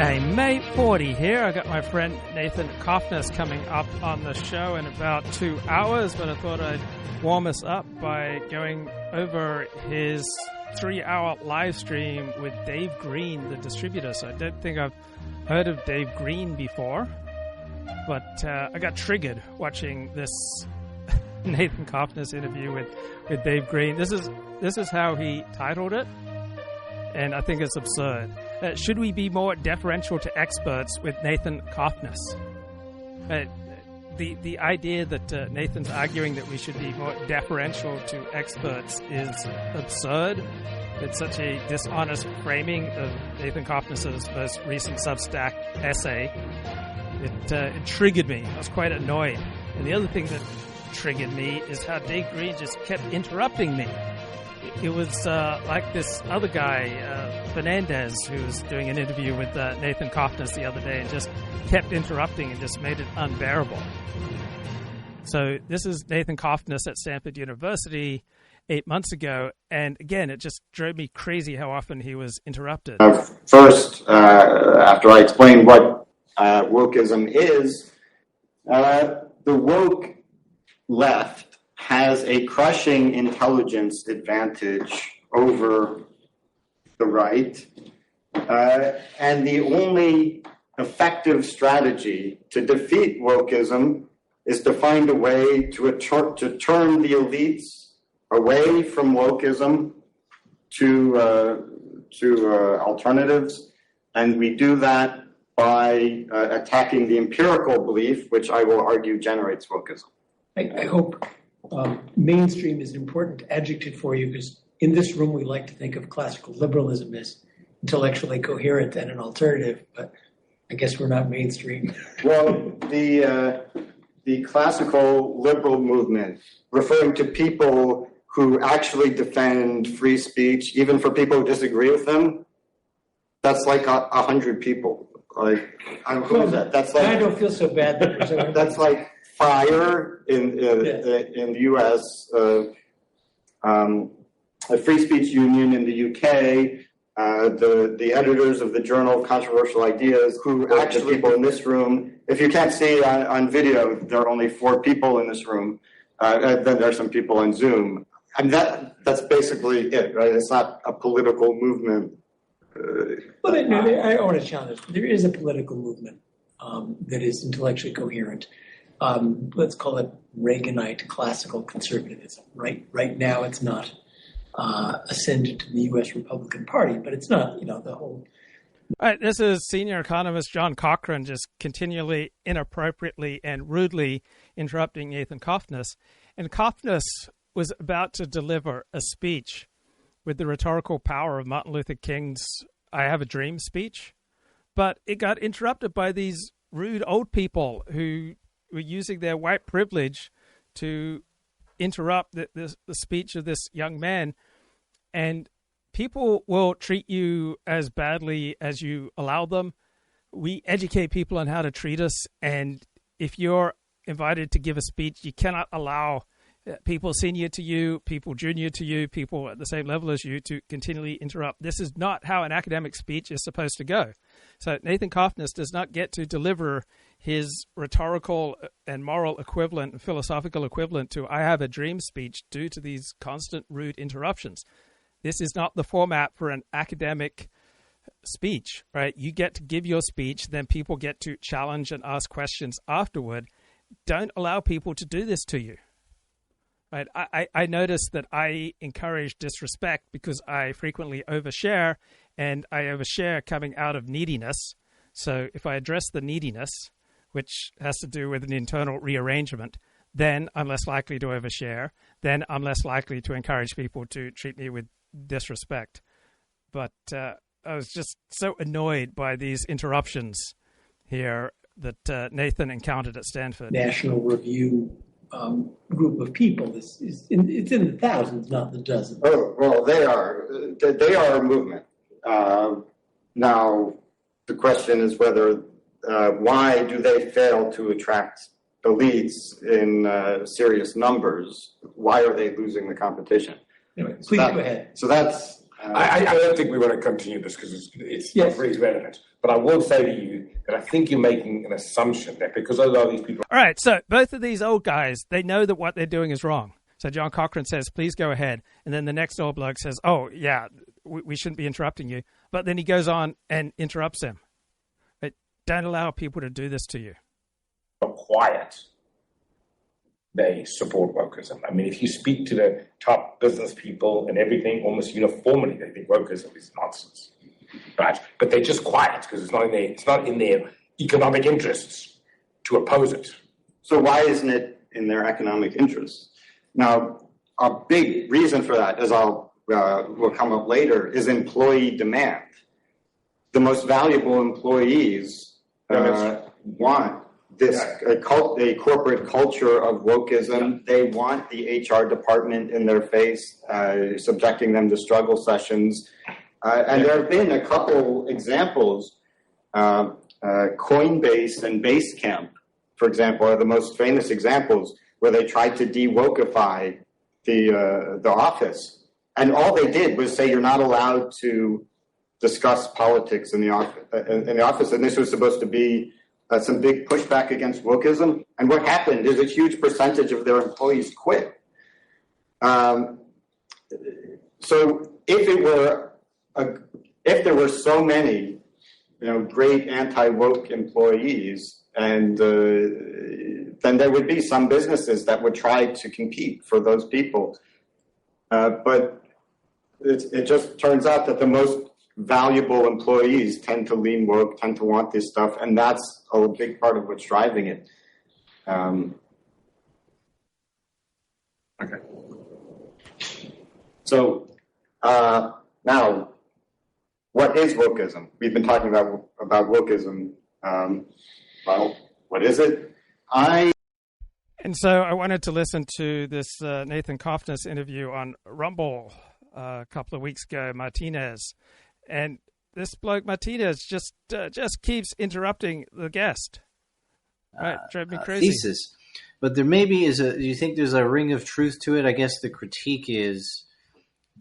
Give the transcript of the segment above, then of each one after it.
Hey, May 40 here. I got my friend Nathan Cofnas coming up on the show in about 2 hours, but I thought I'd warm us up by going over his 3-hour live stream with Dave Green, the distributor. So I don't think I've heard of Dave Green before, but I got triggered watching this Nathan Cofnas interview with Dave Green. This is how he titled it, and I think it's absurd. Should we be more deferential to experts with Nathan Cofnas? The idea that Nathan's arguing that we should be more deferential to experts is absurd. It's such a dishonest framing of Nathan Cofnas' most recent Substack essay. It triggered me. I was quite annoyed. And the other thing that triggered me is how Dave Green just kept interrupting me. It was like this other guy, Fernandez, who was doing an interview with Nathan Cofnas the other day and just kept interrupting and just made it unbearable. So this is Nathan Cofnas at Stanford University 8 months ago, and again, it just drove me crazy how often he was interrupted. First, after I explain what wokeism is, the woke left has a crushing intelligence advantage over the right, and the only effective strategy to defeat wokeism is to find a way to turn the elites away from wokeism to alternatives, and we do that by attacking the empirical belief, which I will argue generates wokeism. I hope mainstream is an important adjective for you, because in this room we like to think of classical liberalism as intellectually coherent and an alternative, but I guess we're not mainstream. Well, the classical liberal movement, referring to people who actually defend free speech, even for people who disagree with them, that's like 100 people. Like, who is that? That's like, I don't feel so bad. That's like FIRE in the U.S., a free speech union in the U.K., the editors of the Journal of Controversial Ideas, who actually people in this room, if you can't see on video, there are only 4 people in this room, and then there are some people on Zoom. And that's basically it, right? It's not a political movement. But I want to challenge this. There is a political movement that is intellectually coherent. Let's call it Reaganite classical conservatism. Right now, it's not ascended to the U.S. Republican Party, but it's not, the whole. All right, this is senior economist John Cochrane just continually, inappropriately, and rudely interrupting Nathan Cofnas. And Cofnas was about to deliver a speech with the rhetorical power of Martin Luther King's I Have a Dream speech, but it got interrupted by these rude old people who were using their white privilege to interrupt the speech of this young man. And people will treat you as badly as you allow them. We educate people on how to treat us, and if you're invited to give a speech, you cannot allow people senior to you, people junior to you, people at the same level as you to continually interrupt. This is not how an academic speech is supposed to go. So Nathan Cofnas does not get to deliver his rhetorical and moral equivalent and philosophical equivalent to I Have a Dream speech due to these constant rude interruptions. This is not the format for an academic speech, right? You get to give your speech, then people get to challenge and ask questions afterward. Don't allow people to do this to you. Right? I notice that I encourage disrespect because I frequently overshare, and I overshare coming out of neediness. So if I address the neediness, which has to do with an internal rearrangement, then I'm less likely to overshare. Then I'm less likely to encourage people to treat me with disrespect. But I was just so annoyed by these interruptions here that Nathan encountered at Stanford. National Review group of people. It's in the thousands, not the dozens. Oh, well, they are a movement. Now, the question is whether why do they fail to attract elites in serious numbers? Why are they losing the competition? Anyway, please go ahead. So that's I don't think we want to continue this because it's Yes. not really relevant. But I will say to you that I think you're making an assumption that because a lot of these people... All right, so both of these old guys, they know that what they're doing is wrong. So John Cochrane says, please go ahead. And then the next old bloke says, oh, yeah, we shouldn't be interrupting you. But then he goes on and interrupts him. But don't allow people to do this to you. Quiet. They support wokeism. I mean, if you speak to the top business people and everything, almost uniformly, they think wokeism is nonsense. Right? But they're just quiet because it's not in their economic interests to oppose it. So why isn't it in their economic interests? Now, a big reason for that, as will come up later, is employee demand. The most valuable employees want this a corporate culture of wokeism. They want the HR department in their face, subjecting them to struggle sessions. And there have been a couple examples. Coinbase and Basecamp, for example, are the most famous examples where they tried to de-wokeify the office. And all they did was say you're not allowed to discuss politics in the office. And this was supposed to be some big pushback against wokeism. And what happened is a huge percentage of their employees quit. So if there were so many, great anti-woke employees, and then there would be some businesses that would try to compete for those people. But it just turns out that the most valuable employees tend to lean woke, tend to want this stuff, and that's a big part of what's driving it. Okay. So now, what is wokeism? We've been talking about wokeism. Well, what is it? And so I wanted to listen to this Nathan Cofnas interview on Rumble a couple of weeks ago, Martinez. And this bloke, Martinez, just keeps interrupting the guest. Right, drive me crazy. Thesis. But there maybe do you think there's a ring of truth to it? I guess the critique is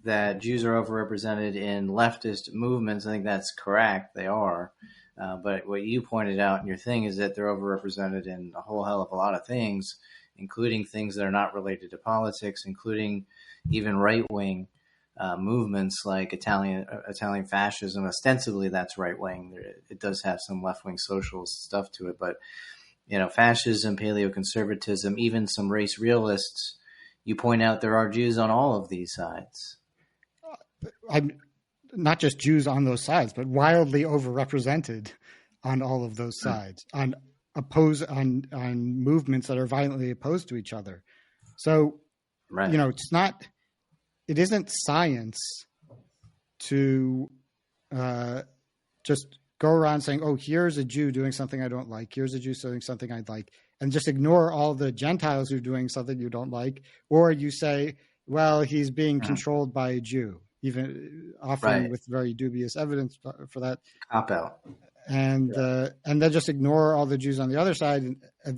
that Jews are overrepresented in leftist movements. I think that's correct. They are. But what you pointed out in your thing is that they're overrepresented in a whole hell of a lot of things, including things that are not related to politics, including even right-wing movements like Italian fascism. Ostensibly, that's right-wing. It does have some left-wing socialist stuff to it. But, fascism, paleoconservatism, even some race realists, you point out there are Jews on all of these sides. I'm not just Jews on those sides, but wildly overrepresented on all of those sides, on movements that are violently opposed to each other. So, right. It isn't science to just go around saying, oh, here's a Jew doing something I don't like. Here's a Jew doing something I'd like. And just ignore all the Gentiles who are doing something you don't like. Or you say, well, he's being controlled by a Jew, even often with very dubious evidence for that. Cop out. And then just ignore all the Jews on the other side, and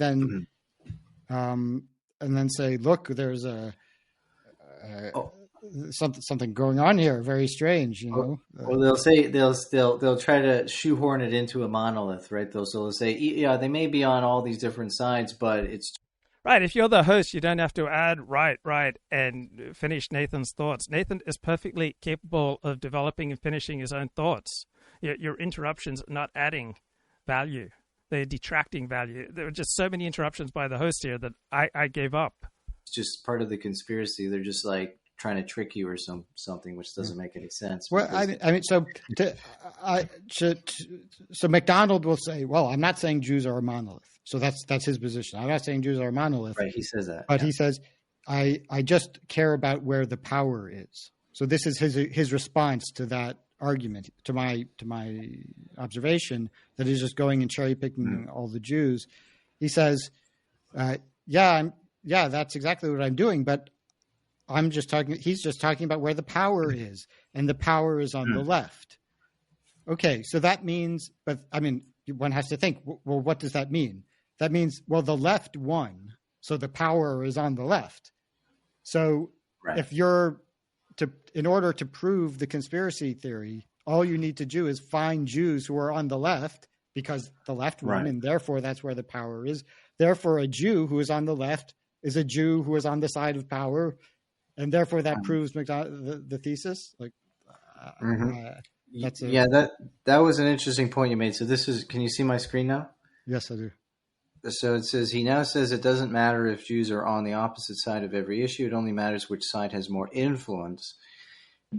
then say, look, there's something going on here, very strange, Well, they'll say they'll try to shoehorn it into a monolith, right? They'll say, yeah, they may be on all these different sides, but it's right. If you're the host, you don't have to add right, and finish Nathan's thoughts. Nathan is perfectly capable of developing and finishing his own thoughts. Your interruptions are not adding value. They're detracting value. There are just so many interruptions by the host here that I gave up. It's just part of the conspiracy. They're just like trying to trick you or something, which doesn't make any sense. Well, so MacDonald will say, well, I'm not saying Jews are a monolith. So that's his position. I'm not saying Jews are a monolith. Right, he says that. But he says, I just care about where the power is. So this is his response to that argument, to my observation that he's just going and cherry picking all the Jews. He says, that's exactly what I'm doing, but he's just talking about where the power is, and the power is on the left. Okay, so that means, but I mean, one has to think, well, what does that mean? That means, well, the left won, so the power is on the left. So if you're in order to prove the conspiracy theory, all you need to do is find Jews who are on the left, because the left won, and therefore that's where the power is. Therefore, a Jew who is on the left is a Jew who is on the side of power, and therefore that proves the thesis. Like, that was an interesting point you made. So this is, can you see my screen now? Yes, I do. So it says, he now says it doesn't matter if Jews are on the opposite side of every issue. It only matters which side has more influence.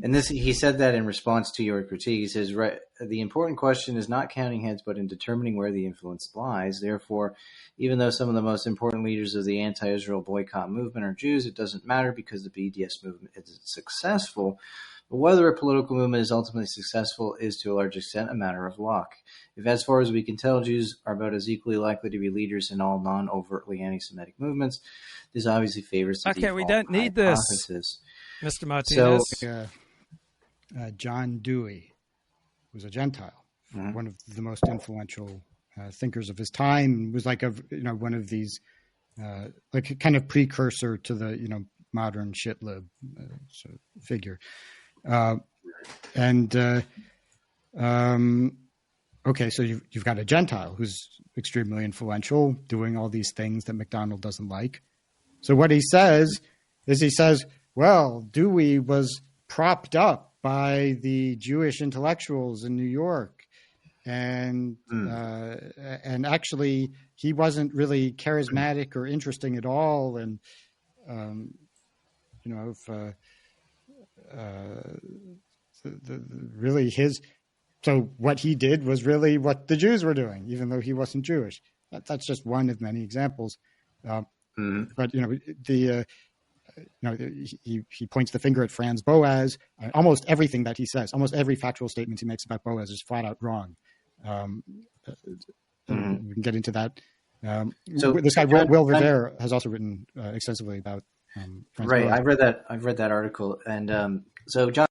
And this, he said that in response to your critique. He says, right, the important question is not counting heads, but in determining where the influence lies. Therefore, even though some of the most important leaders of the anti-Israel boycott movement are Jews, it doesn't matter because the BDS movement is successful. But whether a political movement is ultimately successful is to a large extent a matter of luck. If, as far as we can tell, Jews are about as equally likely to be leaders in all non-overtly anti-Semitic movements, this obviously favors the default we don't need hypothesis. this, Mr. Martinez. So, John Dewey was a Gentile, one of the most influential thinkers of his time. Was like one of these like a kind of precursor to the modern shitlib sort of figure. Okay, so you've got a Gentile who's extremely influential, doing all these things that MacDonald doesn't like. So what he says is, well, Dewey was propped up by the Jewish intellectuals in New York, and actually he wasn't really charismatic or interesting at all, and really his. So what he did was really what the Jews were doing, even though he wasn't Jewish. That's just one of many examples. But he points the finger at Franz Boas. Almost everything that he says, almost every factual statement he makes about Boas is flat out wrong. We can get into that. So this guy Will Rivera has also written extensively about Franz Boas. I've read that article, and so John.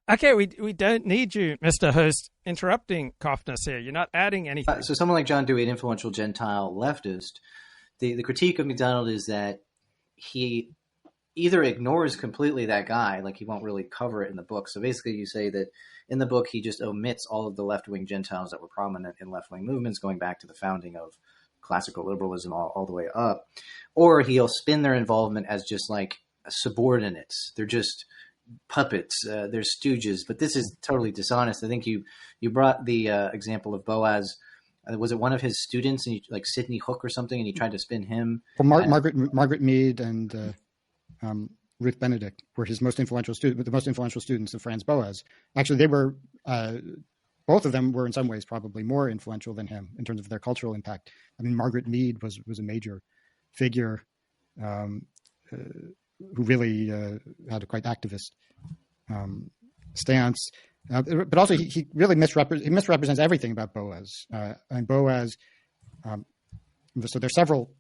Okay, we don't need you, Mr. Host, interrupting Cofnas here. You're not adding anything. So someone like John Dewey, an influential Gentile leftist, the critique of MacDonald is that he either ignores completely that guy, like he won't really cover it in the book. So basically you say that in the book he just omits all of the left-wing Gentiles that were prominent in left-wing movements going back to the founding of classical liberalism all the way up. Or he'll spin their involvement as just like subordinates. They're just puppets, they're stooges, but this is totally dishonest. I think you brought the example of Boas. Was it one of his students, and like Sidney Hook or something, and he tried to spin him? Well, Margaret Mead and Ruth Benedict were his most influential the most influential students of Franz Boas. Actually, they were both of them were in some ways probably more influential than him in terms of their cultural impact. I mean, Margaret Mead was a major figure who really had a quite activist stance, but also he really misrepresents everything about Boas. And Boas, so there's several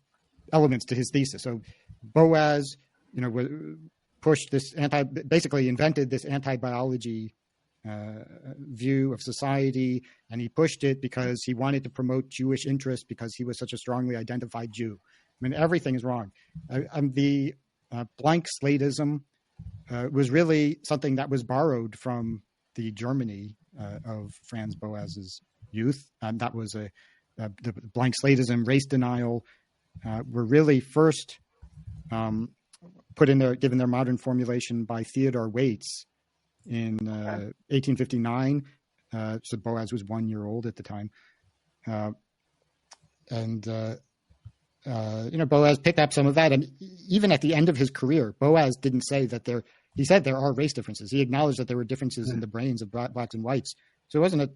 elements to his thesis. So Boas, pushed this basically invented this anti-biology view of society, and he pushed it because he wanted to promote Jewish interests because he was such a strongly identified Jew. I mean, everything is wrong. The blank slatism was really something that was borrowed from the Germany of Franz Boas's youth. That was the blank slatism, race denial were really first put in given their modern formulation by Theodore Waits in 1859. So Boas was 1 year old at the time, Boas picked up some of that. And even at the end of his career, Boas didn't say that he said there are race differences. He acknowledged that there were differences in the brains of blacks and whites. So it wasn't a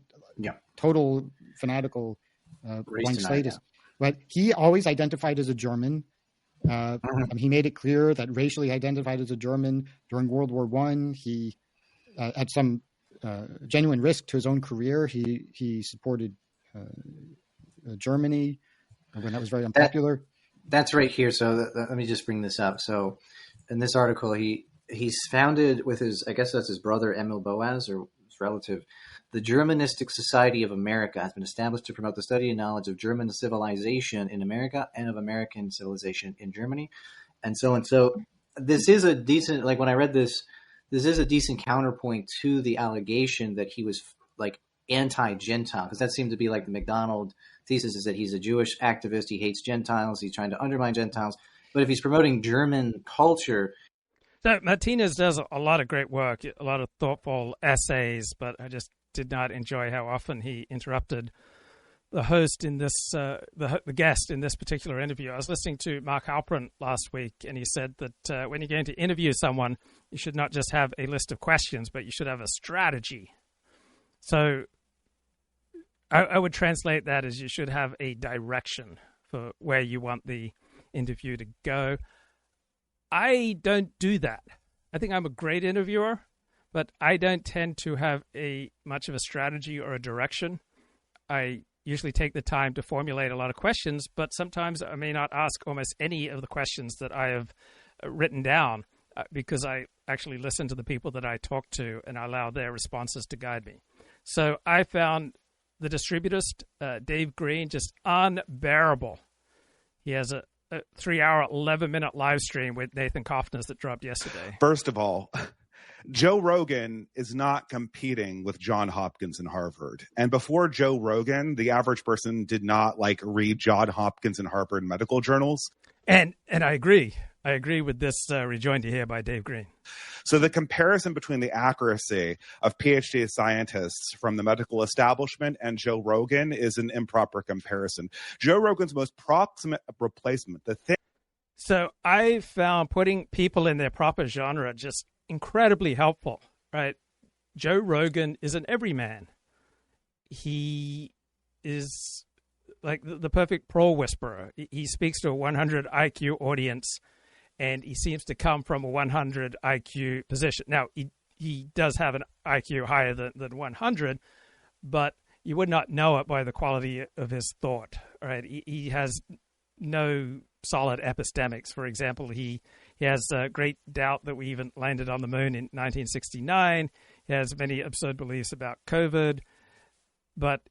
total fanatical blank slatism. But he always identified as a German. He made it clear that racially identified as a German during World War I. He, at some genuine risk to his own career, he supported Germany when that was very unpopular. That's right here. So let me just bring this up. So in this article, he's founded with I guess that's his brother, Emil Boas, or his relative. The Germanistic Society of America has been established to promote the study and knowledge of German civilization in America and of American civilization in Germany. And so this is a decent, like when I read this this is a decent counterpoint to the allegation that he was like anti-Gentile, because that seemed to be like the MacDonald thesis, is that he's a Jewish activist, he hates Gentiles, he's trying to undermine Gentiles. But if he's promoting German culture... So Martinez does a lot of great work, a lot of thoughtful essays, but I just did not enjoy how often he interrupted the host in this, the guest in this particular interview. I was listening to Mark Halperin last week, and he said that when you're going to interview someone, you should not just have a list of questions, but you should have a strategy. So I would translate that as you should have a direction for where you want the interview to go. I don't do that. I think I'm a great interviewer, but I don't tend to have much of a strategy or a direction. I usually take the time to formulate a lot of questions, but sometimes I may not ask almost any of the questions that I have written down because I actually listen to the people that I talk to and I allow their responses to guide me. So I found the distributist, Dave Green, just unbearable. He has a 3-hour, 11-minute live stream with Nathan Cofnas that dropped yesterday. First of all, Joe Rogan is not competing with John Hopkins in Harvard. And before Joe Rogan, the average person did not read John Hopkins and Harvard medical journals. And I agree. I agree with this rejoinder here by Dave Green. So the comparison between the accuracy of PhD scientists from the medical establishment and Joe Rogan is an improper comparison. Joe Rogan's most proximate replacement, So I found putting people in their proper genre just incredibly helpful, right? Joe Rogan is an everyman. He is like the perfect pro whisperer. He speaks to a 100 IQ audience, and he seems to come from a 100 IQ position. Now, he does have an IQ higher than 100, but you would not know it by the quality of his thought, right? He has no solid epistemics. For example, he has great doubt that we even landed on the moon in 1969. He has many absurd beliefs about COVID, but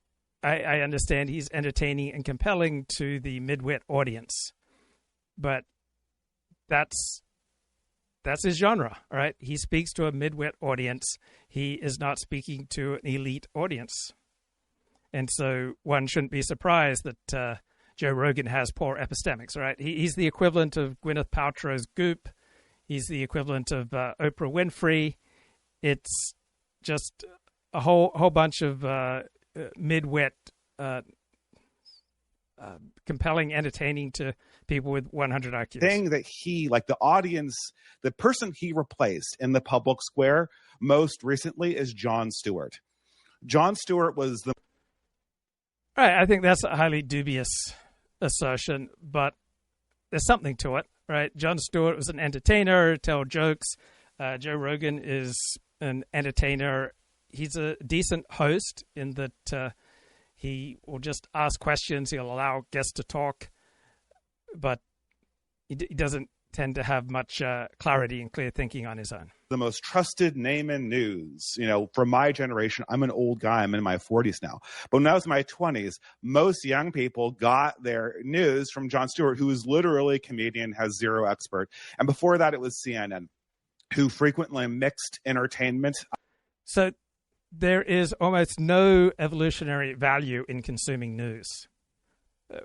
I understand he's entertaining and compelling to the midwit audience. But that's his genre, right? He speaks to a midwit audience. He is not speaking to an elite audience. And so one shouldn't be surprised that Joe Rogan has poor epistemics, right? He's the equivalent of Gwyneth Paltrow's Goop. He's the equivalent of Oprah Winfrey. It's just a whole bunch of midwit, compelling, entertaining to people with 100 IQs. Thing that he, the audience, the person he replaced in the public square most recently is Jon Stewart. Jon Stewart was the... Right, I think that's a highly dubious assertion, but there's something to it, right? Jon Stewart was an entertainer, tell jokes. Joe Rogan is an entertainer. He's a decent host in that he will just ask questions. He'll allow guests to talk, but he doesn't tend to have much clarity and clear thinking on his own. The most trusted name in news, from my generation. I'm an old guy. I'm in my 40s now. But when I was in my 20s, most young people got their news from Jon Stewart, who is literally a comedian, has zero expert. And before that, it was CNN, who frequently mixed entertainment. So there is almost no evolutionary value in consuming news.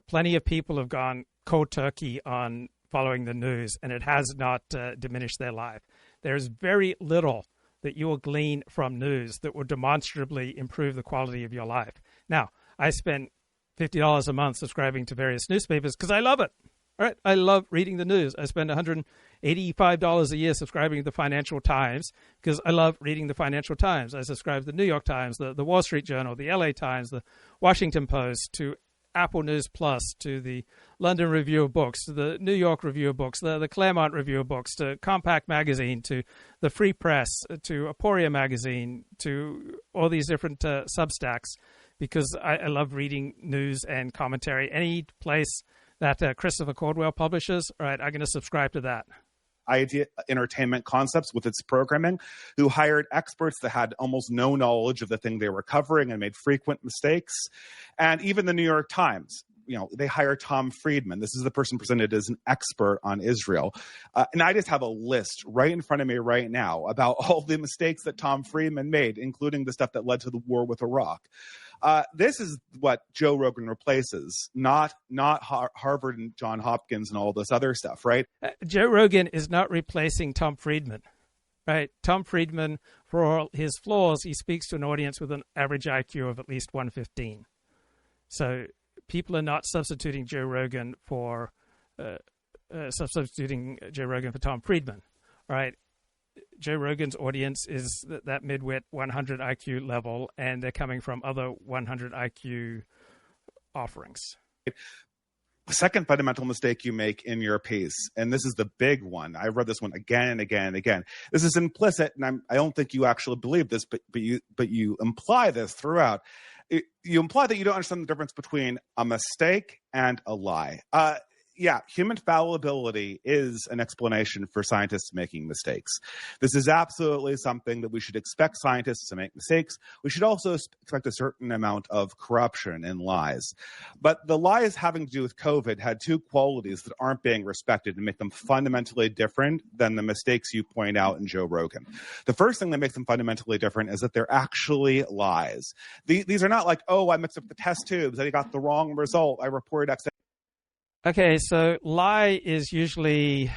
Plenty of people have gone cold turkey on following the news, and it has not diminished their life. There's very little that you will glean from news that will demonstrably improve the quality of your life. Now, I spend $50 a month subscribing to various newspapers because I love it. Right? I love reading the news. I spend $185 a year subscribing to the Financial Times because I love reading the Financial Times. I subscribe to the New York Times, the Wall Street Journal, the LA Times, the Washington Post, to Apple News Plus, to the London Review of Books, to the New York Review of Books, the Claremont Review of Books, to Compact Magazine, to the Free Press, to Aporia Magazine, to all these different Substacks, because I love reading news and commentary. Any place that Christopher Caldwell publishes, all right, I'm going to subscribe to that. Idea Entertainment Concepts with its programming, who hired experts that had almost no knowledge of the thing they were covering and made frequent mistakes. And even the New York Times, they hire Tom Friedman. This is the person presented as an expert on Israel. And I just have a list right in front of me right now about all the mistakes that Tom Friedman made, including the stuff that led to the war with Iraq. This is what Joe Rogan replaces, not Harvard and John Hopkins and all this other stuff, right? Joe Rogan is not replacing Tom Friedman, right? Tom Friedman, for all his flaws, he speaks to an audience with an average IQ of at least 115. So people are not substituting Joe Rogan for Tom Friedman, right? Joe Rogan's audience is that midwit 100 IQ level, and they're coming from other 100 IQ offerings. The second fundamental mistake you make in your piece, and this is the big one. I read this one again and again and again. This is implicit, and I don't think you actually believe this, but you imply this throughout. You imply that you don't understand the difference between a mistake and a lie. Yeah, human fallibility is an explanation for scientists making mistakes. This is absolutely something that we should expect scientists to make mistakes. We should also expect a certain amount of corruption and lies. But the lies having to do with COVID had two qualities that aren't being respected and make them fundamentally different than the mistakes you point out in Joe Rogan. The first thing that makes them fundamentally different is that they're actually lies. These are not like, oh, I mixed up the test tubes, I got the wrong result, I reported X. Okay, so lie is usually,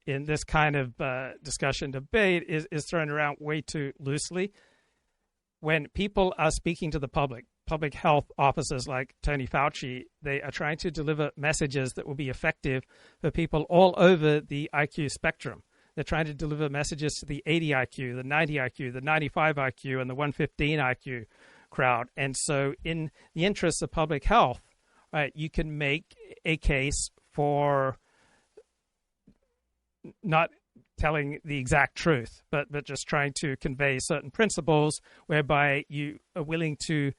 in this kind of discussion debate, is thrown around way too loosely. When people are speaking to the public health officers like Tony Fauci, they are trying to deliver messages that will be effective for people all over the IQ spectrum. They're trying to deliver messages to the 80 IQ, the 90 IQ, the 95 IQ, and the 115 IQ crowd. And so in the interests of public health, right, you can make a case for not telling the exact truth, but just trying to convey certain principles whereby you are willing to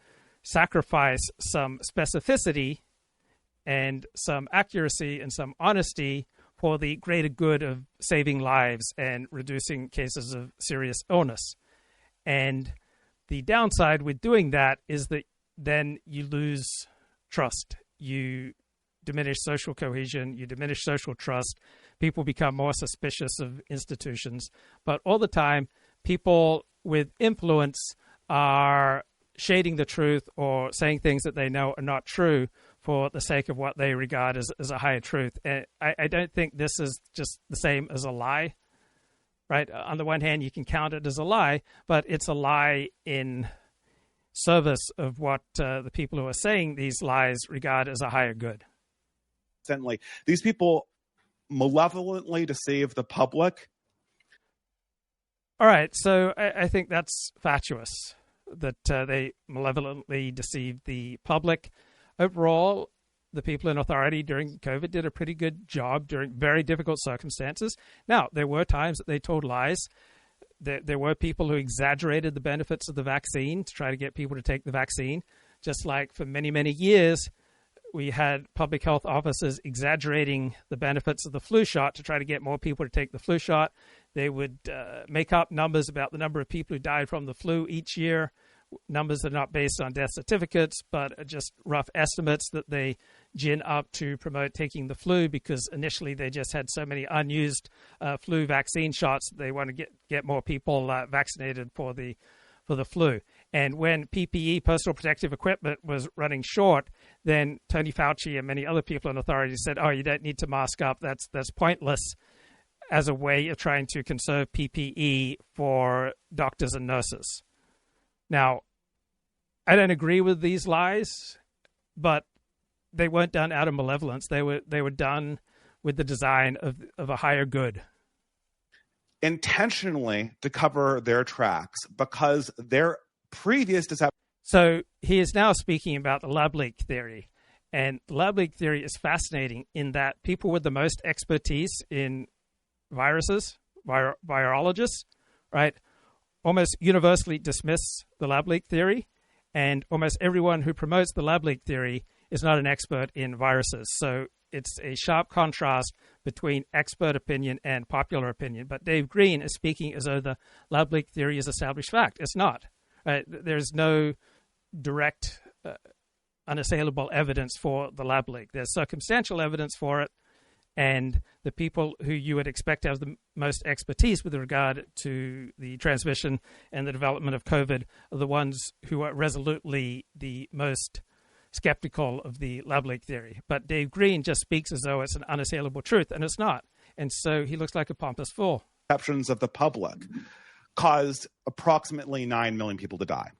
sacrifice some specificity and some accuracy and some honesty for the greater good of saving lives and reducing cases of serious illness. And the downside with doing that is that then you lose trust. You diminish social cohesion, you diminish social trust, people become more suspicious of institutions. But all the time, people with influence are shading the truth or saying things that they know are not true for the sake of what they regard as a higher truth. And I don't think this is just the same as a lie, right? On the one hand, you can count it as a lie, but it's a lie in service of what the people who are saying these lies regard as a higher good. These people malevolently deceive the public. All right, so I think that's fatuous, that they malevolently deceive the public. Overall, the people in authority during COVID did a pretty good job during very difficult circumstances. Now, there were times that they told lies. There were people who exaggerated the benefits of the vaccine to try to get people to take the vaccine, just like for many, many years, we had public health officers exaggerating the benefits of the flu shot to try to get more people to take the flu shot. They would make up numbers about the number of people who died from the flu each year, numbers that are not based on death certificates, but are just rough estimates that they gin up to promote taking the flu because initially they just had so many unused flu vaccine shots that they want to get more people vaccinated for the flu. And when PPE, personal protective equipment, was running short, then Tony Fauci and many other people in authority said, oh, you don't need to mask up. That's pointless, as a way of trying to conserve PPE for doctors and nurses. Now, I don't agree with these lies, but they weren't done out of malevolence. They were done with the design of a higher good. Intentionally to cover their tracks because their previous deception. So he is now speaking about the lab leak theory. And the lab leak theory is fascinating in that people with the most expertise in viruses, virologists, right, almost universally dismiss the lab leak theory. And almost everyone who promotes the lab leak theory is not an expert in viruses. So it's a sharp contrast between expert opinion and popular opinion. But Dave Green is speaking as though the lab leak theory is established fact. It's not. There's no direct unassailable evidence for the lab leak. There's circumstantial evidence for it, and the people who you would expect to have the most expertise with regard to the transmission and the development of COVID are the ones who are resolutely the most skeptical of the lab leak theory. But Dave Green just speaks as though it's an unassailable truth, and it's not. And so he looks like a pompous fool. Perceptions of the public caused approximately 9 million people to die.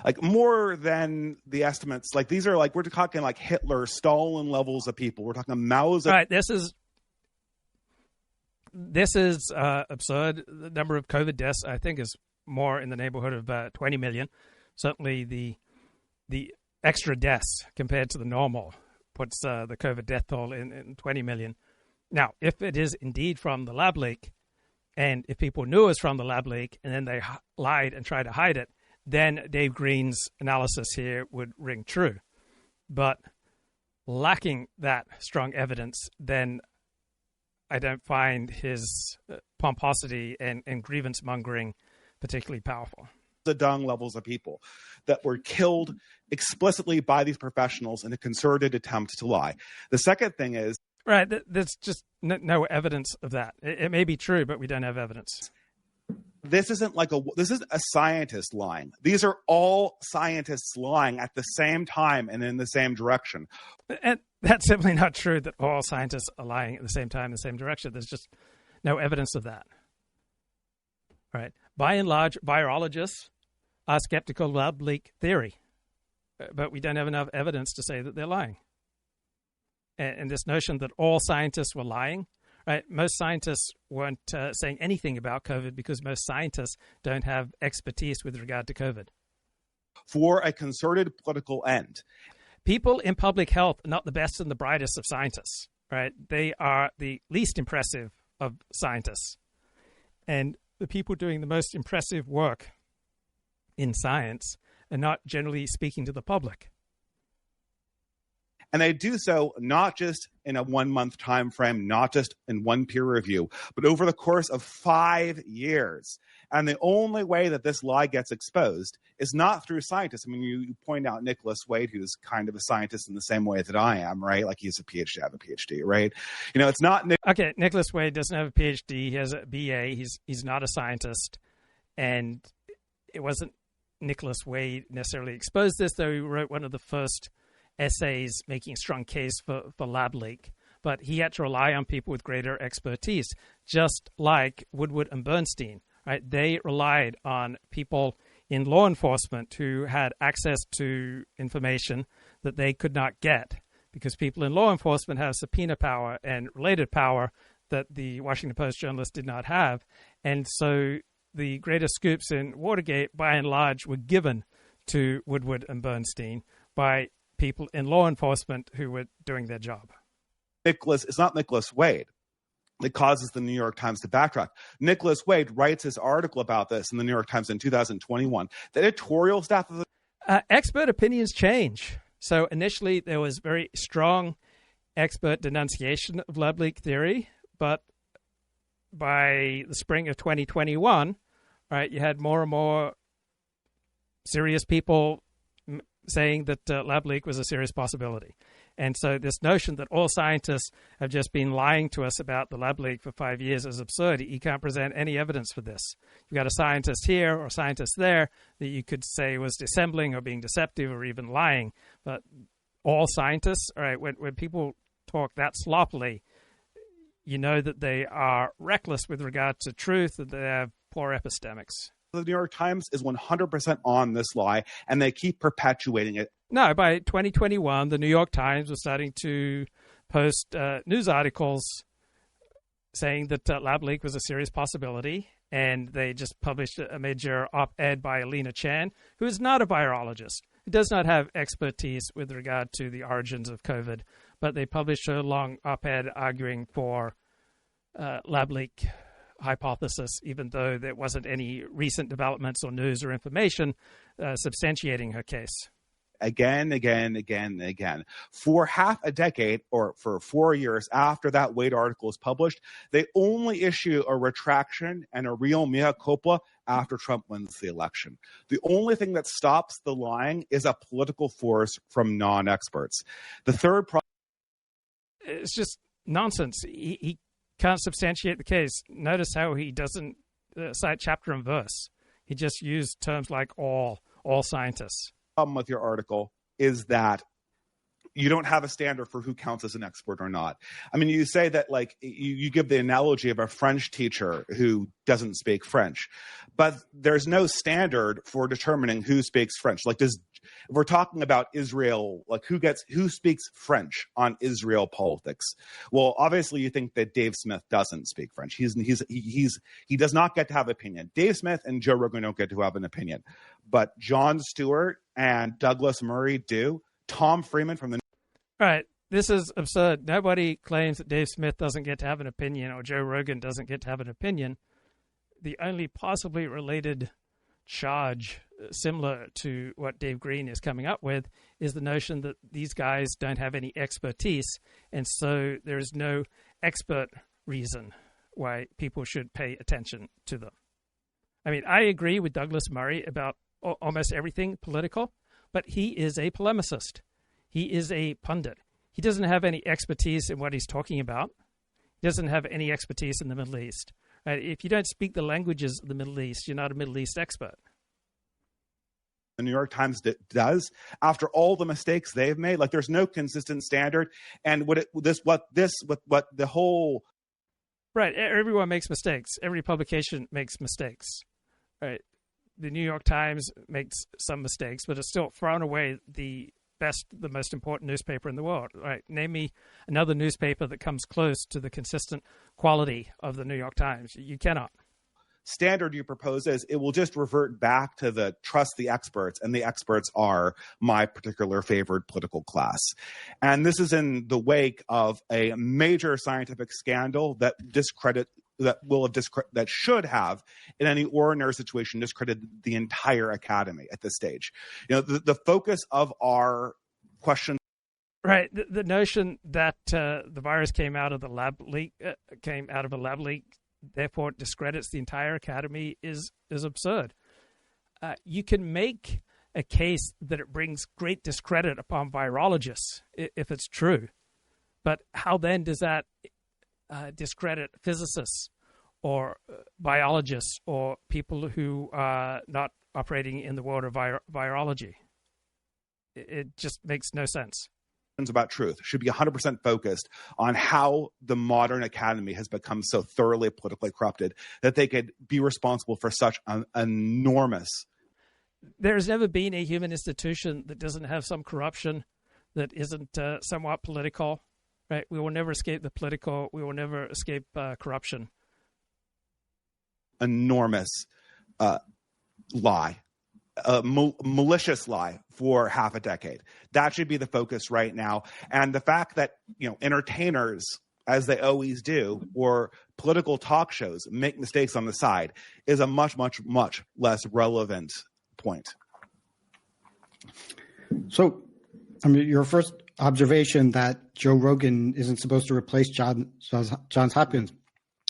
Like more than the estimates, like these are like, we're talking like Hitler, Stalin levels of people. We're talking Mao's. Right. This is absurd. The number of COVID deaths, I think, is more in the neighborhood of 20 million. Certainly the extra deaths compared to the normal puts the COVID death toll in 20 million. Now, if it is indeed from the lab leak, and if people knew it was from the lab leak and then they lied and tried to hide it, then Dave Green's analysis here would ring true. But lacking that strong evidence, then I don't find his pomposity and grievance mongering particularly powerful. The dung levels of people that were killed explicitly by these professionals in a concerted attempt to lie. The second thing is, right, there's just no evidence of that. It may be true, but we don't have evidence. This isn't a scientist lying. These are all scientists lying at the same time and in the same direction. And that's simply not true that all scientists are lying at the same time in the same direction. There's just no evidence of that. Right. By and large, virologists are skeptical of lab leak theory, but we don't have enough evidence to say that they're lying. And this notion that all scientists were lying, right? Most scientists weren't saying anything about COVID because most scientists don't have expertise with regard to COVID. For a concerted political end. People in public health are not the best and the brightest of scientists, right? They are the least impressive of scientists. And the people doing the most impressive work in science are not generally speaking to the public. And they do so not just in a 1 month time frame, not just in one peer review, but over the course of 5 years. And the only way that this lie gets exposed is not through scientists. I mean, you point out Nicholas Wade, who's kind of a scientist in the same way that I am, right? Like he's a PhD, I have a PhD, right? You know, it's not... Okay, Nicholas Wade doesn't have a PhD. He has a BA. He's not a scientist. And it wasn't Nicholas Wade necessarily exposed this, though he wrote one of the first essays making a strong case for lab leak. But he had to rely on people with greater expertise, just like Woodward and Bernstein. Right? They relied on people in law enforcement who had access to information that they could not get because people in law enforcement have subpoena power and related power that the Washington Post journalists did not have. And so the greatest scoops in Watergate, by and large, were given to Woodward and Bernstein by people in law enforcement who were doing their job. It's not Nicholas Wade that causes the New York Times to backtrack. Nicholas Wade writes his article about this in the New York Times in 2021. The editorial staff of the... expert opinions change. So initially there was very strong expert denunciation of lab leak theory, but by the spring of 2021, right, you had more and more serious people saying that lab leak was a serious possibility. And so this notion that all scientists have just been lying to us about the lab leak for 5 years is absurd. You can't present any evidence for this. You've got a scientist here or a scientist there that you could say was dissembling or being deceptive or even lying. But all scientists, all right, when people talk that sloppily, you know that they are reckless with regard to truth, that they have poor epistemics. The New York Times is 100% on this lie, and they keep perpetuating it. No, by 2021, the New York Times was starting to post news articles saying that lab leak was a serious possibility, and they just published a major op-ed by Alina Chan, who is not a virologist, who does not have expertise with regard to the origins of COVID, but they published a long op-ed arguing for lab leak hypothesis, even though there wasn't any recent developments or news or information substantiating her case. again, again. For half a decade, or for 4 years after that Wade article is published, they only issue a retraction and a real mea culpa after Trump wins the election. The only thing that stops the lying is a political force from non-experts. The third problem... It's just nonsense. He can't substantiate the case. Notice how he doesn't cite chapter and verse. He just used terms like all scientists. The problem with your article is that you don't have a standard for who counts as an expert or not. I mean, you say that, like, you give the analogy of a French teacher who doesn't speak French, but there's no standard for determining who speaks French. Like, if we're talking about Israel, like, who speaks French on Israel politics? Well, obviously you think that Dave Smith doesn't speak French. He does not get to have opinion. Dave Smith and Joe Rogan don't get to have an opinion, but Jon Stewart and Douglas Murray do. Tom Freeman from the... All right, this is absurd. Nobody claims that Dave Smith doesn't get to have an opinion or Joe Rogan doesn't get to have an opinion. The only possibly related charge similar to what Dave Green is coming up with is the notion that these guys don't have any expertise, and so there is no expert reason why people should pay attention to them. I mean, I agree with Douglas Murray about almost everything political, but he is a polemicist. He is a pundit. He doesn't have any expertise in what he's talking about. He doesn't have any expertise in the Middle East. Right? If you don't speak the languages of the Middle East, you're not a Middle East expert. The New York Times does, after all the mistakes they've made, like, there's no consistent standard. And what the whole... Right, everyone makes mistakes. Every publication makes mistakes. Right. The New York Times makes some mistakes, but it's still far and away the most important newspaper in the world. Right? Name me another newspaper that comes close to the consistent quality of the New York Times. You cannot. Standard you propose is it will just revert back to the trust the experts, and the experts are my particular favored political class. And this is in the wake of a major scientific scandal that should have, in any ordinary situation, discredited the entire academy at this stage. You know, the focus of our question. Right. The notion that the virus came out of a lab leak, therefore it discredits the entire academy is absurd. You can make a case that it brings great discredit upon virologists if it's true. But how then does that discredit physicists or biologists or people who are not operating in the world of virology? It just makes no sense. About truth should be 100% focused on how the modern academy has become so thoroughly politically corrupted that they could be responsible for such an enormous... There's never been a human institution that doesn't have some corruption that isn't somewhat political. Right? We will never escape the political. We will never escape corruption. Enormous lie, a malicious lie for half a decade. That should be the focus right now. And the fact that, you know, entertainers, as they always do, or political talk shows make mistakes on the side is a much, much, much less relevant point. So, I mean, your first observation that Joe Rogan isn't supposed to replace Johns Hopkins,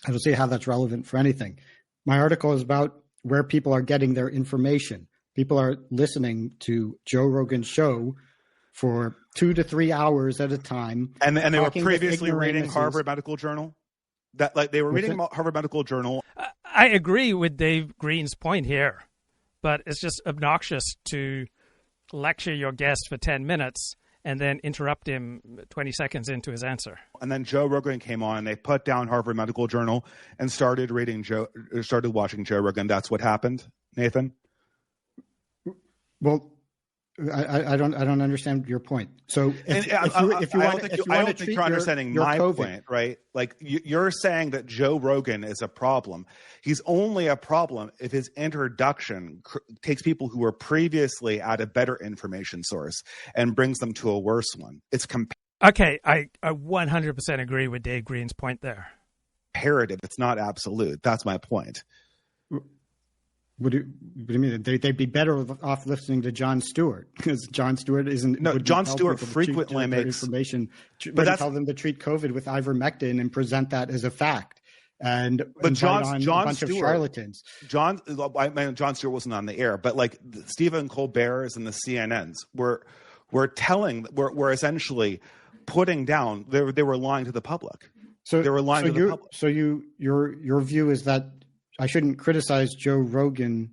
I don't see how that's relevant for anything. My article is about where people are getting their information. People are listening to Joe Rogan's show for 2 to 3 hours at a time. And they were previously reading Harvard Medical Journal? They were reading Harvard Medical Journal. I agree with Dave Green's point here, but it's just obnoxious to lecture your guest for 10 minutes and then interrupt him 20 seconds into his answer. And then Joe Rogan came on, and they put down Harvard Medical Journal and started watching Joe Rogan. That's what happened, Nathan? Well, I don't understand your point. So I don't think you're understanding my point, right? Like, you're saying that Joe Rogan is a problem. He's only a problem if his introduction takes people who were previously at a better information source and brings them to a worse one. It's okay. I 100% agree with Dave Green's point there. Comparative. It's not absolute. That's my point. What do you mean? They'd be better off listening to Jon Stewart, because Jon Stewart isn't. No, Jon Stewart frequently makes information, but tell them to treat COVID with ivermectin and present that as a fact. But Jon Stewart, of charlatans. Jon Stewart wasn't on the air, but like Stephen Colbert's and the CNNs were essentially putting down. They were lying to the public. So they were lying to the public. So your view is that I shouldn't criticize Joe Rogan.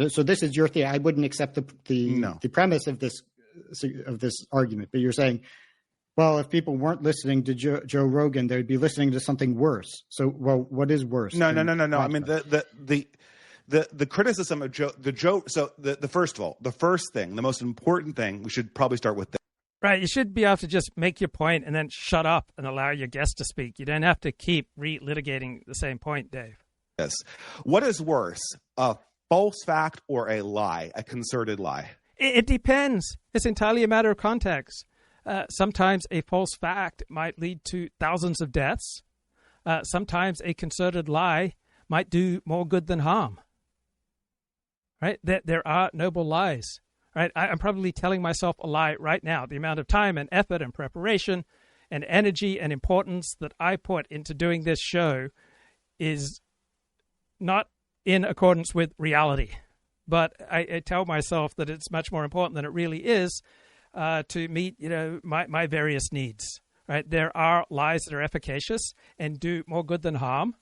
So this is your theory. I wouldn't accept the premise of this argument. But you're saying, well, if people weren't listening to Joe Rogan, they'd be listening to something worse. So, well, what is worse? No. I mean, the criticism of Joe. So the first of all, the first thing, the most important thing, we should probably start with that. Right. You should be able to just make your point and then shut up and allow your guest to speak. You don't have to keep relitigating the same point, Dave. Yes. What is worse, a false fact or a lie, a concerted lie? It depends. It's entirely a matter of context. Sometimes a false fact might lead to thousands of deaths. Sometimes a concerted lie might do more good than harm. Right? There are noble lies. Right? I'm probably telling myself a lie right now. The amount of time and effort and preparation and energy and importance that I put into doing this show is not in accordance with reality. But I tell myself that it's much more important than it really is to meet, my various needs. Right? There are lies that are efficacious and do more good than harm,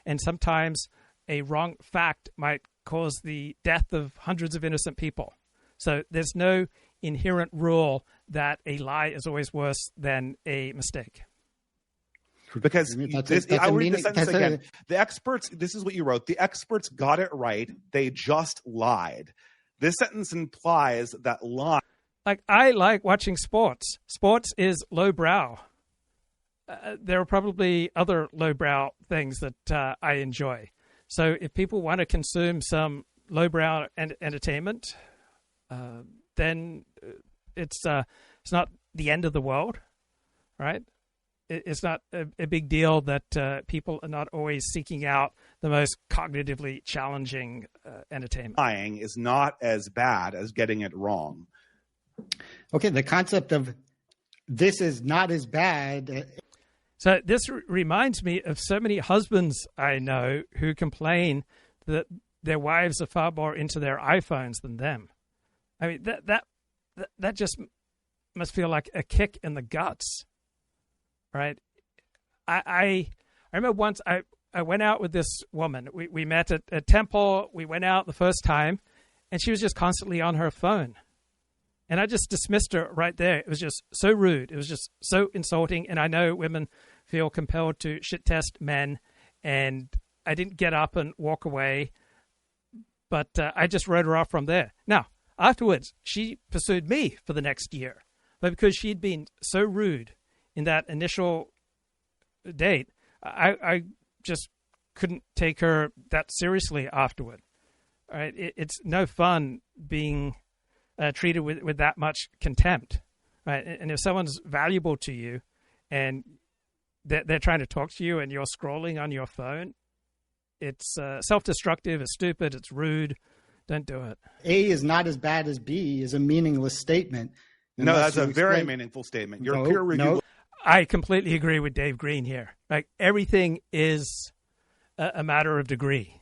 and sometimes a wrong fact might cause the death of hundreds of innocent people. So there's no inherent rule that a lie is always worse than a mistake. Because I'll read the sentence again. The experts, this is what you wrote, the experts got it right. They just lied. This sentence implies that lie. Like, I like watching sports. Sports is lowbrow. There are probably other lowbrow things that I enjoy. So if people want to consume some lowbrow entertainment, then it's not the end of the world, right? It's not a big deal that people are not always seeking out the most cognitively challenging entertainment. Lying is not as bad as getting it wrong. Okay, the concept of this is not as bad. So this reminds me of so many husbands I know who complain that their wives are far more into their iPhones than them. I mean, that just must feel like a kick in the guts. Right. I remember once I went out with this woman. We met at a temple. We went out the first time, and she was just constantly on her phone. And I just dismissed her right there. It was just so rude. It was just so insulting. And I know women feel compelled to shit test men. And I didn't get up and walk away, but I just wrote her off from there. Now, afterwards, she pursued me for the next year. But because she'd been so rude in that initial date, I just couldn't take her that seriously afterward. All right, it's no fun being treated with that much contempt, right? And if someone's valuable to you, and they're trying to talk to you, and you're scrolling on your phone, it's self-destructive, it's stupid, it's rude. Don't do it. A is not as bad as B is a meaningless statement. No, that's a very meaningful statement. Your peer review. No. I completely agree with Dave Green here. Like, everything is a matter of degree,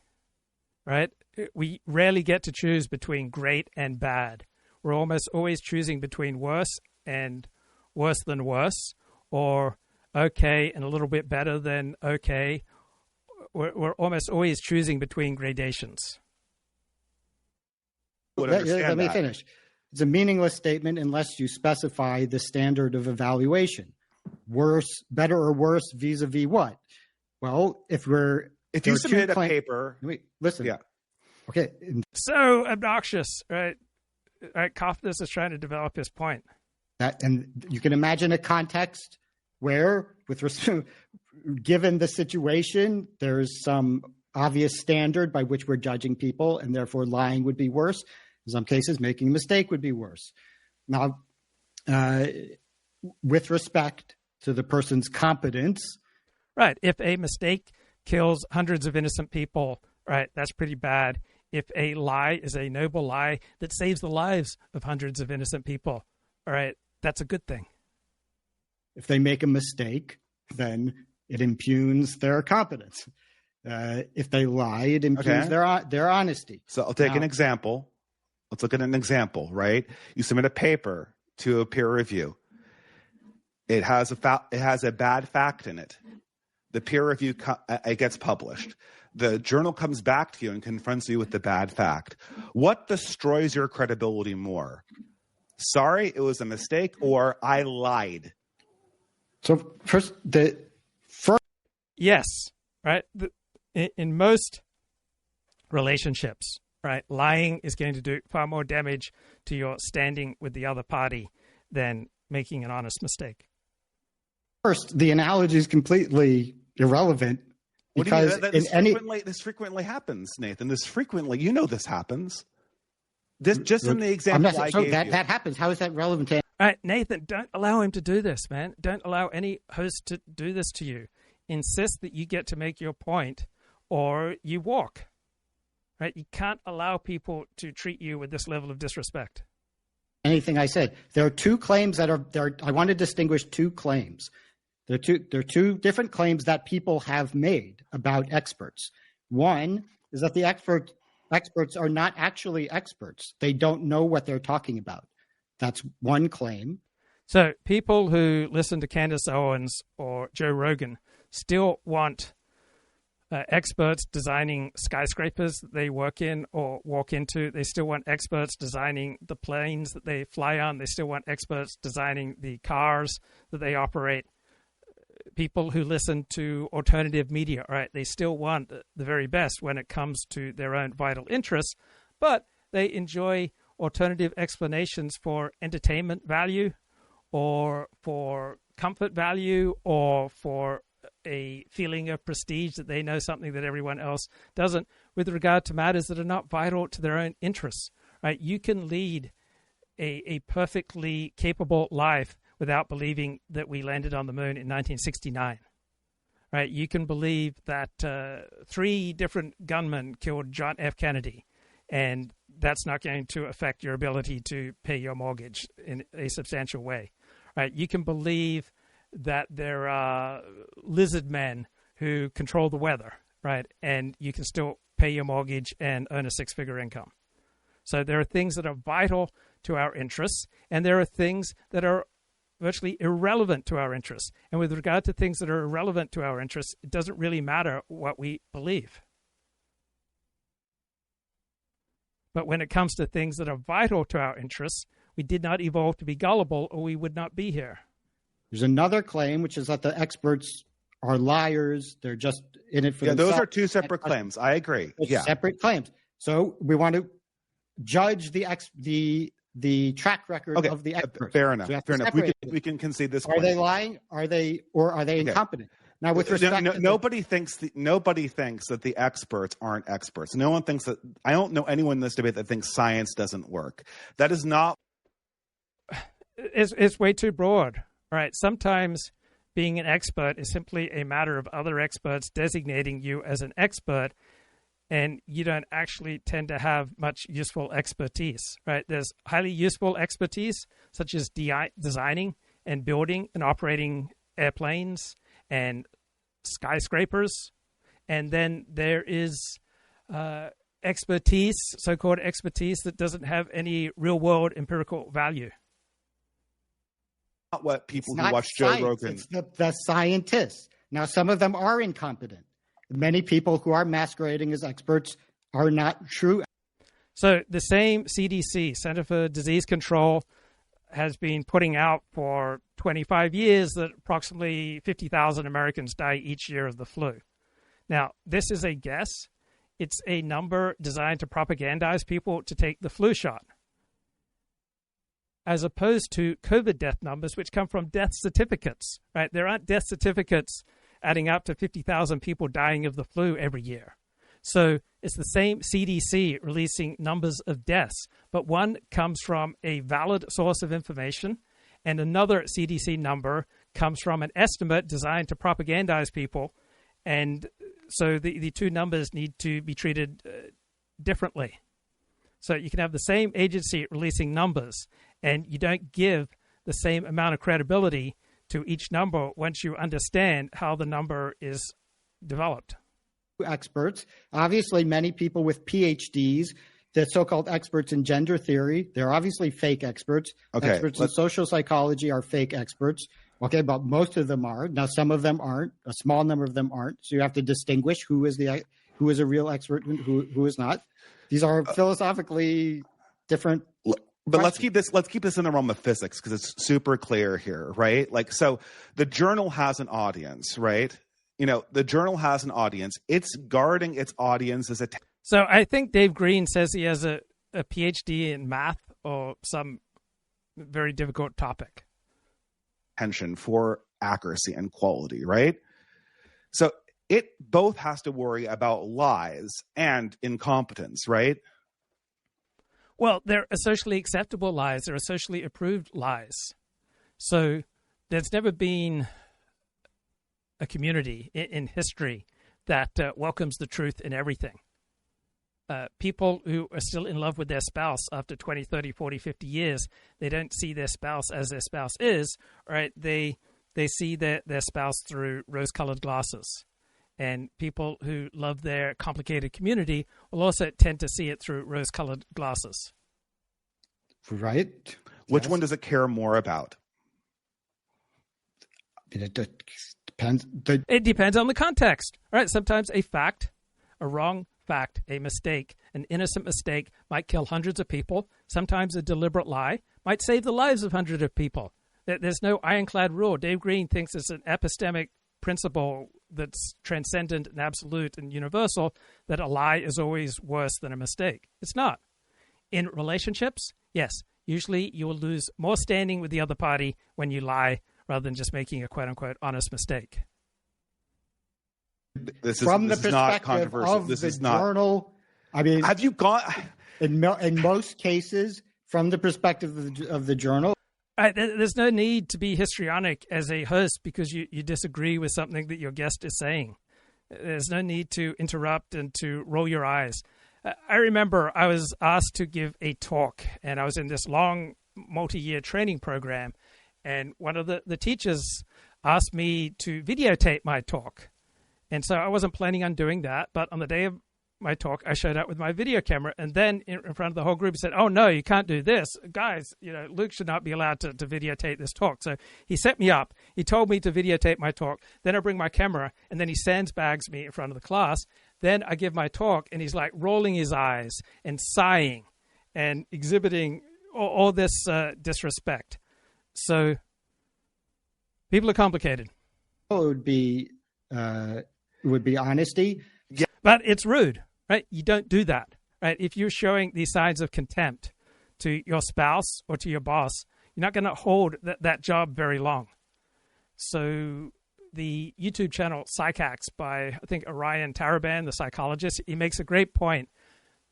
right? We rarely get to choose between great and bad. We're almost always choosing between worse and worse than worse, or okay and a little bit better than okay. We're almost always choosing between gradations. Let me finish. It's a meaningless statement unless you specify the standard of evaluation. Worse, better or worse vis-a-vis what? Well, if you submit a paper, listen. Yeah. Okay. So obnoxious, right? Right. Cofnas is trying to develop his point. And you can imagine a context where, given the situation, there's some obvious standard by which we're judging people, and therefore lying would be worse. In some cases, making a mistake would be worse. Now, with respect to the person's competence. Right. If a mistake kills hundreds of innocent people, right, that's pretty bad. if a lie is a noble lie that saves the lives of hundreds of innocent people, all right, that's a good thing. If they make a mistake, then it impugns their competence. If they lie, it impugns their honesty. So I'll take an example. Let's look at an example, right? You submit a paper to a peer review. It has a bad fact in it. The peer review it gets published. The journal comes back to you and confronts you with the bad fact. What destroys your credibility more? Sorry, it was a mistake, or I lied. So first, yes, right. In most relationships, right, lying is going to do far more damage to your standing with the other party than making an honest mistake. First, the analogy is completely irrelevant because this frequently happens, Nathan. This happens. This just in the example I gave you. That happens. How is that relevant to? All right, Nathan, don't allow him to do this, man. Don't allow any host to do this to you. Insist that you get to make your point, or you walk. Right? You can't allow people to treat you with this level of disrespect. Anything I said. There are two claims that are there. I want to distinguish two claims. There are two different claims that people have made about experts. One is that the experts are not actually experts. They don't know what they're talking about. That's one claim. So people who listen to Candace Owens or Joe Rogan still want experts designing skyscrapers that they work in or walk into. They still want experts designing the planes that they fly on. They still want experts designing the cars that they operate. People who listen to alternative media, right? They still want the very best when it comes to their own vital interests, but they enjoy alternative explanations for entertainment value or for comfort value or for a feeling of prestige that they know something that everyone else doesn't with regard to matters that are not vital to their own interests, right? You can lead a perfectly capable life without believing that we landed on the moon in 1969, right? You can believe that 3 different gunmen killed John F. Kennedy, and that's not going to affect your ability to pay your mortgage in a substantial way, right? You can believe that there are lizard men who control the weather, right? And you can still pay your mortgage and earn a 6-figure income. So there are things that are vital to our interests, and there are things that are virtually irrelevant to our interests. And with regard to things that are irrelevant to our interests, it doesn't really matter what we believe. But when it comes to things that are vital to our interests, we did not evolve to be gullible, or we would not be here. There's another claim, which is that the experts are liars. They're just in it for themselves. Those are 2 separate claims. I agree. Separate claims. So we want to judge the track record of the experts. Fair enough. Fair enough. We can concede this. Are they lying? Are they incompetent? Now, with respect, nobody thinks that the experts aren't experts. No one thinks that. I don't know anyone in this debate that thinks science doesn't work. That is not. It's way too broad. All right. Sometimes being an expert is simply a matter of other experts designating you as an expert, and you don't actually tend to have much useful expertise, right? There's highly useful expertise, such as designing and building and operating airplanes and skyscrapers. And then there is expertise, so-called expertise, that doesn't have any real-world empirical value. Not what people who watch Joe Rogan. It's the scientists. Now, some of them are incompetent. Many people who are masquerading as experts are not true. So the same CDC, Center for Disease Control, has been putting out for 25 years that approximately 50,000 Americans die each year of the flu. Now, this is a guess. It's a number designed to propagandize people to take the flu shot, as opposed to COVID death numbers, which come from death certificates, right? There aren't death certificates adding up to 50,000 people dying of the flu every year. So it's the same CDC releasing numbers of deaths, but one comes from a valid source of information, and another CDC number comes from an estimate designed to propagandize people. And so the 2 numbers need to be treated differently. So you can have the same agency releasing numbers, and you don't give the same amount of credibility to each number once you understand how the number is developed. Experts, obviously many people with PhDs, the so-called experts in gender theory, they're obviously fake experts. Okay, Experts in social psychology are fake experts. Okay, but most of them are. Now, some of them aren't. A small number of them aren't. So you have to distinguish who is a real expert and who is not. These are philosophically different. But let's keep this in the realm of physics because it's super clear here, right? Like, so the journal has an audience, right? You know, the journal has an audience. It's guarding its audience's attention. So I think Dave Green says he has a PhD in math or some very difficult topic. For accuracy and quality, right? So it both has to worry about lies and incompetence, right? Well, there are socially acceptable lies. There are socially approved lies. So there's never been a community in history that welcomes the truth in everything. People who are still in love with their spouse after 20, 30, 40, 50 years, they don't see their spouse as their spouse is, right? They see their spouse through rose-colored glasses. And people who love their complicated community will also tend to see it through rose-colored glasses. Right. Which Yes. one does it care more about? It depends. It depends on the context, right? Sometimes a fact, a wrong fact, a mistake, an innocent mistake might kill hundreds of people. Sometimes a deliberate lie might save the lives of hundreds of people. There's no ironclad rule. Dave Green thinks it's an epistemic principle that's transcendent and absolute and universal, that a lie is always worse than a mistake. It's not. In relationships, yes, usually you will lose more standing with the other party when you lie rather than just making a quote-unquote honest mistake. This From the is not perspective controversial. of This the is not. journal, I mean, Have you gone? in most cases, from the perspective of the journal, There's no need to be histrionic as a host because you disagree with something that your guest is saying. There's no need to interrupt and to roll your eyes. I remember I was asked to give a talk, and I was in this long multi-year training program, and one of the teachers asked me to videotape my talk. And so I wasn't planning on doing that, but on the day of my talk, I showed up with my video camera, and then in front of the whole group said, "Oh no, you can't do this. Guys, Luke should not be allowed to videotape this talk." So he set me up. He told me to videotape my talk. Then I bring my camera, and then he sandbags me in front of the class. Then I give my talk, and he's like rolling his eyes and sighing and exhibiting all this disrespect. So people are complicated. it would be honesty. But it's rude, right? You don't do that, right? If you're showing these signs of contempt to your spouse or to your boss, you're not going to hold that job very long. So the YouTube channel Psychax by, I think, Orion Taraban, the psychologist, he makes a great point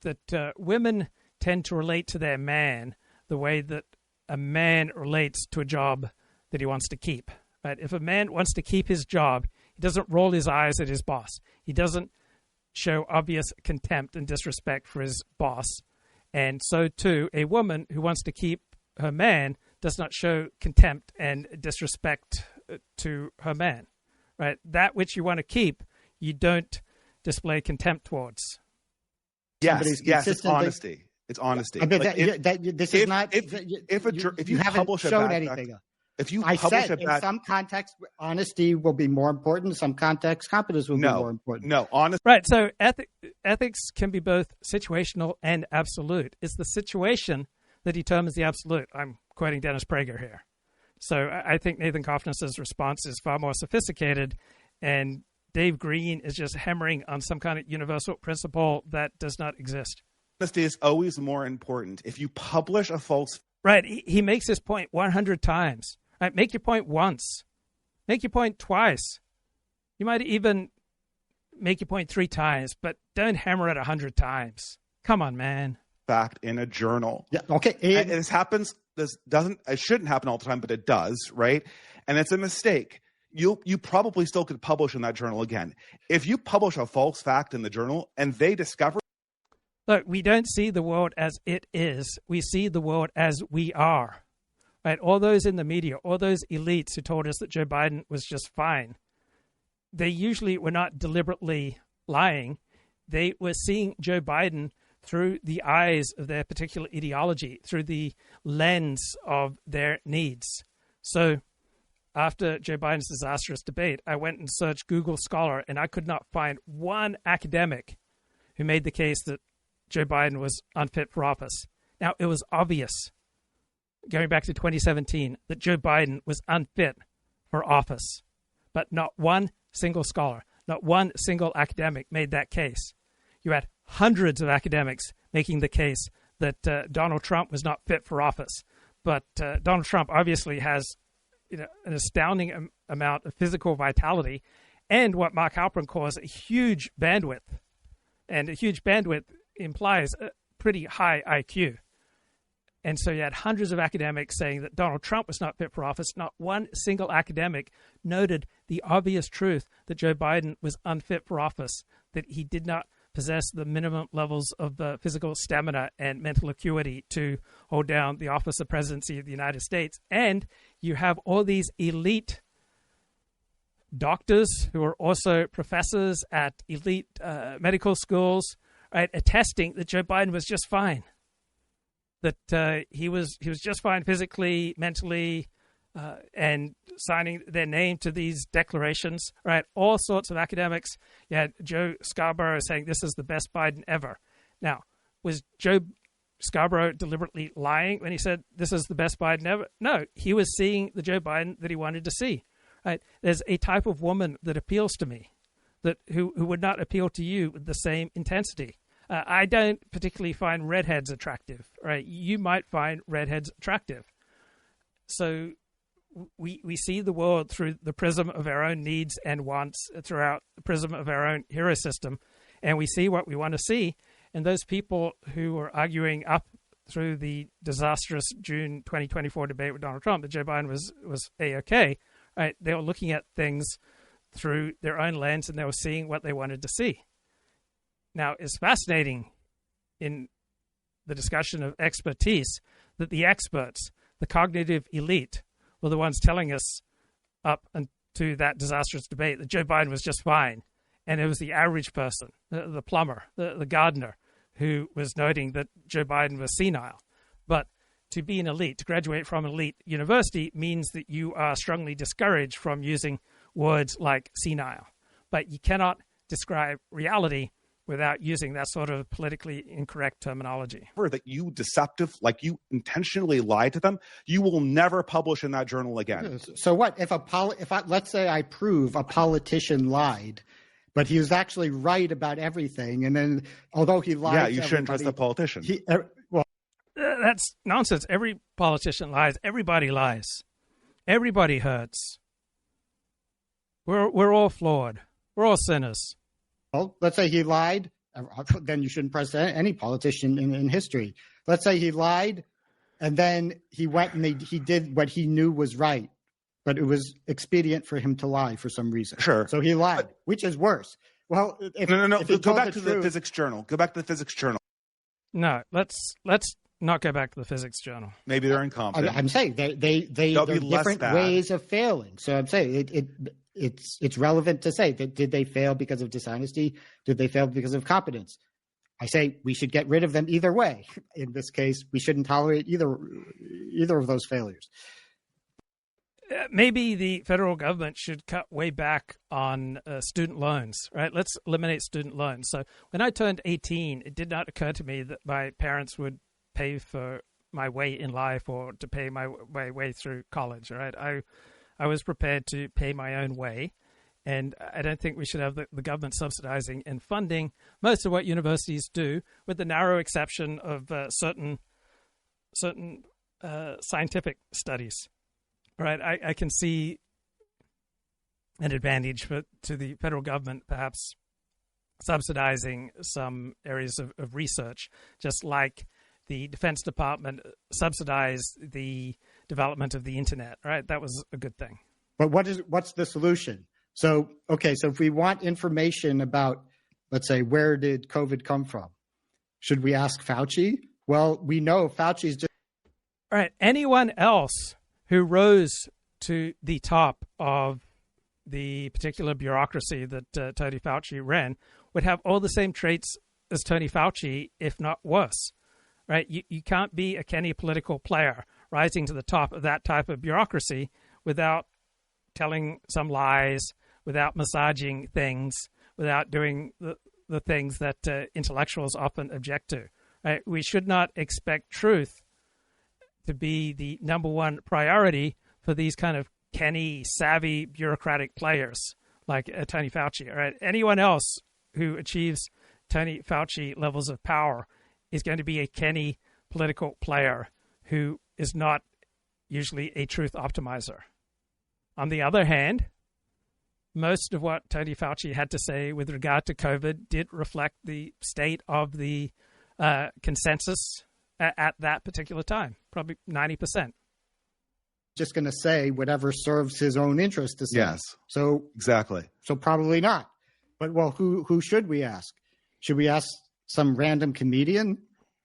that women tend to relate to their man the way that a man relates to a job that he wants to keep, right? If a man wants to keep his job, he doesn't roll his eyes at his boss. He doesn't show obvious contempt and disrespect for his boss. And so too, a woman who wants to keep her man does not show contempt and disrespect to her man, right? That which you want to keep, you don't display contempt towards. Yes, it's honesty. It's honesty. I mean, Like, if you haven't publish a shown bad anything. if you I publish said a bad, in some context, honesty will be more important. In some context, competence will be more important. No, honest. Right. So ethics can be both situational and absolute. It's the situation that determines the absolute. I'm quoting Dennis Prager here. So I think Nathan Cofnas' response is far more sophisticated, and Dave Green is just hammering on some kind of universal principle that does not exist. Honesty is always more important. If you publish a false, right, he makes this point 100 times. Right, make your point once, make your point twice. You might even make your point 3 times, but don't hammer it 100 times. Come on, man. fact in a journal. Yeah. Okay. And this happens. This doesn't. It shouldn't happen all the time, but it does, right? And it's a mistake. You probably still could publish in that journal again. If you publish a false fact in the journal and they discover. Look, we don't see the world as it is. We see the world as we are. Right? All those in the media, all those elites who told us that Joe Biden was just fine, they usually were not deliberately lying. They were seeing Joe Biden through the eyes of their particular ideology, through the lens of their needs. So after Joe Biden's disastrous debate, I went and searched Google Scholar, and I could not find one academic who made the case that Joe Biden was unfit for office. Now, it was obvious, going back to 2017, that Joe Biden was unfit for office. But not one single scholar, not one single academic made that case. You had hundreds of academics making the case that Donald Trump was not fit for office. But Donald Trump obviously has an astounding amount of physical vitality and what Mark Halperin calls a huge bandwidth. And a huge bandwidth implies a pretty high IQ. And so you had hundreds of academics saying that Donald Trump was not fit for office. Not one single academic noted the obvious truth that Joe Biden was unfit for office, that he did not possess the minimum levels of physical stamina and mental acuity to hold down the office of presidency of the United States. And you have all these elite doctors who are also professors at elite medical schools, right, attesting that Joe Biden was just fine, that he was just fine physically, mentally, and signing their name to these declarations, right? All sorts of academics. You had Joe Scarborough saying this is the best Biden ever. Now, was Joe Scarborough deliberately lying when he said this is the best Biden ever? No, he was seeing the Joe Biden that he wanted to see. Right? There's a type of woman that appeals to me, that who would not appeal to you with the same intensity. I don't particularly find redheads attractive. Right? You might find redheads attractive. So we see the world through the prism of our own needs and wants, throughout the prism of our own hero system, and we see what we want to see. And those people who were arguing up through the disastrous June 2024 debate with Donald Trump that Joe Biden was A-OK, right? They were looking at things through their own lens, and they were seeing what they wanted to see. Now, it's fascinating in the discussion of expertise that the experts, the cognitive elite, were the ones telling us up to that disastrous debate that Joe Biden was just fine. And it was the average person, the plumber, the gardener, who was noting that Joe Biden was senile. But to be an elite, to graduate from an elite university, means that you are strongly discouraged from using words like senile. But you cannot describe reality without using that sort of politically incorrect terminology. That you like you intentionally lied to them, you will never publish in that journal again. So what if let's say I prove a politician lied, but he was actually right about everything, and then although he lied, yeah, you shouldn't trust the politician. That's nonsense. Every politician lies. Everybody lies. Everybody hurts. We're all flawed. We're all sinners. Well, let's say he lied, then you shouldn't trust any politician in history. Let's say he lied, and then he went and he did what he knew was right, but it was expedient for him to lie for some reason. Sure. So he lied, which is worse. Well, no. Go back to the physics journal. Go back to the physics journal. No, let's not go back to the physics journal. Maybe they're incompetent. I'm saying they're different ways of failing. So I'm saying it's relevant to say that did they fail because of dishonesty? Did they fail because of competence? I say we should get rid of them either way. In this case, we shouldn't tolerate either of those failures. Maybe the federal government should cut way back on student loans, right? Let's eliminate student loans. So when I turned 18, it did not occur to me that my parents would pay for my way in life or to pay my way through college, right? I was prepared to pay my own way, and I don't think we should have the government subsidizing and funding most of what universities do, with the narrow exception of certain scientific studies. Right, I can see an advantage to the federal government perhaps subsidizing some areas of research, just like the Defense Department subsidized the development of the internet. Right, that was a good thing. But what's the solution? So if we want information about, let's say, where did COVID come from, Should we ask Fauci? Well, we know Fauci's just... All right. Anyone else who rose to the top of the particular bureaucracy that Tony Fauci ran would have all the same traits as Tony Fauci, if not worse. Right? You can't be a canny political player rising to the top of that type of bureaucracy without telling some lies, without massaging things, without doing the things that intellectuals often object to. Right? We should not expect truth to be the number one priority for these kind of canny, savvy, bureaucratic players like Tony Fauci. All right? Anyone else who achieves Tony Fauci levels of power is going to be a canny political player who is not usually a truth optimizer. On the other hand, most of what Tony Fauci had to say with regard to COVID did reflect the state of the consensus at that particular time, probably 90%. Just going to say whatever serves his own interest to say. Yes. So exactly. So probably not. But well, who should we ask? Should we ask some random comedian?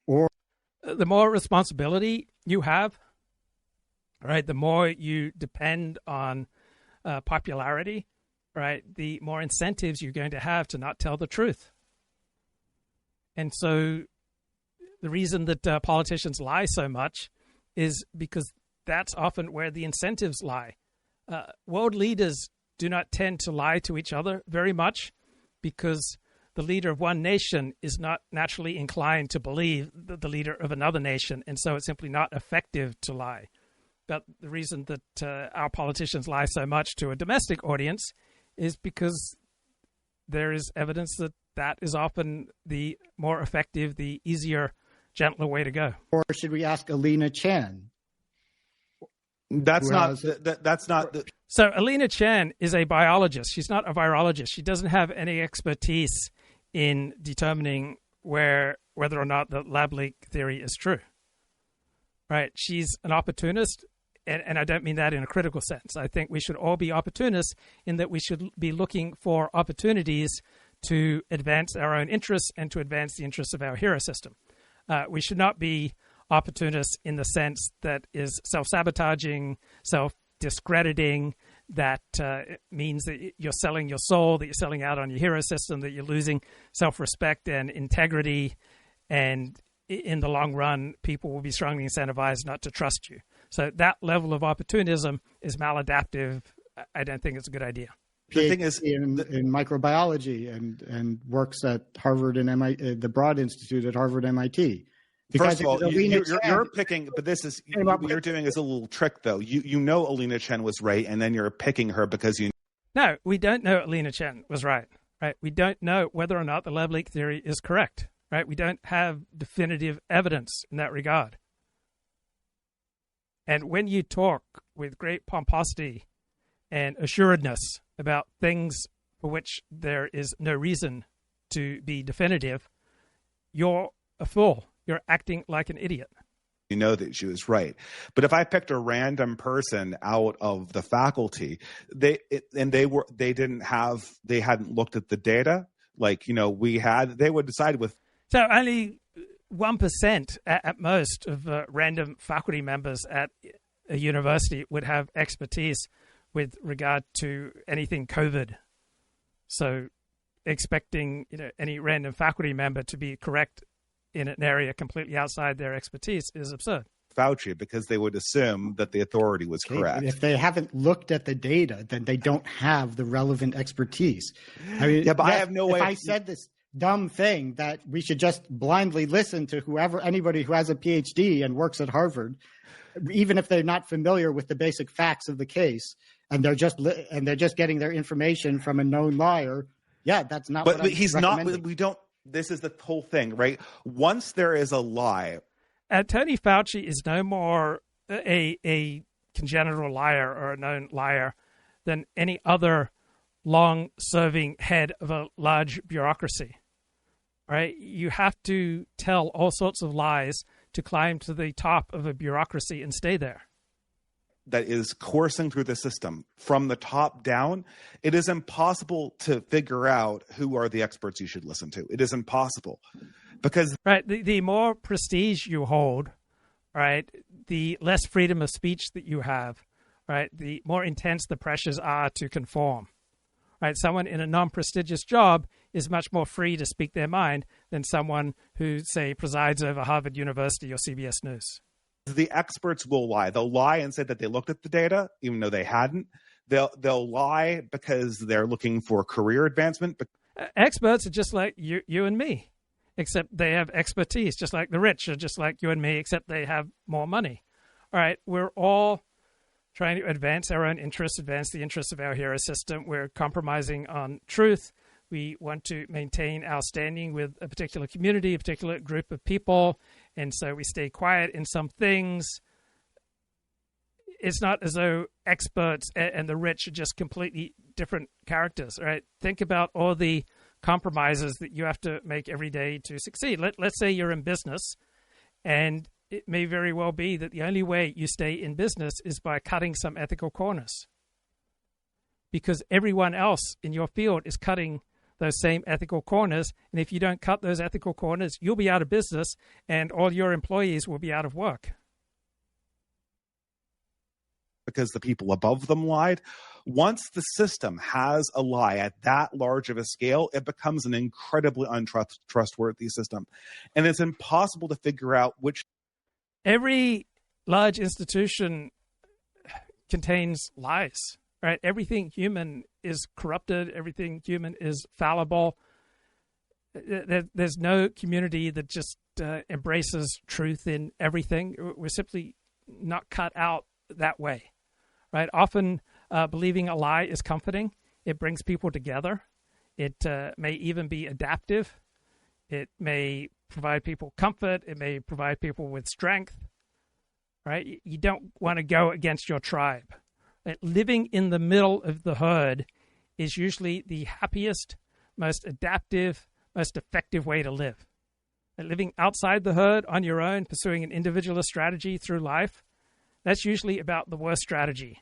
Or the more responsibility you have, right, the more you depend on popularity, right, the more incentives you're going to have to not tell the truth. And so the reason that politicians lie so much is because that's often where the incentives lie. World leaders do not tend to lie to each other very much because the leader of one nation is not naturally inclined to believe the leader of another nation, and so it's simply not effective to lie. But the reason that our politicians lie so much to a domestic audience is because there is evidence that that is often the more effective, the easier, gentler way to go. Or should we ask Alina Chan? That's not. So Alina Chan is a biologist. She's not a virologist. She doesn't have any expertise in determining whether or not the lab leak theory is true. Right? She's an opportunist, and I don't mean that in a critical sense. I think we should all be opportunists in that we should be looking for opportunities to advance our own interests and to advance the interests of our hero system. We should not be opportunists in the sense that is self-sabotaging, self-discrediting, that means that you're selling your soul, that you're selling out on your hero system, that you're losing self-respect and integrity, and in the long run, people will be strongly incentivized not to trust you. So that level of opportunism is maladaptive. I don't think it's a good idea. The thing is, in microbiology and works at Harvard and MIT, the Broad Institute at Harvard MIT. Because first of all, you're picking, but this is what you're doing is a little trick, though. You know Alina Chen was right, and then you're picking her because you. No, we don't know Alina Chen was right. Right, we don't know whether or not the lab leak theory is correct. Right, we don't have definitive evidence in that regard. And when you talk with great pomposity and assuredness about things for which there is no reason to be definitive, you're a fool. You're acting like an idiot. You know that she was right. But if I picked a random person out of the faculty, they hadn't looked at the data like, we had, they would decide with. So only 1% at most of random faculty members at a university would have expertise with regard to anything COVID. So expecting any random faculty member to be correct in an area completely outside their expertise is absurd. Fauci, because they would assume that the authority was correct. If they haven't looked at the data, then they don't have the relevant expertise. I mean, yeah, but I have no way. If I said this dumb thing that we should just blindly listen to anybody who has a PhD and works at Harvard, even if they're not familiar with the basic facts of the case, and they're just getting their information from a known liar. Yeah, that's not. But he's not. We don't. This is the whole thing, right? Once there is a lie. Tony Fauci is no more a congenital liar or a known liar than any other long-serving head of a large bureaucracy, right? You have to tell all sorts of lies to climb to the top of a bureaucracy and stay there. That is coursing through the system from the top down. It is impossible to figure out who are the experts you should listen to. It is impossible. Because Right. The more prestige you hold, right, the less freedom of speech that you have, right, the more intense the pressures are to conform. Right. Someone in a non-prestigious job is much more free to speak their mind than someone who, say, presides over Harvard University or CBS News. the experts will lie. They'll lie and say that they looked at the data, even though they hadn't. They'll lie because they're looking for career advancement. Experts are just like you and me, except they have expertise, just like the rich are just like you and me, except they have more money. All right, we're all trying to advance our own interests, advance the interests of our hero system. We're compromising on truth. We want to maintain our standing with a particular community, a particular group of people, and so we stay quiet in some things. It's not as though experts and the rich are just completely different characters, right? Think about all the compromises that you have to make every day to succeed. Let's say you're in business, and it may very well be that the only way you stay in business is by cutting some ethical corners, because everyone else in your field is cutting those same ethical corners. And if you don't cut those ethical corners, you'll be out of business and all your employees will be out of work. Because the people above them lied. Once the system has a lie at that large of a scale, it becomes an incredibly untrustworthy system. And it's impossible to figure out which. Every large institution contains lies, right? Everything human is corrupted. Everything human is fallible. There's no community that just embraces truth in everything. We're simply not cut out that way, right? Often believing a lie is comforting. It brings people together. It may even be adaptive. It may provide people comfort. It may provide people with strength, right? You don't want to go against your tribe. Right? Living in the middle of the herd is usually the happiest, most adaptive, most effective way to live. And living outside the herd on your own, pursuing an individualist strategy through life, that's usually about the worst strategy,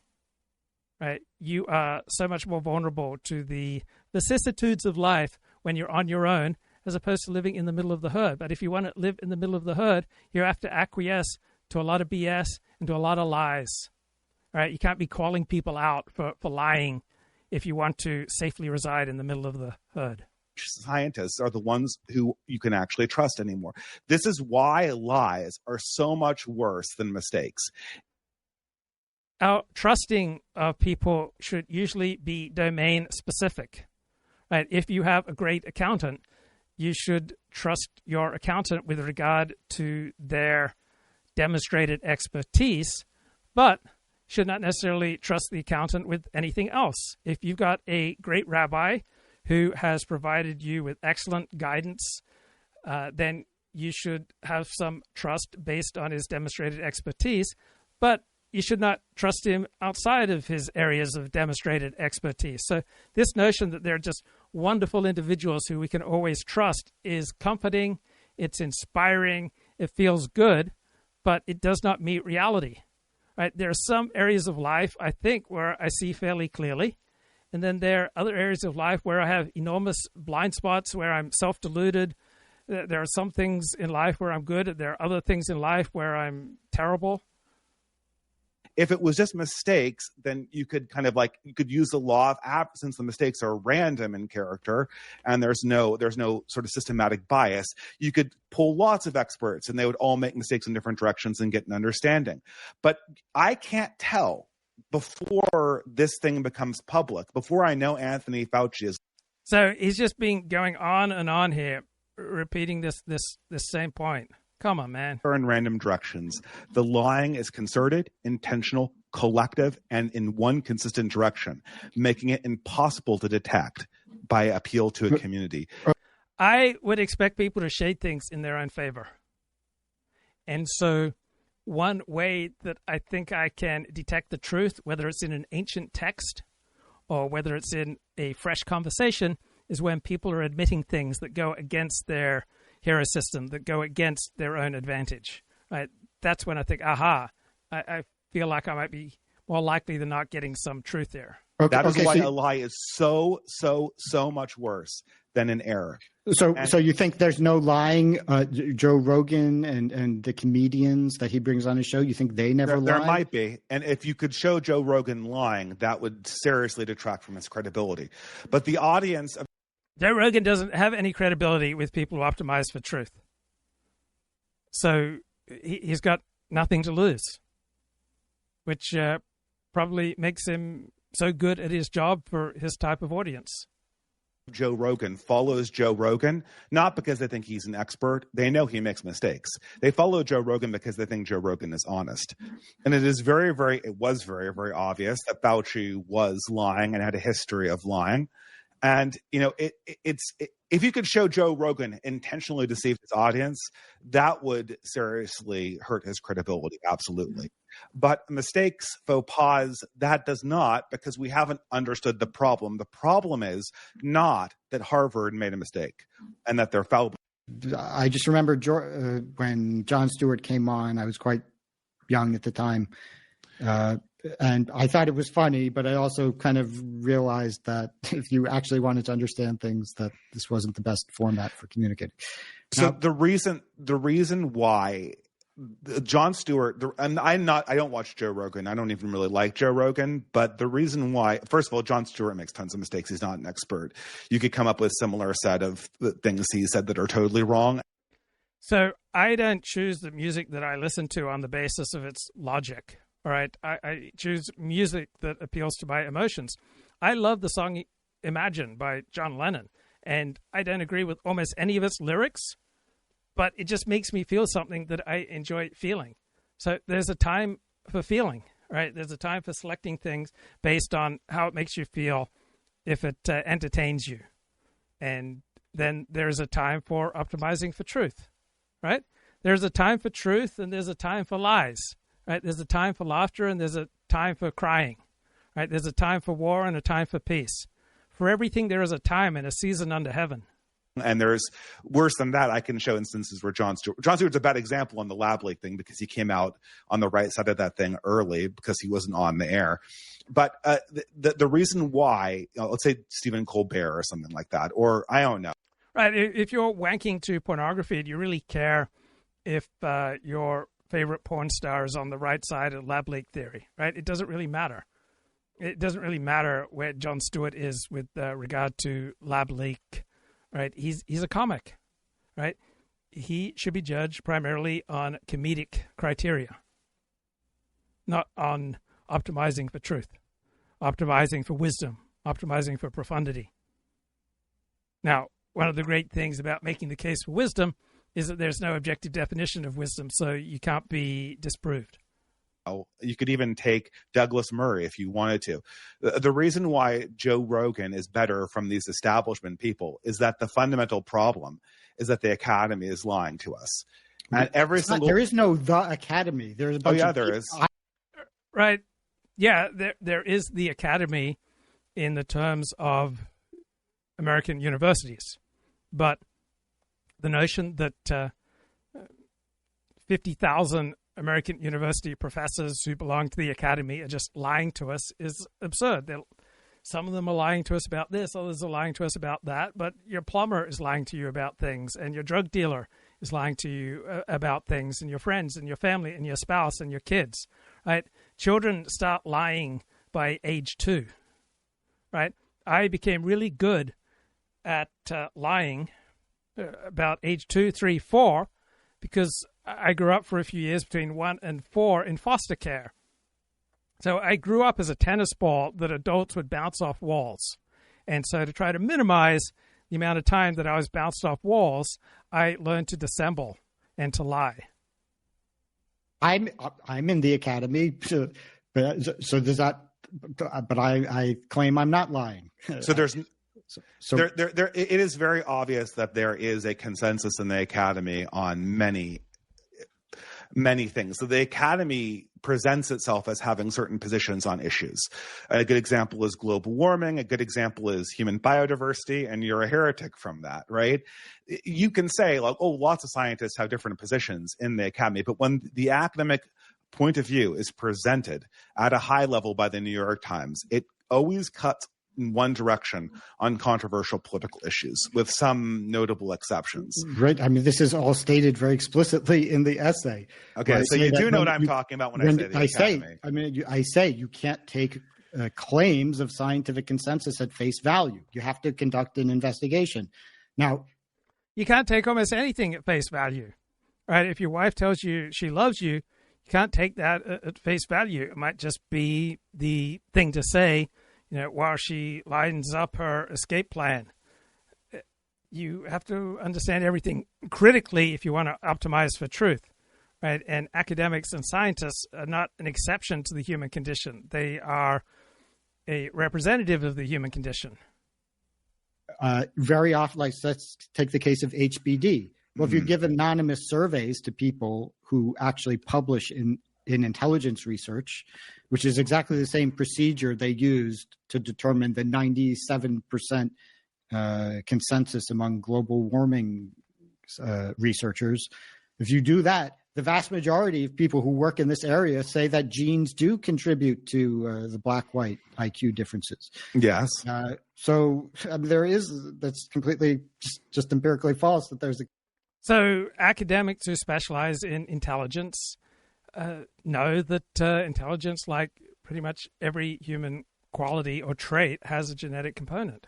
right? You are so much more vulnerable to the vicissitudes of life when you're on your own, as opposed to living in the middle of the herd. But if you want to live in the middle of the herd, you have to acquiesce to a lot of BS and to a lot of lies, right? You can't be calling people out for lying if you want to safely reside in the middle of the herd. Scientists are the ones who you can actually trust anymore. This is why lies are so much worse than mistakes. Our trusting of people should usually be domain specific, right? If you have a great accountant, you should trust your accountant with regard to their demonstrated expertise, but should not necessarily trust the accountant with anything else. If you've got a great rabbi who has provided you with excellent guidance, then you should have some trust based on his demonstrated expertise, but you should not trust him outside of his areas of demonstrated expertise. So this notion that they're just wonderful individuals who we can always trust is comforting, it's inspiring, it feels good, but it does not meet reality. Right? There are some areas of life, I think, where I see fairly clearly. And then there are other areas of life where I have enormous blind spots, where I'm self-deluded. There are some things in life where I'm good. There are other things in life where I'm terrible. If it was just mistakes, then you could you could use the law of absence. The mistakes are random in character, and there's no sort of systematic bias. You could pull lots of experts, and they would all make mistakes in different directions and get an understanding. But I can't tell before this thing becomes public, before I know Anthony Fauci is. So he's just been going on and on here, repeating this same point. Come on, man. In random directions. The lying is concerted, intentional, collective, and in one consistent direction, making it impossible to detect by appeal to a community. I would expect people to shade things in their own favor. And so one way that I think I can detect the truth, whether it's in an ancient text or whether it's in a fresh conversation, is when people are admitting things that go against their hero system, that go against their own advantage. Right? That's when I think, aha, I feel like I might be more likely than not getting some truth there. That is why a lie is so much worse than in error. So you think there's no lying? Joe Rogan and the comedians that he brings on his show, you think they never lie? There might be. And if you could show Joe Rogan lying, that would seriously detract from his credibility. But the audience of Joe Rogan doesn't have any credibility with people who optimize for truth. So he's got nothing to lose, which probably makes him so good at his job for his type of audience. Joe Rogan follows Joe Rogan, not because they think he's an expert. They know he makes mistakes. They follow Joe Rogan because they think Joe Rogan is honest. And it was very, very obvious that Fauci was lying and had a history of lying. And, if you could show Joe Rogan intentionally deceived his audience, that would seriously hurt his credibility. Absolutely. But mistakes, faux pas, that does not, because we haven't understood the problem. The problem is not that Harvard made a mistake and that they're fallible. I just remember when Jon Stewart came on, I was quite young at the time. And I thought it was funny, but I also kind of realized that if you actually wanted to understand things, that this wasn't the best format for communicating. So the reason why Jon Stewart, and I don't watch Joe Rogan. I don't even really like Joe Rogan. But the reason why, first of all, Jon Stewart makes tons of mistakes. He's not an expert. You could come up with a similar set of things he said that are totally wrong. So I don't choose the music that I listen to on the basis of its logic. All right, I choose music that appeals to my emotions. I love the song Imagine by John Lennon, and I don't agree with almost any of its lyrics, but it just makes me feel something that I enjoy feeling. So there's a time for feeling, right? There's a time for selecting things based on how it makes you feel if it entertains you. And then there's a time for optimizing for truth, right? There's a time for truth and there's a time for lies. Right? There's a time for laughter and there's a time for crying. Right? There's a time for war and a time for peace. For everything, there is a time and a season under heaven. And there's worse than that. I can show instances where Jon Stewart's a bad example on the lab leak thing because he came out on the right side of that thing early because he wasn't on the air. But the reason why, let's say Stephen Colbert or something like that, or I don't know. Right. If you're wanking to pornography, do you really care if your favorite porn star is on the right side of lab leak theory, right? It doesn't really matter. It doesn't really matter where Jon Stewart is with regard to lab leak, right? He's a comic, right? He should be judged primarily on comedic criteria, not on optimizing for truth, optimizing for wisdom, optimizing for profundity. Now, one of the great things about making the case for wisdom is that there's no objective definition of wisdom, so you can't be disproved. You could even take Douglas Murray if you wanted to. The reason why Joe Rogan is better from these establishment people is that the fundamental problem is that the Academy is lying to us. And there is no the Academy. There's a bunch of there is. Right. Yeah, there is the Academy in the terms of American universities. But the notion that 50,000 American university professors who belong to the Academy are just lying to us is absurd. Some of them are lying to us about this, others are lying to us about that, but your plumber is lying to you about things, and your drug dealer is lying to you about things, and your friends, and your family, and your spouse, and your kids, right? Children start lying by age 2, right? I became really good at lying about age 2, 3, 4, because I grew up for a few years between 1 and 4 in foster care. So I grew up as a tennis ball that adults would bounce off walls. And so to try to minimize the amount of time that I was bounced off walls, I learned to dissemble and to lie. I'm in the Academy, so does that? But I claim I'm not lying. So there's. So it is very obvious that there is a consensus in the Academy on many things. So the Academy presents itself as having certain positions on issues. A good example is global warming. A good example is human biodiversity, and you're a heretic from that, right? You can say, like, oh, lots of scientists have different positions in the Academy, but when the academic point of view is presented at a high level by the New York Times, it always cuts in one direction on controversial political issues, with some notable exceptions. Right. I mean, this is all stated very explicitly in the essay. Okay, so you do know what I'm talking about when I say the academy. I say you can't take claims of scientific consensus at face value. You have to conduct an investigation. Now, you can't take almost anything at face value, right? If your wife tells you she loves you, you can't take that at face value. It might just be the thing to say, while she lines up her escape plan. You have to understand everything critically if you want to optimize for truth, right? And academics and scientists are not an exception to the human condition. They are a representative of the human condition. Very often, let's take the case of HBD. Well, if you give anonymous surveys to people who actually publish in intelligence research, which is exactly the same procedure they used to determine the 97% consensus among global warming researchers, if you do that, the vast majority of people who work in this area say that genes do contribute to the black-white IQ differences. Yes. So that's completely just empirically false that there's a. So academics who specialize in intelligence know that intelligence, like pretty much every human quality or trait, has a genetic component.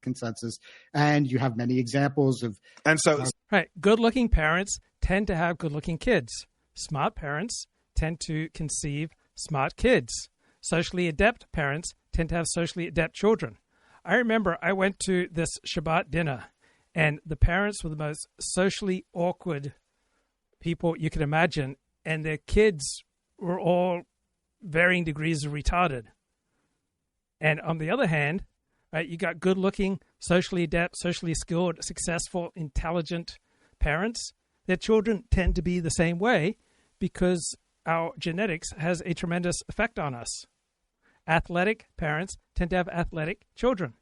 Consensus, and you have many examples of. And so, right, good-looking parents tend to have good-looking kids. Smart parents tend to conceive smart kids. Socially adept parents tend to have socially adept children. I remember I went to this Shabbat dinner, and the parents were the most socially awkward people you could imagine, and their kids were all varying degrees of retarded. And on the other hand, right, you got good-looking, socially adept, socially skilled, successful, intelligent parents. Their children tend to be the same way because our genetics has a tremendous effect on us. Athletic parents tend to have athletic children.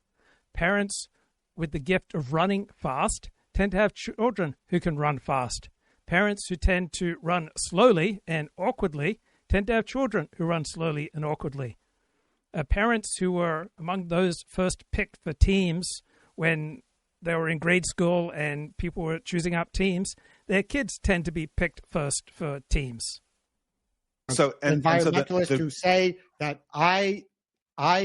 Parents with the gift of running fast tend to have children who can run fast. Parents who tend to run slowly and awkwardly tend to have children who run slowly and awkwardly. Parents who were among those first picked for teams when they were in grade school and people were choosing up teams, their kids tend to be picked first for teams. So environmentalists who say that I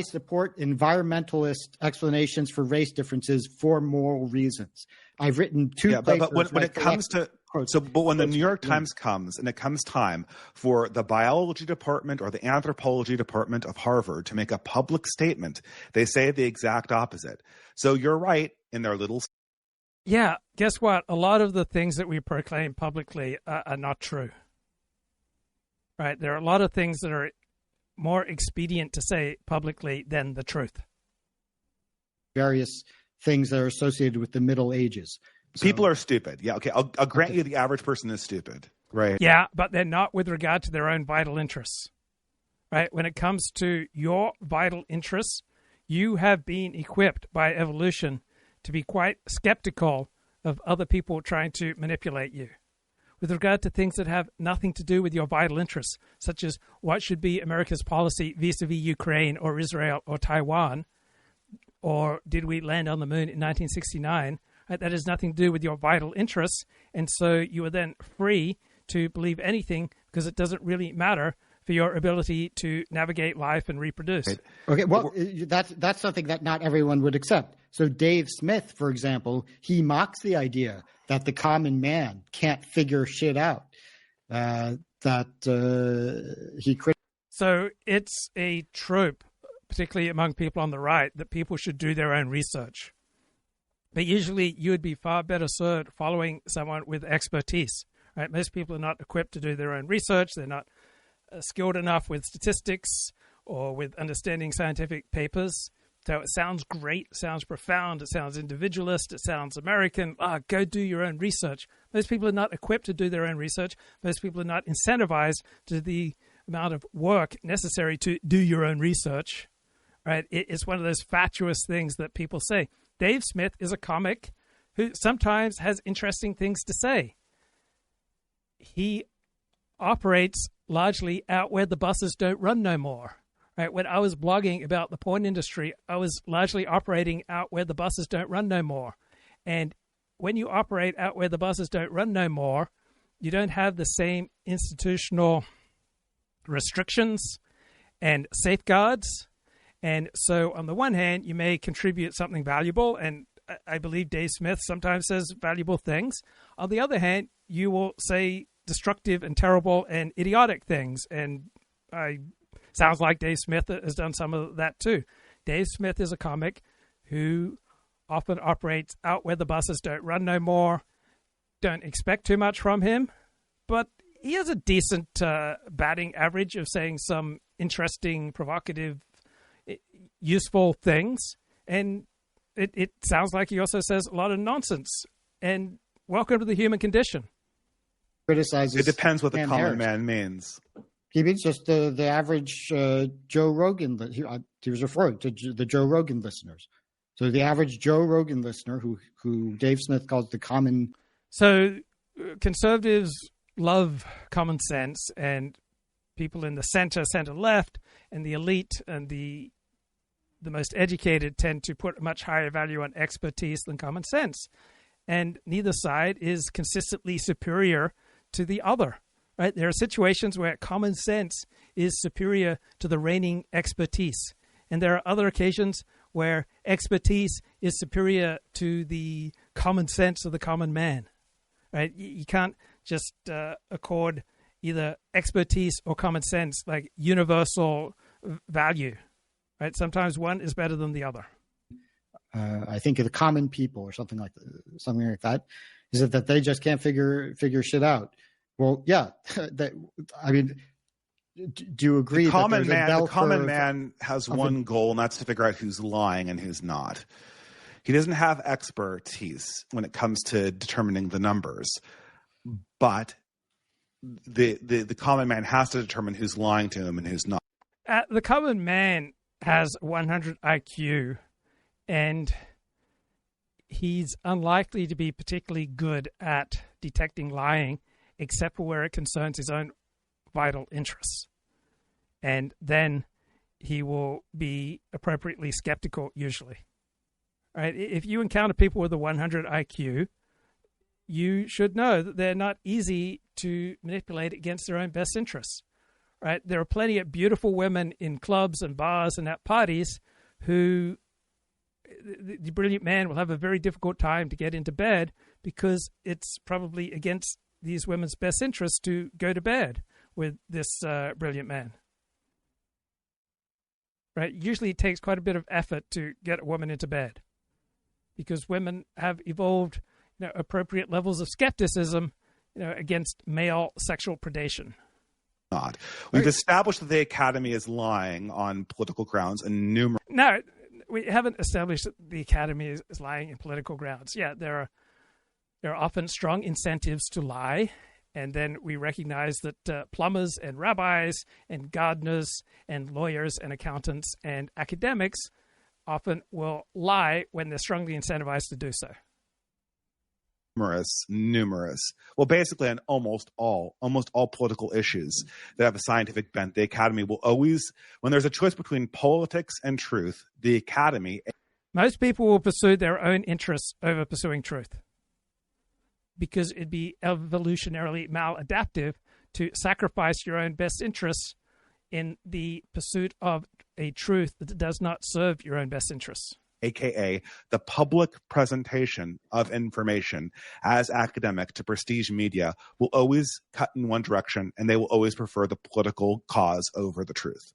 support environmentalist explanations for race differences for moral reasons. I've written two papers. But when it comes to but when the New York Times comes and it comes time for the biology department or the anthropology department of Harvard to make a public statement, they say the exact opposite. So you're right in their little. Yeah, guess what? A lot of the things that we proclaim publicly are not true. Right? There are a lot of things that are more expedient to say publicly than the truth. Various things that are associated with the Middle Ages. So, people are stupid. Yeah, okay. I'll grant you the average person is stupid. Right. Yeah, but they're not with regard to their own vital interests. Right? When it comes to your vital interests, you have been equipped by evolution to be quite skeptical of other people trying to manipulate you. With regard to things that have nothing to do with your vital interests, such as what should be America's policy vis-a-vis Ukraine or Israel or Taiwan, or did we land on the moon in 1969, right? That has nothing to do with your vital interests, and so you are then free to believe anything because it doesn't really matter for your ability to navigate life and reproduce. Okay, well, that's something that not everyone would accept. So Dave Smith, for example, he mocks the idea that the common man can't figure shit out. So it's a trope, particularly among people on the right, that people should do their own research. But usually you would be far better served following someone with expertise. Right? Most people are not equipped to do their own research. They're not skilled enough with statistics or with understanding scientific papers. So it sounds great, it sounds profound, it sounds individualist, it sounds American. Go do your own research. Most people are not equipped to do their own research. Most people are not incentivized to the amount of work necessary to do your own research. Right? It's one of those fatuous things that people say. Dave Smith is a comic who sometimes has interesting things to say. He operates largely out where the buses don't run no more. Right? When I was blogging about the porn industry, I was largely operating out where the buses don't run no more. And when you operate out where the buses don't run no more, you don't have the same institutional restrictions and safeguards. And so on the one hand, you may contribute something valuable, and I believe Dave Smith sometimes says valuable things. On the other hand, you will say destructive and terrible and idiotic things. And sounds like Dave Smith has done some of that too. Dave Smith is a comic who often operates out where the buses don't run no more. Don't expect too much from him, but he has a decent batting average of saying some interesting, provocative, useful things. And it sounds like he also says a lot of nonsense. And welcome to the human condition. Criticizes. It depends what the Cam common Harris. man means. He means just the average Joe Rogan. He was referring to the Joe Rogan listeners. So the average Joe Rogan listener, who Dave Smith calls the common. So conservatives love common sense, and people in the center left, and the elite and the most educated tend to put a much higher value on expertise than common sense. And neither side is consistently superior to the other. Right? There are situations where common sense is superior to the reigning expertise. And there are other occasions where expertise is superior to the common sense of the common man. Right? You can't just accord either expertise or common sense like universal value. Right? Sometimes one is better than the other. I think of the common people or something like that. Is it that they just can't figure shit out? Well, yeah. I mean, do you agree? The common that man has one goal, and that's to figure out who's lying and who's not. He doesn't have expertise when it comes to determining the numbers, but the common man has to determine who's lying to him and who's not. The common man has 100 IQ, and he's unlikely to be particularly good at detecting lying, except for where it concerns his own vital interests. And then he will be appropriately skeptical, usually. Right? If you encounter people with a 100 IQ, you should know that they're not easy to manipulate against their own best interests. Right? There are plenty of beautiful women in clubs and bars and at parties who the brilliant man will have a very difficult time to get into bed because it's probably against these women's best interests to go to bed with this brilliant man. Right? Usually it takes quite a bit of effort to get a woman into bed because women have evolved appropriate levels of skepticism against male sexual predation. Not. We've established that the Academy is lying on political grounds and numerous. No, we haven't established that the Academy is lying in political grounds. Yeah, there are often strong incentives to lie, and then we recognize that plumbers and rabbis and gardeners and lawyers and accountants and academics often will lie when they're strongly incentivized to do so. Numerous. Well, basically on almost all political issues that have a scientific bent, the Academy will always, when there's a choice between politics and truth, the Academy. Most people will pursue their own interests over pursuing truth because it'd be evolutionarily maladaptive to sacrifice your own best interests in the pursuit of a truth that does not serve your own best interests. AKA the public presentation of information as academic to prestige media will always cut in one direction, and they will always prefer the political cause over the truth.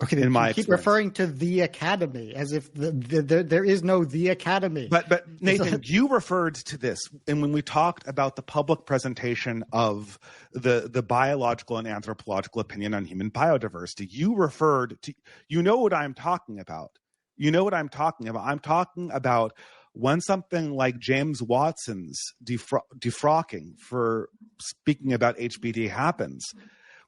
Okay, in my keep referring to the Academy as if there is no the Academy. But Nathan, you referred to this, and when we talked about the public presentation of the biological and anthropological opinion on human biodiversity, you referred to, what I'm talking about. You know what I'm talking about. I'm talking about when something like James Watson's defrocking for speaking about HBD happens.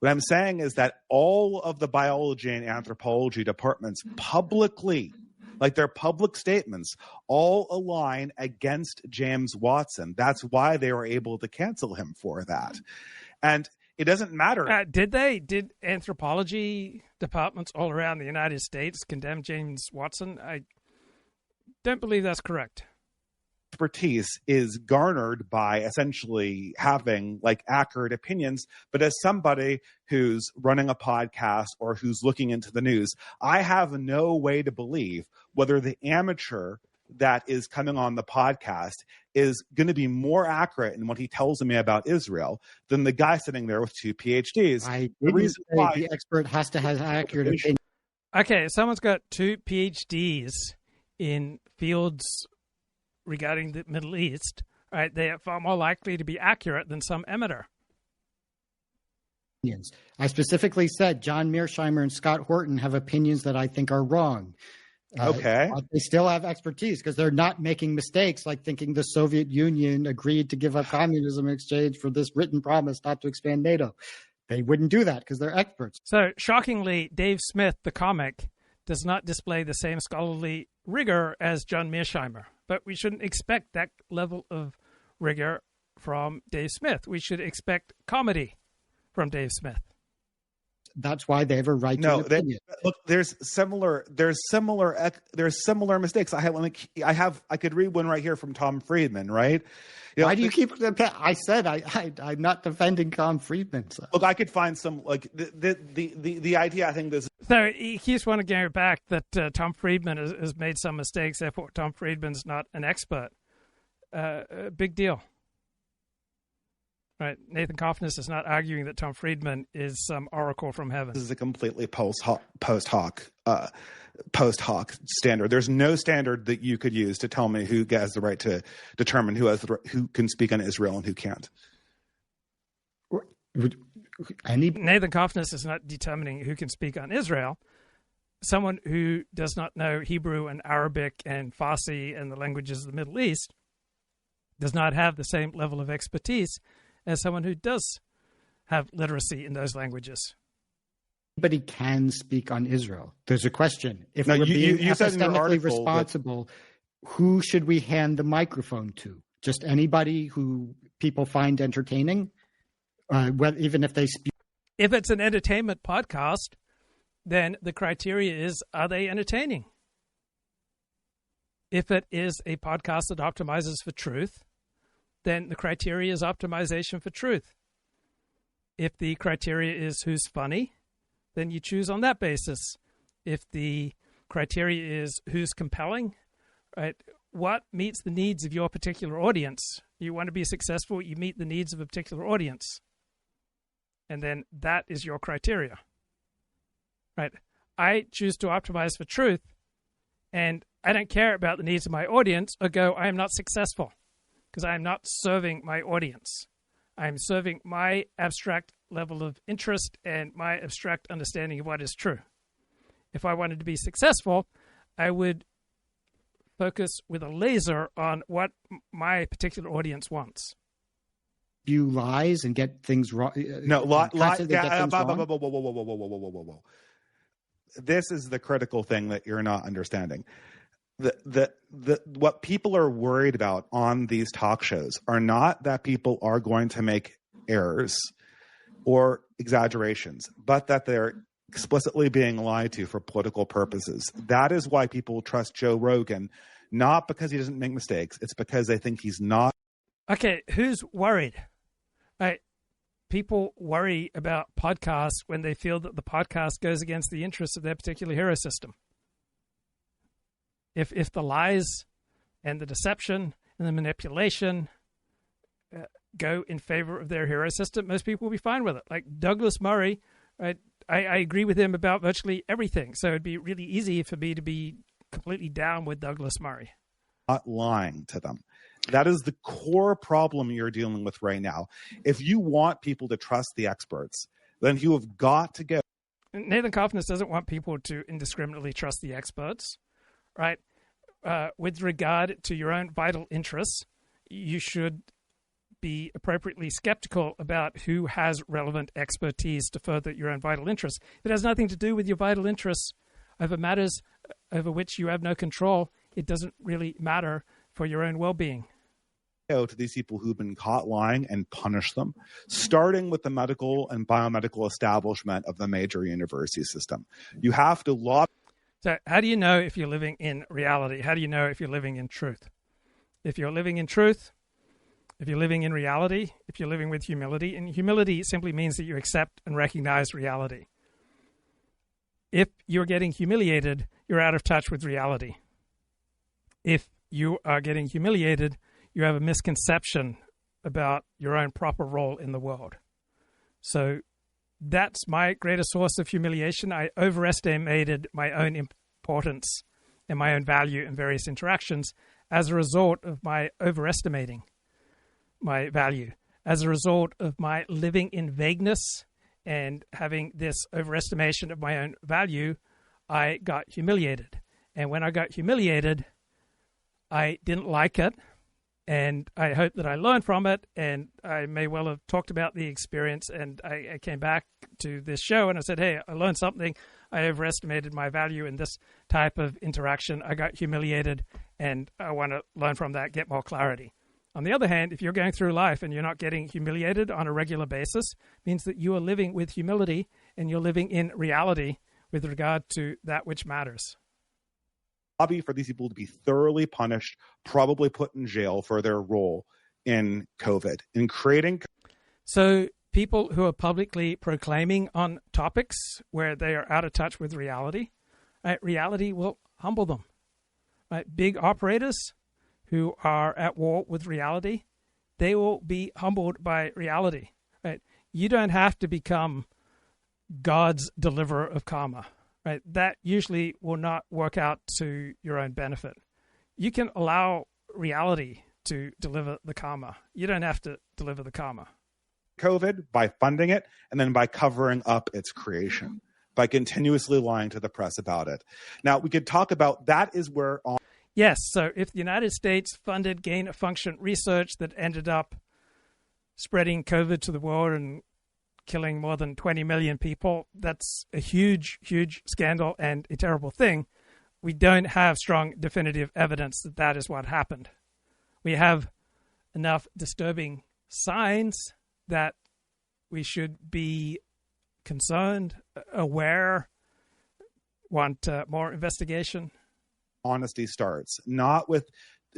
What I'm saying is that all of the biology and anthropology departments publicly, like their public statements, all align against James Watson. That's why they were able to cancel him for that. And It doesn't matter. Did anthropology departments all around the United States condemn James Watson? I don't believe that's correct. Expertise is garnered by essentially having like accurate opinions, but as somebody who's running a podcast or who's looking into the news, I have no way to believe whether the amateur that is coming on the podcast is going to be more accurate in what he tells me about Israel than the guy sitting there with 2 PhDs. The reason why the expert has to have accurate opinion. Okay, someone's got 2 PhDs in fields regarding the Middle East, right? They are far more likely to be accurate than some amateur. I specifically said John Mearsheimer and Scott Horton have opinions that I think are wrong. Okay. They still have expertise because they're not making mistakes like thinking the Soviet Union agreed to give up communism in exchange for this written promise not to expand NATO. They wouldn't do that because they're experts. So, shockingly, Dave Smith, the comic, does not display the same scholarly rigor as John Mearsheimer. But we shouldn't expect that level of rigor from Dave Smith. We should expect comedy from Dave Smith. That's why they have a right to an opinion. Look, there's similar mistakes. I could read one right here from Tom Friedman, right? Why do you keep? I said I'm not defending Tom Friedman. So. Look, I could find some like the idea. I think this. So he keeps wanting to go back that Tom Friedman has made some mistakes. Therefore, Tom Friedman's not an expert. Big deal. Right, Nathan Cofnas is not arguing that Tom Friedman is some oracle from heaven. This is a completely post hoc standard. There's no standard that you could use to tell me who has the right to determine who can speak on Israel and who can't. Nathan Cofnas is not determining who can speak on Israel. Someone who does not know Hebrew and Arabic and Farsi and the languages of the Middle East does not have the same level of expertise as someone who does have literacy in those languages. But he can speak on Israel. There's a question. If we're you being said in your epistemically article responsible, who should we hand the microphone to? Just anybody who people find entertaining? Even if they speak. If it's an entertainment podcast, then the criteria is, are they entertaining? If it is a podcast that optimizes for truth, then the criteria is optimization for truth. If the criteria is who's funny, then you choose on that basis. If the criteria is who's compelling, right? What meets the needs of your particular audience? You want to be successful, you meet the needs of a particular audience. And then that is your criteria. Right? I choose to optimize for truth, and I don't care about the needs of my audience or go, I am not successful. Because I am not serving my audience. I am serving my abstract level of interest and my abstract understanding of what is true. If I wanted to be successful, I would focus with a laser on what my particular audience wants. You lies and get things wrong. Whoa. This is the critical thing that you're not understanding. What people are worried about on these talk shows are not that people are going to make errors or exaggerations, but that they're explicitly being lied to for political purposes. That is why people trust Joe Rogan, not because he doesn't make mistakes. It's because they think he's not. Okay, who's worried? Right. People worry about podcasts when they feel that the podcast goes against the interests of their particular hero system. If the lies and the deception and the manipulation go in favor of their hero system, most people will be fine with it. Like Douglas Murray, right? I agree with him about virtually everything. So it'd be really easy for me to be completely down with Douglas Murray. Not lying to them. That is the core problem you're dealing with right now. If you want people to trust the experts, then you have got to go. Nathan Cofnas doesn't want people to indiscriminately trust the experts. Right, with regard to your own vital interests, you should be appropriately skeptical about who has relevant expertise to further your own vital interests. If it has nothing to do with your vital interests over matters over which you have no control, it doesn't really matter for your own well-being. go to these people who've been caught lying and punish them, starting with the medical and biomedical establishment of the major university system. You have to lobby. So how do you know if you're living in reality? How do you know if you're living in truth? If you're living in truth, if you're living in reality, if you're living with humility, and humility simply means that you accept and recognize reality. If you're getting humiliated, you're out of touch with reality. If you are getting humiliated, you have a misconception about your own proper role in the world. So that's my greatest source of humiliation. I overestimated my own importance and my own value in various interactions as a result of my overestimating my value, as a result of my living in vagueness and having this overestimation of my own value. I got humiliated. And when I got humiliated, I didn't like it. And I hope that I learned from it. And I may well have talked about the experience. And I came back to this show and I said, hey, I learned something. I overestimated my value in this type of interaction. I got humiliated and I want to learn from that, get more clarity. On the other hand, if you're going through life and you're not getting humiliated on a regular basis, it means that you are living with humility and you're living in reality with regard to that which matters. Lobby for these people to be thoroughly punished, probably put in jail for their role in COVID, in creating. So people who are publicly proclaiming on topics where they are out of touch with reality, right, reality will humble them. Right? Big operators who are at war with reality, they will be humbled by reality. Right? You don't have to become God's deliverer of karma. Right? That usually will not work out to your own benefit. You can allow reality to deliver the karma. You don't have to deliver the karma. COVID by funding it and then by covering up its creation, by continuously lying to the press about it. Now, we could talk about that is where... Yes, so if the United States funded gain-of-function research that ended up spreading COVID to the world and killing more than 20 million people, that's a huge, huge scandal and a terrible thing. We don't have strong definitive evidence that that is what happened. We have enough disturbing signs that we should be concerned, aware, want more investigation. Honesty starts, not with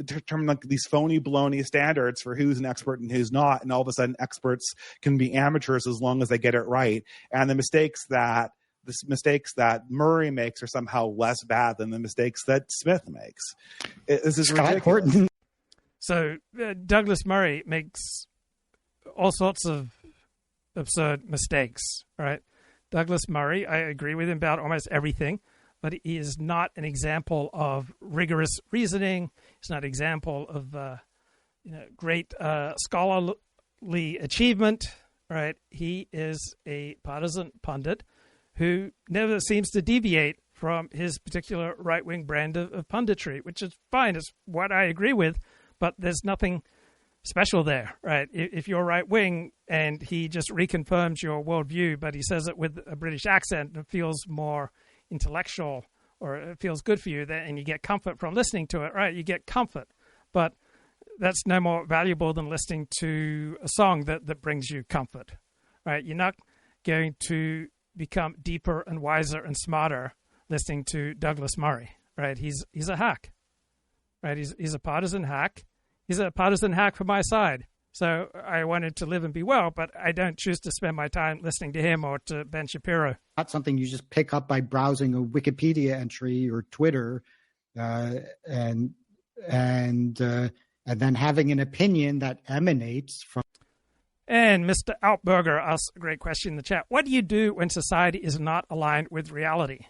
determining like these phony baloney standards for who's an expert and who's not, and all of a sudden experts can be amateurs as long as they get it right. And the mistakes that Murray makes are somehow less bad than the mistakes that Smith makes. This is ridiculous. So Douglas Murray makes all sorts of absurd mistakes, right? Douglas Murray, I agree with him about almost everything, but he is not an example of rigorous reasoning. He's not an example of great scholarly achievement, right? He is a partisan pundit who never seems to deviate from his particular right-wing brand of punditry, which is fine. It's what I agree with, but there's nothing special there, right? If you're right-wing and he just reconfirms your worldview, but he says it with a British accent and it feels more intellectual or it feels good for you, and you get comfort from listening to it, right? You get comfort, but that's no more valuable than listening to a song that brings you comfort, right? You're not going to become deeper and wiser and smarter listening to Douglas Murray, right? He's a hack, right? He's a partisan hack. He's a partisan hack for my side. So I wanted to live and be well, but I don't choose to spend my time listening to him or to Ben Shapiro. Not something you just pick up by browsing a Wikipedia entry or Twitter, and then having an opinion that emanates from. And Mr. Altberger asks a great question in the chat. What do you do when society is not aligned with reality?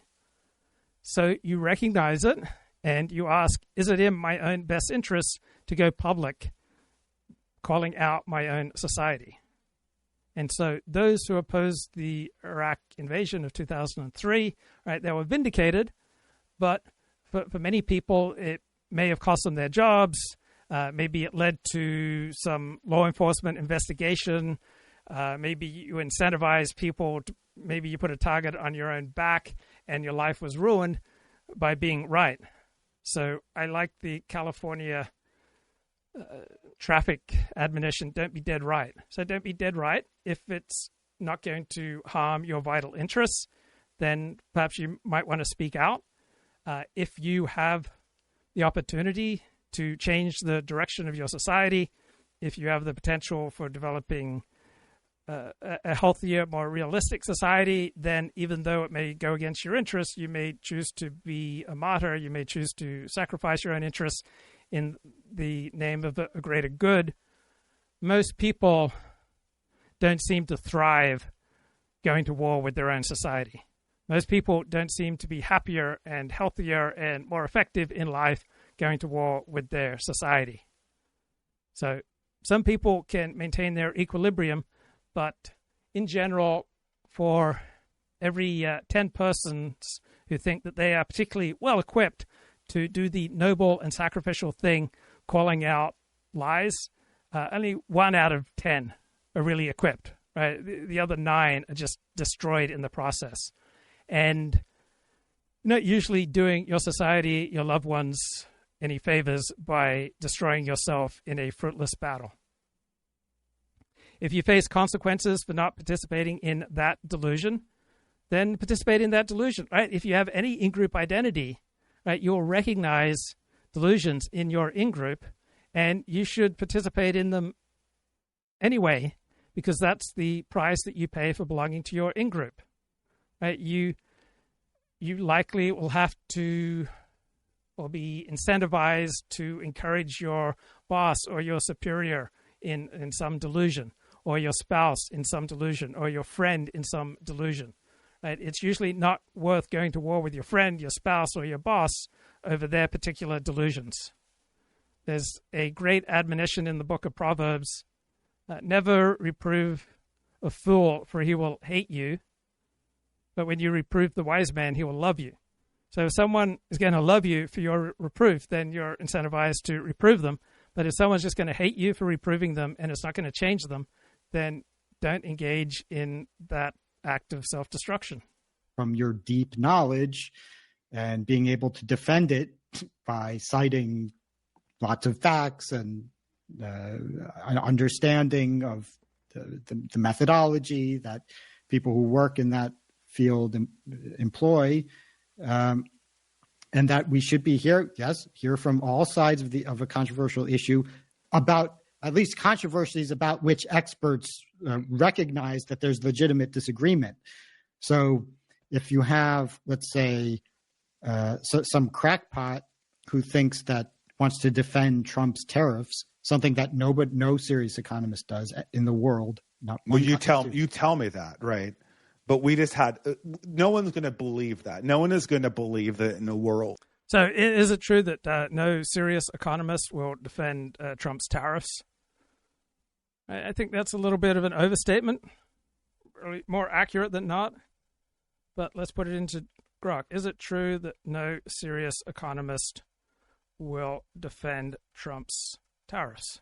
So you recognize it and you ask, is it in my own best interest to go public calling out my own society? And so those who opposed the Iraq invasion of 2003, right, they were vindicated, but for many people, it may have cost them their jobs. Maybe it led to some law enforcement investigation. Maybe you incentivize people. Maybe you put a target on your own back and your life was ruined by being right. So I like the California traffic admonition, don't be dead right. So don't be dead right. If it's not going to harm your vital interests, then perhaps you might want to speak out. If you have the opportunity to change the direction of your society, if you have the potential for developing a healthier, more realistic society, then even though it may go against your interests, you may choose to be a martyr, you may choose to sacrifice your own interests in the name of a greater good. Most people don't seem to thrive going to war with their own society. Most people don't seem to be happier and healthier and more effective in life going to war with their society. So some people can maintain their equilibrium, but in general, for every 10 persons who think that they are particularly well equipped to do the noble and sacrificial thing, calling out lies, only 1 out of 10 are really equipped. Right? The other 9 are just destroyed in the process. And not usually doing your society, your loved ones, any favors by destroying yourself in a fruitless battle. If you face consequences for not participating in that delusion, then participate in that delusion, right? If you have any in-group identity, right, you'll recognize delusions in your in-group, and you should participate in them anyway, because that's the price that you pay for belonging to your in-group, right? You likely will have to or be incentivized to encourage your boss or your superior in some delusion, or your spouse in some delusion, or your friend in some delusion. Right? It's usually not worth going to war with your friend, your spouse, or your boss over their particular delusions. There's a great admonition in the book of Proverbs, never reprove a fool, for he will hate you, but when you reprove the wise man, he will love you. So if someone is going to love you for your reproof, then you're incentivized to reprove them. But if someone's just going to hate you for reproving them and it's not going to change them, then don't engage in that act of self-destruction. From your deep knowledge and being able to defend it by citing lots of facts and an understanding of the methodology that people who work in that field employ, and that we should be hear from all sides of a controversial issue about at least controversies about which experts recognize that there's legitimate disagreement. So if you have, let's say, some crackpot who wants to defend Trump's tariffs, something that no serious economist does in the world. Well, you tell me that, right? But we just had no one's going to believe that. No one is going to believe that in the world. So is it true that no serious economist will defend Trump's tariffs? I think that's a little bit of an overstatement, really more accurate than not. But let's put it into grok. Is it true that no serious economist will defend Trump's tariffs?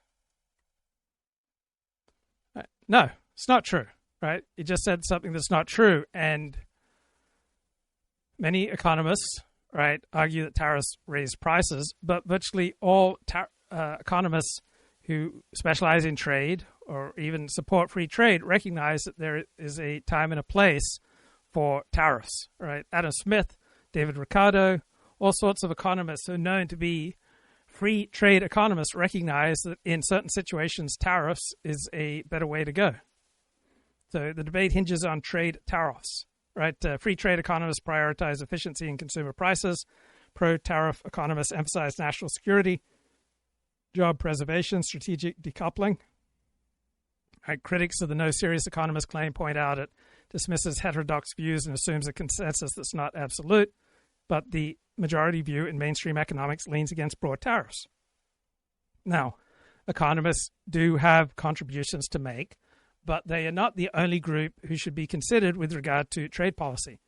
No, it's not true, right? You just said something that's not true. And many economists, right, argue that tariffs raise prices, but virtually all economists who specialize in trade or even support free trade recognize that there is a time and a place for tariffs, right? Adam Smith, David Ricardo, all sorts of economists who are known to be free trade economists recognize that in certain situations, tariffs is a better way to go. So the debate hinges on trade tariffs, right? Free trade economists prioritize efficiency in consumer prices. Pro-tariff economists emphasize national security, job preservation, strategic decoupling. Right? Critics of the no serious economist claim point out it dismisses heterodox views and assumes a consensus that's not absolute, but the majority view in mainstream economics leans against broad tariffs. Now, economists do have contributions to make, but they are not the only group who should be considered with regard to trade policy.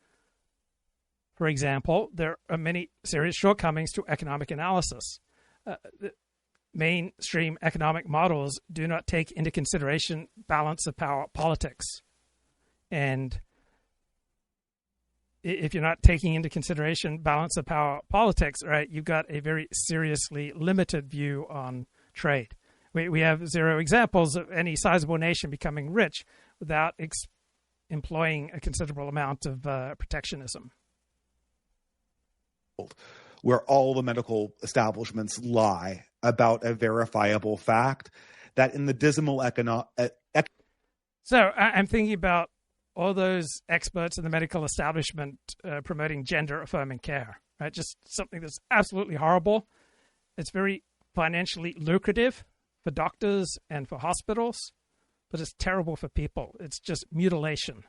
For example, there are many serious shortcomings to economic analysis. Mainstream economic models do not take into consideration balance of power politics. And if you're not taking into consideration balance of power politics, right, you've got a very seriously limited view on trade. We have zero examples of any sizable nation becoming rich without employing a considerable amount of protectionism. Where all the medical establishments lie about a verifiable fact that in the dismal So I'm thinking about all those experts in the medical establishment promoting gender-affirming care, right? Just something that's absolutely horrible. It's very financially lucrative for doctors and for hospitals, but it's terrible for people. It's just mutilation.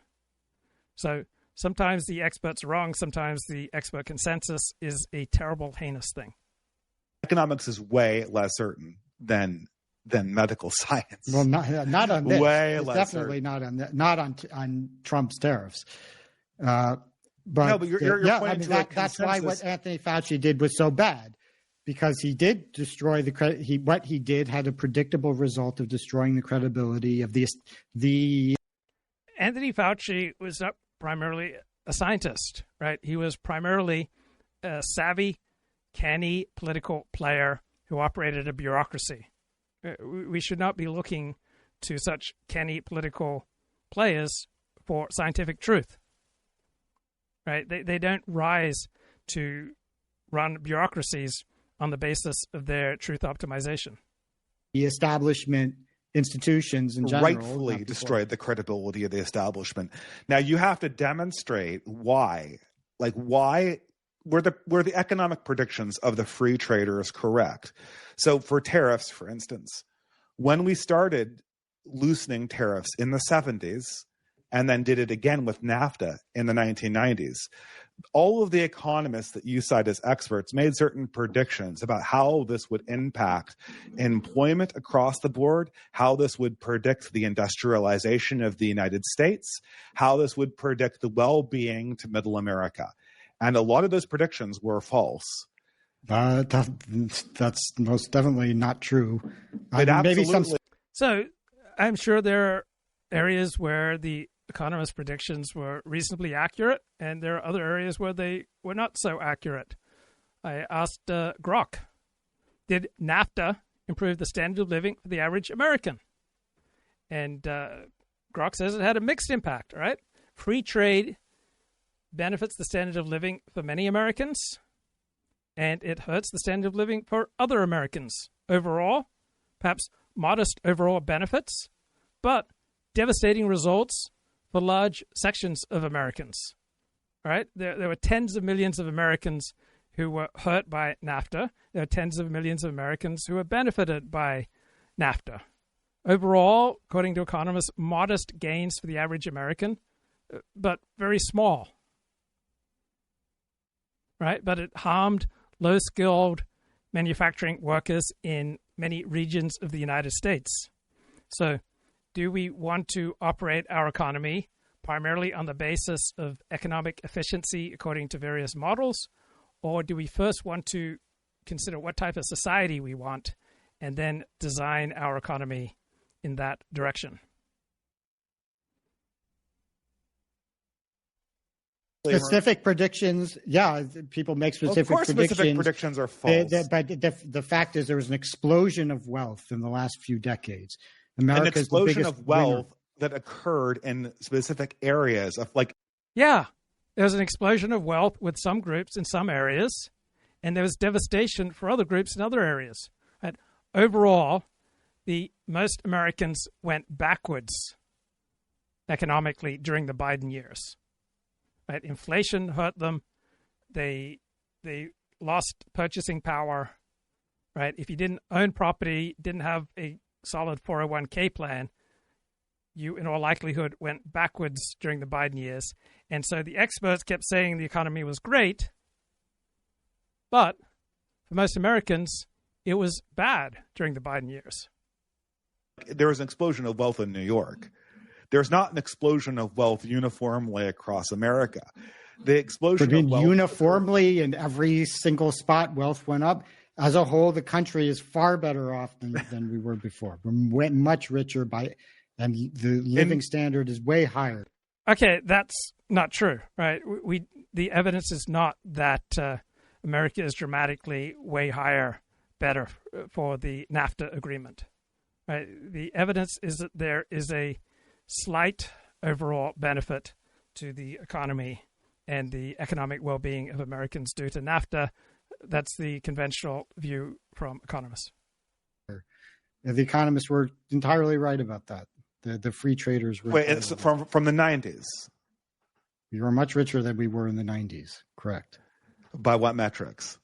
So sometimes the experts are wrong. Sometimes the expert consensus is a terrible, heinous thing. economics is way less certain than medical science. Well, not on this. Way It's less definitely certain. not on Trump's tariffs. But you're pointing to a that's why what consensus. Anthony Fauci did was so bad, because he did destroy the credit. What he did had a predictable result of destroying the credibility of the. Anthony Fauci was not primarily a scientist, right? He was primarily a savvy, canny political player who operated a bureaucracy. We should not be looking to such canny political players for scientific truth, right? They don't rise to run bureaucracies on the basis of their truth optimization. The establishment institutions in general Rightfully destroyed the credibility of the establishment. Now you have to demonstrate why were the economic predictions of the free traders correct? So for tariffs, for instance, when we started loosening tariffs in the 70s and then did it again with NAFTA in the 1990s, all of the economists that you cite as experts made certain predictions about how this would impact employment across the board, how this would predict the industrialization of the United States, how this would predict the well-being to Middle America. And a lot of those predictions were false. That's most definitely not true. So I'm sure there are areas where the economists' predictions were reasonably accurate, and there are other areas where they were not so accurate. I asked Grok, did NAFTA improve the standard of living for the average American? And Grok says it had a mixed impact, right? Free trade benefits the standard of living for many Americans, and it hurts the standard of living for other Americans. Overall, perhaps modest overall benefits, but devastating results for large sections of Americans. All right? There were tens of millions of Americans who were hurt by NAFTA. There are tens of millions of Americans who were benefited by NAFTA. Overall, according to economists, modest gains for the average American, but very small. Right? But it harmed low-skilled manufacturing workers in many regions of the United States. So, do we want to operate our economy primarily on the basis of economic efficiency according to various models, or do we first want to consider what type of society we want and then design our economy in that direction? Specific predictions, people make specific predictions. Specific predictions are false. But the fact is, there was an explosion of wealth in the last few decades. An America's explosion the biggest of wealth winner. that occurred in specific areas of Yeah, there was an explosion of wealth with some groups in some areas, and there was devastation for other groups in other areas. Right? Overall, most Americans went backwards economically during the Biden years. Right? Inflation hurt them. They lost purchasing power. Right? If you didn't own property, didn't have a solid 401k plan, you in all likelihood went backwards during the Biden years. And so the experts kept saying the economy was great, but for most Americans, it was bad during the Biden years. there was an explosion of wealth in New York. There's not an explosion of wealth uniformly across America. The explosion of wealth uniformly in every single spot, wealth went up. As a whole, the country is far better off than we were before. We're much richer and the living standard is way higher. Okay, that's not true, right? The evidence is not that America is dramatically way higher better for the NAFTA agreement. Right? The evidence is that there is a slight overall benefit to the economy and the economic well-being of Americans due to NAFTA. That's the conventional view from economists. The economists were entirely right about that. The free traders were. Wait, it's from the 90s. We were much richer than we were in the 90s. Correct. By what metrics?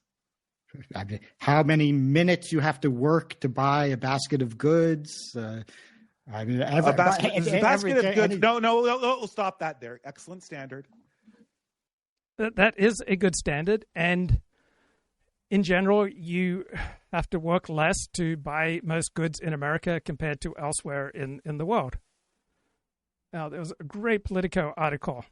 I mean, how many minutes you have to work to buy a basket of goods? I mean, A basket of goods. No, stop that there. Excellent standard. That is a good standard, and in general, you have to work less to buy most goods in America compared to elsewhere in the world. Now, there was a great Politico article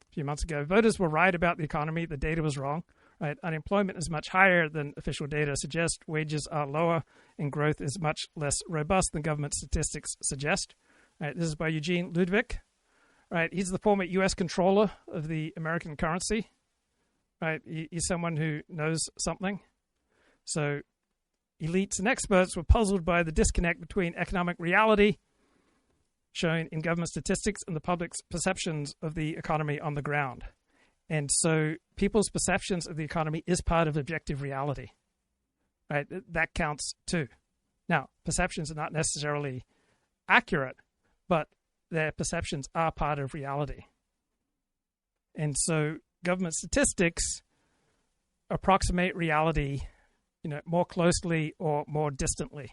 a few months ago. Voters were right about the economy. The data was wrong. Right? Unemployment is much higher than official data suggest. Wages are lower, and growth is much less robust than government statistics suggest. Right? This is by Eugene Ludwig. Right? He's the former U.S. controller of the American currency. Right? He's someone who knows something. So elites and experts were puzzled by the disconnect between economic reality shown in government statistics and the public's perceptions of the economy on the ground. And so people's perceptions of the economy is part of objective reality. Right? That counts too. Now, perceptions are not necessarily accurate, but their perceptions are part of reality. And so government statistics approximate reality, more closely or more distantly.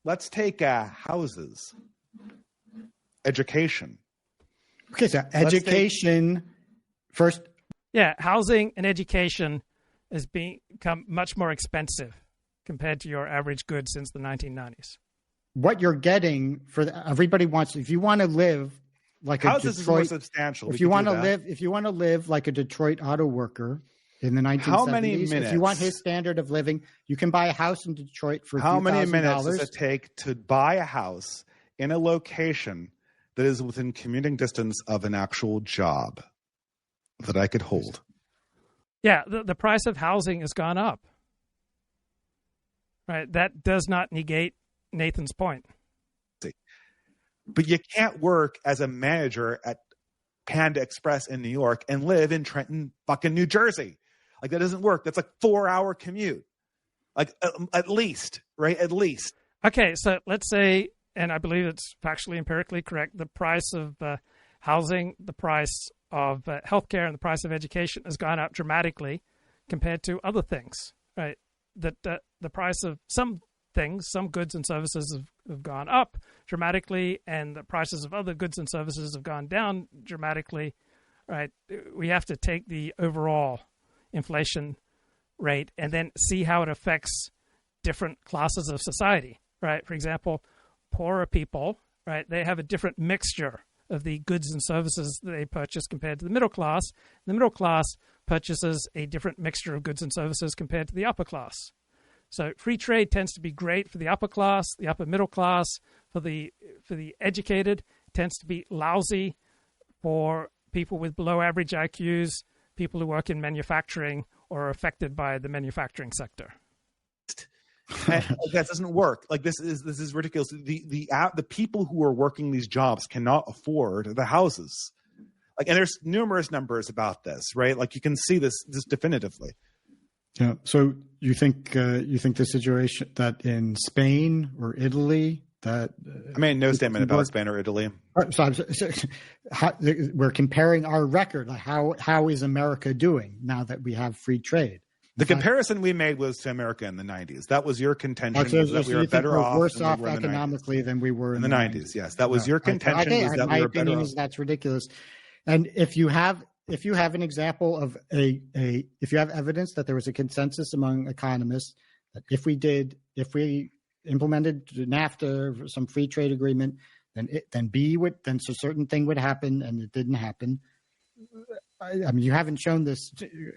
Let's take houses, education. Okay, so education first. Yeah, housing and education has become much more expensive compared to your average good since the 1990s. What you're getting everybody wants, if you want to live like houses a Detroit, is more substantial. If you want to live like a Detroit auto worker in the 1970s, how many minutes? If you want his standard of living, you can buy a house in Detroit for how many minutes dollars. does it take to buy a house in a location that is within commuting distance of an actual job that I could hold? Yeah, the price of housing has gone up. Right, that does not negate Nathan's point. But you can't work as a manager at Panda Express in New York and live in Trenton, fucking New Jersey. Like, that doesn't work. That's like 4-hour commute. Like, at least, right? At least. Okay, so let's say, and I believe it's factually empirically correct, the price of housing, the price of healthcare, and the price of education has gone up dramatically compared to other things, right? That the price of some things, some goods and services have gone up dramatically, and the prices of other goods and services have gone down dramatically, right? We have to take the overall inflation rate and then see how it affects different classes of society, right? For example, poorer people, right, they have a different mixture of the goods and services that they purchase compared to the middle class. The middle class purchases a different mixture of goods and services compared to the upper class. So free trade tends to be great for the upper class, the upper middle class, for the educated. It tends to be lousy for people with below average IQs, people who work in manufacturing or are affected by the manufacturing sector. And that doesn't work. Like, this is ridiculous. The people who are working these jobs cannot afford the houses. Like, and there's numerous numbers about this, right? Like, you can see this definitively. Yeah. So you think the situation that in Spain or Italy that I made no statement about Spain or Italy. So we're comparing our record. Like, how is America doing now that we have free trade? The comparison we made was to America in the 90s. That was your contention, that we were better off, worse off economically than we were in the 90s. Yes, that was your contention. Was that my we were opinion better is that's ridiculous. And if you have an example of if you have evidence that there was a consensus among economists that if we implemented NAFTA or some free trade agreement, then a certain thing would happen, and it didn't happen. I mean, you haven't shown this.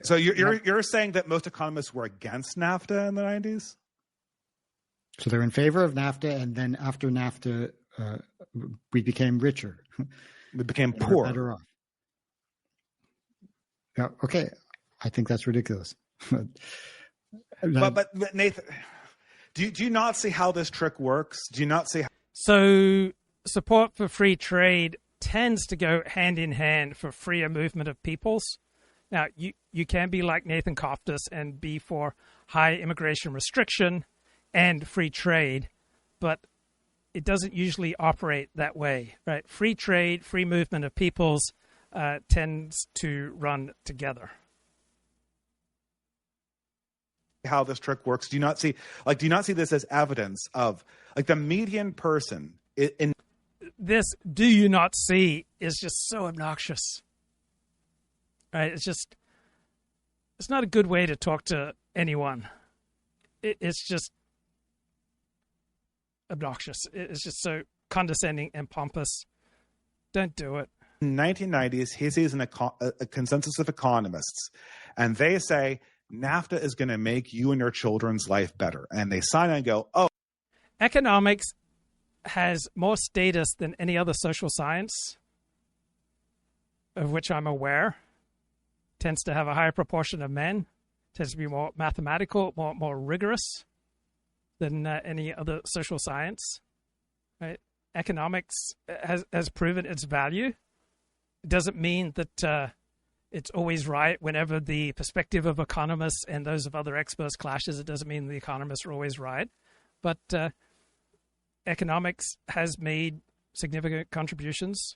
So you're saying that most economists were against NAFTA in the 90s? So they're in favor of NAFTA, and then after NAFTA, we became richer. We became poor. Better off. Yeah, okay. I think that's ridiculous. But Nathan, do you not see how this trick works? Do you not see how? So support for free trade tends to go hand in hand for freer movement of peoples. Now, you can be like Nathan Cofnas and be for high immigration restriction and free trade, but it doesn't usually operate that way, right? Free trade, free movement of peoples tends to run together. How this trick works? Do you not see this as evidence of like the median person in this? Do you not see is just so obnoxious, right? It's not a good way to talk to anyone. It's just obnoxious. It's just so condescending and pompous. Don't do it. In the 1990s, he sees a consensus of economists, and they say NAFTA is going to make you and your children's life better. And they sign on and go, oh. Economics has more status than any other social science of which I'm aware. Tends to have a higher proportion of men. Tends to be more mathematical, more rigorous than any other social science. Right? Economics has proven its value. It doesn't mean that it's always right whenever the perspective of economists and those of other experts clashes. It doesn't mean the economists are always right. But economics has made significant contributions.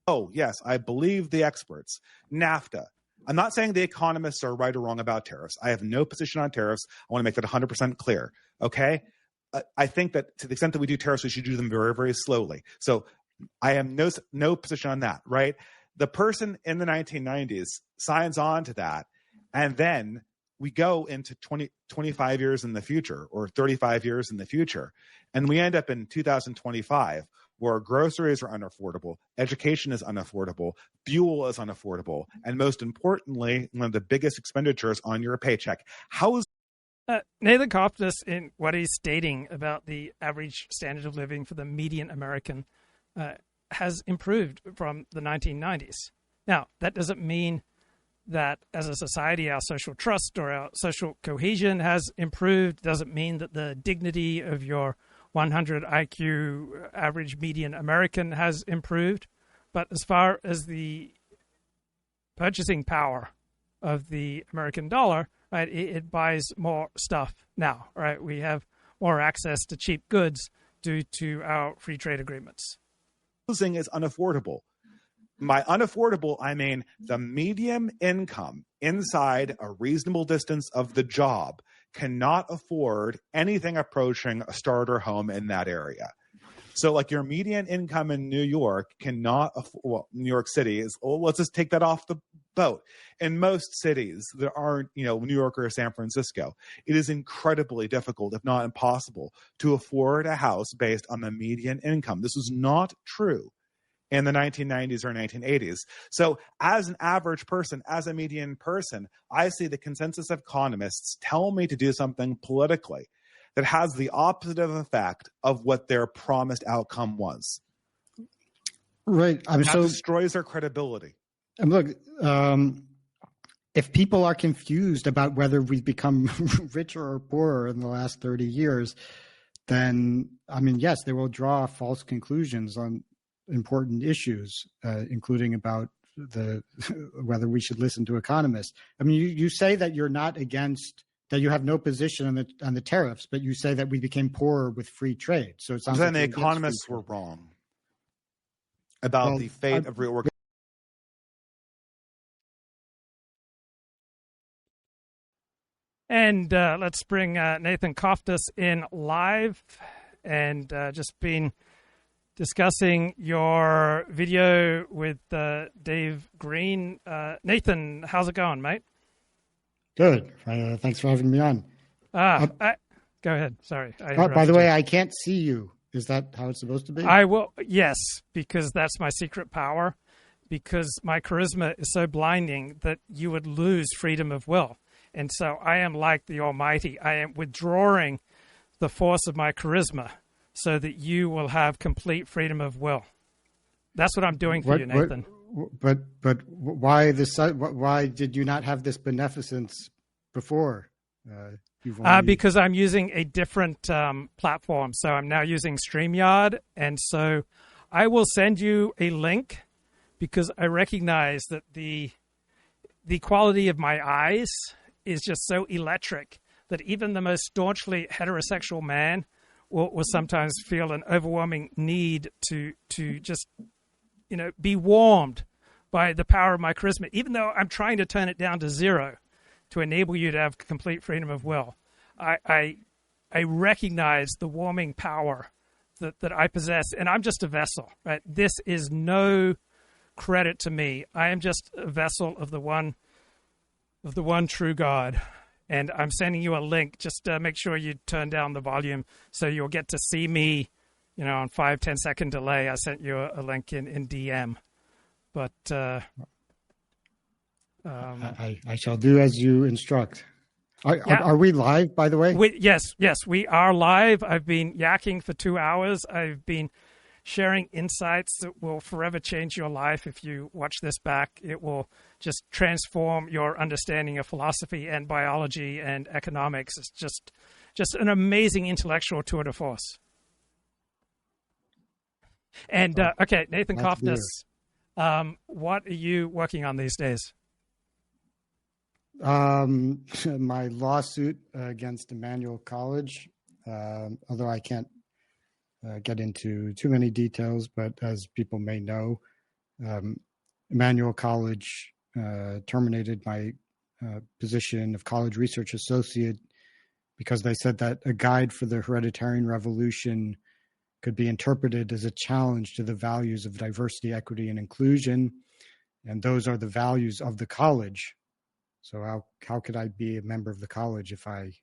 Oh, yes, I believe the experts. NAFTA. I'm not saying the economists are right or wrong about tariffs. I have no position on tariffs. I want to make that 100% clear. Okay? I think that to the extent that we do tariffs, we should do them very, very slowly. So I have no position on that, right? The person in the 1990s signs on to that, and then we go into 25 years in the future or 35 years in the future, and we end up in 2025 where groceries are unaffordable, education is unaffordable, fuel is unaffordable, and most importantly, one of the biggest expenditures on your paycheck. How is Nathan Cofnas, in what he's stating about the average standard of living for the median American, has improved from the 1990s. Now, that doesn't mean that as a society, our social trust or our social cohesion has improved. Doesn't mean that the dignity of your 100 IQ average median American has improved. But as far as the purchasing power of the American dollar, right, it buys more stuff now, right? We have more access to cheap goods due to our free trade agreements. Housing is unaffordable. By unaffordable, I mean the median income inside a reasonable distance of the job cannot afford anything approaching a starter home in that area. So like your median income in New York cannot afford, New York City is, let's just take that off the boat. In most cities that aren't, New York or San Francisco, it is incredibly difficult, if not impossible, to afford a house based on the median income. This was not true in the 1990s or 1980s. So as an average person, as a median person, I see the consensus of economists tell me to do something politically that has the opposite of effect of what their promised outcome was. Right. That destroys their credibility. And look, if people are confused about whether we've become richer or poorer in the last 30 years, then, yes, they will draw false conclusions on important issues, including about whether we should listen to economists. You say that you're not against, that you have no position on the tariffs, but you say that we became poorer with free trade. So it sounds then like the economists were wrong about the fate of reorganization. And let's bring Nathan Cofnas in live, and just been discussing your video with Dave Green. Nathan, how's it going, mate? Good. Thanks for having me on. Go ahead. Sorry. By the way, I can't see you. Is that how it's supposed to be? I will. Yes, because that's my secret power. Because my charisma is so blinding that you would lose freedom of will. And so I am like the Almighty. I am withdrawing the force of my charisma so that you will have complete freedom of will. That's what I'm doing for you, Nathan. But why this? Why did you not have this beneficence before? You've only... Because I'm using a different platform. So I'm now using StreamYard. And so I will send you a link because I recognize that the quality of my eyes is just so electric that even the most staunchly heterosexual man will sometimes feel an overwhelming need to just, be warmed by the power of my charisma, even though I'm trying to turn it down to 0 to enable you to have complete freedom of will. I recognize the warming power that I possess, and I'm just a vessel, right? This is no credit to me. I am just a vessel of the one true God. And I'm sending you a link. Just make sure you turn down the volume so you'll get to see me, on 5-10 second delay. I sent you a link in DM. But I shall do as you instruct. Are we live, by the way? Yes, we are live. I've been yakking for 2 hours. I've been sharing insights that will forever change your life. If you watch this back, it will just transform your understanding of philosophy and biology and economics. It's just an amazing intellectual tour de force. And okay, Nathan Cofnas, what are you working on these days? My lawsuit against Emmanuel College, although I can't get into too many details, but as people may know, Emmanuel College terminated my position of college research associate because they said that a guide for the hereditarian revolution could be interpreted as a challenge to the values of diversity, equity, and inclusion, and those are the values of the college. So how could I be a member of the college if I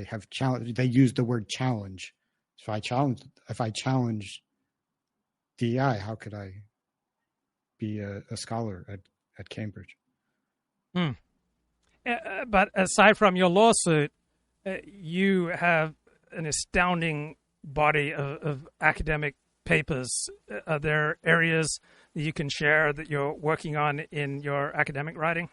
have challenge? They used the word challenge. If I challenge DEI, how could I be a scholar at Cambridge? But aside from your lawsuit, you have an astounding body of academic papers. Are there areas that you can share that you're working on in your academic writing?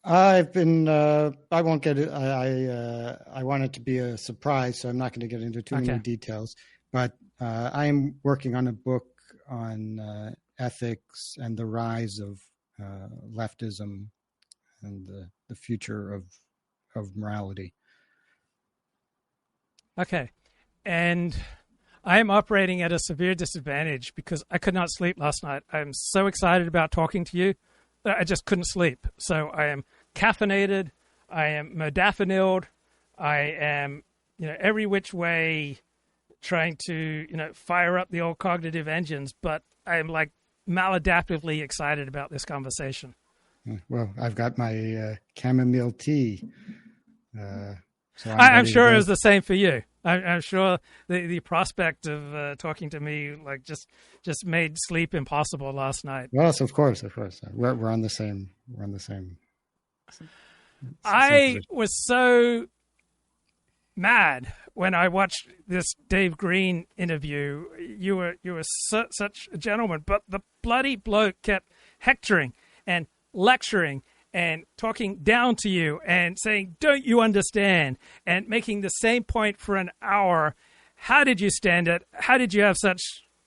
I've been. I won't get it. I want it to be a surprise, so I'm not going to get into too many details. But I am working on a book on ethics and the rise of leftism and the future of morality. Okay, and I am operating at a severe disadvantage because I could not sleep last night. I'm so excited about talking to you. I just couldn't sleep. So I am caffeinated. I am modafiniled. I am, every which way trying to, fire up the old cognitive engines. But I am like maladaptively excited about this conversation. Well, I've got my chamomile tea. So I'm sure it was the same for you. I'm sure the prospect of talking to me just made sleep impossible last night. Yes, of course. We're on the same. I was so mad when I watched this Dave Green interview. You were such a gentleman, but the bloody bloke kept hectoring and lecturing and talking down to you and saying, "Don't you understand?" and making the same point for an hour. How did you stand it? How did you have such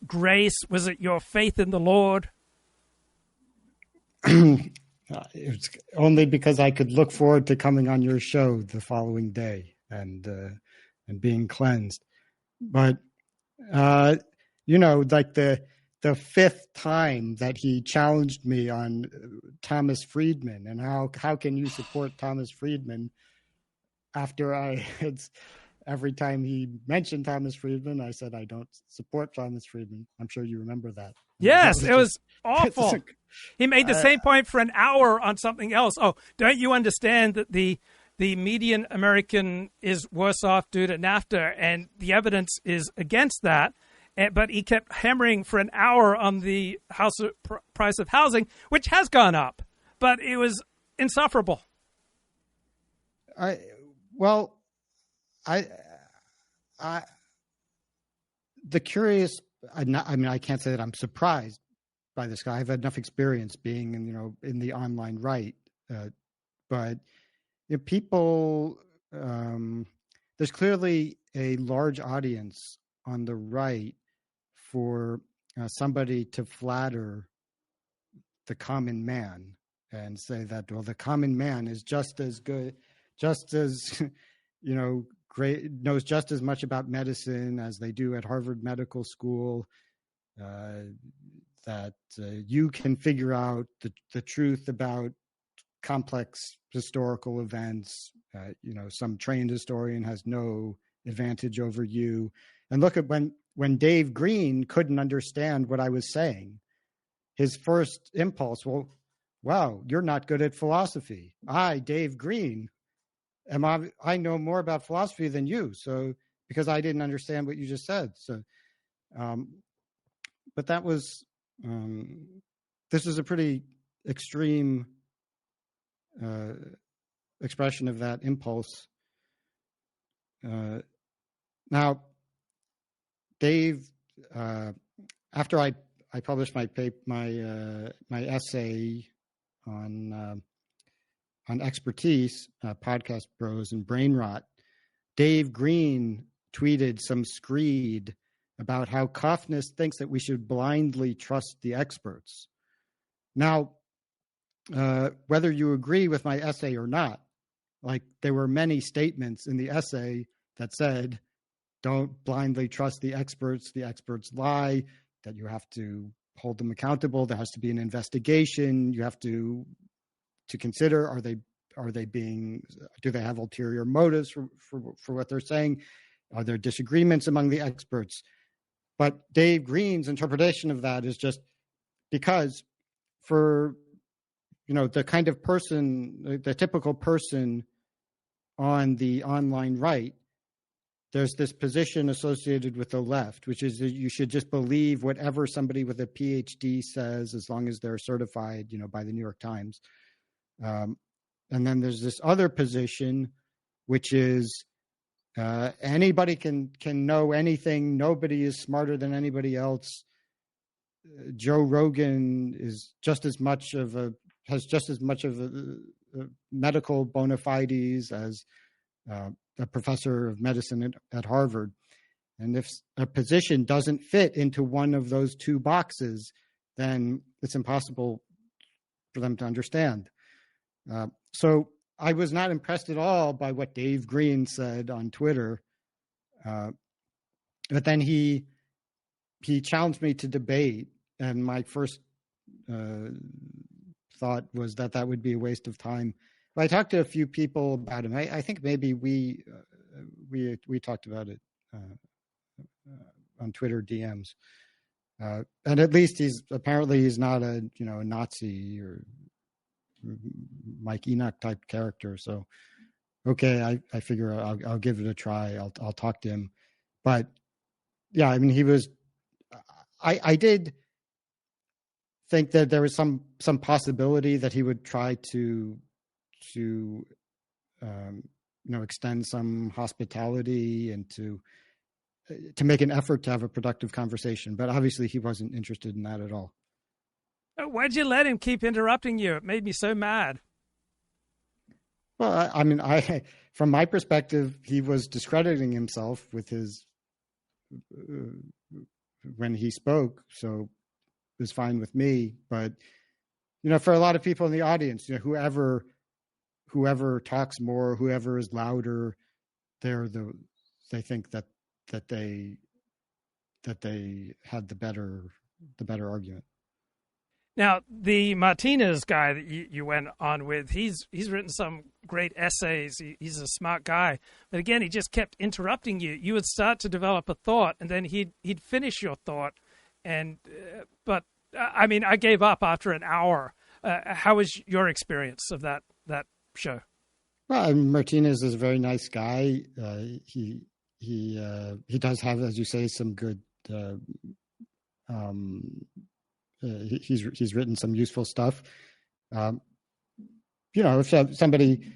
grace? Was it your faith in the Lord? It's only because I could look forward to coming on your show the following day and being cleansed. But like the fifth time that he challenged me on Thomas Friedman and how can you support Thomas Friedman after every time he mentioned Thomas Friedman, I said I don't support Thomas Friedman. I'm sure you remember that. Yes, it was awful. He made the same point for an hour on something else. Oh, don't you understand that the median American is worse off due to NAFTA, and the evidence is against that? But he kept hammering for an hour on the price of housing, which has gone up, but it was insufferable. I can't say that I'm surprised by this guy. I've had enough experience being in the online right, but people, there's clearly a large audience on the right for somebody to flatter the common man and say that, well, the common man is just as good, just as, great, knows just as much about medicine as they do at Harvard Medical School, that you can figure out the truth about complex historical events. Some trained historian has no advantage over you. And look at when Dave Green couldn't understand what I was saying, his first impulse, well, wow, you're not good at philosophy. I, Dave Green, I know more about philosophy than you. So because I didn't understand what you just said. So, but that was, this is a pretty extreme expression of that impulse. Now, Dave, after I published my essay on expertise, podcast bros and brain rot, Dave Green tweeted some screed about how Cofnas thinks that we should blindly trust the experts. Now, whether you agree with my essay or not, like there were many statements in the essay that said, don't blindly trust the experts lie, that you have to hold them accountable, there has to be an investigation, you have to consider, do they have ulterior motives for what they're saying? Are there disagreements among the experts? But Dave Green's interpretation of that is just because for the kind of person, the typical person on the online right, there's this position associated with the left, which is that you should just believe whatever somebody with a PhD says, as long as they're certified, by the New York Times. And then there's this other position, which is anybody can know anything. Nobody is smarter than anybody else. Joe Rogan is has just as much of a medical bona fides as a professor of medicine at Harvard. And if a position doesn't fit into one of those two boxes, then it's impossible for them to understand. So I was not impressed at all by what Dave Green said on Twitter. But then he challenged me to debate. And my first thought was that would be a waste of time. But I talked to a few people about him. I think maybe we talked about it on Twitter DMs. And at least he's not a Nazi or Mike Enoch type character. So okay, I figure I'll give it a try. I'll talk to him. But yeah, I mean, he was. I did think that there was some possibility that he would try to extend some hospitality and to make an effort to have a productive conversation. But obviously he wasn't interested in that at all. Why'd you let him keep interrupting you? It made me so mad. Well, I mean, from my perspective, he was discrediting himself with his when he spoke. So it was fine with me. But, for a lot of people in the audience, whoever talks more, whoever is louder, they think that they had the better argument. Now, the Martinez guy that you went on with, he's written some great essays. He's a smart guy, but again, he just kept interrupting you. You would start to develop a thought, and then he'd finish your thought. But I mean, I gave up after an hour. How was your experience of that show? Well, Martinez is a very nice guy. He does have, as you say, some good. He's written some useful stuff. If somebody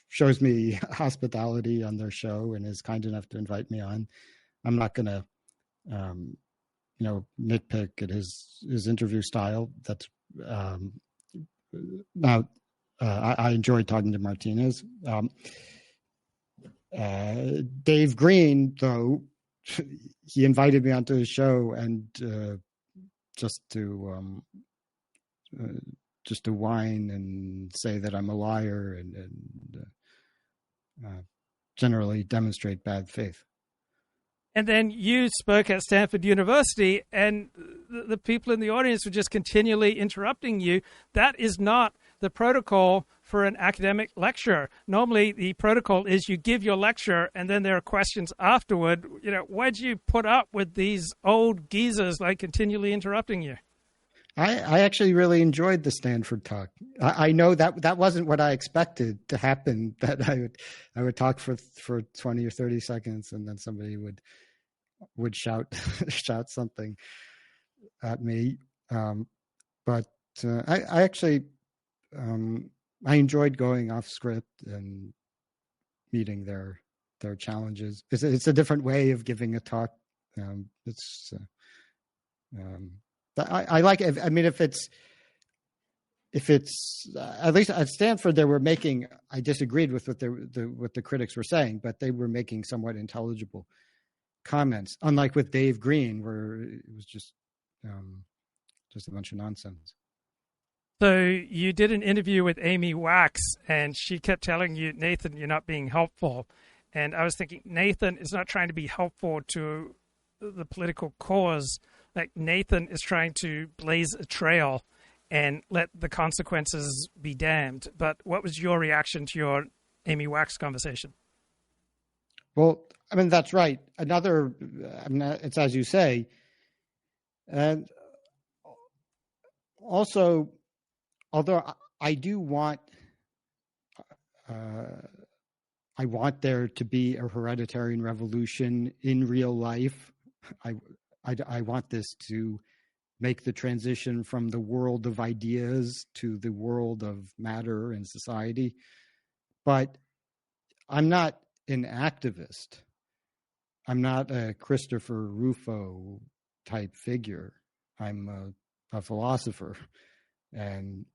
shows me hospitality on their show and is kind enough to invite me on, I'm not going to, nitpick at his interview style. That's now I enjoyed talking to Martinez. Dave Green, though, he invited me onto his show and just to whine and say that I'm a liar and generally demonstrate bad faith. And then you spoke at Stanford University, and the people in the audience were just continually interrupting you. That is not the protocol for an academic lecture. Normally, the protocol is you give your lecture, and then there are questions afterward. Why'd you put up with these old geezers like continually interrupting you? I actually really enjoyed the Stanford talk. I know that wasn't what I expected to happen. That I would talk for 20 or 30 seconds, and then somebody would shout something at me. But I actually I enjoyed going off script and meeting their challenges. It's a different way of giving a talk. I like it. I mean, if it's at least at Stanford, they were making. I disagreed with what the critics were saying, but they were making somewhat intelligible comments. Unlike with Dave Green, where it was just a bunch of nonsense. So you did an interview with Amy Wax, and she kept telling you, Nathan, you're not being helpful. And I was thinking, Nathan is not trying to be helpful to the political cause. Like, Nathan is trying to blaze a trail and let the consequences be damned. But what was your reaction to your Amy Wax conversation? Well, I mean, that's right. It's as you say. And also, although I do want, I want there to be a hereditary revolution in real life. I want this to make the transition from the world of ideas to the world of matter and society. But I'm not an activist. I'm not a Christopher Rufo type figure. I'm a philosopher, and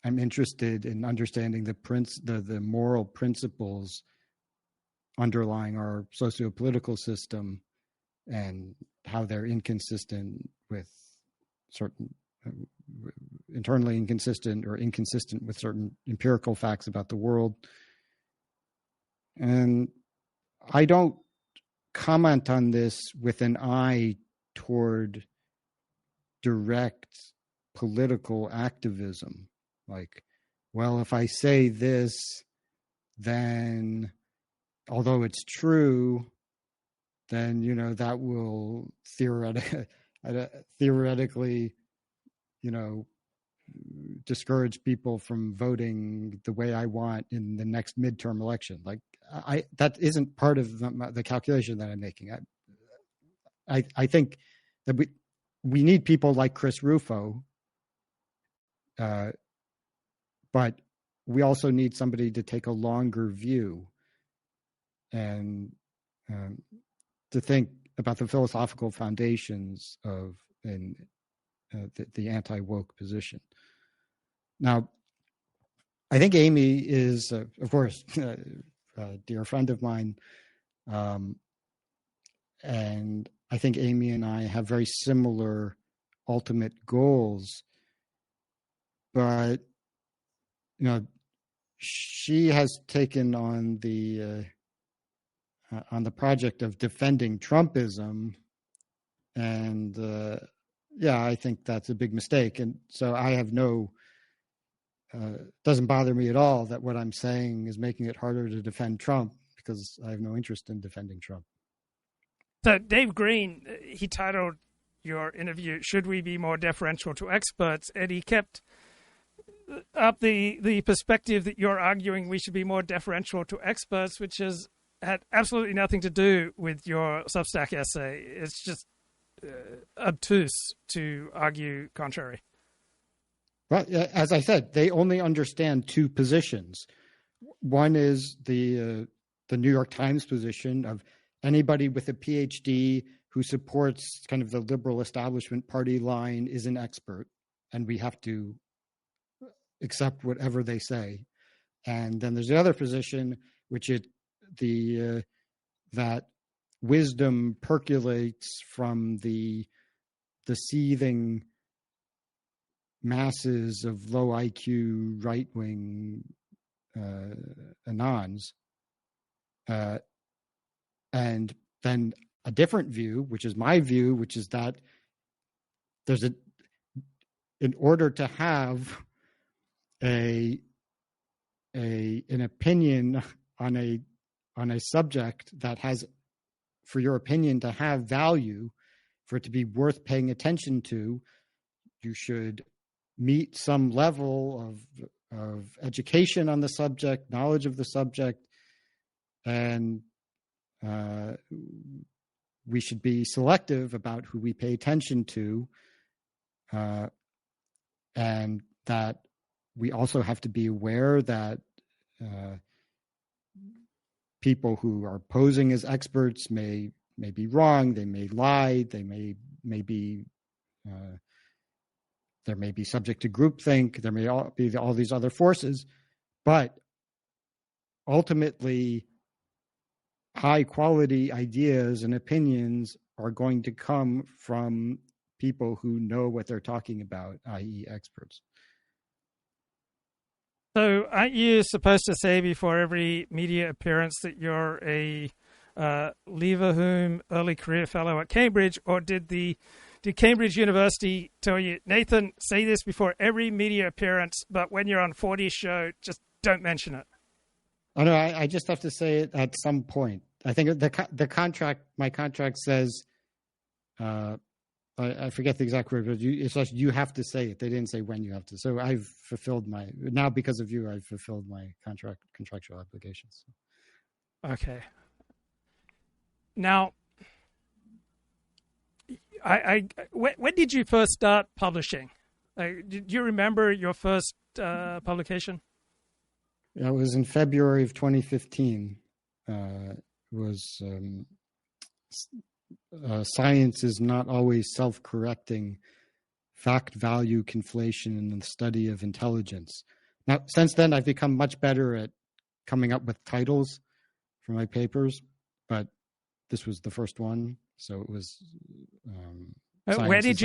I'm interested in understanding the moral principles underlying our socio-political system and how they're inconsistent with certain internally inconsistent or inconsistent with certain empirical facts about the world. And I don't comment on this with an eye toward direct political activism. Like, well, if I say this, then although it's true, then, that will theoretically, discourage people from voting the way I want in the next midterm election. Like, that isn't part of the calculation that I'm making. I think that we need people like Chris Rufo, but we also need somebody to take a longer view and to think about the philosophical foundations of the anti-woke position. Now, I think Amy is, of course, a dear friend of mine, and I think Amy and I have very similar ultimate goals, but she has taken on the project of defending Trumpism, and I think that's a big mistake. And so I have doesn't bother me at all that what I'm saying is making it harder to defend Trump, because I have no interest in defending Trump. So Dave Green, he titled your interview, "Should We Be More Deferential to Experts?" And he kept up the perspective that you're arguing we should be more deferential to experts, which had absolutely nothing to do with your Substack essay. It's just obtuse to argue contrary. Well, as I said, they only understand two positions. One is the New York Times position of anybody with a PhD who supports kind of the liberal establishment party line is an expert, and we have to accept whatever they say. And then there's the other position, which that wisdom percolates from the seething masses of low IQ right-wing anons, and then a different view, which is my view, which is that in order to have an opinion on a subject that has, for your opinion to have value, for it to be worth paying attention to, you should meet some level of education on the subject, knowledge of the subject, and we should be selective about who we pay attention to, and that we also have to be aware that people who are posing as experts may be wrong, they may lie, they may be there may be subject to groupthink, there may be all these other forces, but ultimately high quality ideas and opinions are going to come from people who know what they're talking about, i.e. experts. So aren't you supposed to say before every media appearance that you're a Leverhulme Early Career Fellow at Cambridge, or did Cambridge University tell you, Nathan, say this before every media appearance, but when you're on 40's show, just don't mention it? Oh no, I just have to say it at some point. I think the contract, my contract says, I forget the exact word, but it's like you have to say it. They didn't say when you have to. So I've fulfilled now because of you, I've fulfilled my contractual obligations. Okay. Now, when did you first start publishing? Do you remember your first publication? It was in February of 2015. It was Science is Not Always Self-Correcting, Fact-Value Conflation in the Study of Intelligence. Now, since then, I've become much better at coming up with titles for my papers, but this was the first one, so it was. Where did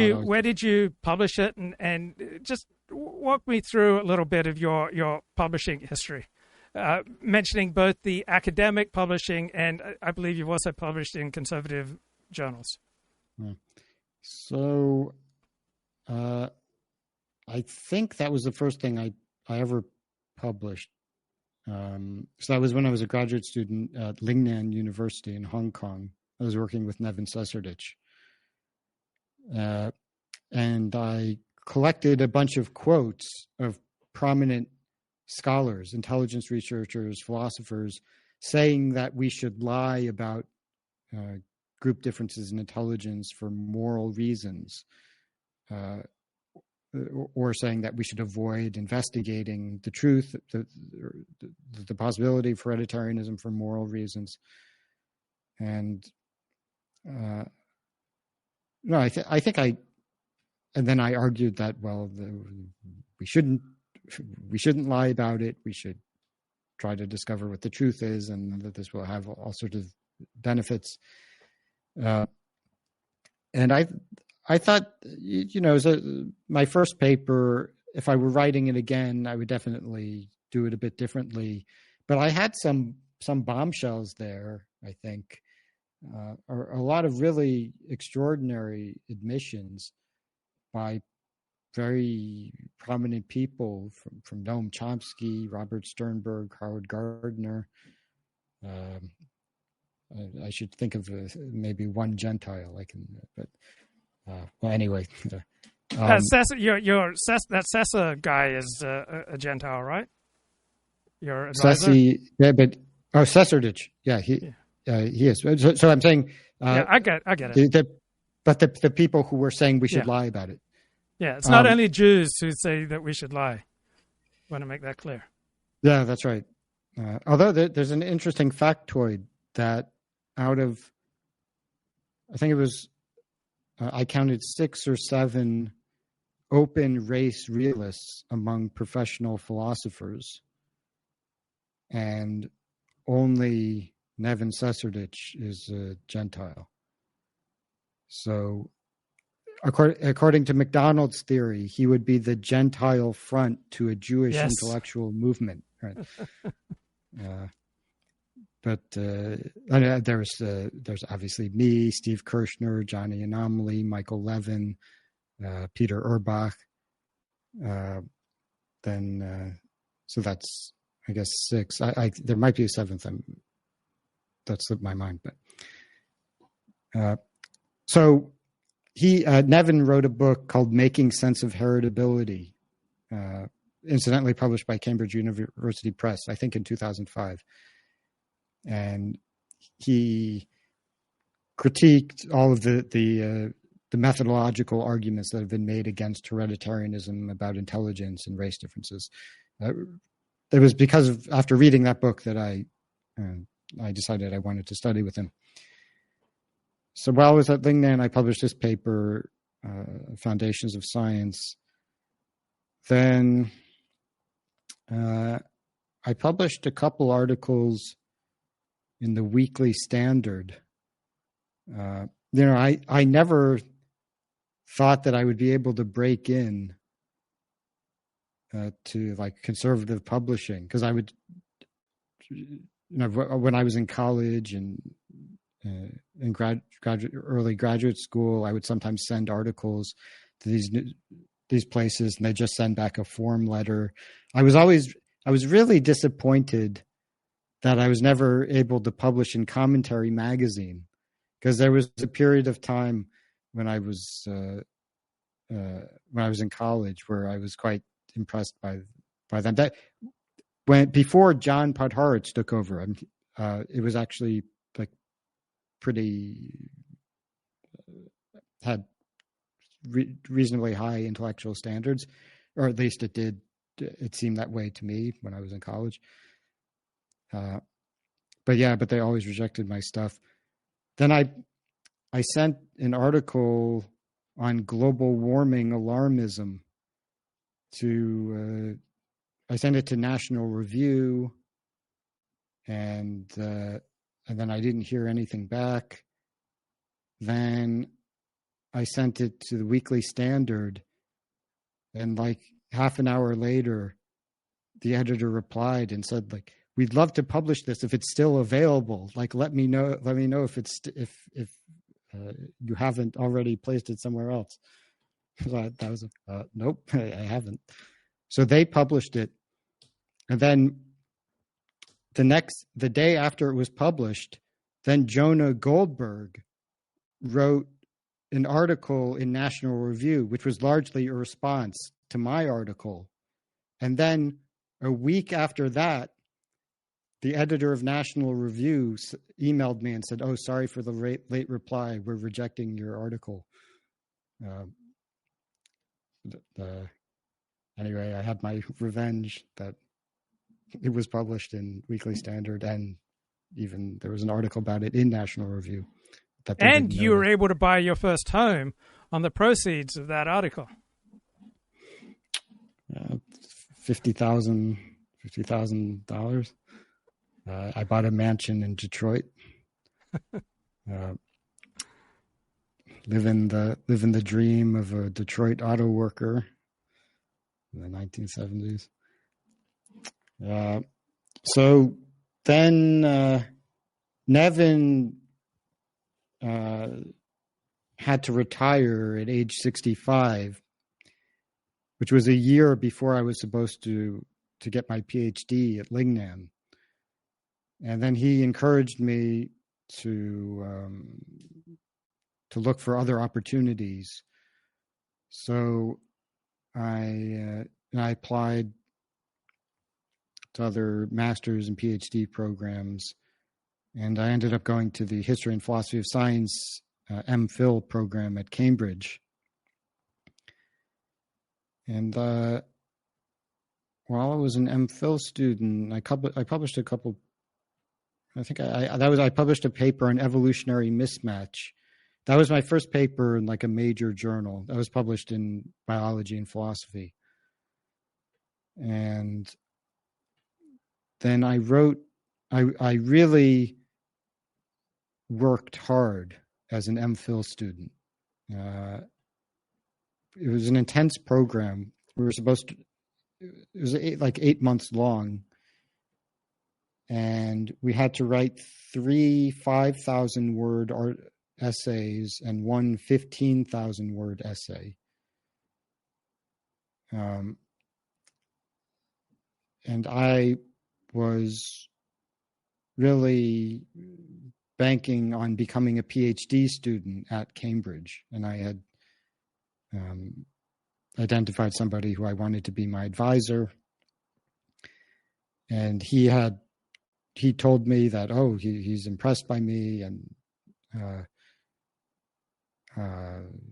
you publish it, and just walk me through a little bit of your publishing history, mentioning both the academic publishing and I believe you've also published in conservative journals. So, I think that was the first thing I ever published. So that was when I was a graduate student at Lingnan University in Hong Kong. I was working with Nevin Seserdich. And I collected a bunch of quotes of prominent scholars, intelligence researchers, philosophers, saying that we should lie about group differences in intelligence for moral reasons, or saying that we should avoid investigating the truth, the possibility of hereditarianism for moral reasons. And no, I think and then I argued that, well, we shouldn't lie about it. We should try to discover what the truth is, and that this will have all sorts of benefits. And I thought, my first paper, if I were writing it again, I would definitely do it a bit differently. But I had some bombshells there, I think. Or a lot of really extraordinary admissions by very prominent people from Noam Chomsky, Robert Sternberg, Howard Gardner. I should think of maybe one Gentile. Well, anyway. That Sessa guy is a Gentile, right? Your advisor? Seserdich. Yeah, he is. So I'm saying. I get it. But the people who were saying we should lie about it. Yeah, it's not only Jews who say that we should lie. I want to make that clear. Yeah, that's right. Although there's an interesting factoid that out of, I think it was, I counted 6 or 7 open race realists among professional philosophers, and only Nevin Seserdich is a Gentile. So according to MacDonald's theory, he would be the Gentile front to a Jewish intellectual movement. Right? But there's obviously me, Steve Kirshner, Johnny Anomaly, Michael Levin, Peter Urbach. So that's, I guess, 6. There might be a 7th. That slipped my mind, but so Nevin wrote a book called "Making Sense of Heritability," incidentally published by Cambridge University Press, I think in 2005, and he critiqued all of the methodological arguments that have been made against hereditarianism about intelligence and race differences. It was because of after reading that book that I decided I wanted to study with him. So while I was at Lingnan, I published this paper, Foundations of Science. Then I published a couple articles in the Weekly Standard. I never thought that I would be able to break in to like conservative publishing, because I would, when I was in college and in early graduate school, I would sometimes send articles to these places, and they just send back a form letter. I was really disappointed that I was never able to publish in Commentary magazine, because there was a period of time when I was in college where I was quite impressed by them. Before John Podhoretz took over, it was actually like pretty had reasonably high intellectual standards, or at least it did. It seemed that way to me when I was in college. But they always rejected my stuff. Then I sent an article on global warming alarmism I sent it to National Review, and then I didn't hear anything back. Then I sent it to the Weekly Standard, and like half an hour later, the editor replied and said, like, "We'd love to publish this if it's still available. Like, let me know if you haven't already placed it somewhere else." So that was nope, I haven't. So they published it, and then the day after it was published, then Jonah Goldberg wrote an article in National Review, which was largely a response to my article. And then a week after that, the editor of National Review emailed me and said, "Oh, sorry for the late reply. We're rejecting your article." Anyway, I had my revenge that it was published in Weekly Standard, and even there was an article about it in National Review. And you were able to buy your first home on the proceeds of that article. $50,000. I bought a mansion in Detroit. Living the dream of a Detroit auto worker in the 1970s. So then Nevin had to retire at age 65, which was a year before I was supposed to get my PhD at Lingnan. And then he encouraged me to look for other opportunities. So I applied to other master's and PhD programs, and I ended up going to the History and Philosophy of Science MPhil program at Cambridge. And while I was an MPhil student, I published a couple. I think I published a paper on evolutionary mismatch that was my first paper in like a major journal. That was published in Biology and Philosophy. And then I really worked hard as an MPhil student. It was an intense program. We were supposed to, it was 8 months long. And we had to write 3 5,000-word essays and 1 15,000-word essay. And I was really banking on becoming a PhD student at Cambridge. And I had identified somebody who I wanted to be my advisor. And he told me that, he's impressed by me, and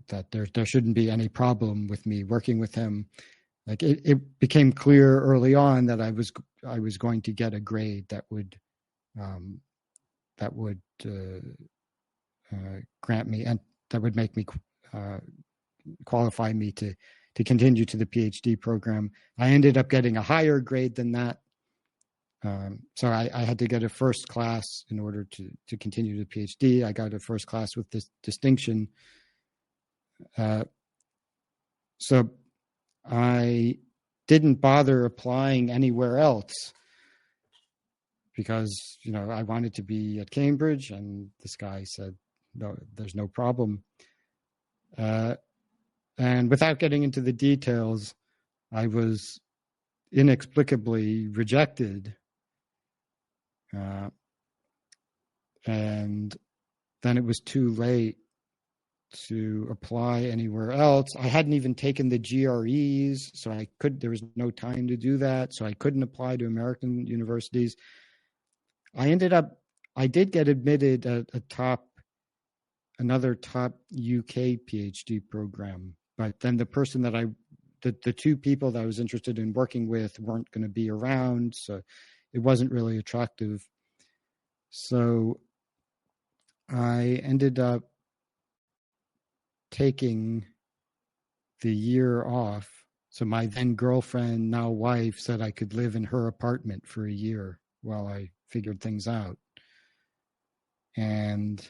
that there shouldn't be any problem with me working with him. Like it became clear early on that I was going to get a grade that would grant me, and that would make me qualify me to continue to the PhD program. I ended up getting a higher grade than that. So I had to get a first class in order to continue the PhD. I got a first class with this distinction. So I didn't bother applying anywhere else because, I wanted to be at Cambridge, and this guy said, no, there's no problem. And without getting into the details, I was inexplicably rejected. And then it was too late to apply anywhere else. I hadn't even taken the GREs, so there was no time to do that. So I couldn't apply to American universities. I did get admitted at another top UK PhD program, but then the person the two people that I was interested in working with weren't going to be around, so it wasn't really attractive. So I ended up taking the year off. So my then girlfriend, now wife, said I could live in her apartment for a year while I figured things out. And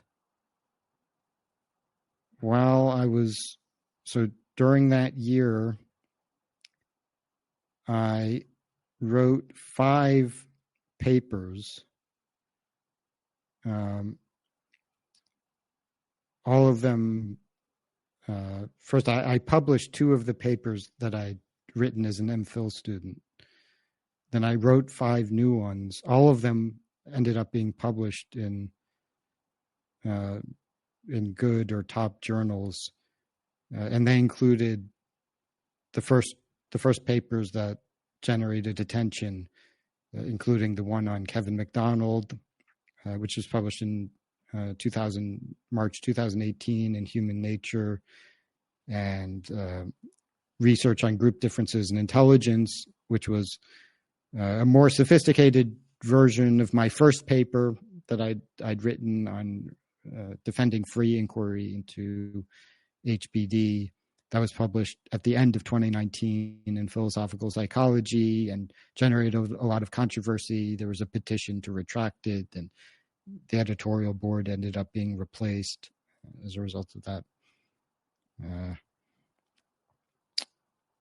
during that year, I wrote 5 papers. All of them, first I published 2 of the papers that I'd written as an MPhil student. Then I wrote 5 new ones. All of them ended up being published in good or top journals. And they included the first papers that generated attention, including the one on Kevin MacDonald, which was published in March 2018 in Human Nature, and research on group differences in intelligence, which was a more sophisticated version of my first paper that I'd written on defending free inquiry into HBD. That was published at the end of 2019 in Philosophical Psychology and generated a lot of controversy. There was a petition to retract it, and the editorial board ended up being replaced as a result of that.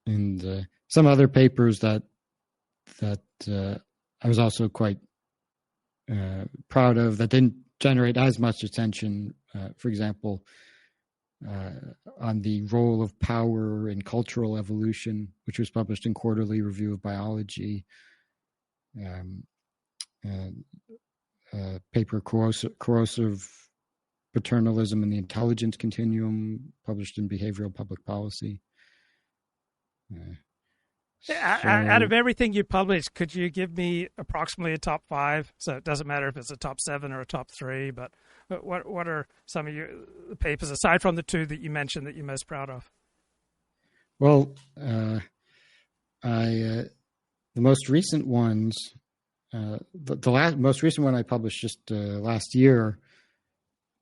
And some other papers that I was also quite proud of that didn't generate as much attention. For example, on the role of power in cultural evolution, which was published in Quarterly Review of Biology. Paper Corrosive Paternalism and the Intelligence Continuum, published in Behavioral Public Policy. Out of everything you published, could you give me approximately a top 5? So it doesn't matter if it's a top 7 or a top 3, but what are some of your papers, aside from the 2 that you mentioned, that you're most proud of? Well, the most recent ones, the most recent one I published just last year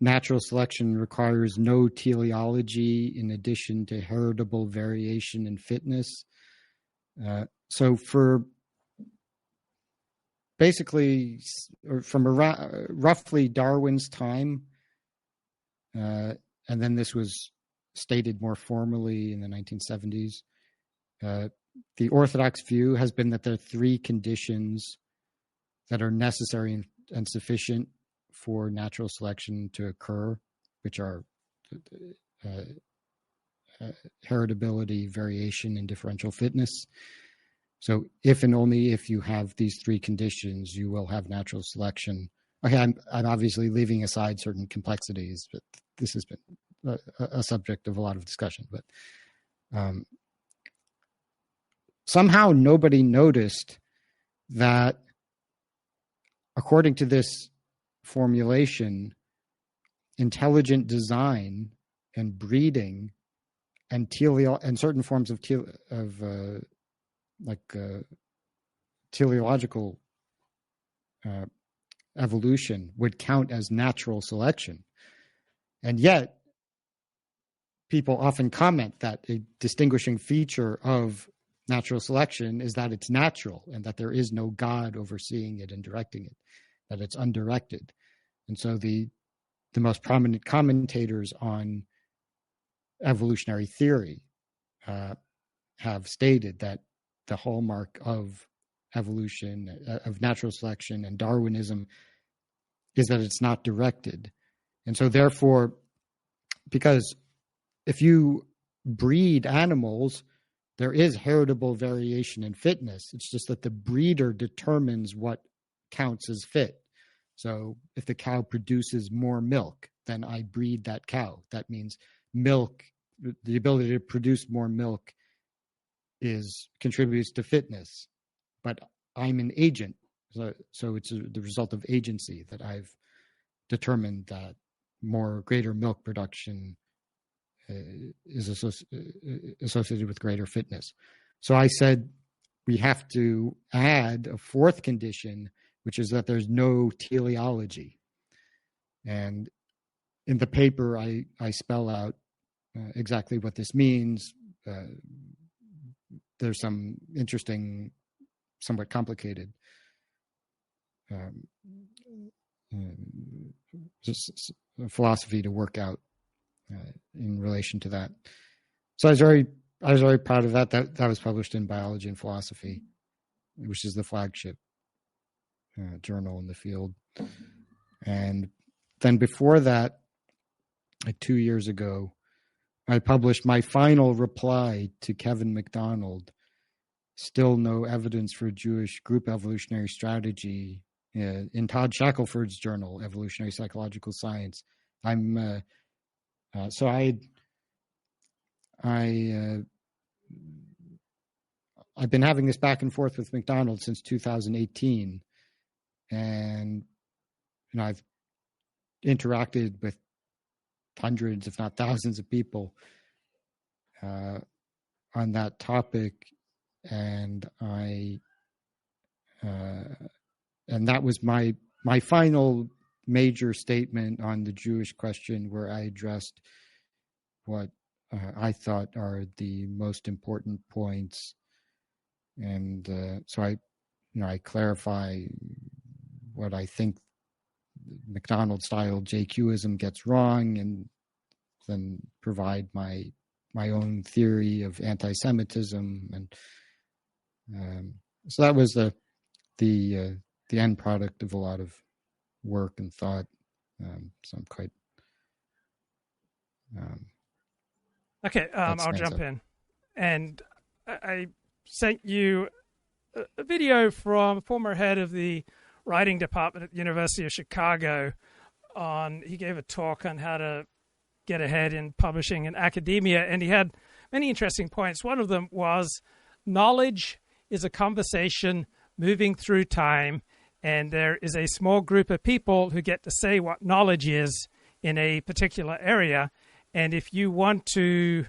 natural selection requires no teleology in addition to heritable variation and fitness. So for basically from around roughly Darwin's time, and then this was stated more formally in the 1970s, the orthodox view has been that there are three conditions that are necessary and sufficient for natural selection to occur, which are heritability, variation, and differential fitness. So if and only if you have these three conditions, you will have natural selection. Okay, I'm obviously leaving aside certain complexities, but this has been a subject of a lot of discussion. But somehow nobody noticed that, according to this formulation, intelligent design and breeding and certain forms of teleological evolution would count as natural selection. And yet, people often comment that a distinguishing feature of natural selection is that it's natural and that there is no God overseeing it and directing it, that it's undirected. And so the most prominent commentators on evolutionary theory have stated that the hallmark of evolution, of natural selection and Darwinism, is that it's not directed. And so therefore, because if you breed animals, there is heritable variation in fitness. It's just that the breeder determines what counts as fit. So if the cow produces more milk, then I breed that cow. That means milk, the ability to produce more milk contributes to fitness. But I'm an agent. So it's the result of agency that I've determined that greater milk production is associated with greater fitness. So I said we have to add a fourth condition, which is that there's no teleology. And in the paper, I spell out exactly what this means. There's some interesting, somewhat complicated philosophy to work out in relation to that. So I was very proud of that. That was published in Biology and Philosophy, which is the flagship journal in the field. And then before that, like 2 years ago, I published my final reply to Kevin MacDonald, Still No Evidence for Jewish Group Evolutionary Strategy, in Todd Shackelford's journal, Evolutionary Psychological Science. So I've been having this back and forth with MacDonald since 2018, and I've interacted with hundreds, if not thousands, of people on that topic, and and that was my final major statement on the Jewish question, where I addressed what I thought are the most important points, and so I clarify what I think MacDonald-style JQism gets wrong, and then provide my own theory of anti-Semitism, and so that was the end product of a lot of work and thought. So I'm quite okay. I'll jump in, and I sent you a video from a former head of the writing department at the University of Chicago. He gave a talk on how to get ahead in publishing in academia, and he had many interesting points. One of them was knowledge is a conversation moving through time, and there is a small group of people who get to say what knowledge is in a particular area. And if you want to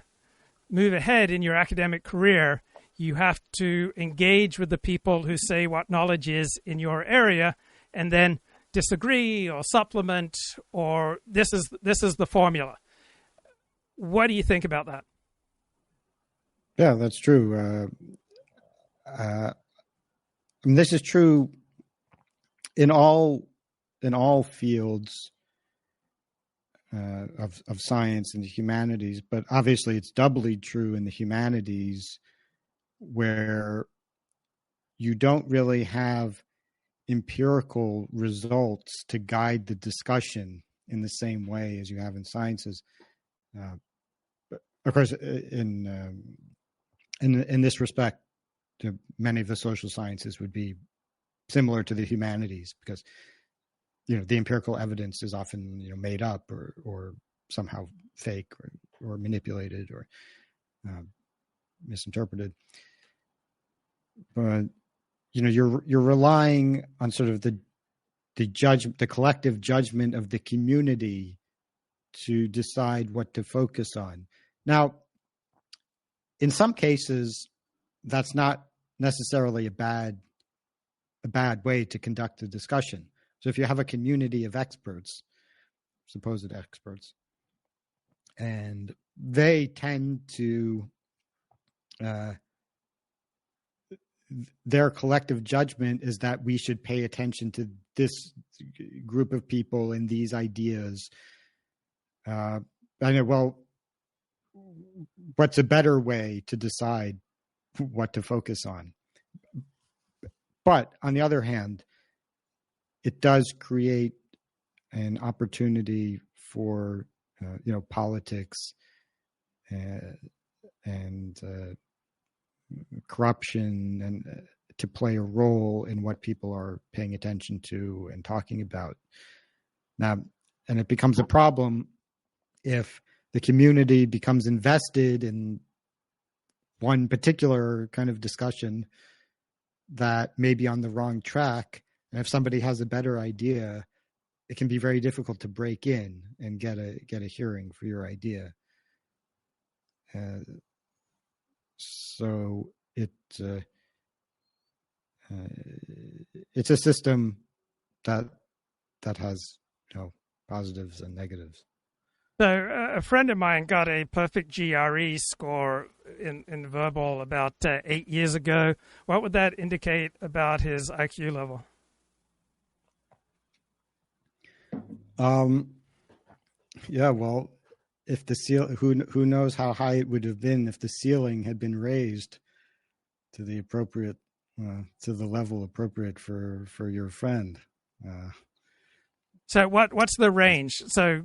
move ahead in your academic career, you have to engage with the people who say what knowledge is in your area, and then disagree or supplement, or this is the formula. What do you think about that? Yeah, that's true. I mean, this is true in all fields of science and the humanities, but obviously it's doubly true in the humanities, where you don't really have empirical results to guide the discussion in the same way as you have in sciences. But of course, in this respect, many of the social sciences would be similar to the humanities, because the empirical evidence is often made up or somehow fake or manipulated or misinterpreted. But you're relying on sort of the collective judgment of the community to decide what to focus on. Now, in some cases, that's not necessarily a bad way to conduct a discussion. So if you have a community of experts, supposed experts, and they tend to their collective judgment is that we should pay attention to this group of people and these ideas. I know, well, what's a better way to decide what to focus on? But on the other hand, it does create an opportunity for politics and corruption and to play a role in what people are paying attention to and talking about. Now, and it becomes a problem if the community becomes invested in one particular kind of discussion that may be on the wrong track. And if somebody has a better idea, it can be very difficult to break in and get a hearing for your idea. So it's a system that has positives and negatives. So a friend of mine got a perfect GRE score in verbal about 8 years ago. What would that indicate about his IQ level? Yeah, well, if the who knows how high it would have been if the ceiling had been raised to the appropriate to the level appropriate for your friend. So what's the range? So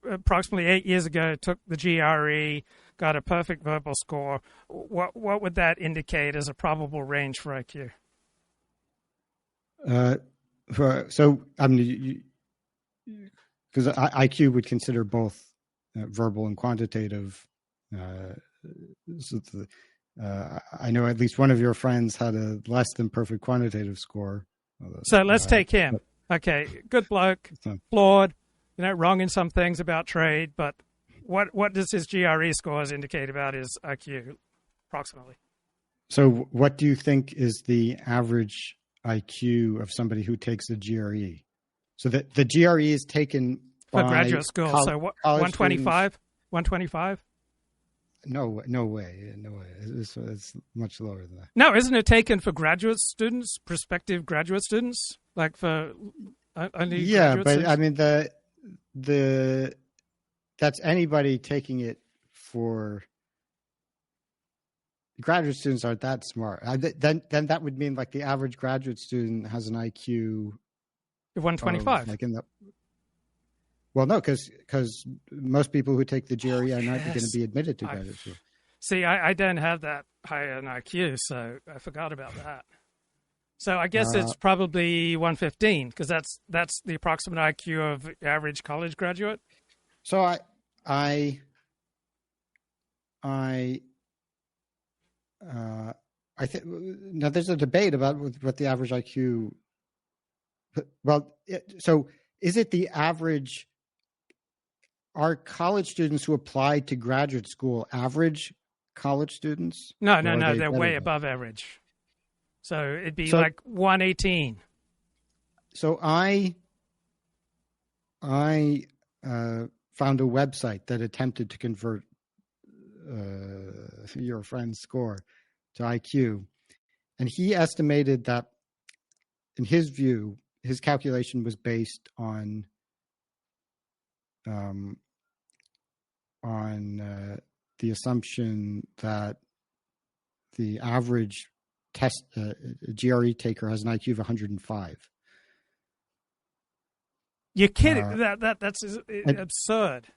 approximately 8 years ago, took the GRE, got a perfect verbal score. What would that indicate as a probable range for IQ? So I mean, because IQ would consider both verbal and quantitative. I know at least one of your friends had a less than perfect quantitative score. So let's take him. Okay, good bloke, flawed, wrong in some things about trade, but what does his GRE scores indicate about his IQ, approximately? So what do you think is the average IQ of somebody who takes the GRE? So the GRE is taken for by graduate school. So 125? 125? No way. It's much lower than that. No, isn't it taken for graduate students, prospective graduate students, like for only? Yeah, but students? I mean the that's anybody taking it for. Graduate students aren't that smart. Then that would mean like the average graduate student has an IQ 125. Well, no, because most people who take the GRE are not going to be admitted to graduate school. See, I don't have that high an IQ, so I forgot about that. So I guess it's probably 115, because that's the approximate IQ of average college graduate. So I think now there's a debate about what the average IQ. Well, so is it the average? Are college students who apply to graduate school average college students? No, they're way above average. So it'd be like 118. So I I found a website that attempted to convert your friend's score to IQ, and he estimated that, in his view, his calculation was based on the assumption that the average test GRE taker has an IQ of 105. You're kidding? That's absurd.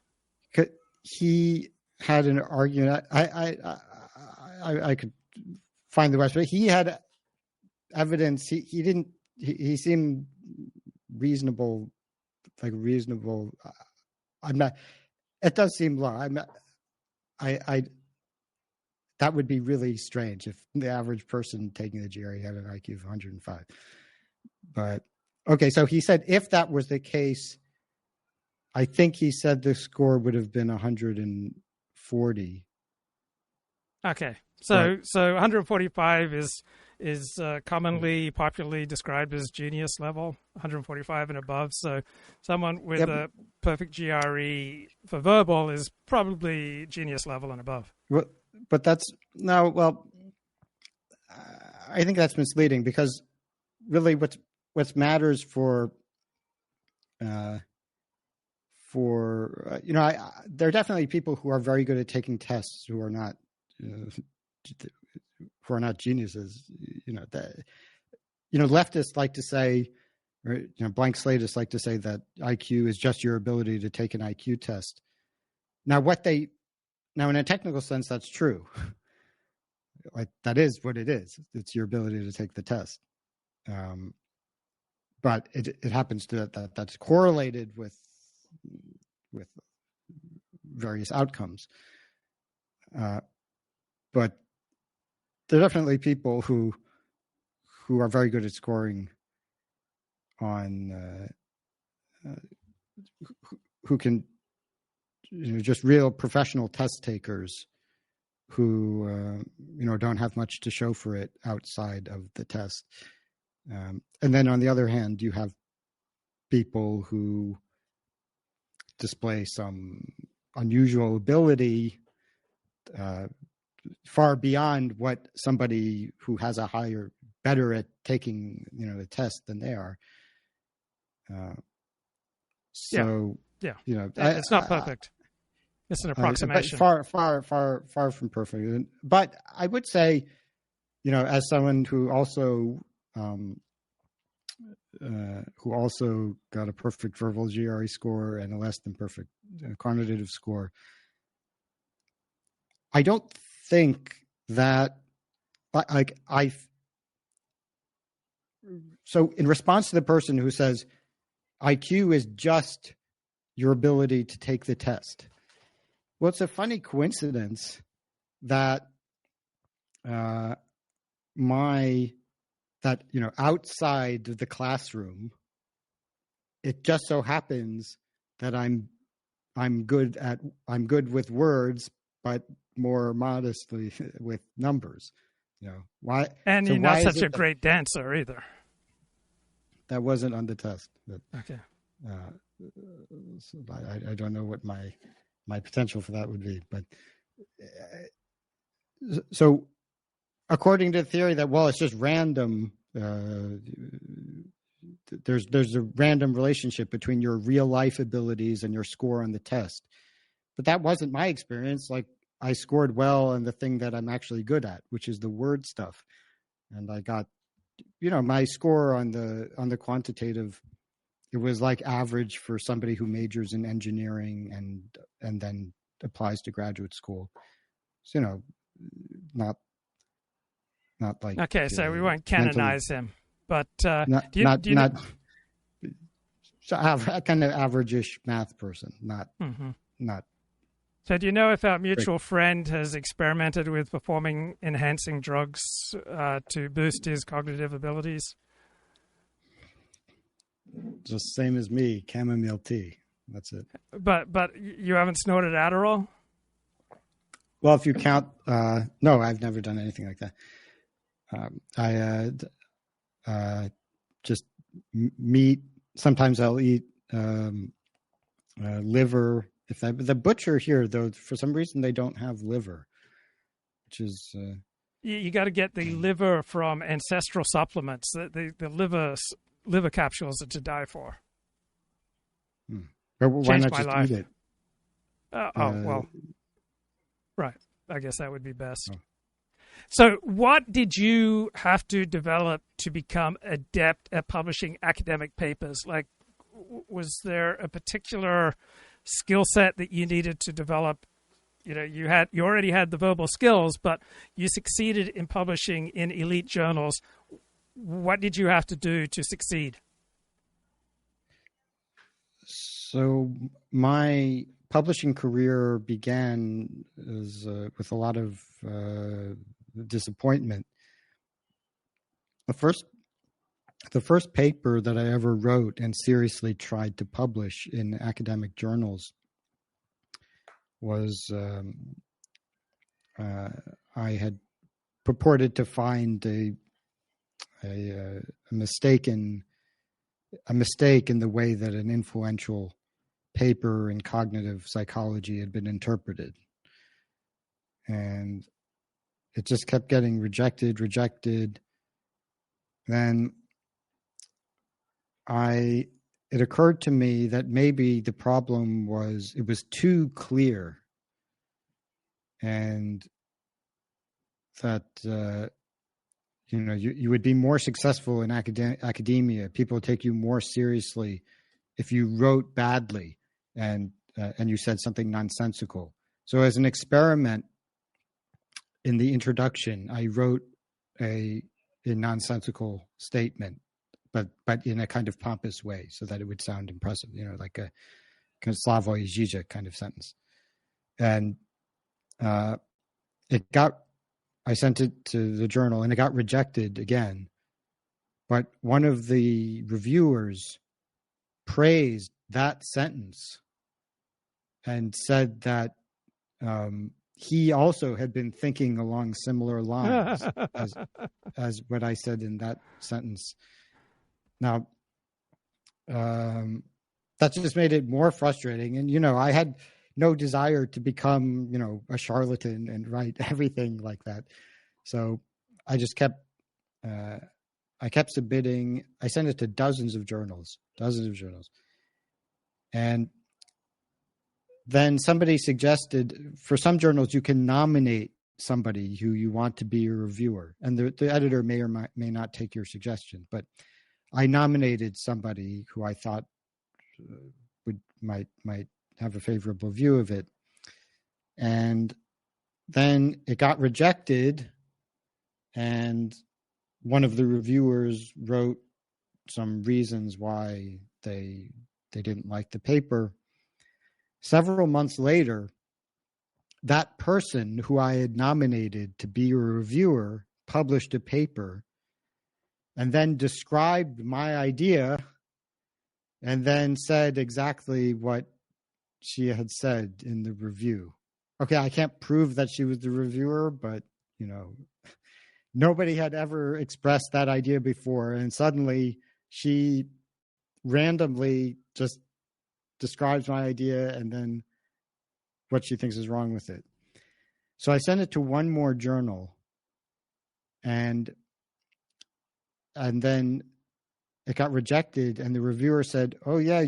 He had an argument. I could find the website. He had evidence. He didn't. He seemed reasonable, like reasonable. I'm not. It does seem low. I'm not. That would be really strange if the average person taking the GRE had an IQ of 105. But okay, so he said if that was the case, I think he said the score would have been 140. Okay, so 145 is commonly popularly described as genius level, 145 and above. So someone with a perfect GRE for verbal is probably genius level and above. Well, but that's no. Well, I think that's misleading because really what matters for there are definitely people who are very good at taking tests who are not geniuses. Leftists like to say, or blank slatists like to say that IQ is just your ability to take an IQ test. Now, in a technical sense, that's true. Like that is what it is. It's your ability to take the test. But it happens to that's correlated with various outcomes. But there are definitely people who are very good at scoring on who can just real professional test takers who don't have much to show for it outside of the test. And then on the other hand, you have people who display some unusual ability far beyond what somebody who has better at taking the test than they are. It's not perfect. It's an approximation. Far from perfect. But I would say, as someone who also got a perfect verbal GRE score and a less than perfect quantitative score, I don't think that so in response to the person who says IQ is just your ability to take the test. Well, it's a funny coincidence that outside of the classroom, it just so happens that I'm good with words, but more modestly with numbers. Why? And so you're not such a great dancer either. That wasn't on the test. But, okay. So I don't know what my potential for that would be, but so according to the theory that it's just random. There's a random relationship between your real life abilities and your score on the test, but that wasn't my experience. Like I scored well on the thing that I'm actually good at, which is the word stuff, and I got my score on the quantitative. It was like average for somebody who majors in engineering and then applies to graduate school. So, not like. Okay, so we won't canonize him, but kind of average-ish math person, not. So do you know if our mutual friend has experimented with performing enhancing drugs to boost his cognitive abilities? Just same as me, chamomile tea. That's it. But you haven't snorted Adderall? Well, if you count, no, I've never done anything like that. I just meat. Sometimes I'll eat liver. If the butcher here, though, for some reason they don't have liver, which is You got to get the liver from ancestral supplements. The liver capsules are to die for. But why Changed not my just life. eat it? Well, right. I guess that would be best. Oh. So what did you have to develop to become adept at publishing academic papers? Like, was there a particular skill set that you needed to develop? You know, you already had the verbal skills, but you succeeded in publishing in elite journals. What did you have to do to succeed? So my publishing career began with a lot of disappointment. The first paper that I ever wrote and seriously tried to publish in academic journals was I had purported to find a mistake in the way that an influential paper in cognitive psychology had been interpreted, and it just kept getting rejected. Then it occurred to me that maybe the problem was it was too clear, and that you would be more successful in academia. People would take you more seriously if you wrote badly and you said something nonsensical. So as an experiment, in the introduction, I wrote a nonsensical statement, but in a kind of pompous way, so that it would sound impressive, like a kind of Slavoj Žižek kind of sentence. And I sent it to the journal, and it got rejected again. But one of the reviewers praised that sentence and said that he also had been thinking along similar lines as what I said in that sentence. Now, that just made it more frustrating. And, I had no desire to become, a charlatan and write everything like that. So I just kept submitting. I sent it to dozens of journals. And then somebody suggested, for some journals, you can nominate somebody who you want to be your reviewer. And the editor may or may not take your suggestion. But I nominated somebody who I thought might have a favorable view of it. And then it got rejected, and one of the reviewers wrote some reasons why they didn't like the paper. Several months later, that person who I had nominated to be a reviewer published a paper and then described my idea and then said exactly what she had said in the review. Okay, I can't prove that she was the reviewer, but, nobody had ever expressed that idea before. And suddenly she randomly just describes my idea and then what she thinks is wrong with it. So I sent it to one more journal, and then it got rejected, and the reviewer said, "Oh yeah,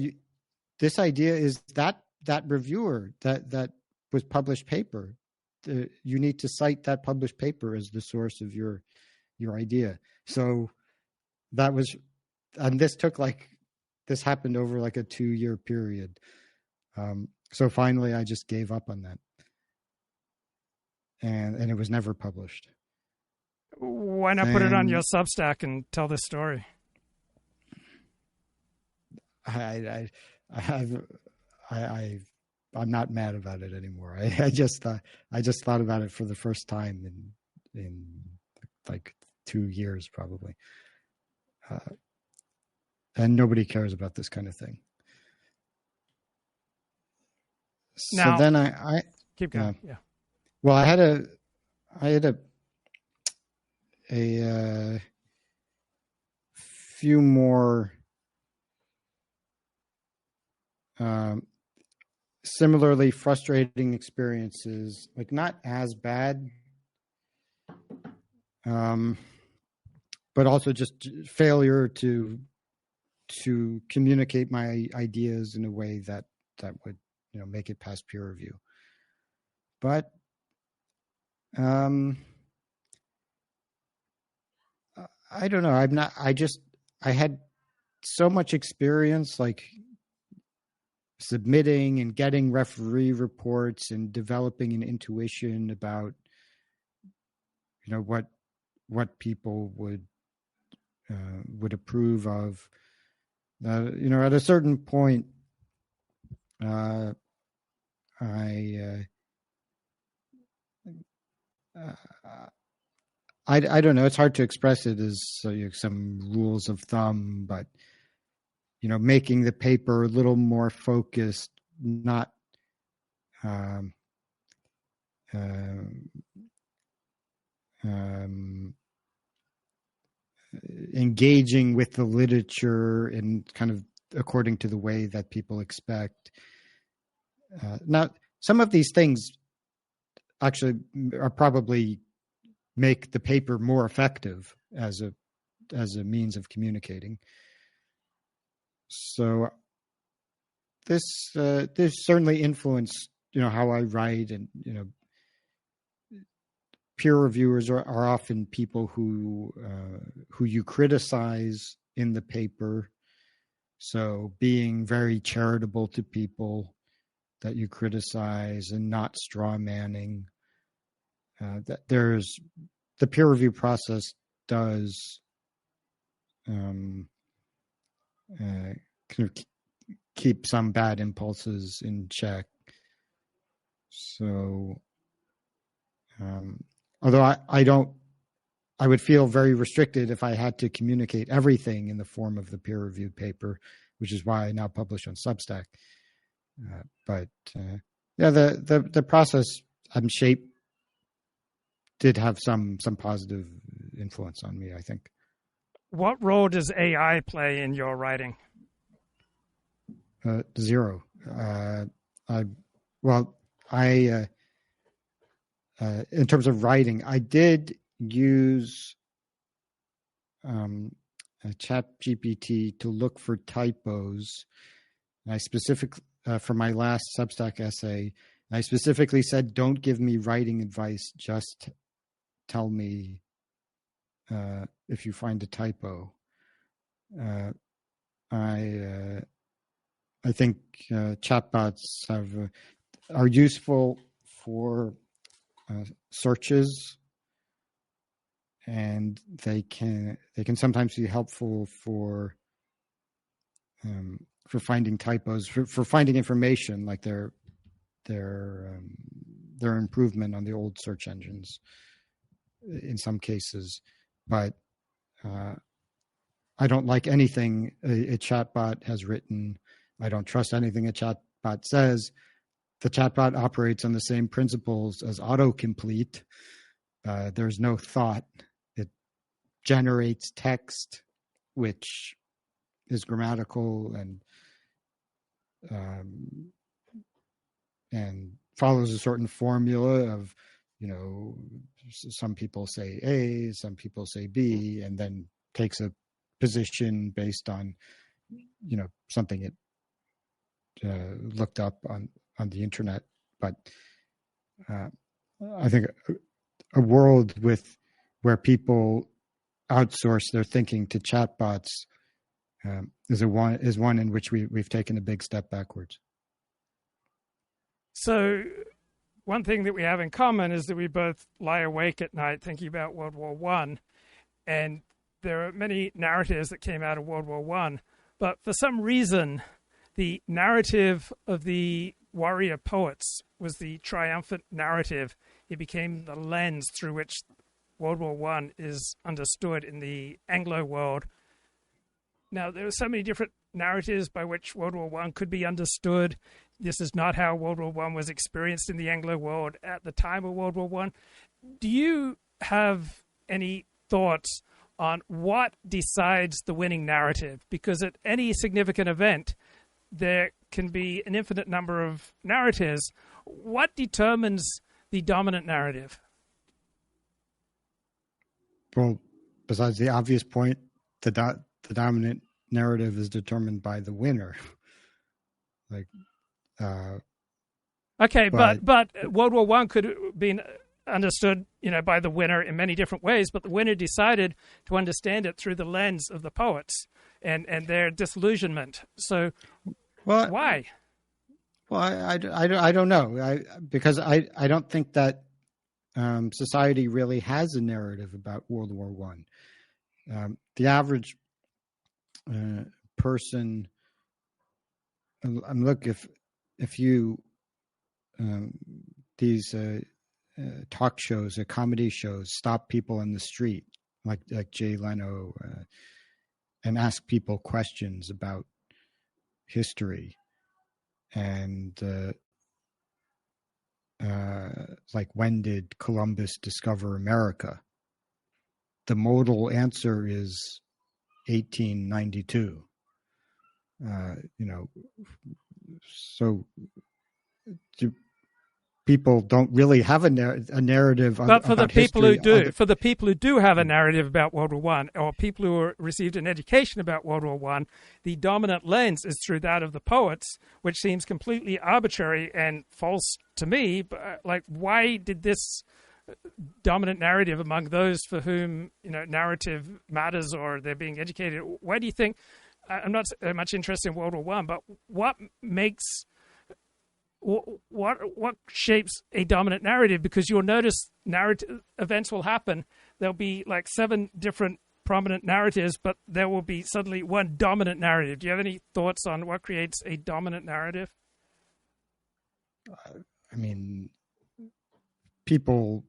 this idea is that reviewer that was published paper. You need to cite that published paper as the source of your idea." So that was, and this happened over like a 2-year period. So finally, I just gave up on that, and it was never published. Why not put it on your Substack and tell this story? I'm not mad about it anymore. I just thought about it for the first time in like 2 years probably, and nobody cares about this kind of thing. Now, so then I keep going. Yeah. Well, I had a few more similarly frustrating experiences, like not as bad, but also just failure to communicate my ideas in a way that would, make it past peer review. But I don't know. I had so much experience, like submitting and getting referee reports and developing an intuition about, what people would approve of. At a certain point, I don't know. It's hard to express it as some rules of thumb, but making the paper a little more focused, not engaging with the literature and kind of according to the way that people expect. Now, some of these things actually are probably make the paper more effective as a means of communicating. So this certainly influenced how I write, and peer reviewers are often people who you criticize in the paper. So being very charitable to people that you criticize and not straw manning. That there's the peer review process does kind of keep some bad impulses in check. So, although I would feel very restricted if I had to communicate everything in the form of the peer-reviewed paper, which is why I now publish on Substack. The process did have some positive influence on me, I think. What role does AI play in your writing? Zero. In terms of writing, I did use ChatGPT to look for typos. I specifically, for my last Substack essay, I specifically said, "Don't give me writing advice. Just tell me if you find a typo." I think chatbots are useful for searches, and they can sometimes be helpful for finding typos, for finding information, like their improvement on the old search engines in some cases. But I don't like anything a chatbot has written. I don't trust anything a chatbot says. The chatbot operates on the same principles as autocomplete. There's no thought. It generates text, which is grammatical and follows a certain formula of, some people say A, some people say B, and then takes a position based on, something it looked up on the internet. But I think a world where people outsource their thinking to chatbots is one in which we've taken a big step backwards. So one thing that we have in common is that we both lie awake at night thinking about World War I, and there are many narratives that came out of World War I, but for some reason the narrative of the warrior poets was the triumphant narrative. It became the lens through which World War I is understood in the Anglo world. Now, there are so many different narratives by which World War I could be understood. This is not how World War I was experienced in the Anglo world at the time of World War I. Do you have any thoughts on what decides the winning narrative? Because at any significant event, there can be an infinite number of narratives. What determines the dominant narrative? Well, besides the obvious point, the dominant narrative is determined by the winner. Okay, but World War I could have been understood, by the winner in many different ways, but the winner decided to understand it through the lens of the poets and their disillusionment. So, why? Well, I don't know, because I don't think that society really has a narrative about World War I. The average person, look, if you these talk shows or comedy shows stop people in the street, like Jay Leno, and ask people questions about history, and like, when did Columbus discover America? The modal answer is 1892. So people don't really have a narrative. But for the people who history, for the people who do have a narrative about World War I, or people who received an education about World War I, the dominant lens is through that of the poets, which seems completely arbitrary and false to me. But, why did this dominant narrative among those for whom narrative matters or they're being educated? Why do you think? I'm not much interested in World War I, but what makes what shapes a dominant narrative? Because you'll notice events will happen. There'll be 7 different prominent narratives, but there will be suddenly one dominant narrative. Do you have any thoughts on what creates a dominant narrative? I mean, people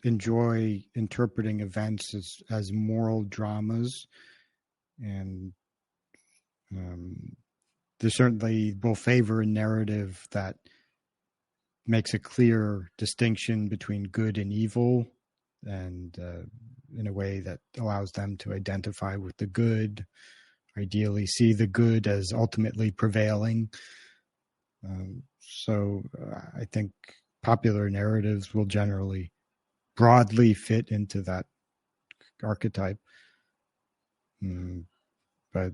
enjoy interpreting events as moral dramas, and they certainly will favor a narrative that makes a clear distinction between good and evil, and in a way that allows them to identify with the good, ideally see the good as ultimately prevailing. So I think popular narratives will generally broadly fit into that archetype. But,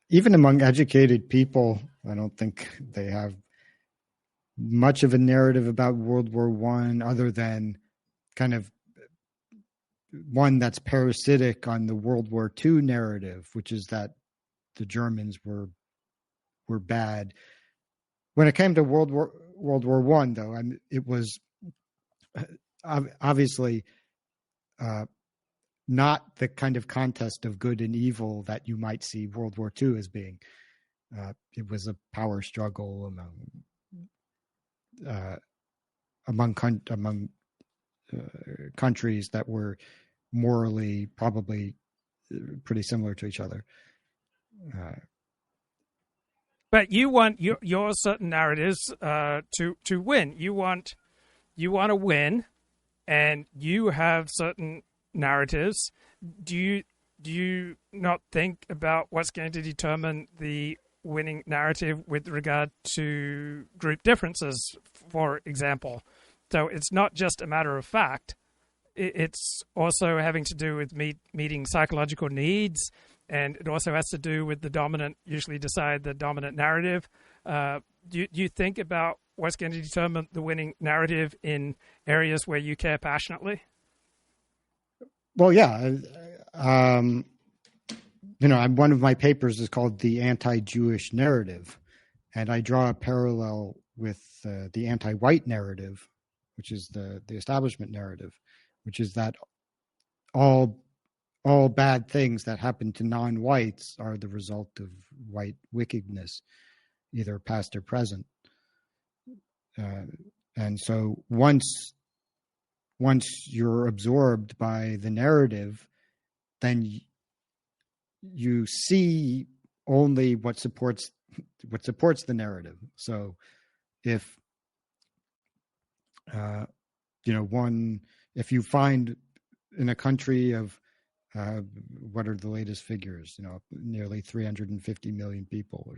even among educated people, I don't think they have much of a narrative about World War I, other than kind of one that's parasitic on the World War II narrative, which is that the Germans were bad. When it came to World War I, though, it was obviously not the kind of contest of good and evil that you might see World War II as being. It was a power struggle among countries that were morally probably pretty similar to each other. But you want your certain narratives to win. You want to win, and you have certain narratives. Do you not think about what's going to determine the winning narrative with regard to group differences, for example? So it's not just a matter of fact. It's also having to do with meeting psychological needs, and it also has to do with usually decide the dominant narrative. Do you think about what's going to determine the winning narrative in areas where you care passionately? Well, yeah. One of my papers is called The Anti-Jewish Narrative, and I draw a parallel with the anti-white narrative, which is the establishment narrative, which is that all bad things that happen to non-whites are the result of white wickedness, either past or present. And so once you're absorbed by the narrative, then you see only what supports the narrative. So if if you find in a country of what are the latest figures? Nearly 350 million people, or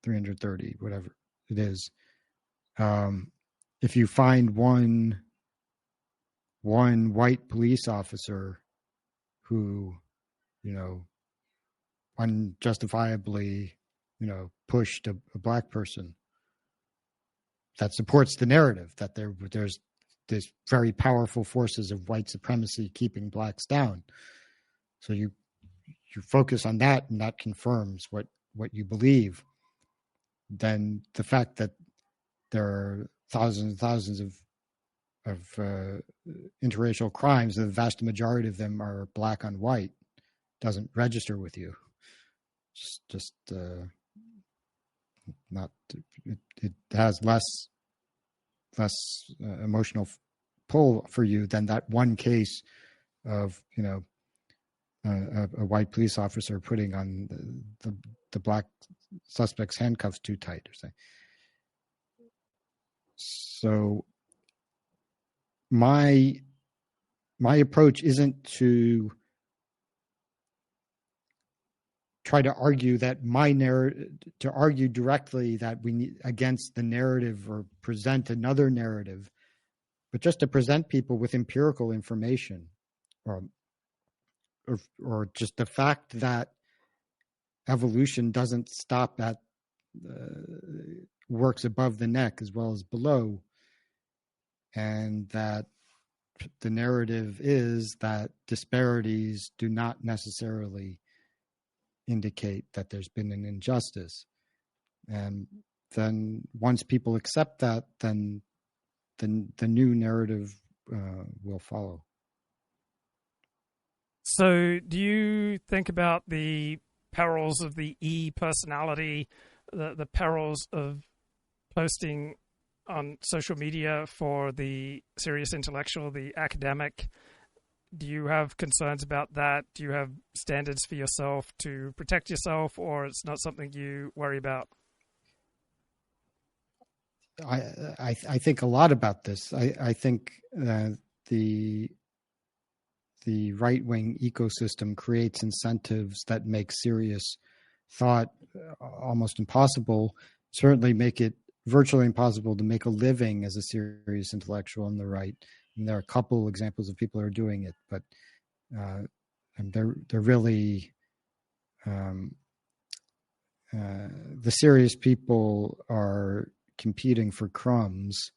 330, whatever it is. If you find one white police officer who, unjustifiably, pushed a black person, that supports the narrative that there's this very powerful forces of white supremacy keeping blacks down. So you focus on that, and that confirms what you believe. Then the fact that there are thousands and thousands of interracial crimes, the vast majority of them are black on white, doesn't register with you. Just not. It has less emotional pull for you than that one case of a white police officer putting on the black suspect's handcuffs too tight or something. So my approach isn't to try to argue that to argue directly that we need against the narrative or present another narrative, but just to present people with empirical information, or just the fact that evolution doesn't stop at works above the neck as well as below, and that the narrative is that disparities do not necessarily indicate that there's been an injustice. And then once people accept that, then the new narrative will follow. So do you think about the perils of the e-personality, the perils of posting on social media for the serious intellectual, the academic? Do you have concerns about that? Do you have standards for yourself to protect yourself, or it's not something you worry about? I think a lot about this. I think the right-wing ecosystem creates incentives that make serious thought almost impossible, certainly make it virtually impossible to make a living as a serious intellectual on the right. And there are a couple examples of people who are doing it, but they're really the serious people are competing for crumbs.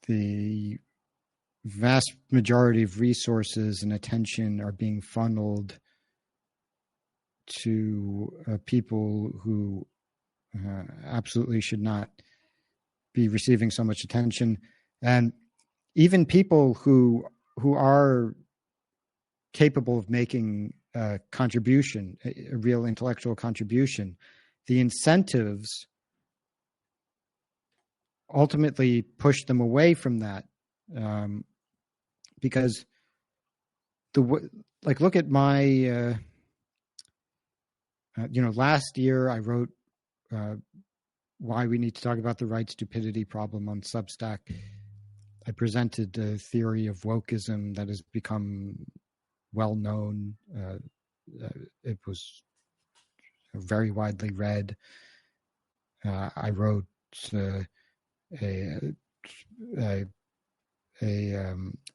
The vast majority of resources and attention are being funneled to people who absolutely should not be receiving so much attention. And even people who are capable of making a contribution, a real intellectual contribution, the incentives ultimately push them away from that. Because look at my, last year I wrote why we need to talk about the right stupidity problem on Substack. I presented a theory of wokeism that has become well known. It was very widely read. I wrote a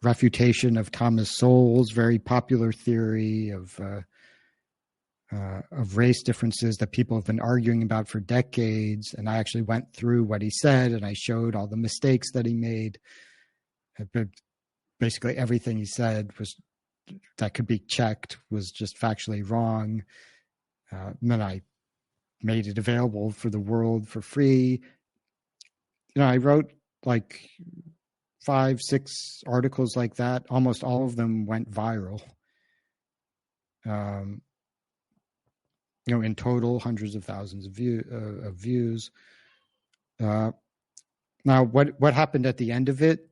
refutation of Thomas Sowell's very popular theory of race differences that people have been arguing about for decades. And I actually went through what he said, and I showed all the mistakes that he made. But basically everything he said that could be checked was just factually wrong. And then I made it available for the world for free. I wrote like 5-6 articles like that. Almost all of them went viral. In total, hundreds of thousands of views. Now, what happened at the end of it?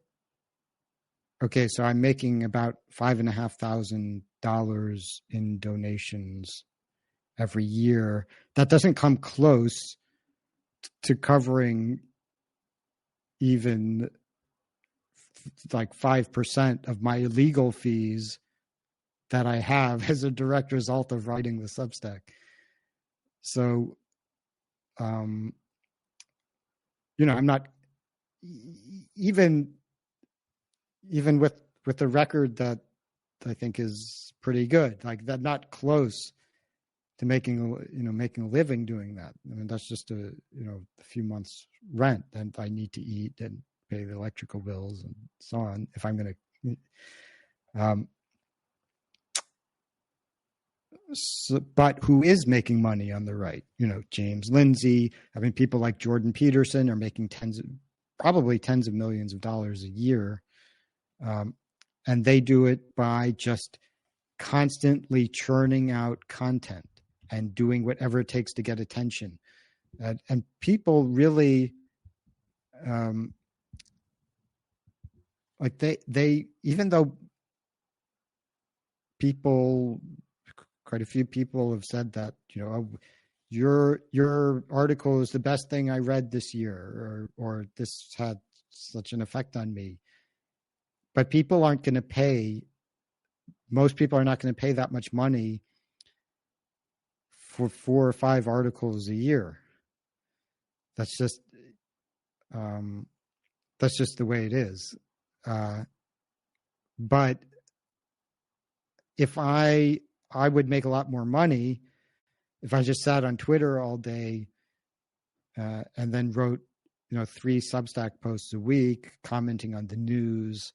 Okay, so I'm making about $5,500 in donations every year. That doesn't come close to covering even like 5% of my legal fees that I have as a direct result of writing the Substack. So, I'm not even with the record that I think is pretty good, like that, not close to making a living doing that. I mean, that's just a few months rent, and I need to eat and pay the electrical bills and so on if I'm going to. But who is making money on the right? James Lindsay. I mean, people like Jordan Peterson are making probably tens of millions of dollars a year. And they do it by just constantly churning out content and doing whatever it takes to get attention. And people really, like they, even though quite a few people have said that, your article is the best thing I read this year, or this had such an effect on me. But people aren't going to pay. Most people are not going to pay that much money for 4 or 5 articles a year. That's just the way it is. But if I would make a lot more money if I just sat on Twitter all day and then wrote 3 Substack posts a week, commenting on the news,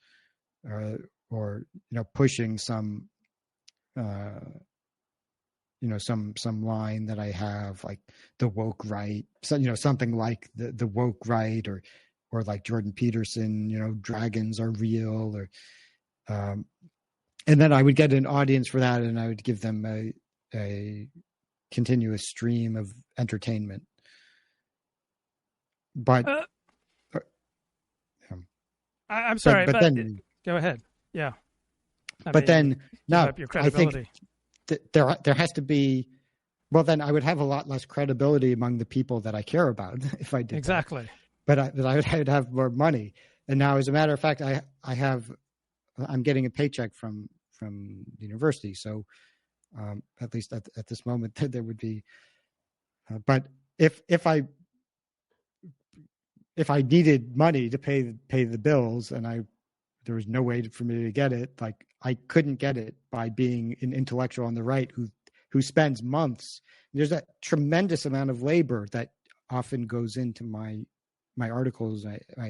or pushing some some line that I have, like the woke right, so something like the woke right, or like Jordan Peterson, dragons are real, or and then I would get an audience for that, and I would give them a continuous stream of entertainment. But I'm sorry, but then, go ahead. Yeah. Then now I think there has to be. Well, then I would have a lot less credibility among the people that I care about if I did exactly. That. But I would have more money. And now, as a matter of fact, I'm getting a paycheck from the university, so at least at this moment there would be. But if I needed money to pay the bills, and there was no way for me to get it, like I couldn't get it by being an intellectual on the right who spends months. There's a tremendous amount of labor that often goes into my articles,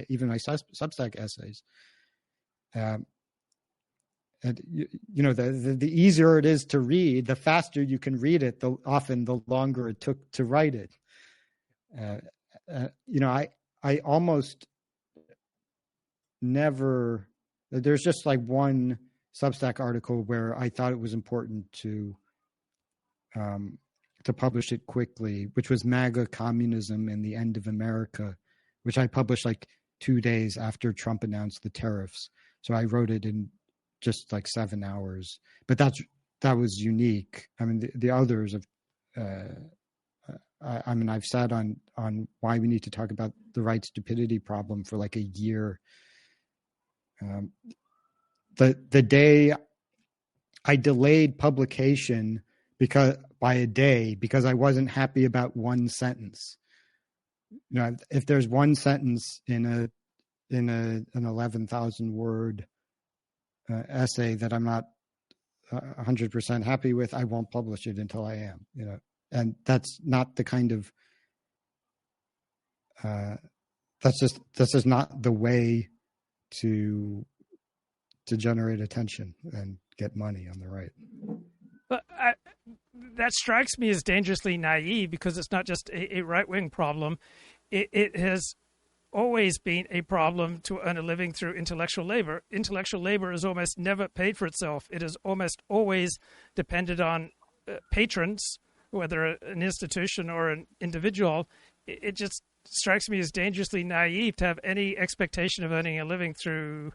even my Substack essays. And the easier it is to read, the faster you can read it, often the longer it took to write it. I almost never. There's just like one Substack article where I thought it was important to publish it quickly, which was MAGA Communism and the End of America, which I published like 2 days after Trump announced the tariffs. So I wrote it in just like 7 hours. But that was unique. I mean, the others of. I've sat on why we need to talk about the right stupidity problem for like a year. The day I delayed publication by a day because I wasn't happy about one sentence. If there's one sentence in an 11,000 word essay that I'm not 100% happy with, I won't publish it until I am. And that's not the kind of this is not the way to generate attention and get money on the right. But that strikes me as dangerously naive, because it's not just a right-wing problem. It has always been a problem to earn a living through intellectual labor. Intellectual labor is almost never paid for itself. It is almost always dependent on patrons, whether an institution or an individual. It just strikes me as dangerously naive to have any expectation of earning a living through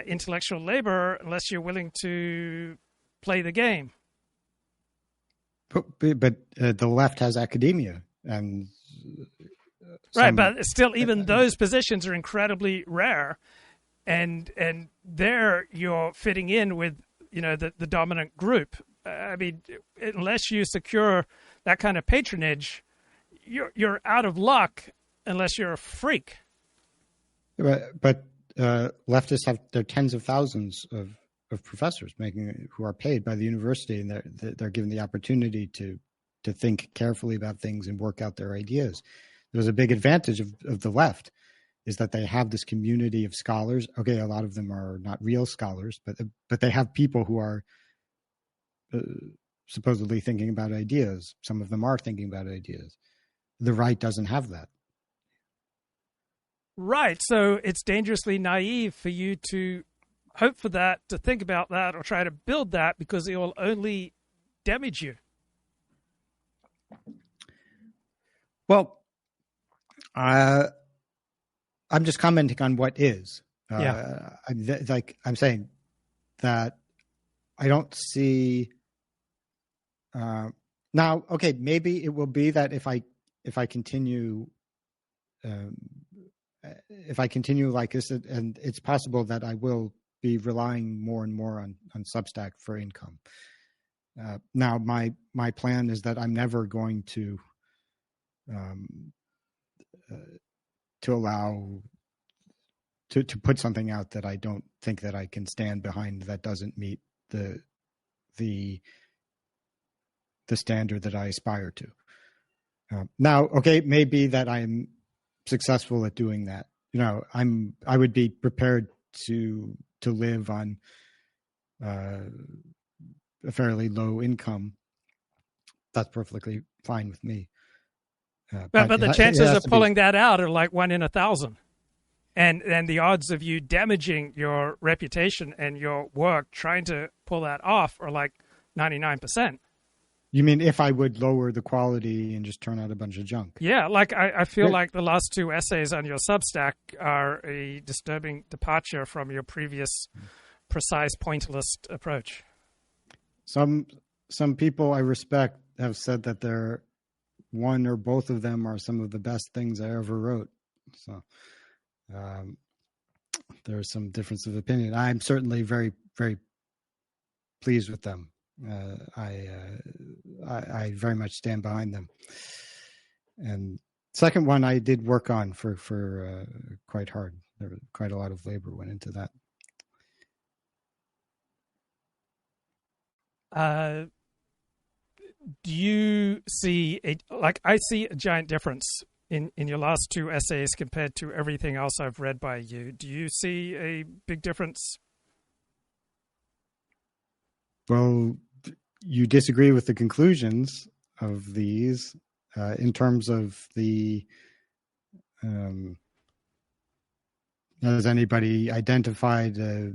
intellectual labor unless you're willing to play the game. But the left has academia, and right, but still, even those positions are incredibly rare. and there you're fitting in with the dominant group. I mean, unless you secure that kind of patronage, you're out of luck unless you're a freak. But leftists have their tens of thousands of professors who are paid by the university, and they're given the opportunity to think carefully about things and work out their ideas. There's a big advantage of the left is that they have this community of scholars. Okay, a lot of them are not real scholars, but they have people who are supposedly thinking about ideas. Some of them are thinking about ideas. The right doesn't have that. Right. So it's dangerously naive for you to hope for that, to think about that, or try to build that, because it will only damage you. Well, I'm just commenting on what is. I'm saying that I don't see now. Okay, maybe it will be that if I continue like this, and it's possible that I will be relying more and more on Substack for income. Now, my plan is that I'm never going to allow to put something out that I don't think that I can stand behind, that doesn't meet the standard that I aspire to. Now, okay, it may be that I'm successful at doing that. I would be prepared to live on a fairly low income. That's perfectly fine with me. But the chances of pulling that out are like 1 in 1,000. And the odds of you damaging your reputation and your work trying to pull that off are like 99%. You mean if I would lower the quality and just turn out a bunch of junk? Yeah, like I feel like the last 2 essays on your Substack are a disturbing departure from your previous precise pointillist approach. Some people I respect have said that they're one or both of them are some of the best things I ever wrote. So there's some difference of opinion. I'm certainly very, very pleased with them. I very much stand behind them. And second one I did work on for quite hard. There was quite a lot of labor went into that. Do you see I see a giant difference in your last 2 essays compared to everything else I've read by you. Do you see a big difference? Well, you disagree with the conclusions of these in terms of the has anybody identified a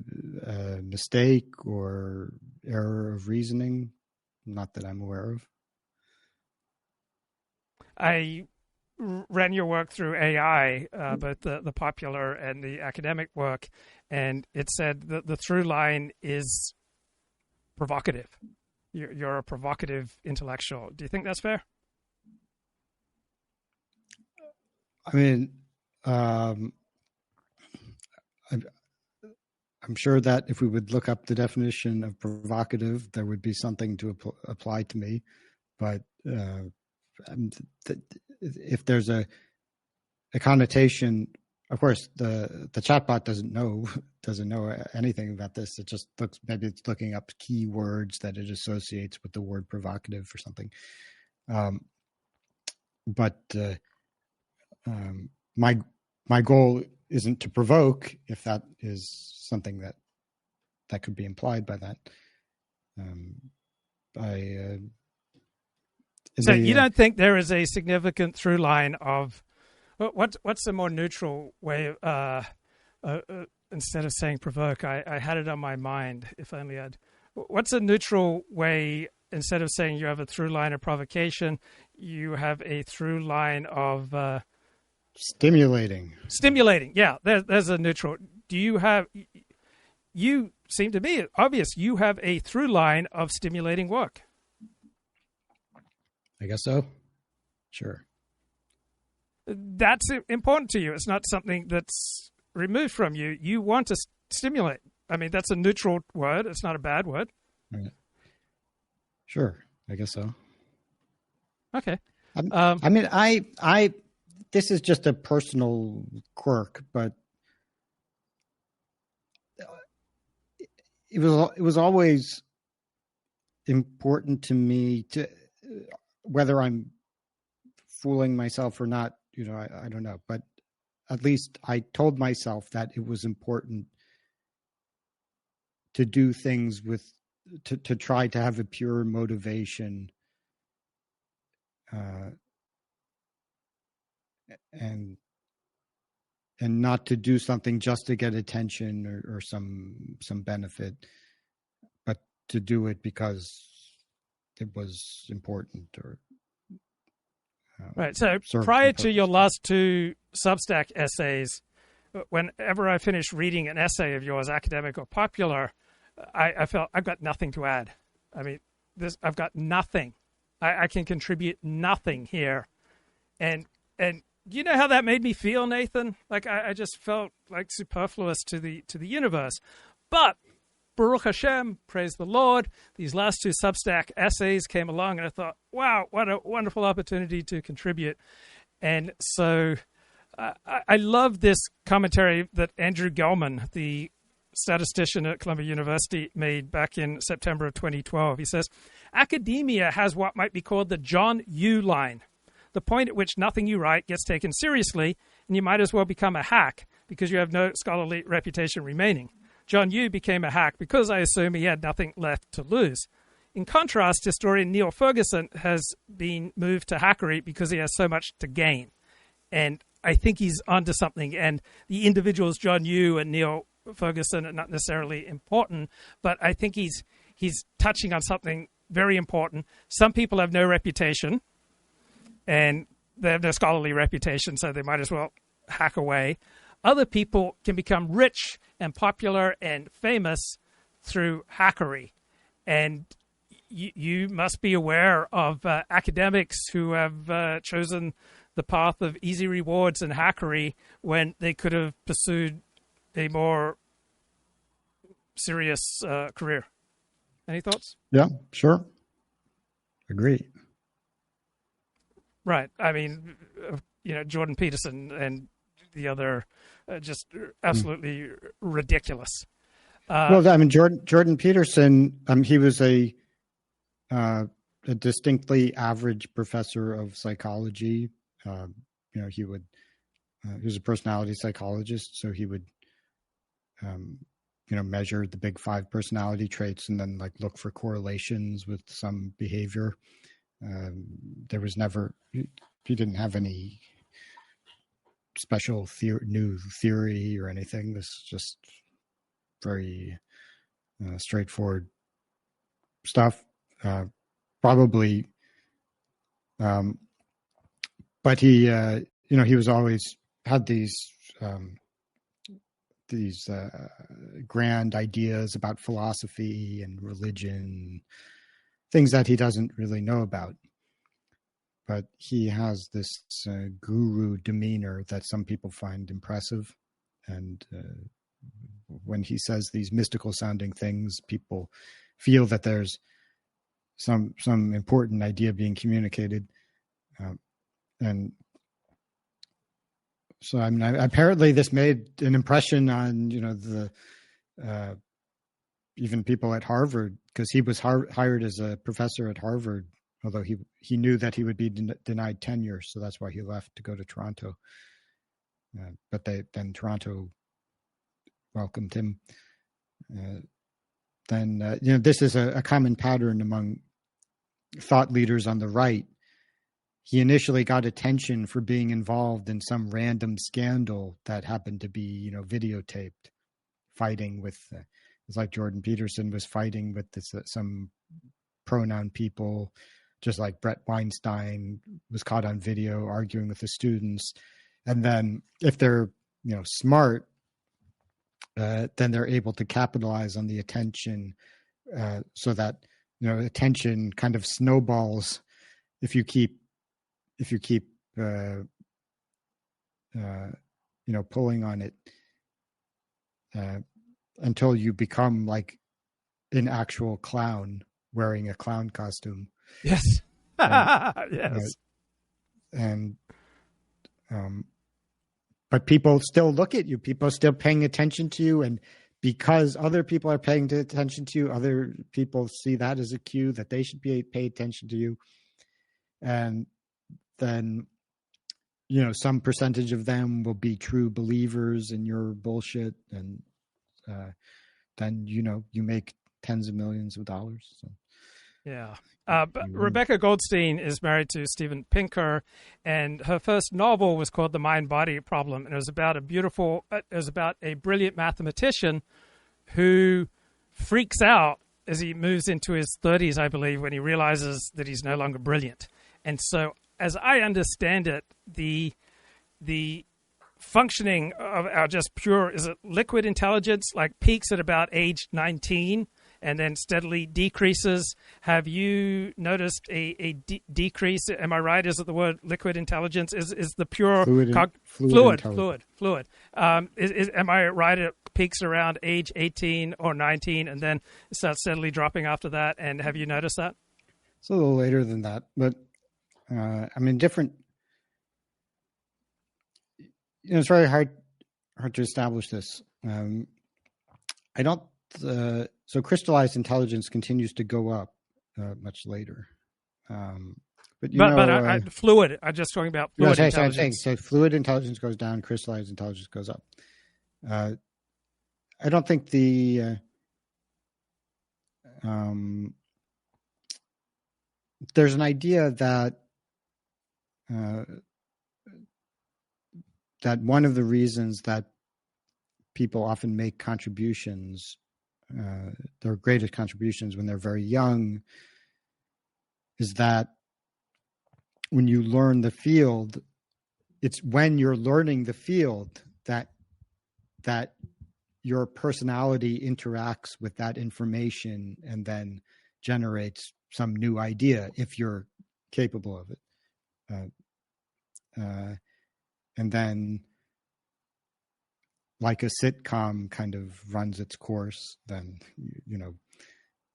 mistake or error of reasoning? Not that I'm aware of. I ran your work through AI, both the popular and the academic work, and it said that the through line is provocative. You're a provocative intellectual. Do you think that's fair? I mean, I'm sure that if we would look up the definition of provocative, there would be something to apply to me. But if there's a connotation, of course, the chatbot doesn't know anything about this. It just maybe it's looking up keywords that it associates with the word provocative or something. But my goal isn't to provoke, if that is something that could be implied by that. So you don't think there is a significant through line of what's a more neutral way instead of saying provoke? I had it on my mind. If only I'd. What's a neutral way instead of saying you have a through line of provocation? You have a through line of stimulating. Yeah, there's a neutral. Do you have? You seem to be obvious. You have a through line of stimulating work. I guess so. Sure. That's important to you. It's not something that's removed from you, you want to stimulate. I mean, that's a neutral word. It's not a bad word. Right. Sure, I guess so. Okay. I mean, I this is just a personal quirk, but it was always important to me to, whether I'm fooling myself or not, I don't know, but at least I told myself that it was important to do things to try to have a pure motivation, and not to do something just to get attention or some benefit, but to do it because it was important or right. So prior to your last two Substack essays, whenever I finished reading an essay of yours, academic or popular, I felt I've got nothing to add. I mean, I've got nothing. I can contribute nothing here, and you know how that made me feel, Nathan? Like I just felt like superfluous to the universe. But Baruch Hashem, praise the Lord, these last two Substack essays came along, and I thought, wow, what a wonderful opportunity to contribute. And so I love this commentary that Andrew Gelman, the statistician at Columbia University, made back in September of 2012. He says, academia has what might be called the John Yoo line, the point at which nothing you write gets taken seriously, and you might as well become a hack because you have no scholarly reputation remaining. John Yoo became a hack because I assume he had nothing left to lose. In contrast, historian Neil Ferguson has been moved to hackery because he has so much to gain. And I think he's onto something. And the individuals, John Yoo and Neil Ferguson, are not necessarily important, but I think he's touching on something very important. Some people have no reputation, and they have no scholarly reputation, so they might as well hack away. Other people can become rich and popular and famous through hackery. And you must be aware of academics who have chosen the path of easy rewards and hackery when they could have pursued a more serious career. Any thoughts? Yeah, sure. Agree. Right. I mean, Jordan Peterson and the other, just absolutely ridiculous. Well, I mean, Jordan Peterson, he was a distinctly average professor of psychology. He was a personality psychologist, so he would, measure the big 5 personality traits and then look for correlations with some behavior. There was never, he didn't have any special new theory or anything. This is just very straightforward stuff. Probably, but he, he was always had these grand ideas about philosophy and religion, things that he doesn't really know about. But he has this guru demeanor that some people find impressive. And when he says these mystical sounding things, people feel that there's some important idea being communicated. And so, I mean, apparently this made an impression on, the even people at Harvard, because he was hired as a professor at Harvard, although he knew that he would be denied tenure, so that's why he left to go to Toronto. But then Toronto welcomed him. This is a common pattern among thought leaders on the right. He initially got attention for being involved in some random scandal that happened to be, videotaped, fighting with. It's like Jordan Peterson was fighting with some pronoun people, just like Brett Weinstein was caught on video arguing with the students. And then if they're, smart, then they're able to capitalize on the attention so that, attention kind of snowballs if you keep pulling on it. until you become like an actual clown wearing a clown costume. Yes. And, yes. But people still look at you. People are still paying attention to you, and because other people are paying attention to you, other people see that as a cue that they should pay attention to you. And then, some percentage of them will be true believers in your bullshit, and then you make tens of millions of dollars. So. Yeah. But Rebecca Goldstein is married to Steven Pinker, and her first novel was called The Mind-Body Problem, and it was about a brilliant mathematician who freaks out as he moves into his 30s, I believe, when he realizes that he's no longer brilliant. And so, as I understand it, the functioning of our just pure, is it liquid intelligence, like peaks at about age 19 and then steadily decreases. Have you noticed a decrease? Am I right? Is it the word liquid intelligence? Is the pure fluid? Am I right? It peaks around age 18 or 19 and then starts steadily dropping after that. And have you noticed that? It's a little later than that, but different. It's very hard to establish this. I don't. So crystallized intelligence continues to go up much later. Fluid. I'm just talking about fluid intelligence. So fluid intelligence goes down, crystallized intelligence goes up. I don't think there's an idea that one of the reasons that people often make contributions, their greatest contributions when they're very young, is that when you learn the field, it's when you're learning the field that your personality interacts with that information and then generates some new idea if you're capable of it. And then, like a sitcom kind of runs its course, then,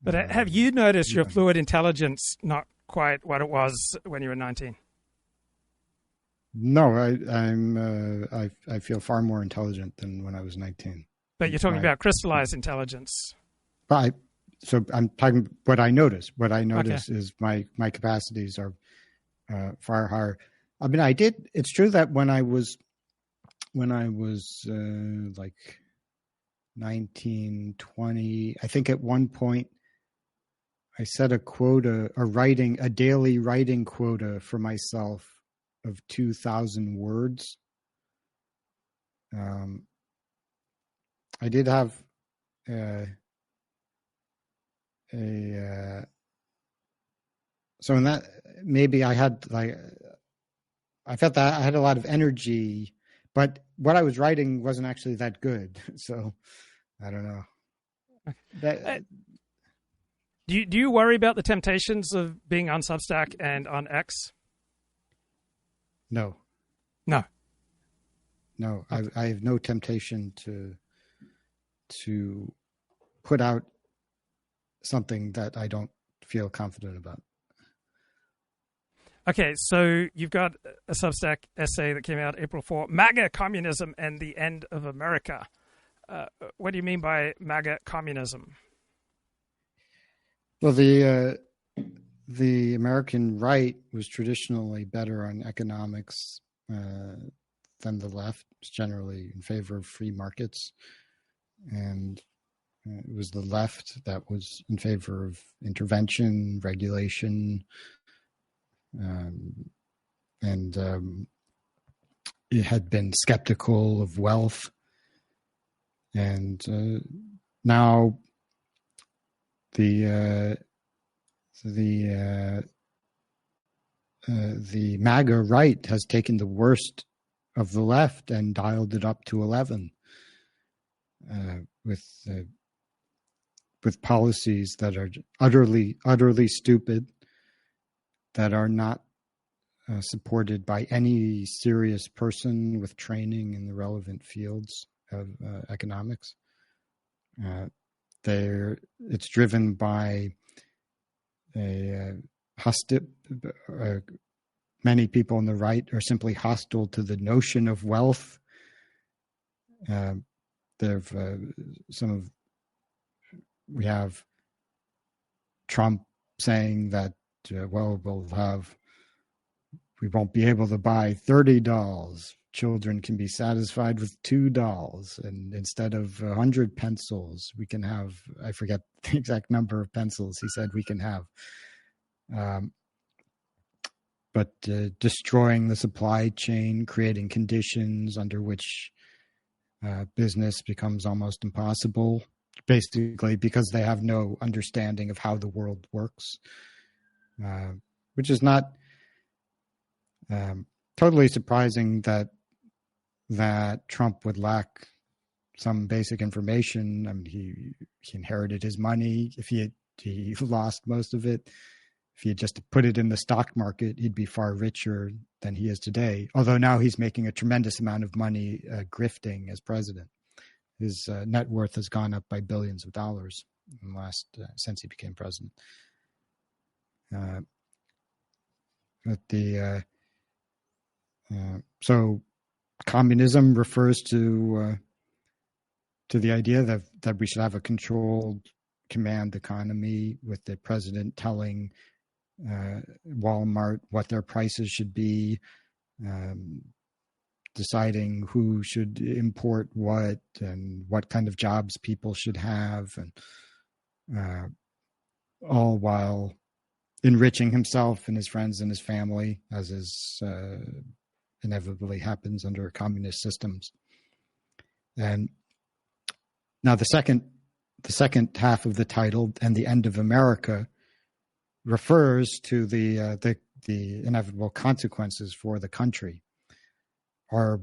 But have you noticed your fluid intelligence not quite what it was when you were 19? No, I feel far more intelligent than when I was 19. But you're talking about crystallized intelligence. So I'm talking what I notice. What I notice is my capacities are far higher. It's true that when I was like 19, 20, I think at one point I set a daily writing quota for myself of 2,000 words. I did have so in that, maybe I had I felt that I had a lot of energy, but what I was writing wasn't actually that good. So I don't know. Do you worry about the temptations of being on Substack and on X? No. I have no temptation to put out something that I don't feel confident about. Okay, so you've got a Substack essay that came out April 4, MAGA Communism and the End of America. What do you mean by MAGA Communism? Well, the American right was traditionally better on economics than the left. It's generally in favor of free markets. And it was the left that was in favor of intervention, regulation, and it had been skeptical of wealth. And now the MAGA right has taken the worst of the left and dialed it up to 11 with policies that are utterly stupid, that are not supported by any serious person with training in the relevant fields of economics. It's driven by many people on the right are simply hostile to the notion of wealth. We have Trump saying that we won't be able to buy $30. Children can be satisfied with $2, and instead of 100 pencils, we can have, I forget the exact number of pencils he said we can have. But destroying the supply chain, creating conditions under which business becomes almost impossible, basically because they have no understanding of how the world works, which is not totally surprising that Trump would lack some basic information. I mean, he inherited his money. If he lost most of it, if he had just put it in the stock market, he'd be far richer than he is today. Although now he's making a tremendous amount of money grifting as president. His net worth has gone up by billions of dollars in the last since he became president. So communism refers to the idea that we should have a controlled command economy with the president telling Walmart what their prices should be, deciding who should import what and what kind of jobs people should have, and all while enriching himself and his friends and his family, as is inevitably happens under communist systems. And now the second half of the title, "And the End of America," refers to the inevitable consequences for the country. Not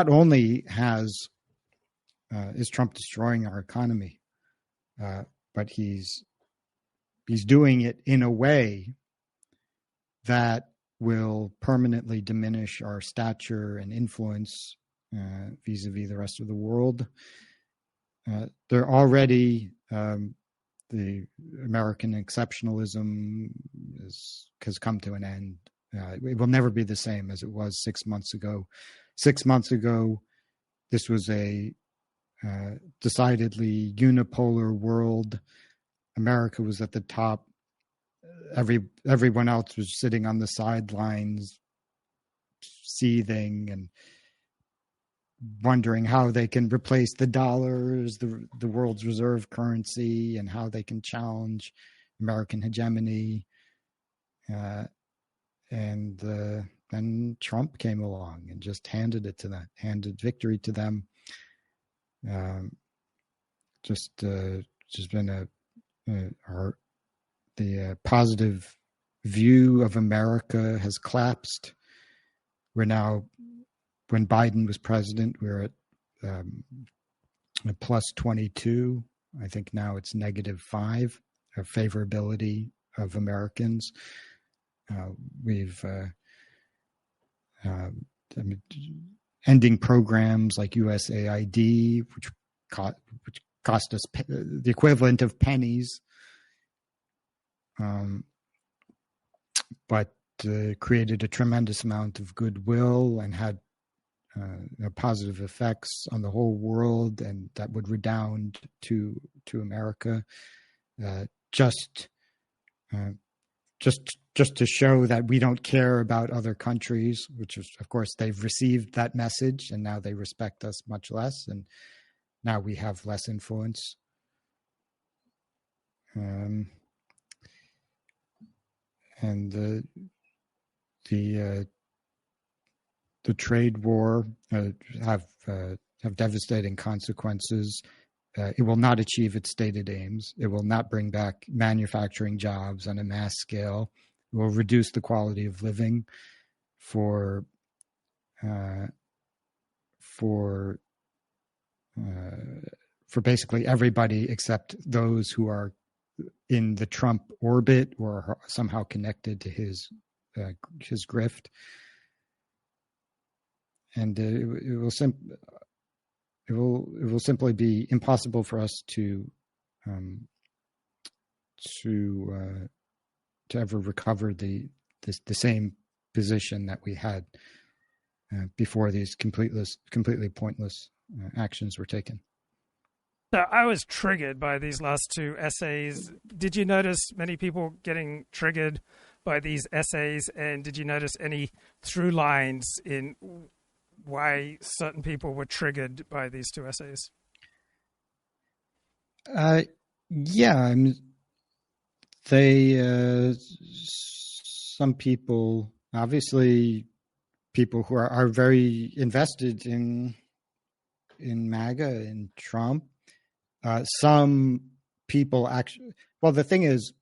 only is Trump destroying our economy, but he's doing it in a way that will permanently diminish our stature and influence vis-a-vis the rest of the world. They're already the American exceptionalism has come to an end. It will never be the same as it was 6 months ago. 6 months ago, this was a decidedly unipolar world. America was at the top. Everyone else was sitting on the sidelines, seething and wondering how they can replace the dollar as the world's reserve currency, and how they can challenge American hegemony. And then Trump came along and just handed victory to them. Just been the positive view of America has collapsed. We're now, when Biden was president, we were at a plus 22. I think now it's -5 of favorability of Americans. We've ending programs like USAID, which cost us the equivalent of pennies, but created a tremendous amount of goodwill and had positive effects on the whole world, and that would redound to America. Just to show that we don't care about other countries, which is, of course, they've received that message and now they respect us much less, and now we have less influence. And the trade war have devastating consequences. It will not achieve its stated aims. It will not bring back manufacturing jobs on a mass scale. It will reduce the quality of living for basically everybody except those who are in the Trump orbit or are somehow connected to his grift. And it will will simply be impossible for us to ever recover the same position that we had before these completely pointless actions were taken. So I was triggered by these last two essays. Did you notice many people getting triggered by these essays? And did you notice any through lines in why certain people were triggered by these two essays? Yeah, some people, obviously, people who are very invested in MAGA and Trump. Some people actually, well, the thing is,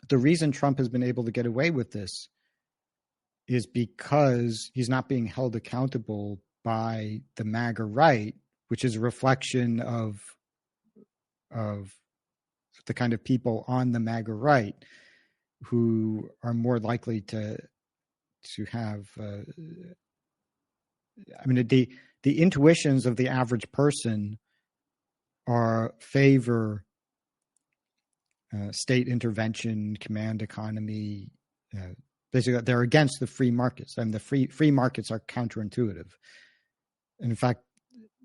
the reason Trump has been able to get away with this is because he's not being held accountable by the MAGA right, which is a reflection of the kind of people on the MAGA right who are more likely to have. The intuitions of the average person favor state intervention, command economy. Basically, they're against the free markets, and the free markets are counterintuitive. And in fact,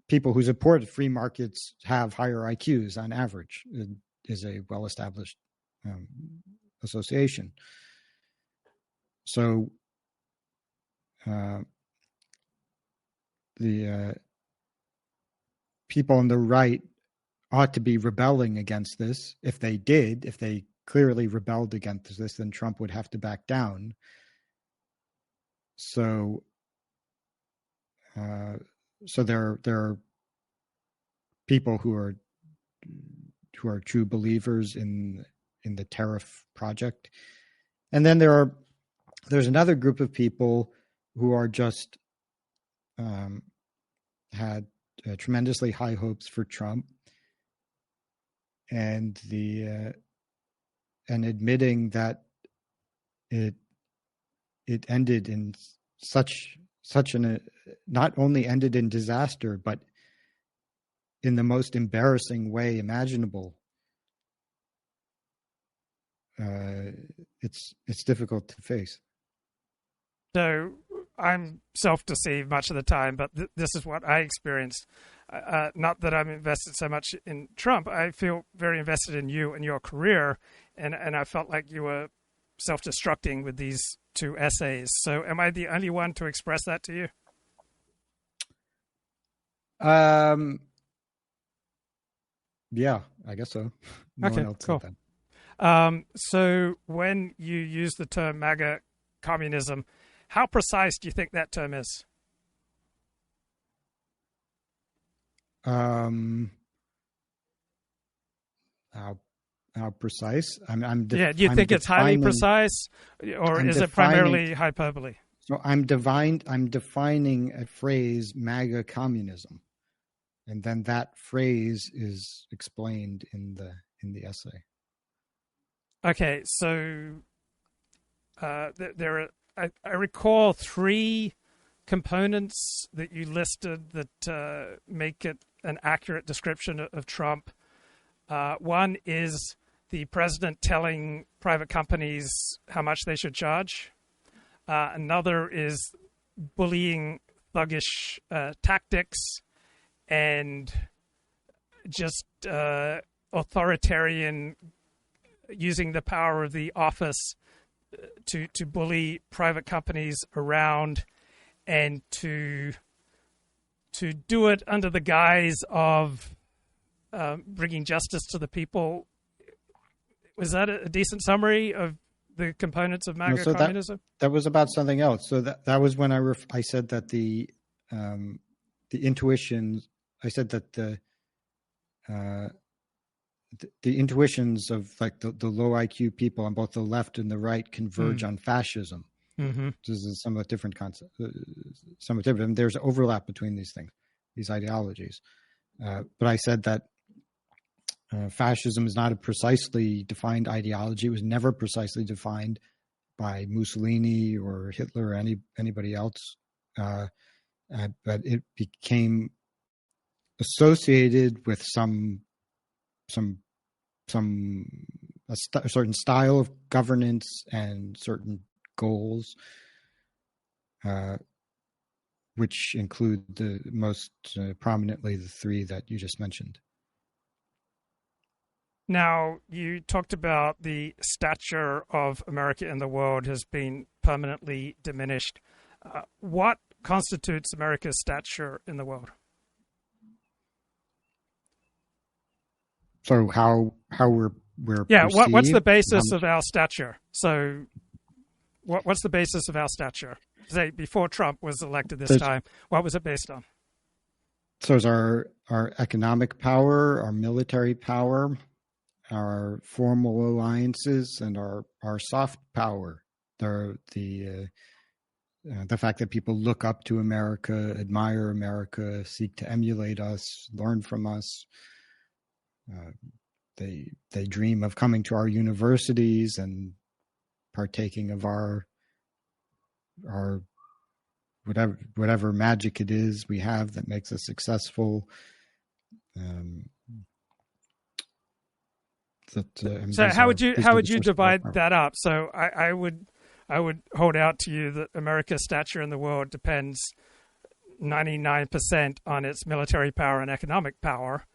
people who support free markets have higher IQs on average. It is a well-established association. So the people on the right ought to be rebelling against this. If they clearly rebelled against this, then Trump would have to back down. So there are people who are true believers in the tariff project, and then there's another group of people who are just had tremendously high hopes for Trump, and admitting that it ended in such not only ended in disaster, but in the most embarrassing way imaginable. It's difficult to face. So I'm self-deceived much of the time, but this is what I experienced. Not that I'm invested so much in Trump. I feel very invested in you and your career, and I felt like you were self-destructing with these two essays. So am I the only one to express that to you? Yeah, I guess so. Okay, cool. So when you use the term MAGA communism, how precise do you think that term is? How precise? Do you think it's highly precise, or is it primarily hyperbole? So I'm defining a phrase, MAGA communism, and then that phrase is explained in the essay. Okay, so there are. I recall three components that you listed that make it an accurate description of Trump. One is the president telling private companies how much they should charge. Another is bullying, thuggish tactics, and just authoritarian, using the power of the office to bully private companies around, and to do it under the guise of bringing justice to the people. Was that a decent summary of the components of MAGA communism? That was about something else. So that was when I said that the intuitions. I said that the intuitions of like the low IQ people on both the left and the right converge on fascism. Mm-hmm. This is a somewhat different concept. Somewhat different. And there's overlap between these things, these ideologies. But I said that fascism is not a precisely defined ideology. It was never precisely defined by Mussolini or Hitler or anybody else. But it became associated with a certain style of governance and certain goals, which include the most prominently the three that you just mentioned. Now, you talked about the stature of America in the world has been permanently diminished. What constitutes America's stature in the world? So how we're what's the perceived, basis of our stature? So what's the basis of our stature? Say before Trump was elected this time, what was it based on? So it's our economic power, our military power, our formal alliances, and our soft power. The fact that people look up to America, admire America, seek to emulate us, learn from us. They dream of coming to our universities and partaking of our whatever magic it is we have that makes us successful. So how would you divide that up? So I would hold out to you that America's stature in the world depends 99% on its military power and economic power,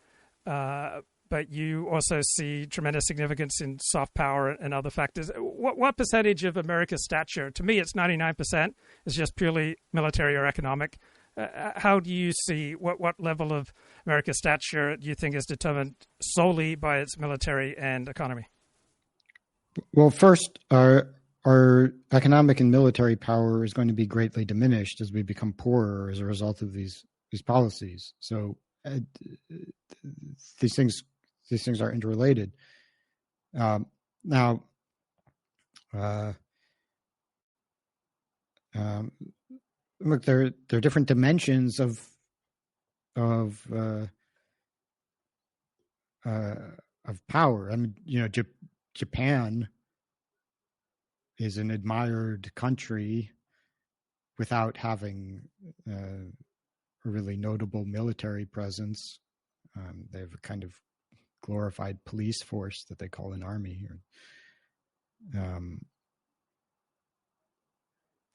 but you also see tremendous significance in soft power and other factors. What percentage of America's stature? To me, it's 99%. Is just purely military or economic. How do you see what level of America's stature do you think is determined solely by its military and economy? Well, first, our economic and military power is going to be greatly diminished as we become poorer as a result of these policies. So these things are interrelated. Now, look, there are different dimensions of power. I mean, Japan is an admired country without having a really notable military presence. They have a kind of glorified police force that they call an army.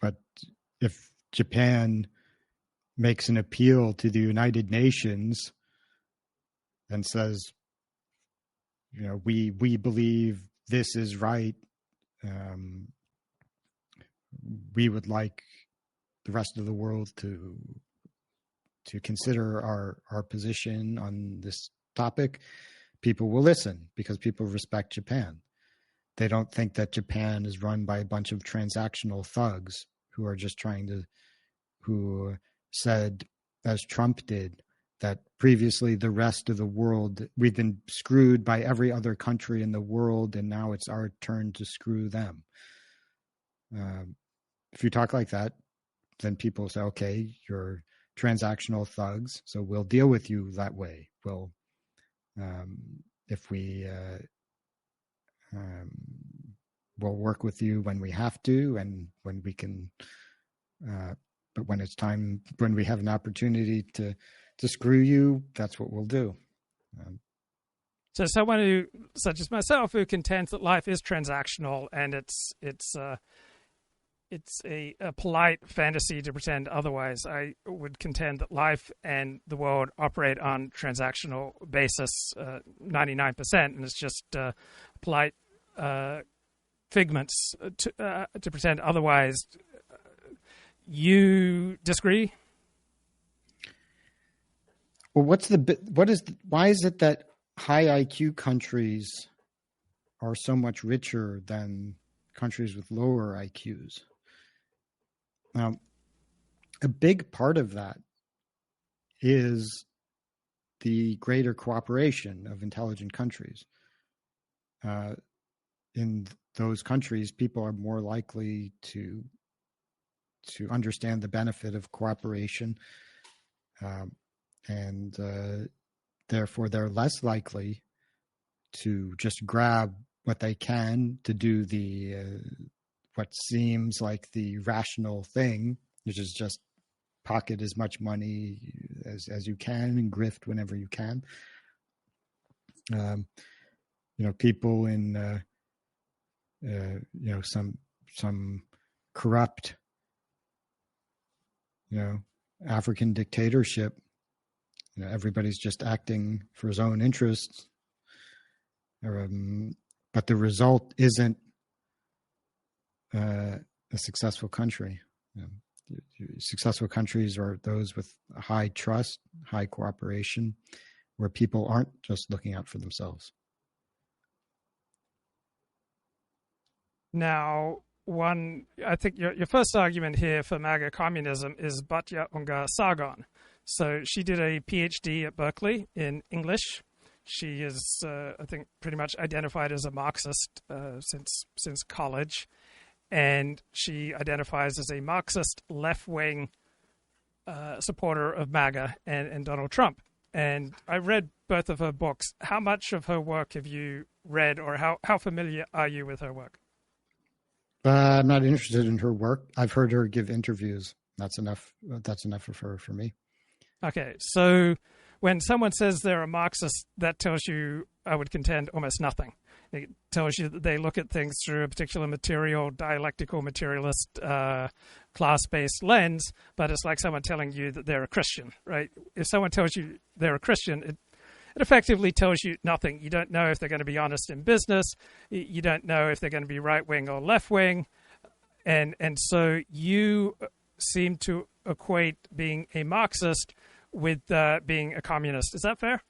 But if Japan makes an appeal to the United Nations and says, we believe this is right, we would like the rest of the world to consider our position on this topic, people will listen because people respect Japan. They don't think that Japan is run by a bunch of transactional thugs who are just who said, as Trump did, that previously the rest of the world, we've been screwed by every other country in the world, and now it's our turn to screw them. If you talk like that, then people say, okay, you're transactional thugs, so we'll deal with you that way. We'll, we'll work with you when we have to and when we can, but when it's time, when we have an opportunity to screw you, that's what we'll do. So someone such as myself, who contends that life is transactional and it's a polite fantasy to pretend otherwise, I would contend that life and the world operate on transactional basis 99%, and it's just polite figments to pretend otherwise. You disagree? Well, why is it that high IQ countries are so much richer than countries with lower IQs? Now, a big part of that is the greater cooperation of intelligent countries. In those countries, people are more likely to understand the benefit of cooperation, and therefore they're less likely to just grab what they can to do what seems like the rational thing, which is just pocket as much money as you can and grift whenever you can. People in some corrupt African dictatorship, everybody's just acting for his own interests, but the result isn't a successful country. Successful countries are those with high trust, high cooperation, where people aren't just looking out for themselves. Now, I think your first argument here for MAGA communism is Batya Ungar Sargon. So she did a PhD at Berkeley in English. She is, I think, pretty much identified as a Marxist since college, and she identifies as a Marxist left-wing supporter of MAGA and Donald Trump. And I read both of her books. How much of her work have you read, or how familiar are you with her work? I'm not interested in her work. I've heard her give interviews. That's enough. That's enough of her for me. Okay, so when someone says they're a Marxist, that tells you, I would contend, almost nothing. It tells you that they look at things through a particular material, dialectical, materialist, class-based lens, but it's like someone telling you that they're a Christian, right? If someone tells you they're a Christian, it effectively tells you nothing. You don't know if they're going to be honest in business. You don't know if they're going to be right-wing or left-wing. And so you seem to equate being a Marxist with being a communist. Is that fair?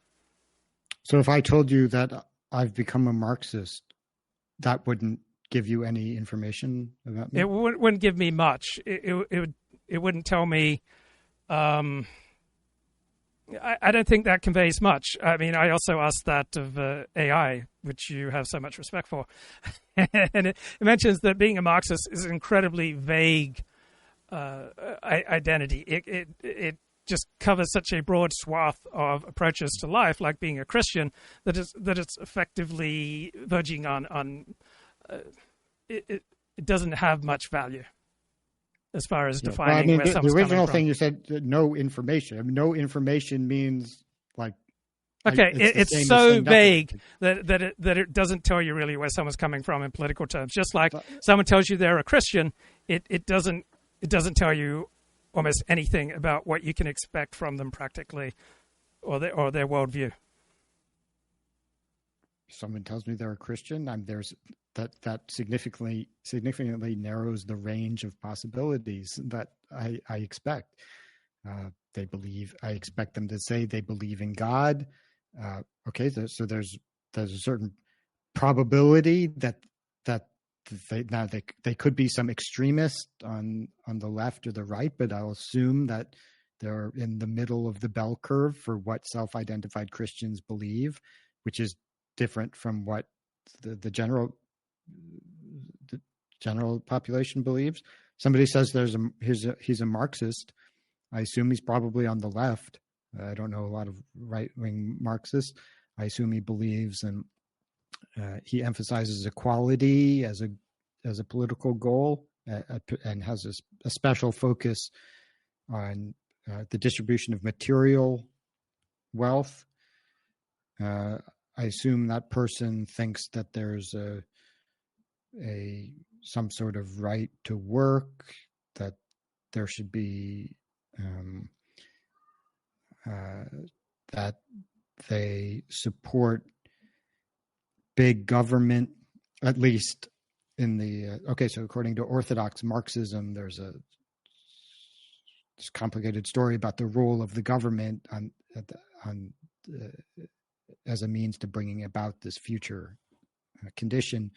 So if I told you that I've become a Marxist, that wouldn't give you any information about me? It wouldn't give me much. It wouldn't tell me. I don't think that conveys much. I mean, I also asked that of AI, which you have so much respect for. And it mentions that being a Marxist is an incredibly vague identity. It just covers such a broad swath of approaches to life, like being a Christian, that it's effectively verging on it doesn't have much value as far as defining where someone's the original coming from. thing you said, no information. I mean, no information means like. Okay, it's so vague that it doesn't tell you really where someone's coming from in political terms. Just like someone tells you they're a Christian, it doesn't tell you almost anything about what you can expect from them practically, or their worldview. Someone tells me they're a Christian, that significantly narrows the range of possibilities that I expect. I expect them to say they believe in God. So there's a certain probability that they could be some extremist on the left or the right, but I'll assume that they're in the middle of the bell curve for what self-identified Christians believe, which is different from what the general population believes. Somebody says he's a Marxist. I assume he's probably on the left. I don't know a lot of right-wing Marxists. I assume he believes in he emphasizes equality as a political goal and has a special focus on the distribution of material wealth. I assume that person thinks that there's some sort of right to work, that there should be that they support big government, at least in the so according to Orthodox Marxism, there's this complicated story about the role of the government as a means to bringing about this future condition.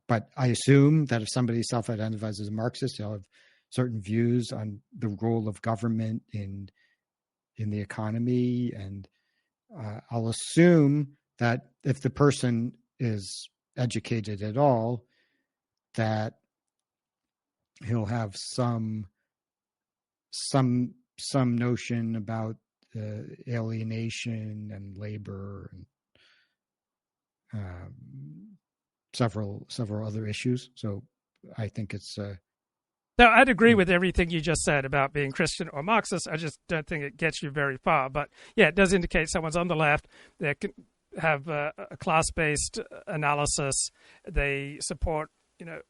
But I assume that if somebody self-identifies as a Marxist, they'll have certain views on the role of government in the economy, and I'll assume that if the person is educated at all, that he'll have some notion about alienation and labor and several other issues. So I think it's No, I'd agree with everything you just said about being Christian or Marxist. I just don't think it gets you very far. But yeah, it does indicate someone's on the left. They can have a class-based analysis. They support, a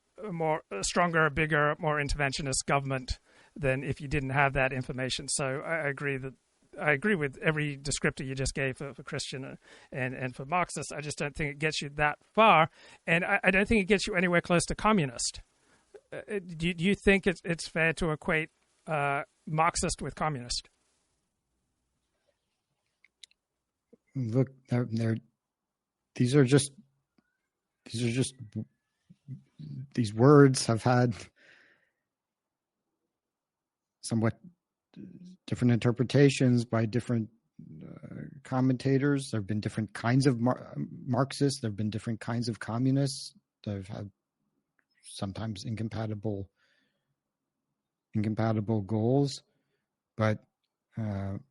stronger, bigger, more interventionist government than if you didn't have that information. So I agree with every descriptor you just gave for Christian and for Marxist. I just don't think it gets you that far, and I don't think it gets you anywhere close to communist. Do you think it's fair to equate Marxist with communist? Look, these words have had somewhat different interpretations by different commentators. There have been different kinds of Marxists. There have been different kinds of communists. They've had sometimes incompatible goals, but I'm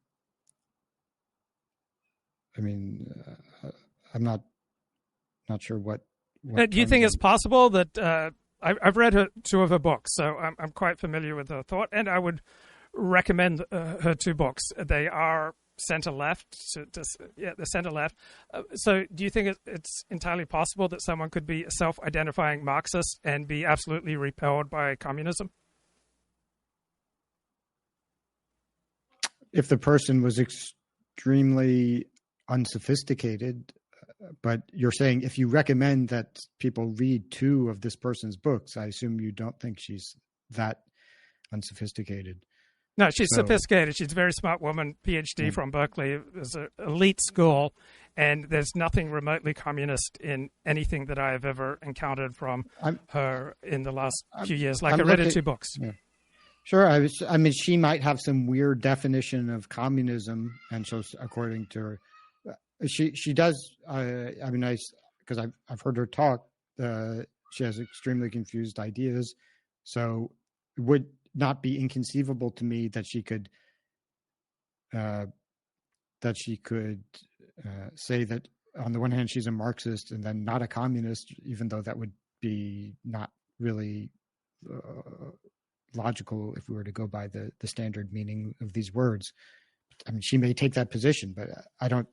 not sure what do you think it's possible that I've read two of her books, so I'm quite familiar with her thought, and I would recommend her two books. They are center-left, they're center-left. So do you think it's entirely possible that someone could be a self-identifying Marxist and be absolutely repelled by communism? If the person was extremely unsophisticated, but you're saying if you recommend that people read two of this person's books, I assume you don't think she's that unsophisticated. No, she's sophisticated. She's a very smart woman, PhD from Berkeley. It's an elite school, and there's nothing remotely communist in anything that I have ever encountered from her in the last few years. I read her two books. Yeah. Sure. She might have some weird definition of communism, and so according to her, she does. Because I've heard her talk. She has extremely confused ideas, so it would not be inconceivable to me that she could say that on the one hand she's a Marxist and then not a communist, even though that would be not really logical if we were to go by the standard meaning of these words. She may take that position, but I don't.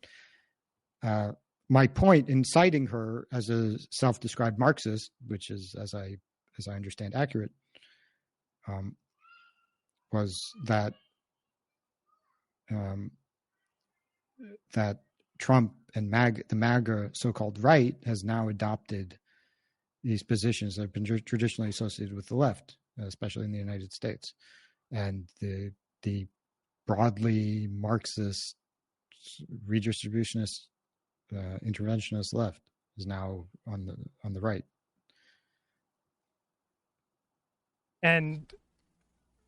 My point in citing her as a self-described Marxist, which is, as I understand, accurate, was that that Trump and the MAGA so-called right has now adopted these positions that have been traditionally associated with the left, especially in the United States, and the broadly Marxist, redistributionist, interventionist left is now on the right. And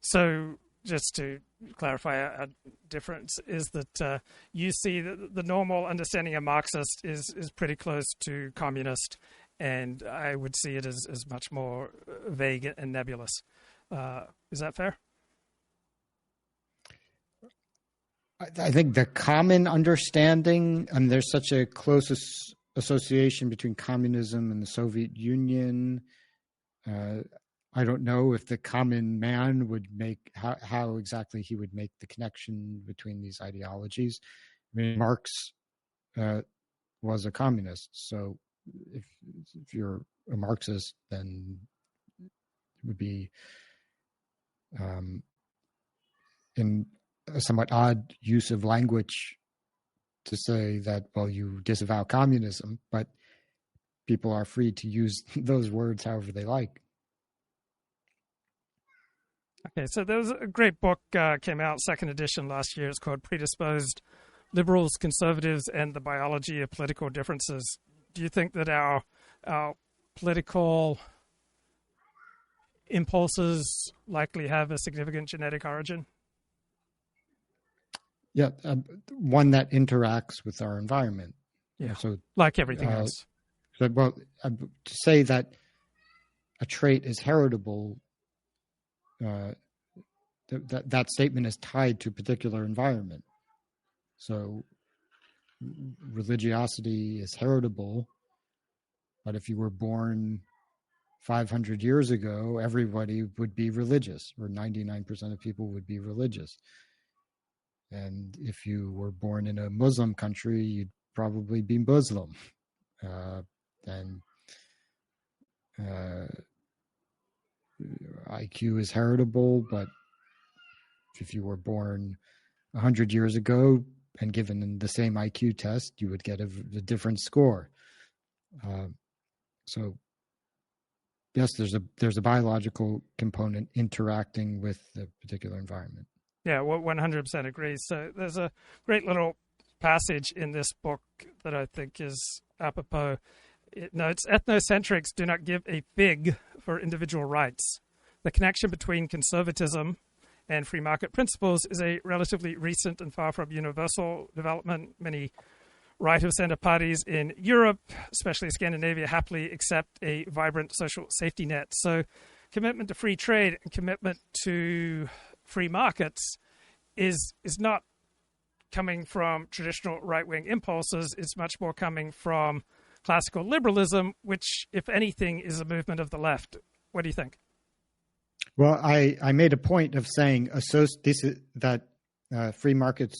so, just to clarify, a difference is that you see that the normal understanding of Marxist is pretty close to communist, and I would see it as much more vague and nebulous. Is that fair? I think the common understanding, and there's such a close association between communism and the Soviet Union. I don't know if the common man would make how exactly he would make the connection between these ideologies. Marx was a communist, so if you're a Marxist, then it would be in a somewhat odd use of language to say that, well, you disavow communism, but people are free to use those words however they like. Okay, so there was a great book came out, second edition last year. It's called Predisposed Liberals, Conservatives, and the Biology of Political Differences. Do you think that our political impulses likely have a significant genetic origin? Yeah, one that interacts with our environment. Yeah, so like everything else. To say that a trait is heritable, that statement is tied to a particular environment. So religiosity is heritable, but if you were born 500 years ago, everybody would be religious, or 99% of people would be religious. And if you were born in a Muslim country, you'd probably be Muslim. IQ is heritable, but if you were born 100 years ago and given the same IQ test, you would get a different score. So yes, there's a biological component interacting with the particular environment. Yeah, 100% agree. So there's a great little passage in this book that I think is apropos. It notes, ethnocentrics do not give a fig for individual rights. The connection between conservatism and free market principles is a relatively recent and far from universal development. Many right-of-center parties in Europe, especially Scandinavia, happily accept a vibrant social safety net. So commitment to free trade and commitment to free markets is not coming from traditional right-wing impulses. It's much more coming from classical liberalism, which, if anything, is a movement of the left. What do you think? Well, I made a point of saying that free market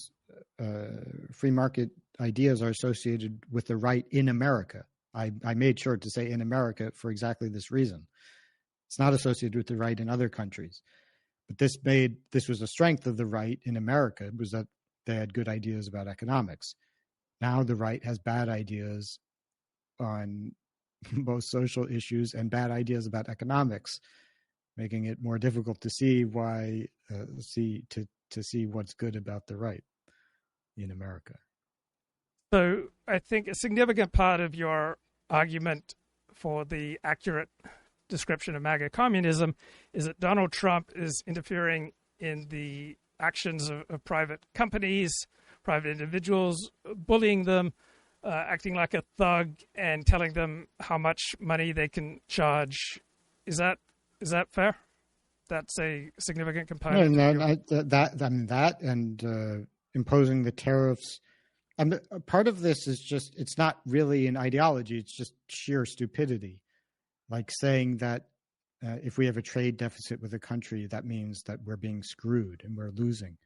ideas are associated with the right in America. I made sure to say in America for exactly this reason. It's not associated with the right in other countries. But this was a strength of the right in America, was that they had good ideas about economics. Now the right has bad ideas on both social issues and bad ideas about economics, making it more difficult to see see what's good about the right in America. So I think a significant part of your argument for the accurate description of MAGA communism is that Donald Trump is interfering in the actions of private companies, private individuals, bullying them, acting like a thug, and telling them how much money they can charge. Is that fair? That's a significant component. And imposing the tariffs. Part of this is just, it's not really an ideology. It's just sheer stupidity. Like saying that if we have a trade deficit with a country, that means that we're being screwed and we're losing.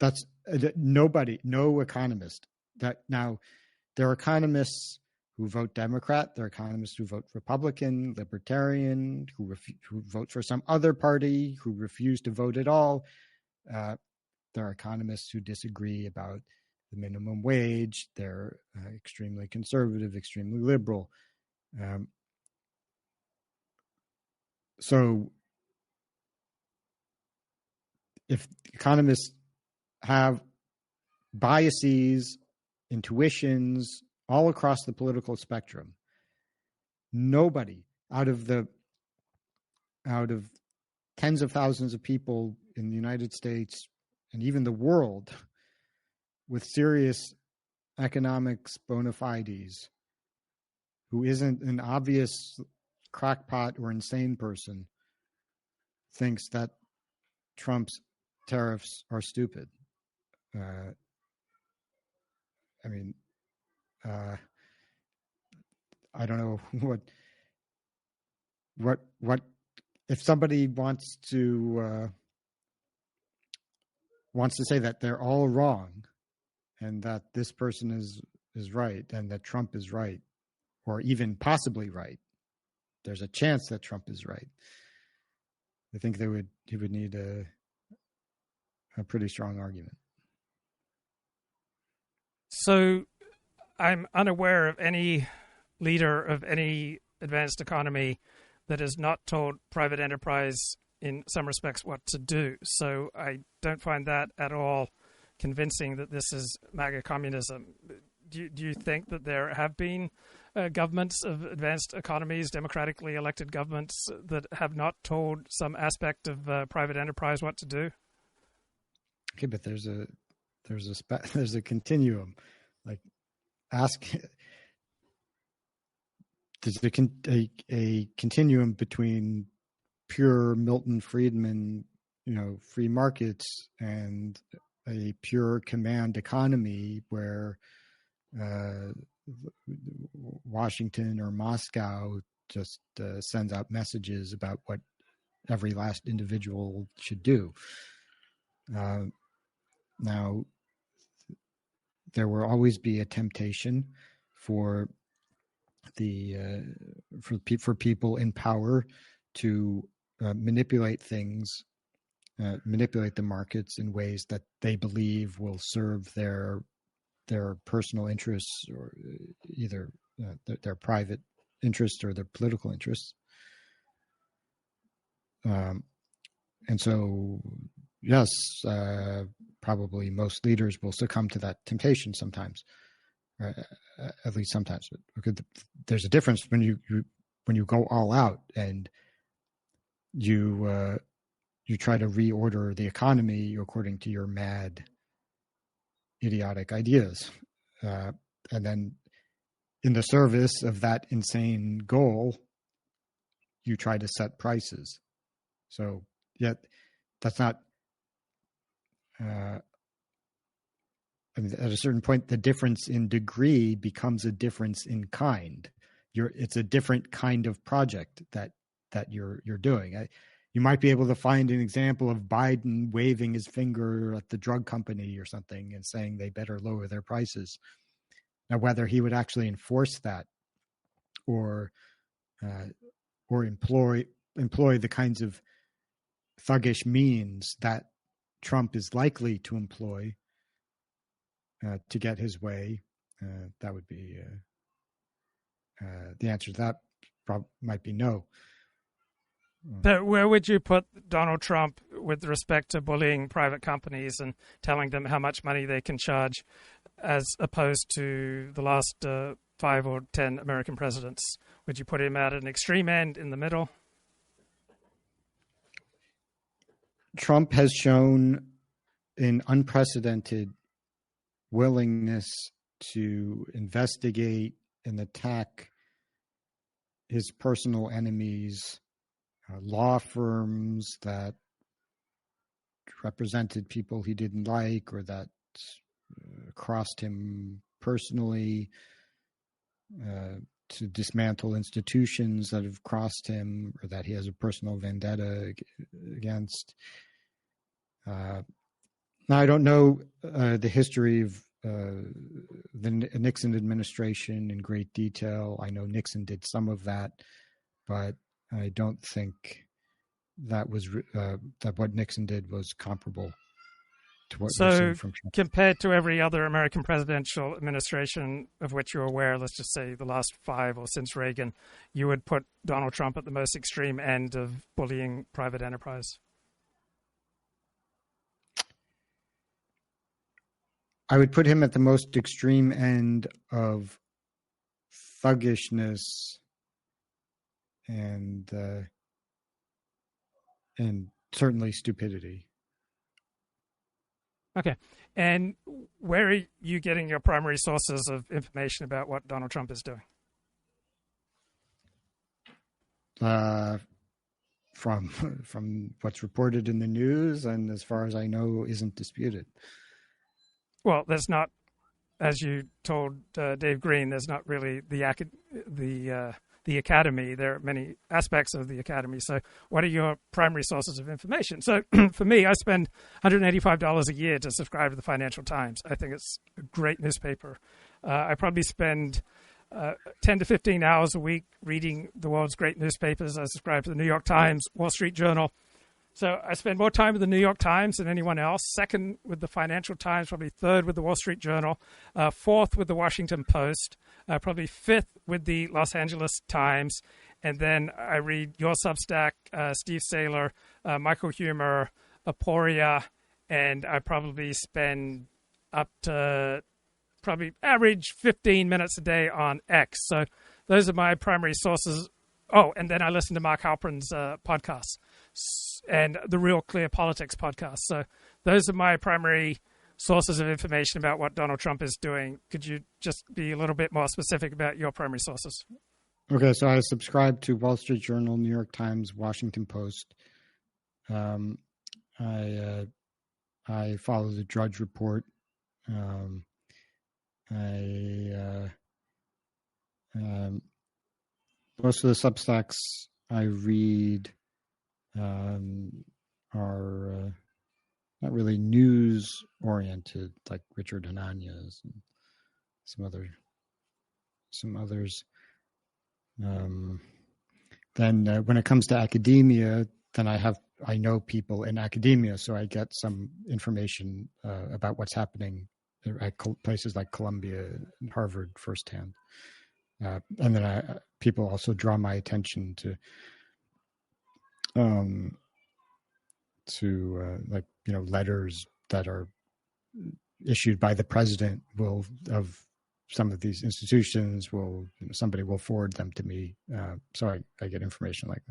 That's no economist. Now, there are economists who vote Democrat, there are economists who vote Republican, Libertarian, who vote for some other party, who refuse to vote at all. There are economists who disagree about the minimum wage. They're extremely conservative, extremely liberal. So if economists have biases, intuitions all across the political spectrum, nobody out of tens of thousands of people in the United States and even the world with serious economics bona fides, who isn't an obvious crackpot or insane person, thinks that Trump's tariffs are stupid. I don't know what if somebody wants to say that they're all wrong and that this person is right and that Trump is right, or even possibly right. There's a chance that Trump is right. I think he would need a pretty strong argument. So I'm unaware of any leader of any advanced economy that has not told private enterprise in some respects what to do. So I don't find that at all convincing that this is MAGA communism. Do you think that there have been governments of advanced economies, democratically elected governments, that have not told some aspect of private enterprise what to do? Okay, but there's a continuum. Like, there's a continuum between pure Milton Friedman, free markets, and a pure command economy where Washington or Moscow just sends out messages about what every last individual should do. Now, there will always be a temptation for for people in power to manipulate things, manipulate the markets in ways that they believe will serve their personal interests, or either their private interests or their political interests. And so, yes, probably most leaders will succumb to that temptation sometimes, at least sometimes. Because there's a difference when you go all out and you try to reorder the economy according to your mad, idiotic ideas, and then in the service of that insane goal, you try to set prices. So, yet that's not. I mean, at a certain point, the difference in degree becomes a difference in kind. It's a different kind of project that you're doing. You might be able to find an example of Biden waving his finger at the drug company or something and saying they better lower their prices. Now, whether he would actually enforce that or employ the kinds of thuggish means that Trump is likely to employ to get his way, that would be the answer to that might be no. But where would you put Donald Trump with respect to bullying private companies and telling them how much money they can charge, as opposed to the last 5 or 10 American presidents? Would you put him at an extreme end, in the middle? Trump has shown an unprecedented willingness to investigate and attack his personal enemies, law firms that represented people he didn't like or that crossed him personally, to dismantle institutions that have crossed him or that he has a personal vendetta against. Now, I don't know the history of the Nixon administration in great detail. I know Nixon did some of that, but I don't think that was that what Nixon did was comparable to what we've seen from Trump. Compared to every other American presidential administration of which you're aware, let's just say the last 5 or since Reagan, you would put Donald Trump at the most extreme end of bullying private enterprise? I would put him at the most extreme end of thuggishness and certainly stupidity. Okay. And where are you getting your primary sources of information about what Donald Trump is doing? From what's reported in the news, and as far as I know, isn't disputed. Well, there's not, as you told Dave Green, there's not really the academy. There are many aspects of the academy. So what are your primary sources of information? So for me, I spend $185 a year to subscribe to the Financial Times. I think it's a great newspaper. I probably spend 10 to 15 hours a week reading the world's great newspapers. I subscribe to the New York Times, Wall Street Journal. So I spend more time with the New York Times than anyone else. Second with the Financial Times, probably third with the Wall Street Journal, fourth with the Washington Post, probably fifth with the Los Angeles Times. And then I read your Substack, Steve Saylor, Michael Huemer, Aporia, and I probably spend up to probably average 15 minutes a day on X. So those are my primary sources. Oh, and then I listen to Mark Halperin's podcasts and the Real Clear Politics podcast. So those are my primary sources of information about what Donald Trump is doing. Could you just be a little bit more specific about your primary sources? Okay, so I subscribe to Wall Street Journal, New York Times, Washington Post. I follow the Drudge Report. Most of the Substacks I read are not really news oriented, like Richard Hanania's and some others. Then when it comes to academia, then I know people in academia, so I get some information about what's happening at places like Columbia and Harvard firsthand. And then people also draw my attention to letters that are issued by the president of some of these institutions. Somebody will forward them to me, so I get information like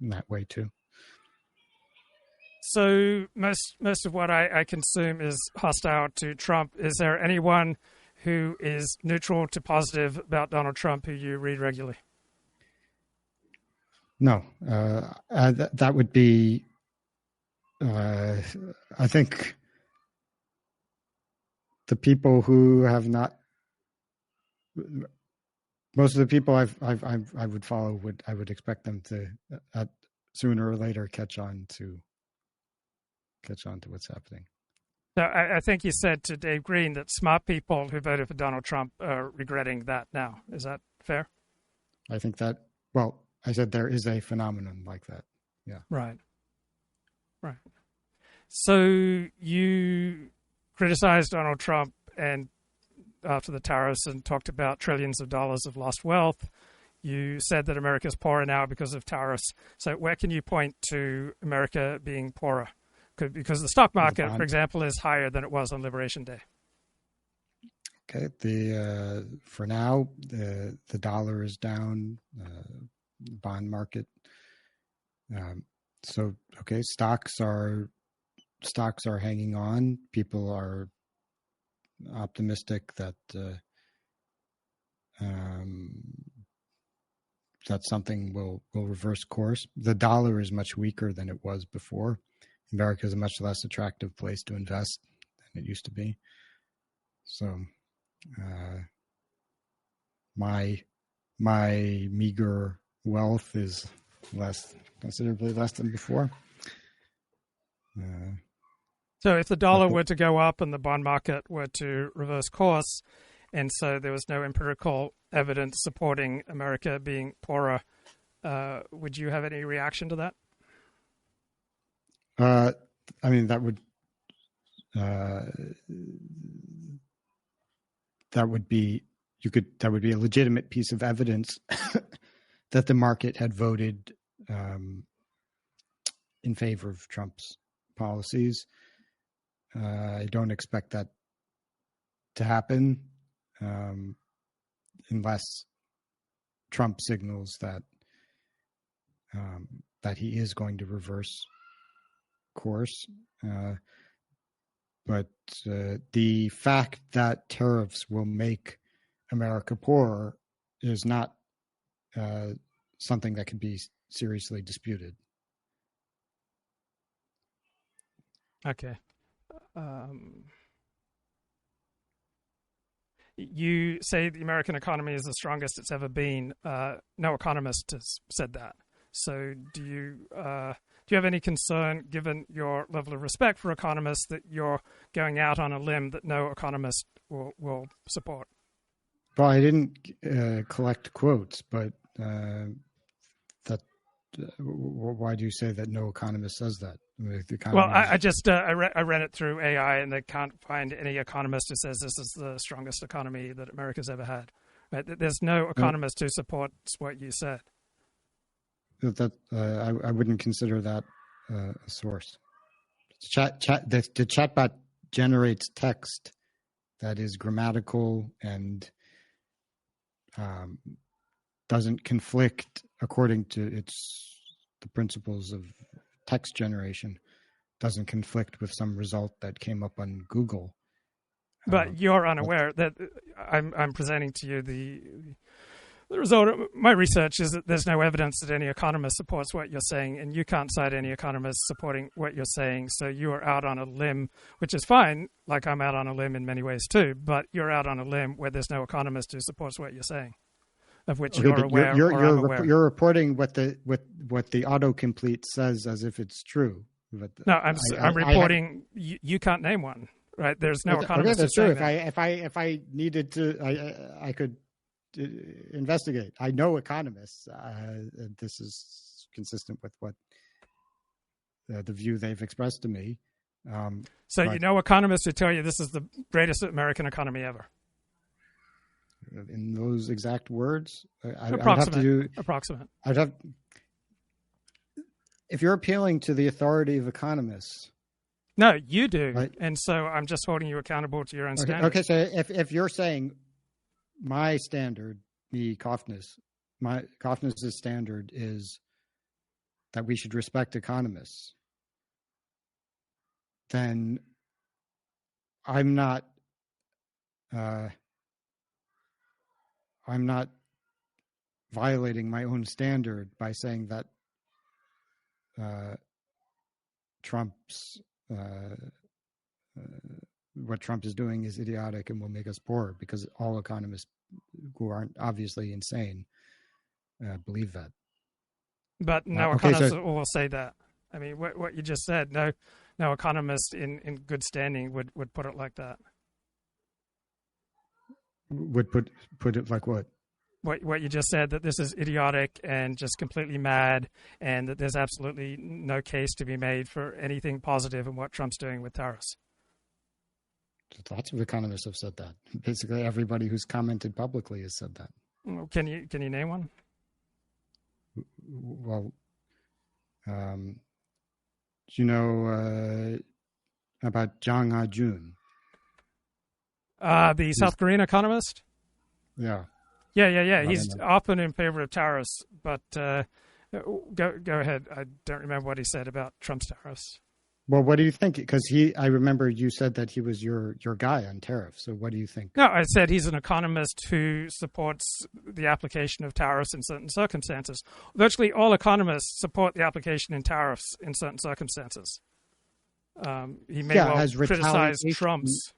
in that way too. So most of what I consume is hostile to Trump. Is there anyone who is neutral to positive about Donald Trump who you read regularly? No, that would be. I think the people who have not. Most of the people I would follow I would expect them to sooner or later catch on to what's happening. So I think you said to Dave Green that smart people who voted for Donald Trump are regretting that now. Is that fair? I think that, well, I said there is a phenomenon like that. Yeah. Right. So you criticized Donald Trump and after the tariffs and talked about trillions of dollars of lost wealth. You said that America's poorer now because of tariffs. So where can you point to America being poorer? Because the stock market, for example, is higher than it was on Liberation Day. Okay. For now, the dollar is down. Bond market. Stocks are hanging on. People are optimistic that that something will reverse course. The dollar is much weaker than it was before. America is a much less attractive place to invest than it used to be. So, my meager wealth is considerably less than before. So if the dollar were to go up and the bond market were to reverse course, and so there was no empirical evidence supporting America being poorer, would you have any reaction to that? I mean, that would be a legitimate piece of evidence that the market had voted in favor of Trump's policies. I don't expect that to happen unless Trump signals that he is going to reverse course. But the fact that tariffs will make America poorer is not something that can be seriously disputed. Okay. You say the American economy is the strongest it's ever been. No economist has said that. So do you have any concern, given your level of respect for economists, that you're going out on a limb that no economist will support? Well, I didn't collect quotes, but why do you say that no economist says that? I ran it through AI, and they can't find any economist who says this is the strongest economy that America's ever had. Right? There's no economist who supports what you said. I wouldn't consider that a source. The chatbot generates text that is grammatical and doesn't conflict according to the principles of text generation, doesn't conflict with some result that came up on Google. But you're unaware that I'm presenting to you the result of my research is that there's no evidence that any economist supports what you're saying, and you can't cite any economists supporting what you're saying. So you are out on a limb, which is fine. Like I'm out on a limb in many ways too, but you're out on a limb where there's no economist who supports what you're saying. of which Okay, you're but aware you're, or you're, unaware. you're reporting what the autocomplete says as if it's true. But No, I'm reporting. You can't name one, right? There's no economist. Okay, that's who's true. saying If I needed to, I could investigate. I know economists. This is consistent with what the view they've expressed to me. So but you know economists who tell you this is the greatest American economy ever. in those exact words, Approximate. I'd have. If you're appealing to the authority of economists. No, you do. Right. And so I'm just holding you accountable to your own Okay, standards. okay, so if you're saying my standard, Cofnas, Cofnas' standard is that we should respect economists, then I'm not violating my own standard by saying that Trump's what Trump is doing is idiotic and will make us poor, because all economists who aren't obviously insane believe that. But no economist will say that. I mean, what you just said, no economist in good standing would put it like that. Would put it like what? What you just said, that this is idiotic and just completely mad, and that there's absolutely no case to be made for anything positive in what Trump's doing with tariffs. Lots of economists have said that. Basically, everybody who's commented publicly has said that. Can you name one? Well, do you know about Jang Ha-jun? The South Korean economist? Yeah. Yeah. He's often in favor of tariffs, but go ahead. I don't remember what he said about Trump's tariffs. Well, what do you think? Because I remember you said that he was your guy on tariffs. So what do you think? No, I said he's an economist who supports the application of tariffs in certain circumstances. Virtually all economists support the application in tariffs in certain circumstances. He may well criticize Trump's.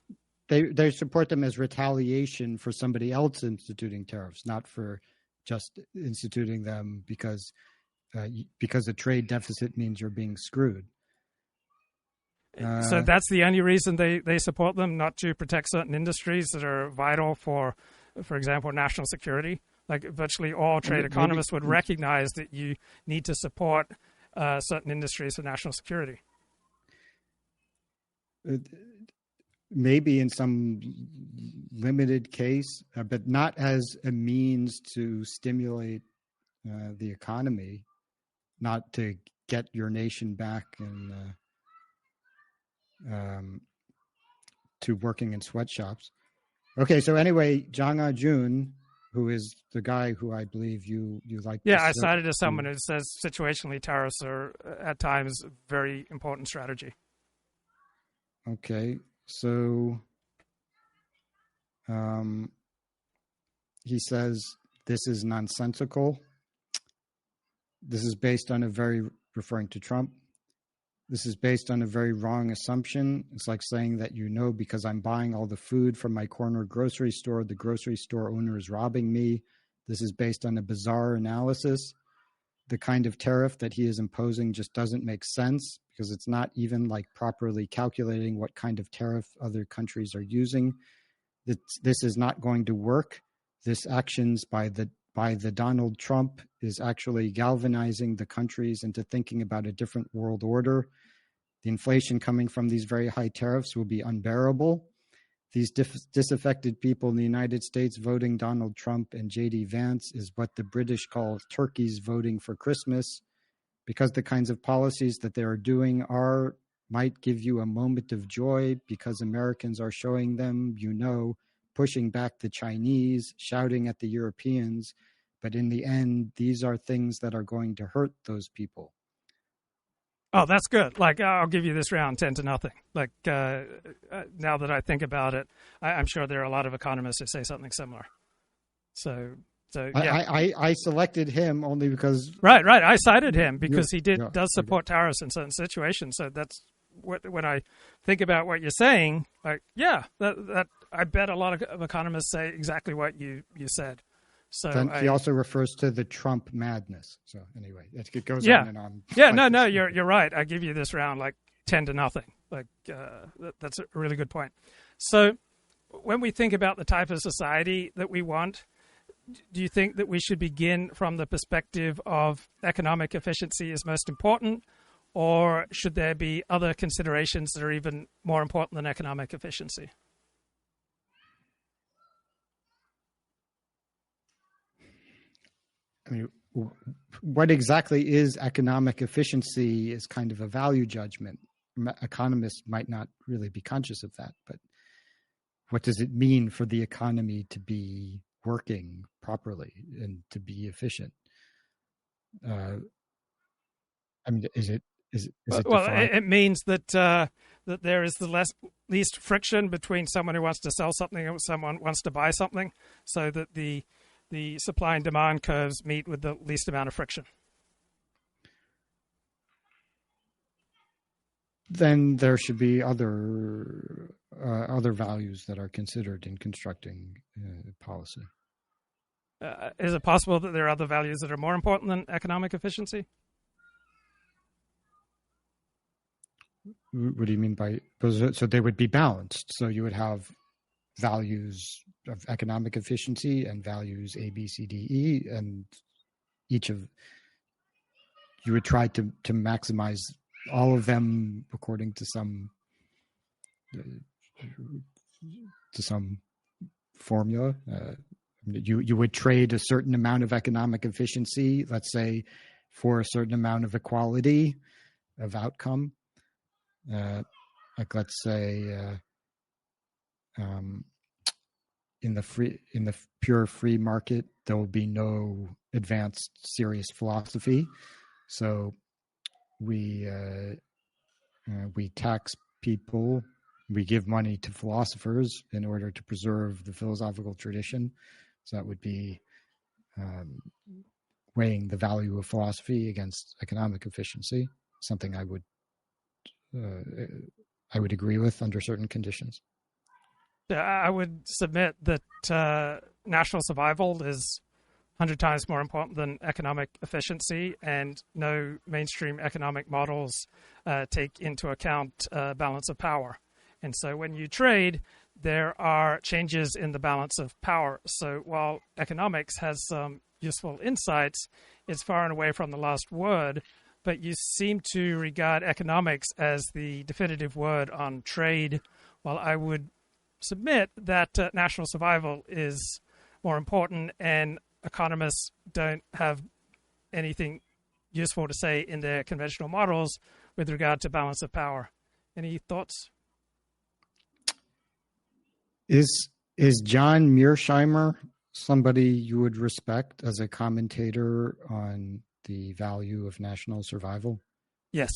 They support them as retaliation for somebody else instituting tariffs, not for just instituting them because a trade deficit means you're being screwed. So that's the only reason they support them, not to protect certain industries that are vital for example, national security. Like virtually all trade economists would recognize that you need to support certain industries for national security. Maybe in some limited case, but not as a means to stimulate the economy, not to get your nation back and to working in sweatshops. Okay, so anyway, Jang Ha-jun, who is the guy who I believe you like. Yeah, I cited as someone who says situationally tariffs are at times a very important strategy. Okay, so he says this is nonsensical. This is based on referring to Trump. This is based on a very wrong assumption. It's like saying that because I'm buying all the food from my corner grocery store, the grocery store owner is robbing me. This is based on a bizarre analysis. The kind of tariff that he is imposing just doesn't make sense because it's not even like properly calculating what kind of tariff other countries are using. This is not going to work. This actions by the Donald Trump is actually galvanizing the countries into thinking about a different world order. The inflation coming from these very high tariffs will be unbearable. These disaffected people in the United States voting Donald Trump and J.D. Vance is what the British call turkeys voting for Christmas, because the kinds of policies that they are doing might give you a moment of joy because Americans are showing them, pushing back the Chinese, shouting at the Europeans. But in the end, these are things that are going to hurt those people. Oh, that's good. Like, I'll give you this round 10-0. Like, now that I think about it, I'm sure there are a lot of economists who say something similar. So yeah. I selected him only because... Right. I cited him because he does support tariffs in certain situations. So that's when I think about what you're saying, like, yeah, that I bet a lot of economists say exactly what you said. So then he also refers to the Trump madness. So anyway, it goes Yeah. on and on. Yeah, like no, this. you're right. I give you this round like 10-0. Like that's a really good point. So when we think about the type of society that we want, do you think that we should begin from the perspective of economic efficiency is most important, or should there be other considerations that are even more important than economic efficiency? I mean, what exactly is economic efficiency is kind of a value judgment. Economists might not really be conscious of that, but what does it mean for the economy to be working properly and to be efficient? I mean, is it Well, defined? it means that that there is the least friction between someone who wants to sell something and someone wants to buy something, so that the supply and demand curves meet with the least amount of friction. Then there should be other values that are considered in constructing policy. Is it possible that there are other values that are more important than economic efficiency? What do you mean by so they would be balanced? So you would have values of economic efficiency and values A, B, C, D, E, and each of you would try to maximize all of them according to some formula. You would trade a certain amount of economic efficiency, let's say, for a certain amount of equality of outcome. Like let's say in the pure free market, there will be no advanced serious philosophy. So we tax people, we give money to philosophers in order to preserve the philosophical tradition. So that would be weighing the value of philosophy against economic efficiency, something I would agree with under certain conditions. I would submit that national survival is 100 times more important than economic efficiency, and no mainstream economic models take into account balance of power. And so when you trade, there are changes in the balance of power. So while economics has some useful insights, it's far and away from the last word, but you seem to regard economics as the definitive word on trade, while I would submit that national survival is more important, and economists don't have anything useful to say in their conventional models with regard to balance of power. Any thoughts? Is John Mearsheimer somebody you would respect as a commentator on the value of national survival? Yes.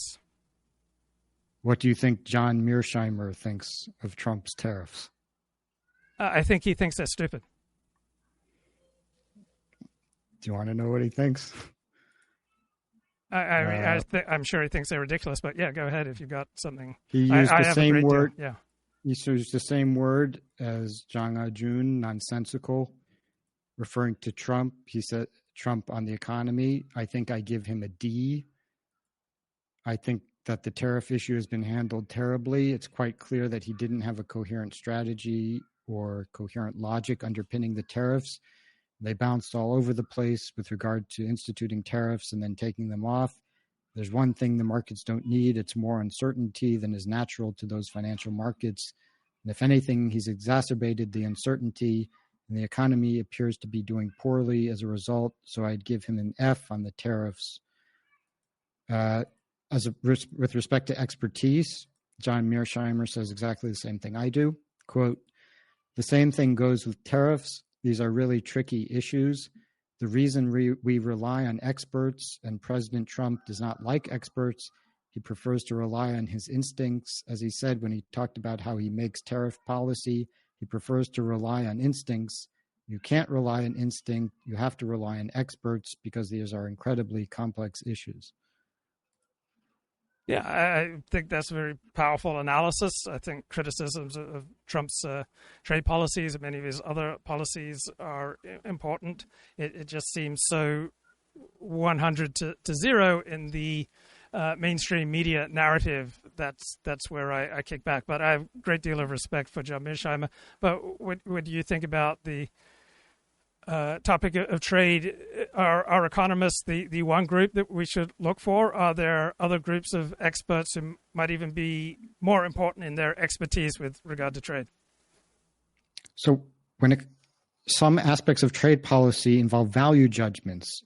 What do you think John Mearsheimer thinks of Trump's tariffs? I think he thinks they're stupid. Do you want to know what he thinks? I'm sure he thinks they're ridiculous, but yeah, go ahead if you've got something. He used the same word. Yeah. He used the same word as Jang Ah-jun, nonsensical, referring to Trump. He said Trump on the economy. I think I give him a D. I think that the tariff issue has been handled terribly. It's quite clear that he didn't have a coherent strategy or coherent logic underpinning the tariffs. They bounced all over the place with regard to instituting tariffs and then taking them off. There's one thing the markets don't need. It's more uncertainty than is natural to those financial markets. And if anything, he's exacerbated the uncertainty, and the economy appears to be doing poorly as a result. So I'd give him an F on the tariffs. With respect to expertise, John Mearsheimer says exactly the same thing I do. Quote, "The same thing goes with tariffs. These are really tricky issues. The reason we rely on experts, and President Trump does not like experts, he prefers to rely on his instincts. As he said when he talked about how he makes tariff policy, he prefers to rely on instincts. You can't rely on instinct. You have to rely on experts because these are incredibly complex issues." Yeah, I think that's a very powerful analysis. I think criticisms of Trump's trade policies and many of his other policies are important. It just seems so 100 to 0 in the mainstream media narrative. That's where I kick back. But I have a great deal of respect for John Mearsheimer. But what do you think about the topic of trade? Are economists the one group that we should look for? Are there other groups of experts who might even be more important in their expertise with regard to trade? So some aspects of trade policy involve value judgments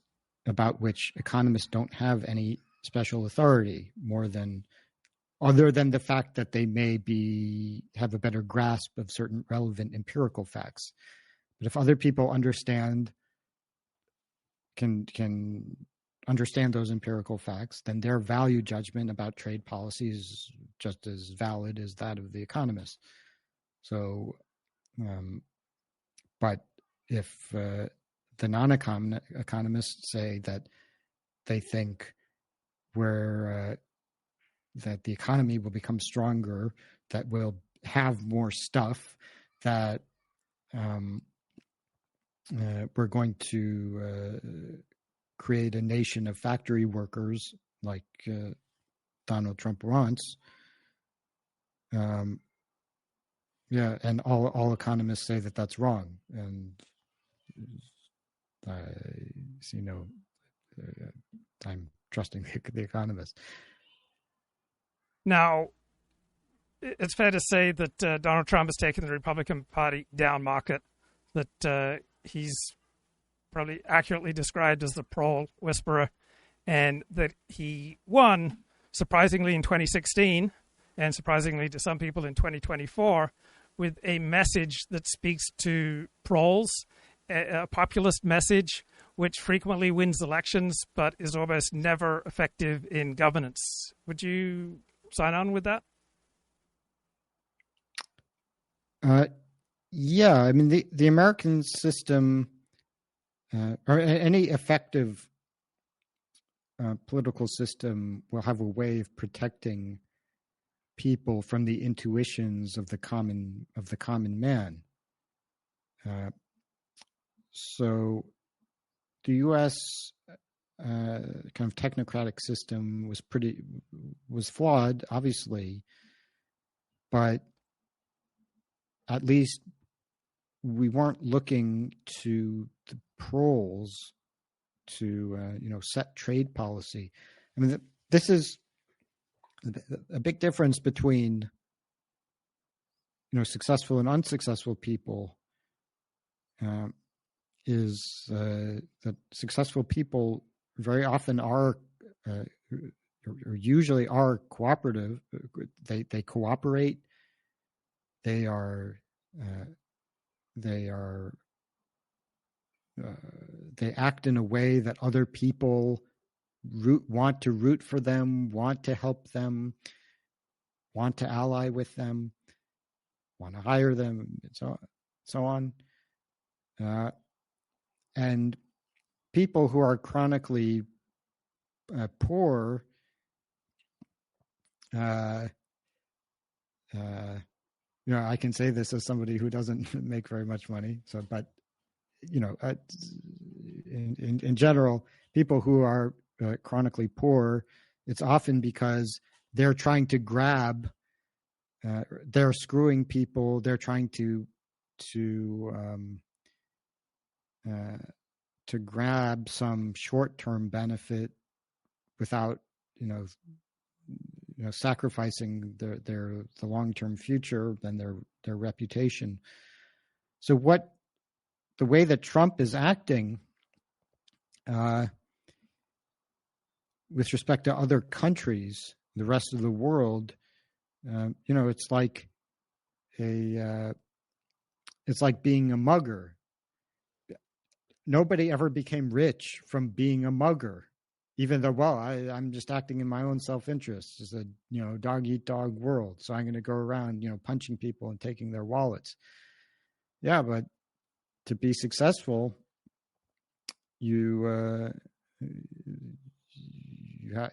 about which economists don't have any special authority other than the fact that they may have a better grasp of certain relevant empirical facts. But if other people can understand those empirical facts, then their value judgment about trade policy is just as valid as that of the economist. So, but if the non-economists say that they think that the economy will become stronger, that we'll have more stuff, that we're going to create a nation of factory workers like Donald Trump wants. And all economists say that that's wrong, and I see no. I'm trusting the economists. Now, it's fair to say that Donald Trump has taken the Republican Party down market, that he's probably accurately described as the parole whisperer, and that he won, surprisingly in 2016, and surprisingly to some people in 2024, with a message that speaks to proles, a populist message which frequently wins elections but is almost never effective in governance. Would you sign on with that? Yeah, I mean, the American system, or any effective political system, will have a way of protecting people from the intuitions of the common man. So the U.S. Kind of technocratic system was flawed, obviously, but at least we weren't looking to the proles to set trade policy. I mean, this is a big difference between successful and unsuccessful people. Is that successful people very often are, or usually are, cooperative. They cooperate. They act in a way that other people want to root for them, want to help them, want to ally with them, want to hire them, and so on. And people who are chronically poor, I can say this as somebody who doesn't make very much money. So, but in general, people who are chronically poor, it's often because they're trying to grab, they're screwing people, they're trying to grab some short-term benefit without, sacrificing the long-term future and their reputation. So the way that Trump is acting with respect to other countries, the rest of the world, it's like being a mugger. Nobody ever became rich from being a mugger, even though, I'm just acting in my own self-interest. It's a, dog-eat-dog world. So I'm going to go around, punching people and taking their wallets. Yeah, but to be successful, you have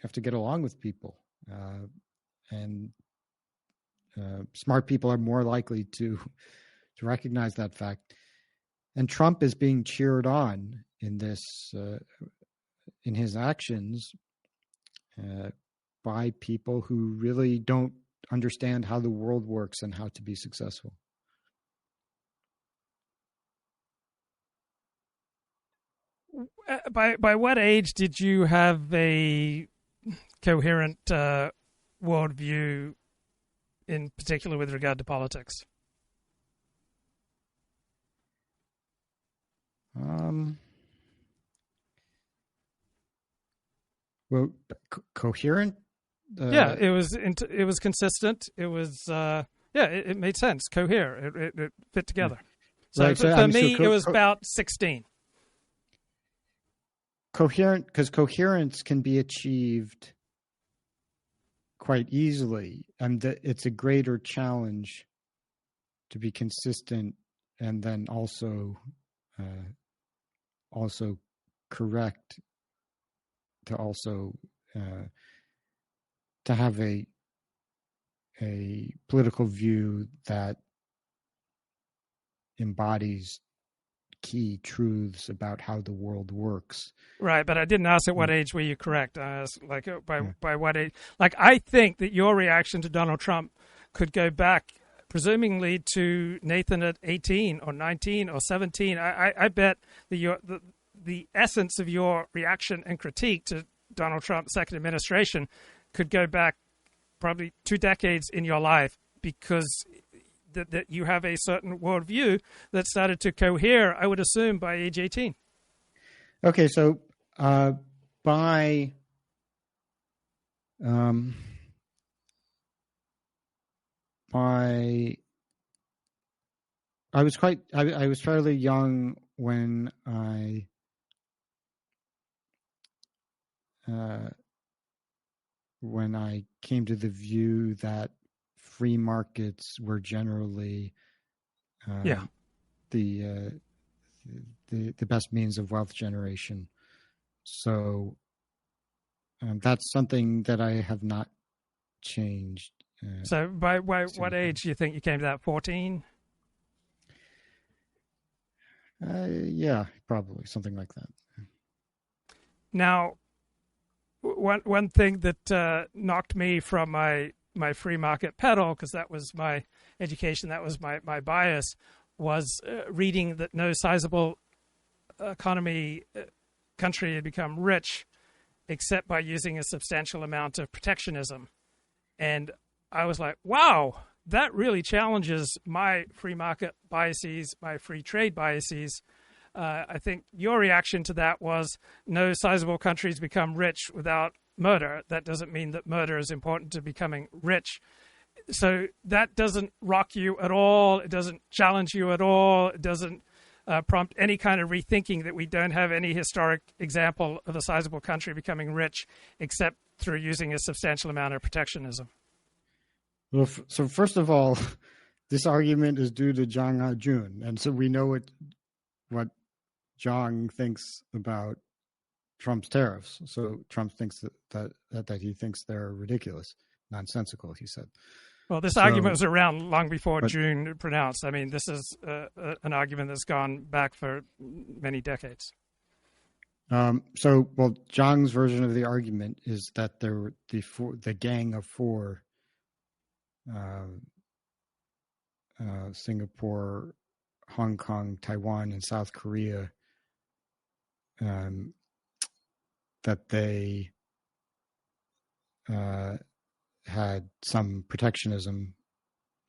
have to get along with people, and smart people are more likely to recognize that fact. And Trump is being cheered on in this, in his actions, by people who really don't understand how the world works and how to be successful. By what age did you have a coherent worldview, in particular with regard to politics? Well, coherent. Yeah, it was consistent. It was it made sense. Cohere. It fit together. So Right, for me, it was about 16. Coherent, because coherence can be achieved quite easily, and it's a greater challenge to be consistent and then also correct, to also to have a political view that embodies key truths about how the world works. Right, but I didn't ask at what age were you correct. I asked by what age. Like, I think that your reaction to Donald Trump could go back, presumably, to Nathan at 18 or 19 or 17. I bet that the essence of your reaction and critique to Donald Trump's second administration could go back probably 2 decades in your life, because that you have a certain worldview that started to cohere, I would assume, by age 18. Okay, so by I was fairly young when I came to the view that free markets were generally the best means of wealth generation. So that's something that I have not changed. So by what age do you think you came to that? 14? Yeah, probably something like that. Now, one thing that knocked me from my free market pedal, because that was my education, that was my bias, was reading that no sizable country had become rich except by using a substantial amount of protectionism. And I was like, wow, that really challenges my free market biases, my free trade biases. I think your reaction to that was no sizable countries become rich without murder. That doesn't mean that murder is important to becoming rich. So that doesn't rock you at all. It doesn't challenge you at all. It doesn't prompt any kind of rethinking that we don't have any historic example of a sizable country becoming rich except through using a substantial amount of protectionism. Well, so first of all, this argument is due to Jang Ha-jun, and so we know what Jang thinks about Trump's tariffs. So Trump thinks that he thinks they're ridiculous, nonsensical, he said. Well, this argument was around long before June pronounced. I mean, this is an argument that's gone back for many decades. Zhang's version of the argument is that there were the Gang of Four, Singapore, Hong Kong, Taiwan, and South Korea, that they had some protectionism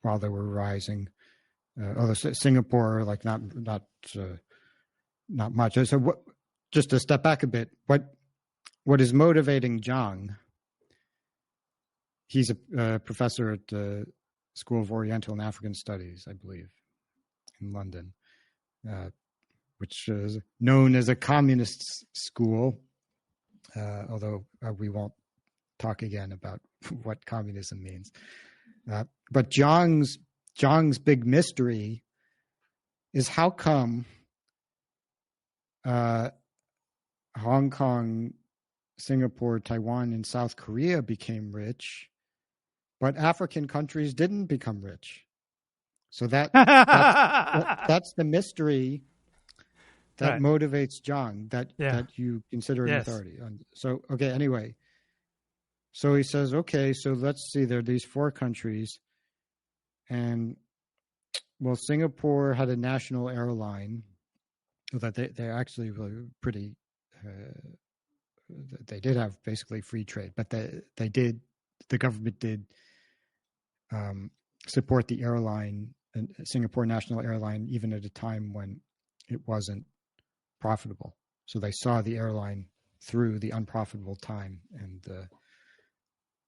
while they were rising. Although Singapore, like not much. So just to step back a bit, what is motivating Zhang? He's a professor at the School of Oriental and African Studies, I believe, in London, which is known as a communist school, although we won't talk again about what communism means. But Zhang's big mystery is how come Hong Kong Singapore, Taiwan, and South Korea became rich, but African countries didn't become rich. So that's the mystery that motivates John, that you consider an authority. So, okay, anyway. So he says, okay, so let's see, there are these 4 countries. And, well, Singapore had a national airline that they actually were pretty, they did have basically free trade, but the government did support the airline, Singapore National Airline, even at a time when it wasn't profitable. So they saw the airline through the unprofitable time, and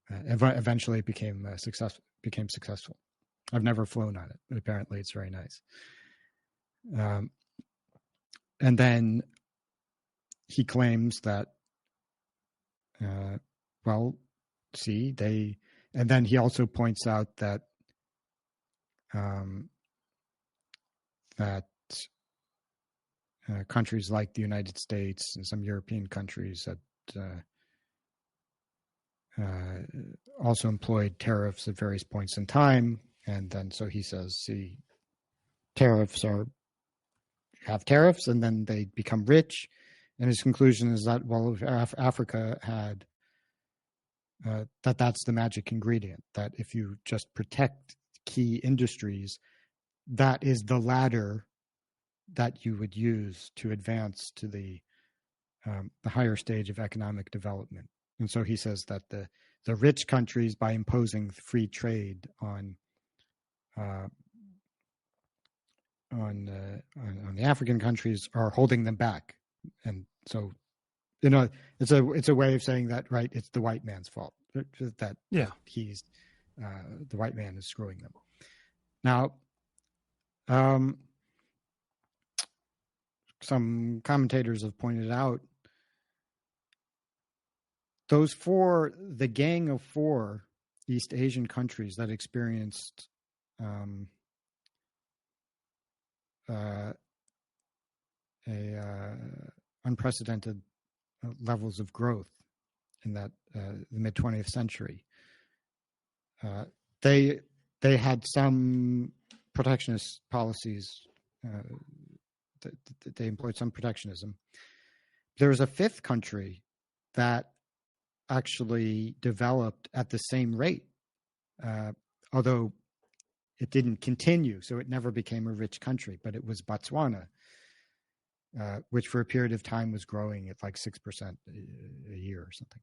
eventually it became successful. I've never flown on it, but apparently it's very nice. And then he claims that, and then he also points out that countries like the United States and some European countries that also employed tariffs at various points in time. And then so he says, see, have tariffs and then they become rich. And his conclusion is that, well, if Africa had, that's the magic ingredient, that if you just protect key industries, that is the ladder that you would use to advance to the higher stage of economic development. And so he says that the rich countries, by imposing free trade on the African countries, are holding them back. And so, it's a way of saying that, right? It's the white man's fault that he's the white man is screwing them. Now, some commentators have pointed out the gang of 4 East Asian countries that experienced unprecedented levels of growth in that the mid 20th century. They had some protectionist policies. They employed some protectionism. There was a 5th country that actually developed at the same rate, although it didn't continue, so it never became a rich country, but it was Botswana, which for a period of time was growing at like 6% a year or something.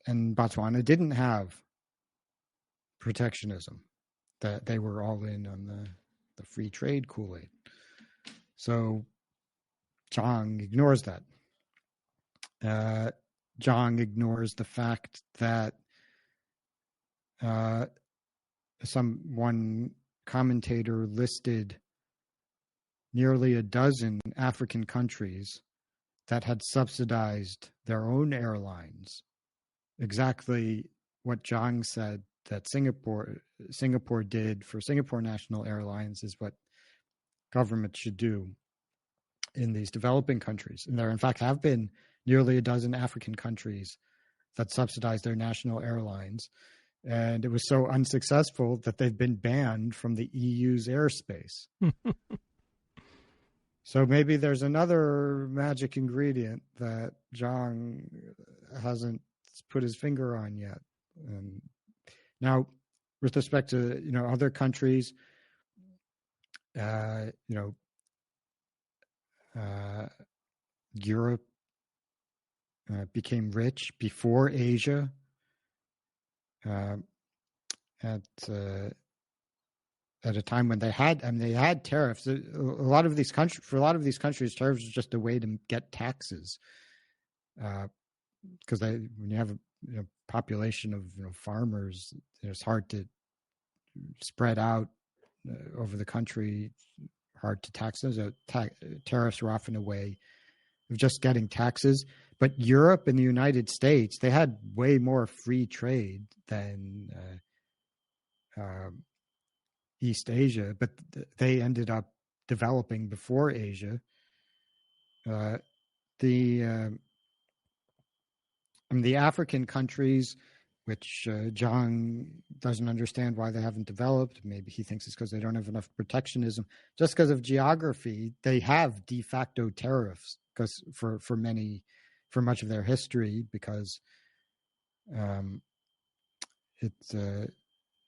And Botswana didn't have protectionism. That they were all in on the free trade Kool-Aid. So Zhang ignores that. Zhang ignores the fact that one commentator listed nearly a dozen African countries that had subsidized their own airlines. Exactly what Zhang said that Singapore did for Singapore National Airlines is what government should do in these developing countries. And there, in fact, have been nearly a dozen African countries that subsidized their national airlines. And it was so unsuccessful that they've been banned from the EU's airspace. So maybe there's another magic ingredient that Zhang hasn't put his finger on yet. And now, with respect to other countries, Europe became rich before Asia. At a time when they had tariffs. For a lot of these countries, tariffs is just a way to get taxes. Because when you have a population of farmers, it's hard to spread out over the country. Hard to tax those. Tariffs were often a way of just getting taxes. But Europe and the United States, they had way more free trade than East Asia, but they ended up developing before Asia. the African countries, which John doesn't understand why they haven't developed. Maybe he thinks it's because they don't have enough protectionism. Just because of geography, they have de facto tariffs because for much of their history, because it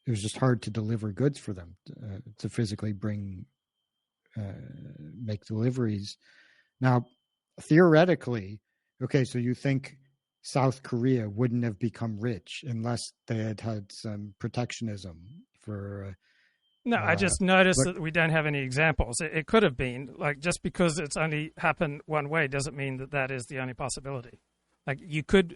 was just hard to deliver goods for them to physically make deliveries. Now, theoretically, okay, so you think South Korea wouldn't have become rich unless they had some protectionism for. No, I just noticed that we don't have any examples. It could have been, like, just because it's only happened one way doesn't mean that that is the only possibility. Like,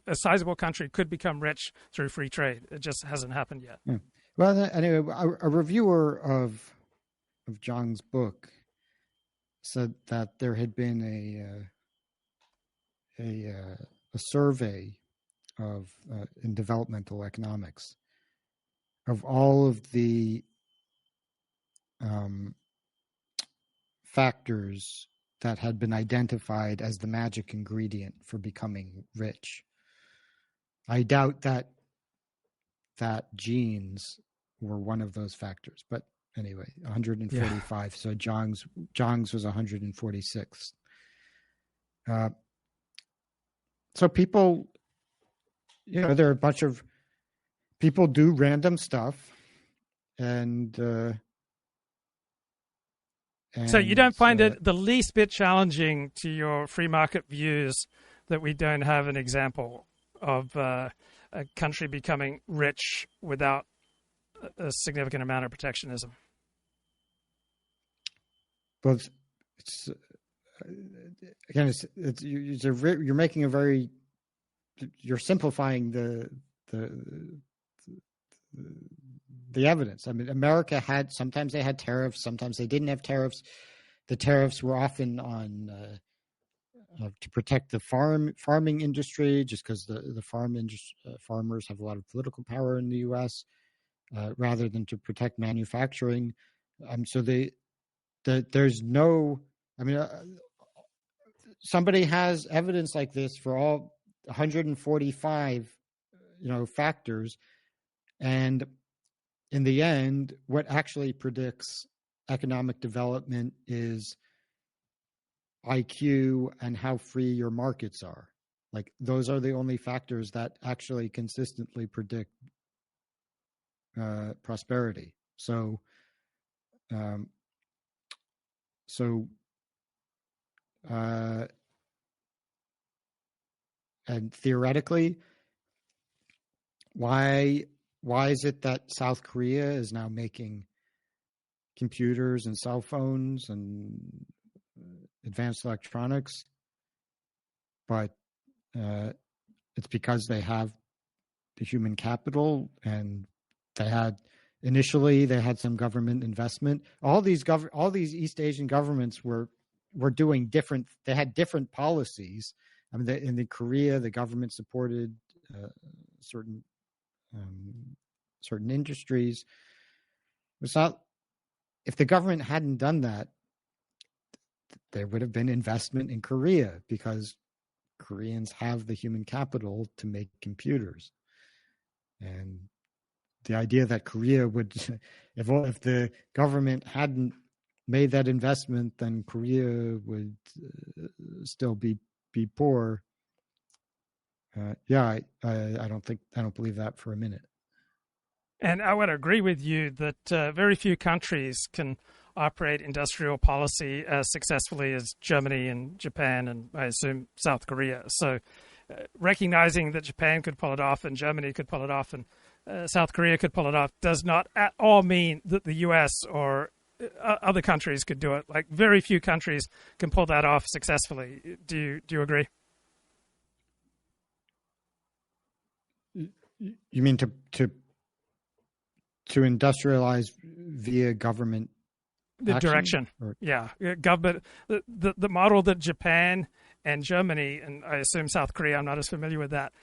a sizable country could become rich through free trade. It just hasn't happened yet. Yeah. Well, anyway, a reviewer of John's book said that there had been a survey of in developmental economics of all of the factors that had been identified as the magic ingredient for becoming rich. I doubt that genes were one of those factors, but anyway, 145. Yeah. So Zhang's was 146. So people, there are a bunch of people do random stuff, and so you don't find it the least bit challenging to your free market views that we don't have an example of a country becoming rich without a significant amount of protectionism? Well, you're making you're simplifying the evidence. I mean, America sometimes they had tariffs, sometimes they didn't have tariffs. The tariffs were often on to protect the farming industry, just because the farmers have a lot of political power in the U.S. Rather than to protect manufacturing. So there's no. I mean, somebody has evidence like this for all 145, factors, and in the end, what actually predicts economic development is IQ and how free your markets are. Like, those are the only factors that actually consistently predict prosperity. So and theoretically, why is it that South Korea is now making computers and cell phones and advanced electronics? But it's because they have the human capital, and initially they had some government investment. All these East Asian governments were doing different. They had different policies. I mean, in the Korea, the government supported certain industries. It's not. If the government hadn't done that, there would have been investment in Korea because Koreans have the human capital to make computers. And the idea that Korea would, if the government hadn't made that investment, then Korea would still be poor. I don't believe that for a minute. And I would agree with you that very few countries can operate industrial policy as successfully as Germany and Japan and I assume South Korea. So recognizing that Japan could pull it off and Germany could pull it off and South Korea could pull it off does not at all mean that the U.S. or other countries could do it. Like, very few countries can pull that off successfully. Do you agree? You mean to industrialize via government the action? Direction? Yeah, government. The model that Japan and Germany, and I assume South Korea, I'm not as familiar with that.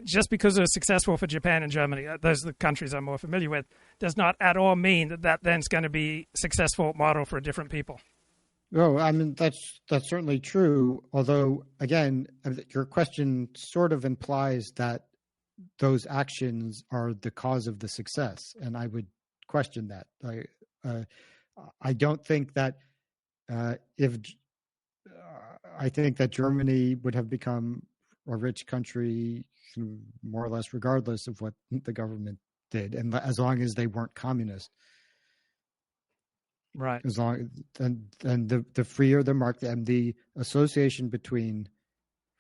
Just because it was successful for Japan and Germany, those are the countries I'm more familiar with, does not at all mean that then's going to be successful model for different people. Oh, I mean that's certainly true. Although, again, your question sort of implies that those actions are the cause of the success, and I would question that. I don't think that if I think that Germany would have become a rich country more or less regardless of what the government did, and as long as they weren't communist. Right. As long and the freer the market and the association between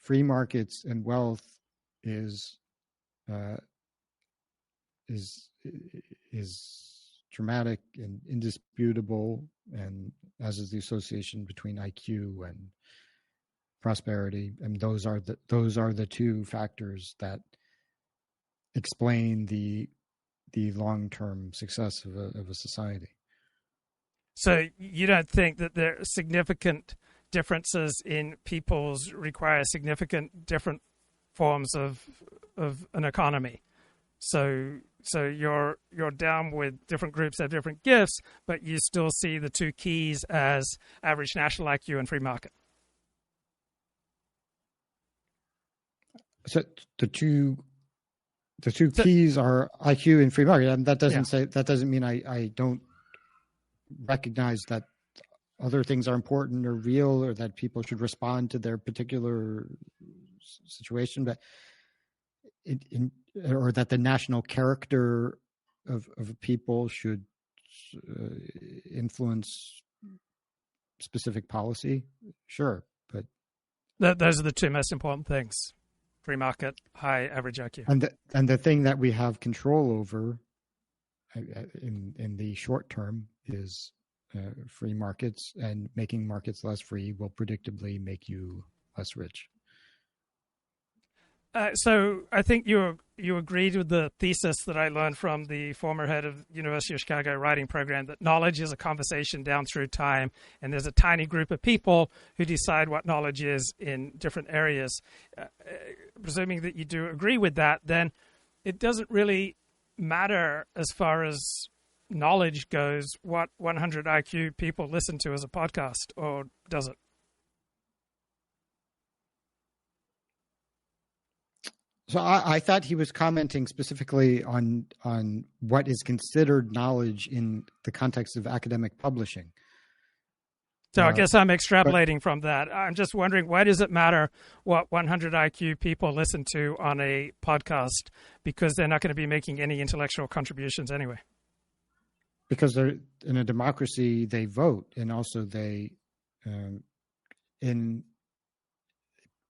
free markets and wealth is dramatic and indisputable, and as is the association between IQ and prosperity, and those are the two factors that explain the long-term success of a society. So you don't think that there are significant differences in people's require significant different forms of an economy? So you're down with different groups have different gifts, but you still see the two keys as average national IQ and free market. So the two keys are IQ and free market, and that doesn't mean I don't recognize that other things are important or real, or that people should respond to their particular situation, but or that the national character of people should influence specific policy. Sure, but those are the two most important things: free market, high average IQ. And the thing that we have control over in the short term is free markets, and making markets less free will predictably make you less rich. So I think you agreed with the thesis that I learned from the former head of University of Chicago writing program, that knowledge is a conversation down through time, and there's a tiny group of people who decide what knowledge is in different areas. Presuming that you do agree with that, then it doesn't really matter as far as knowledge goes what 100 IQ people listen to as a podcast, or does it? So I thought he was commenting specifically on what is considered knowledge in the context of academic publishing. So I guess I'm extrapolating from that. I'm just wondering, why does it matter what 100 IQ people listen to on a podcast? Because they're not going to be making any intellectual contributions anyway. Because they're in a democracy, they vote, and also they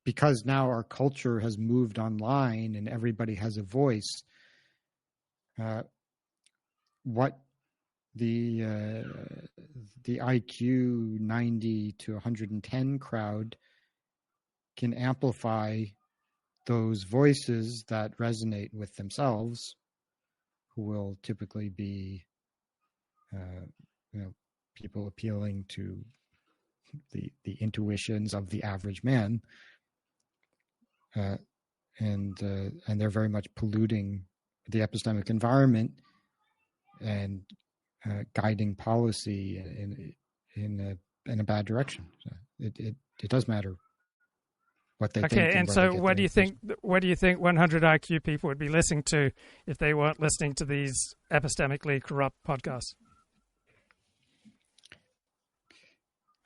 because now our culture has moved online and everybody has a voice. What the IQ 90 to 110 crowd can amplify those voices that resonate with themselves, who will typically be people appealing to the intuitions of the average man, and they're very much polluting the epistemic environment and guiding policy in a bad direction. So it does matter what they think. Okay, and so what do you think 100 IQ people would be listening to if they weren't listening to these epistemically corrupt podcasts?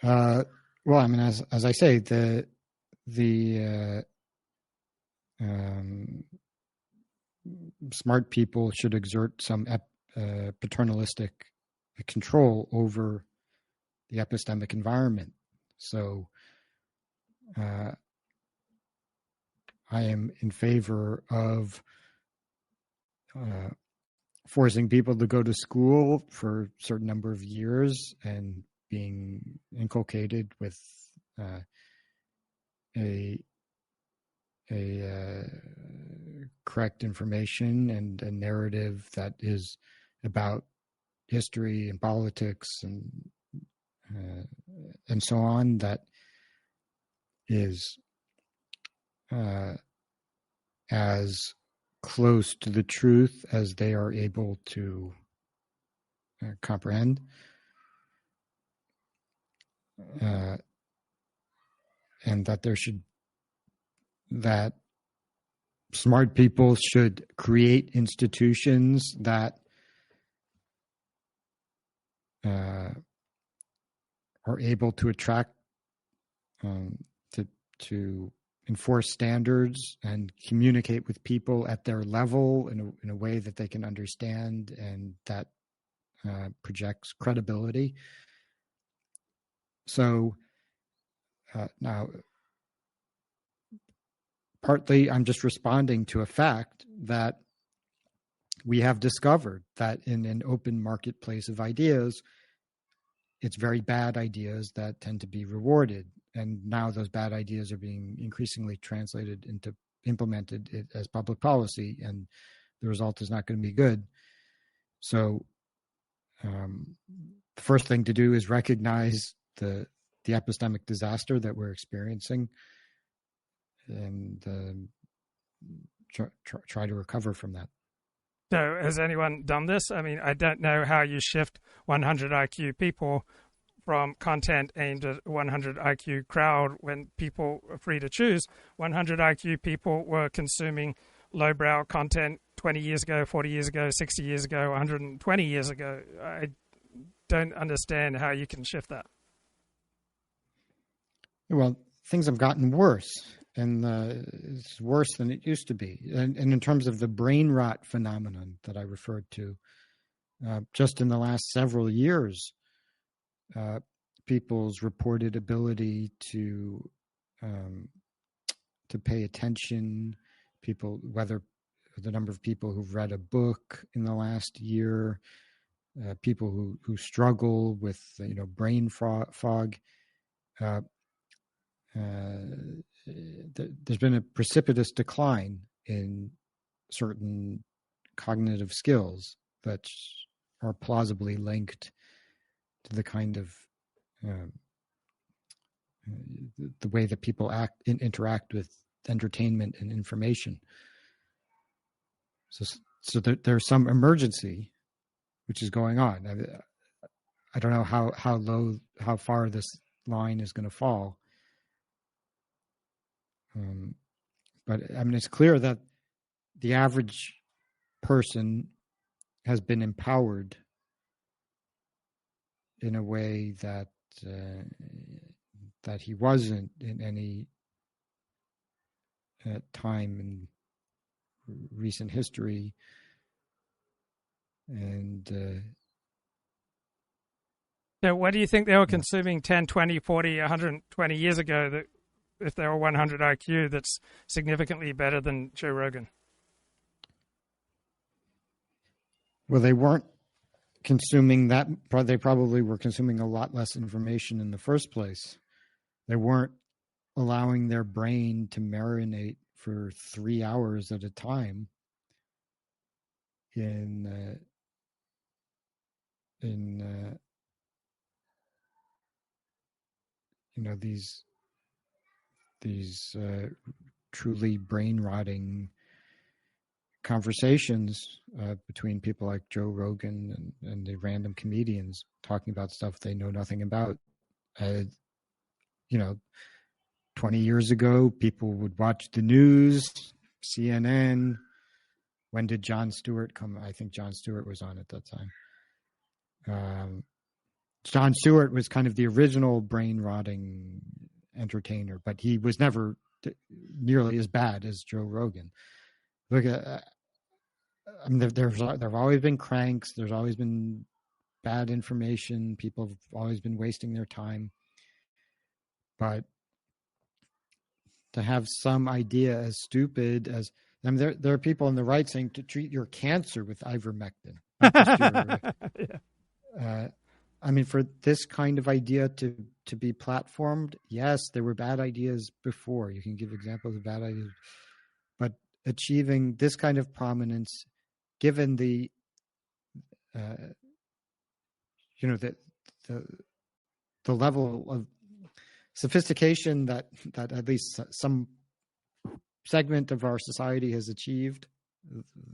Well, I mean, as I say, the smart people should exert some paternalistic control over the epistemic environment. So I am in favor of forcing people to go to school for a certain number of years and being inculcated with a correct information and a narrative that is about history and politics and so on, that is as close to the truth as they are able to comprehend. and that smart people should create institutions that are able to attract, to enforce standards and communicate with people at their level in a way that they can understand and that projects credibility. So now, partly I'm just responding to a fact that we have discovered that in an open marketplace of ideas, it's very bad ideas that tend to be rewarded. And now those bad ideas are being increasingly implemented as public policy, and the result is not going to be good. So the first thing to do is recognize the epistemic disaster that we're experiencing and try to recover from that. So has anyone done this? I mean, I don't know how you shift 100 IQ people from content aimed at 100 IQ crowd when people are free to choose. 100 IQ people were consuming lowbrow content 20 years ago, 40 years ago, 60 years ago, 120 years ago. I don't understand how you can shift that. Well, things have gotten worse, and it's worse than it used to be. And in terms of the brain rot phenomenon that I referred to, just in the last several years, people's reported ability to pay attention, whether the number of people who've read a book in the last year, people who struggle with brain fog. There's been a precipitous decline in certain cognitive skills that are plausibly linked to the kind of the way that people interact with entertainment and information. So there's some emergency which is going on. I don't know how far this line is going to fall. But I mean, it's clear that the average person has been empowered in a way that he wasn't in any time in recent history. And so what do you think they were consuming 10, 20, 40, 120 years ago that if they were 100 IQ, that's significantly better than Joe Rogan? Well, they weren't consuming that. They probably were consuming a lot less information in the first place. They weren't allowing their brain to marinate for 3 hours at a time in these truly brain-rotting conversations between people like Joe Rogan and the random comedians talking about stuff they know nothing about. 20 years ago, people would watch the news, CNN. When did Jon Stewart come? I think Jon Stewart was on at that time. Jon Stewart was kind of the original brain-rotting entertainer, but he was never nearly as bad as Joe Rogan. Look at, I mean, there have always been cranks. There's always been bad information. People have always been wasting their time. But to have some idea as stupid as, I mean, there are people on the right saying to treat your cancer with ivermectin. I mean, for this kind of idea to be platformed, yes, there were bad ideas before. You can give examples of bad ideas. But achieving this kind of prominence, given the level of sophistication that at least some segment of our society has achieved,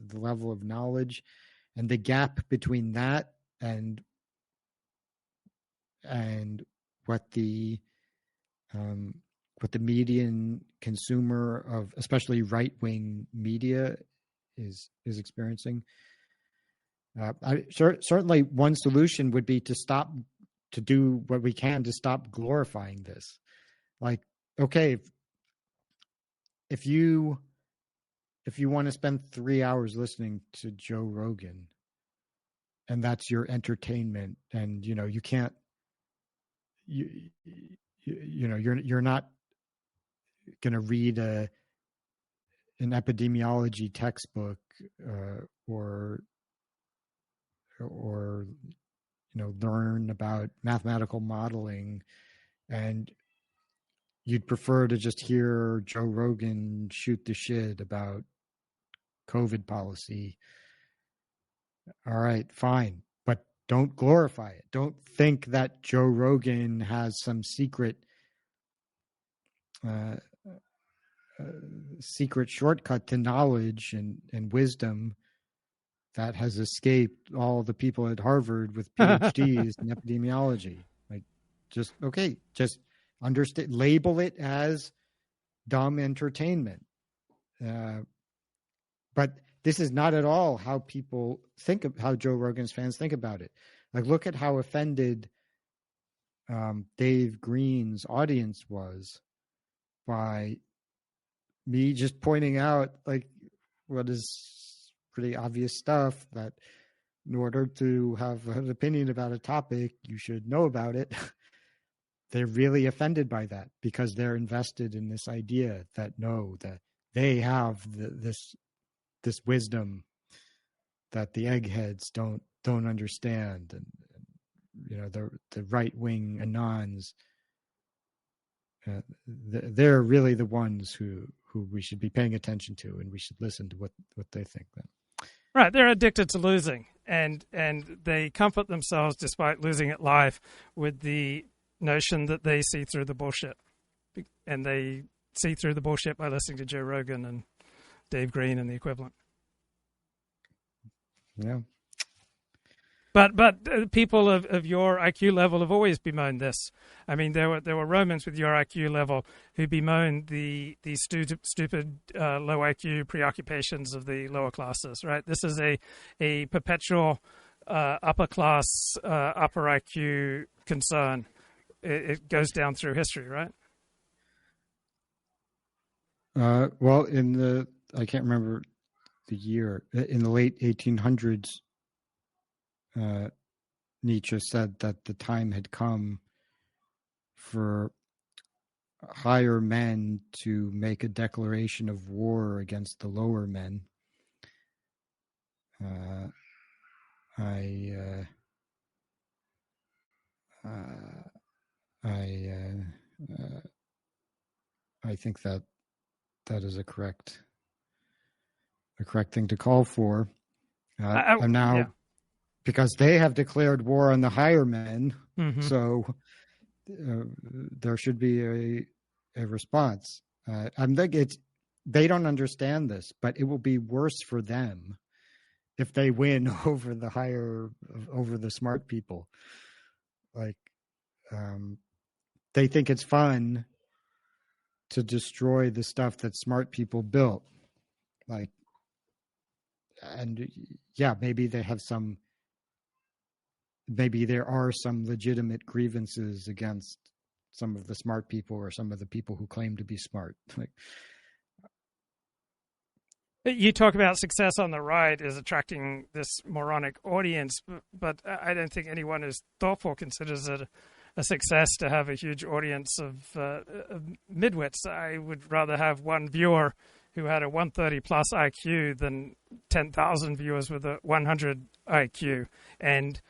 the level of knowledge, and the gap between that and what the median consumer of especially right-wing media is experiencing. Certainly, one solution would be to do what we can to stop glorifying this. Like, okay, if you want to spend 3 hours listening to Joe Rogan, and that's your entertainment, and you can't, you're not going to read an epidemiology textbook or learn about mathematical modeling, and you'd prefer to just hear Joe Rogan shoot the shit about COVID policy. All right, fine. But don't glorify it. Don't think that Joe Rogan has some secret shortcut to knowledge and wisdom that has escaped all the people at Harvard with PhDs in epidemiology. Like, just understand, label it as dumb entertainment. But this is not at all how people think of how Joe Rogan's fans think about it. Like, look at how offended Dave Green's audience was by me just pointing out, like, what is pretty obvious stuff, that in order to have an opinion about a topic, you should know about it. They're really offended by that because they're invested in this idea that that they have this wisdom that the eggheads don't understand, and the right wing anons. They're really the ones who we should be paying attention to, and we should listen to what they think then. Right, they're addicted to losing, and they comfort themselves, despite losing at life, with the notion that they see through the bullshit. And they see through the bullshit by listening to Joe Rogan and Dave Green and the equivalent. Yeah. But people of your IQ level have always bemoaned this. I mean, there were Romans with your IQ level who bemoaned the stupid low IQ preoccupations of the lower classes. Right? This is a perpetual upper class upper IQ concern. It goes down through history, right? Well, I can't remember the year, in the late 1800s. Nietzsche said that the time had come for higher men to make a declaration of war against the lower men. I think that is a correct thing to call for. And now. Yeah. Because they have declared war on the higher men, so there should be a response. I think they don't understand this, but it will be worse for them if they win over the smart people. Like, they think it's fun to destroy the stuff that smart people built. Like, and yeah, maybe they have some. Maybe there are some legitimate grievances against some of the smart people or some of the people who claim to be smart. Like, you talk about success on the right is attracting this moronic audience, but I don't think anyone who's thoughtful considers it a success to have a huge audience of midwits. I would rather have one viewer who had a 130 plus IQ than 10,000 viewers with a 100 IQ. And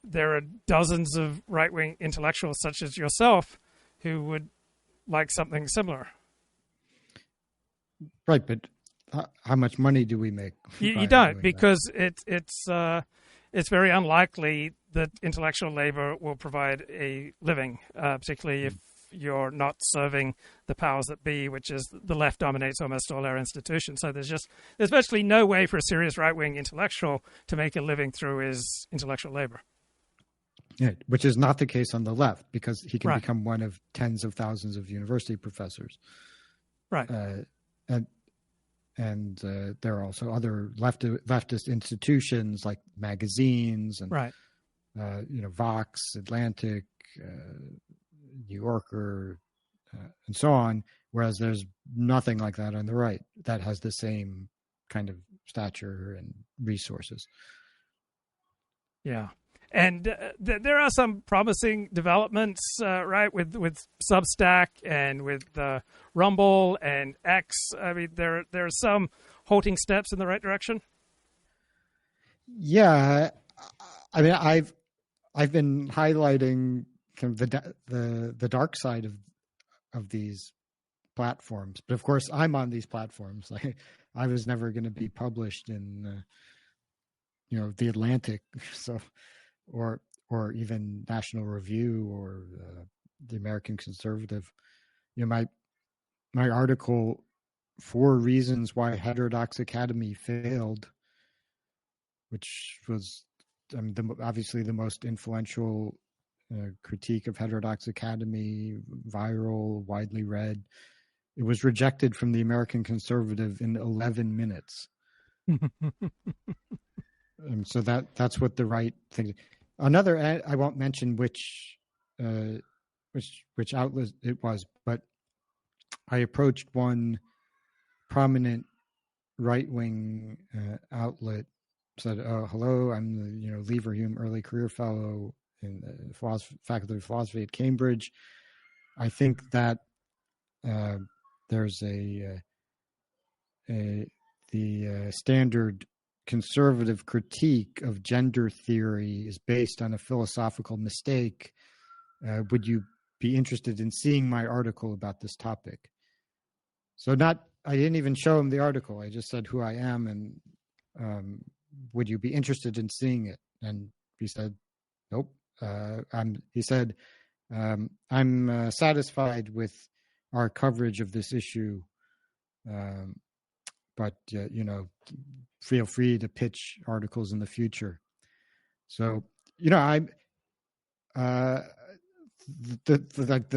there are dozens of right-wing intellectuals such as yourself who would like something similar. Right, but how much money do we make? You don't, because it's very unlikely that intellectual labor will provide a living, particularly if you're not serving the powers that be, which is the left dominates almost all our institutions. So there's virtually no way for a serious right-wing intellectual to make a living through his intellectual labor. Yeah, which is not the case on the left, because he can Right. become one of tens of thousands of university professors. Right. And there are also other leftist institutions like magazines and Right. Vox, Atlantic, New Yorker, and so on. Whereas there's nothing like that on the right that has the same kind of stature and resources. Yeah. And there are some promising developments, right, with Substack and with Rumble and X. I mean, there are some halting steps in the right direction. Yeah, I mean, I've been highlighting kind of the dark side of these platforms, but of course, I'm on these platforms. I was never going to be published in the Atlantic, so. Or even National Review or the American Conservative. My article, 4 Reasons Why Heterodox Academy Failed, which was obviously the most influential critique of heterodox academy, viral, widely read. It was rejected from the American Conservative in 11 minutes. So that's what the right thing. Another, I won't mention which outlet it was, but I approached one prominent right-wing outlet, said, "Oh, hello, I'm the Leverhulme Early Career Fellow in the Faculty of Philosophy at Cambridge. I think that there's the standard conservative critique of gender theory is based on a philosophical mistake. Would you be interested in seeing my article about this topic?" So I didn't even show him the article. I just said who I am and would you be interested in seeing it? And he said, nope. He said, I'm satisfied with our coverage of this issue, but feel free to pitch articles in the future. So, I'm the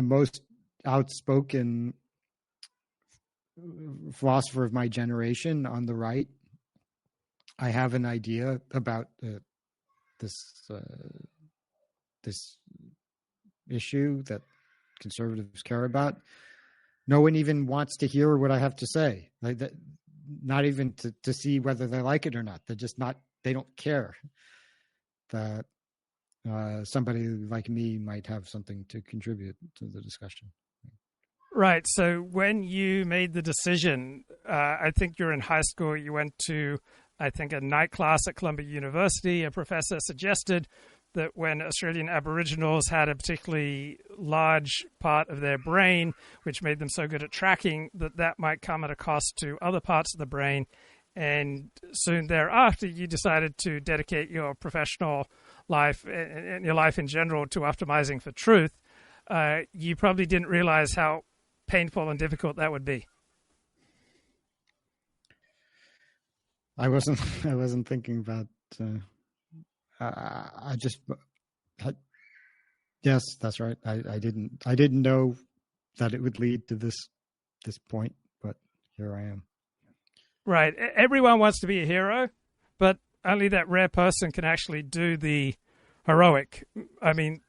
most outspoken philosopher of my generation on the right. I have an idea about this issue that conservatives care about. No one even wants to hear what I have to say. Like that, not even to see whether they like it or not. They don't care that somebody like me might have something to contribute to the discussion. Right. So when you made the decision, I think you're in high school, you went to, I think, a night class at Columbia University. A professor suggested that when Australian Aboriginals had a particularly large part of their brain, which made them so good at tracking, that might come at a cost to other parts of the brain. And soon thereafter, you decided to dedicate your professional life and your life in general to optimizing for truth. You probably didn't realize how painful and difficult that would be. I wasn't thinking about. Yes, that's right. I didn't know that it would lead to this point, but here I am. Right. Everyone wants to be a hero, but only that rare person can actually do the heroic. I mean,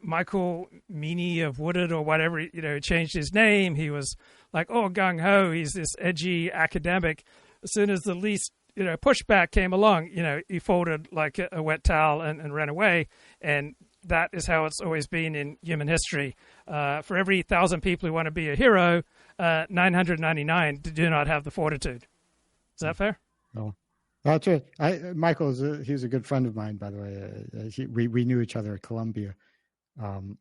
Michael Meany of Woodard or whatever, changed his name. He was like, oh, gung-ho, he's this edgy academic. As soon as the least, pushback came along, he folded like a wet towel and ran away. And that is how it's always been in human history. For every 1,000 people who want to be a hero, 999 do not have the fortitude. Is that fair? No. That's right. Michael he's a good friend of mine, by the way. We knew each other at Columbia. It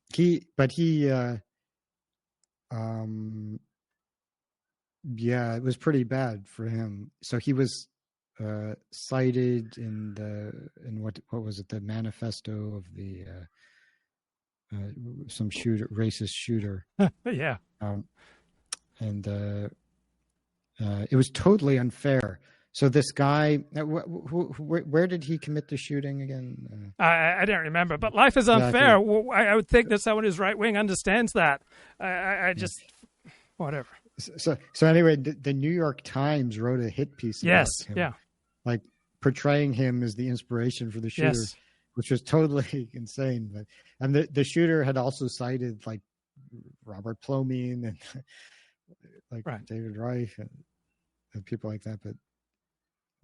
was pretty bad for him. So he was cited in what was it, the manifesto of the some racist shooter. Yeah. And it was totally unfair. So this guy, where did he commit the shooting again? I don't remember, but life is unfair. I would think that someone who's right wing understands that. I just whatever. So anyway, the New York Times wrote a hit piece about him, like portraying him as the inspiration for the shooter, which was totally insane. And the shooter had also cited like Robert Plomine and like David Reich and people like that. But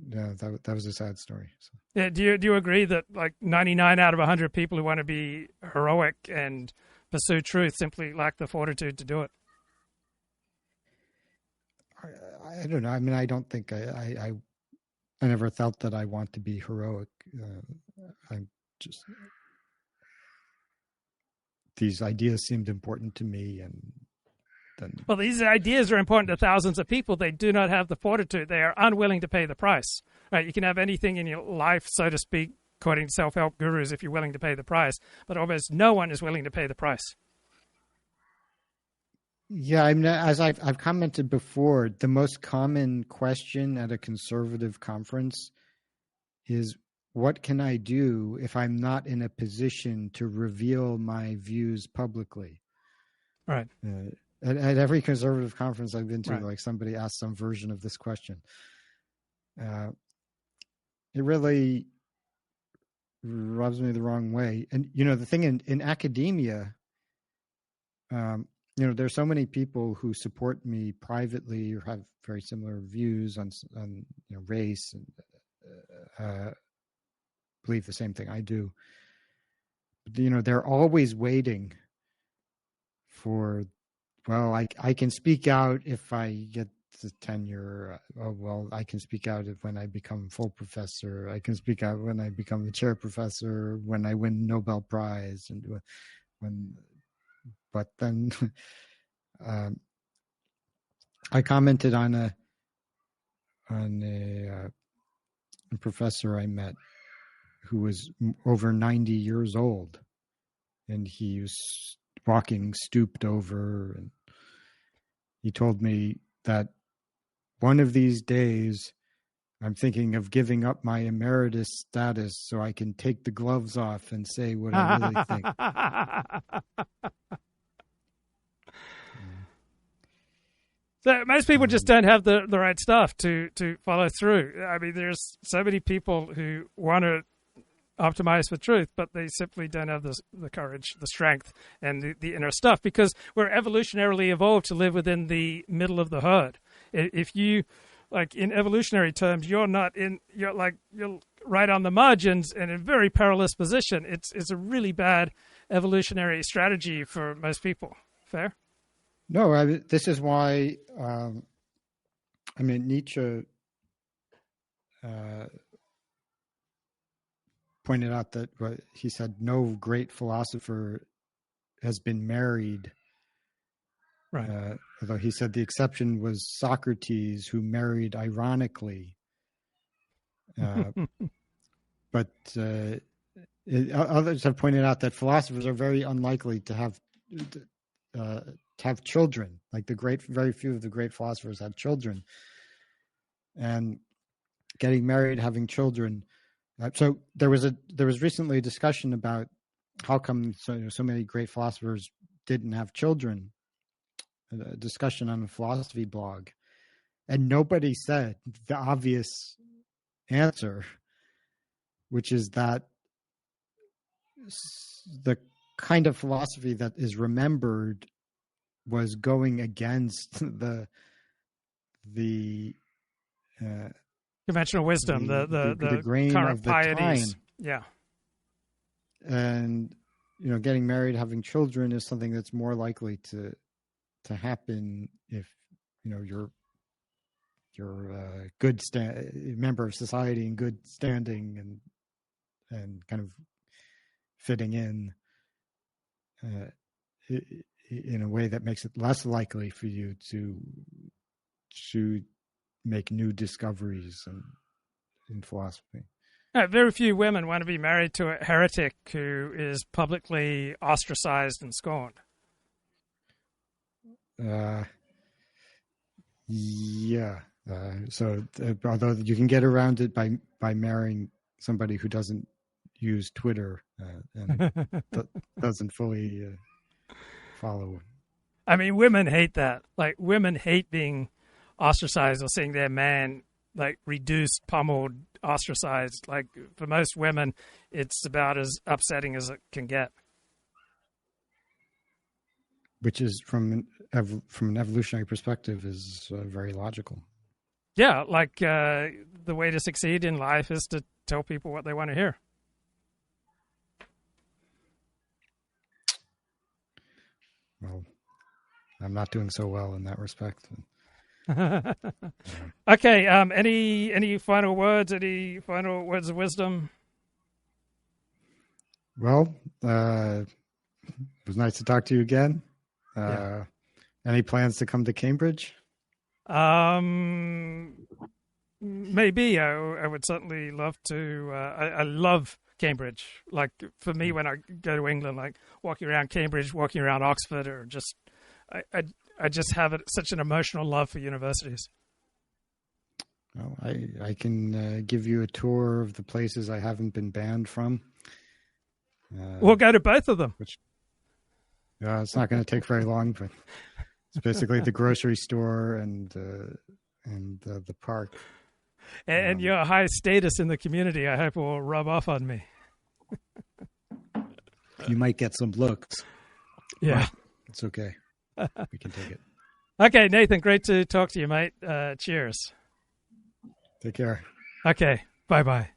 yeah, that was a sad story. So. Yeah, do you agree that like 99 out of 100 people who want to be heroic and pursue truth simply lack the fortitude to do it? I don't know. I mean, I don't think I never felt that I want to be heroic. I'm just, these ideas seemed important to me, and then. Well, these ideas are important to thousands of people. They do not have the fortitude. They are unwilling to pay the price. Right? You can have anything in your life, so to speak, according to self-help gurus, if you're willing to pay the price. But almost no one is willing to pay the price. Yeah, I mean, as I've commented before, the most common question at a conservative conference is, what can I do if I'm not in a position to reveal my views publicly? Right. At every conservative conference I've been to, like somebody asked some version of this question. It really rubs me the wrong way. And, you know, the thing in academia, you know, there's so many people who support me privately or have very similar views on you know, race and believe the same thing I do. But, you know, they're always waiting for, well, I can speak out if I get the tenure. Oh, well, I can speak out when I become full professor. I can speak out when I become the chair professor, when I win Nobel Prize, and when. But then I commented on a professor I met who was over 90 years old, and he was walking stooped over, and he told me that one of these days I'm thinking of giving up my emeritus status so I can take the gloves off and say what I really think. So most people just don't have the right stuff to follow through. I mean, there's so many people who want to optimize for truth, but they simply don't have the courage, the strength, and the inner stuff, because we're evolutionarily evolved to live within the middle of the herd. If you, like in evolutionary terms, you're right on the margins and in a very perilous position. It's a really bad evolutionary strategy for most people. Fair? No, this is why, I mean, Nietzsche pointed out that he said no great philosopher has been married. Right. Although he said the exception was Socrates, who married ironically. But others have pointed out that philosophers are very unlikely to have children. Like very few of the great philosophers had children, and getting married, having children. So there was recently a discussion about how come so many great philosophers didn't have children. A discussion on a philosophy blog, and nobody said the obvious answer, which is that the kind of philosophy that is remembered was going against the conventional wisdom, the grain current of the pieties. time. Yeah. And, you know, getting married, having children is something that's more likely to happen if, you know, you're a good member of society in good standing and kind of fitting in a way that makes it less likely for you to make new discoveries in philosophy. Very few women want to be married to a heretic who is publicly ostracized and scorned. Yeah, Although you can get around it by marrying somebody who doesn't use Twitter and doesn't fully follow. I mean, women hate that. Like, women hate being ostracized or seeing their man like reduced, pummeled, ostracized. Like, for most women, it's about as upsetting as it can get. Which is from an evolutionary perspective is very logical. Yeah, like the way to succeed in life is to tell people what they want to hear. Well, I'm not doing so well in that respect. Okay. Any final words? Any final words of wisdom? Well, it was nice to talk to you again. Yeah. Any plans to come to Cambridge? Maybe I would certainly love to. I love Cambridge. Like, for me, when I go to England, like walking around Cambridge, walking around Oxford, or just I just have such an emotional love for universities. Well, I can give you a tour of the places I haven't been banned from. We'll go to both of them. Which it's not going to take very long, but it's basically the grocery store and the park. And your high status in the community, I hope, will rub off on me. You might get some looks. Yeah. It's okay. We can take it. Okay, Nathan, great to talk to you, mate. Cheers. Take care. Okay, bye-bye.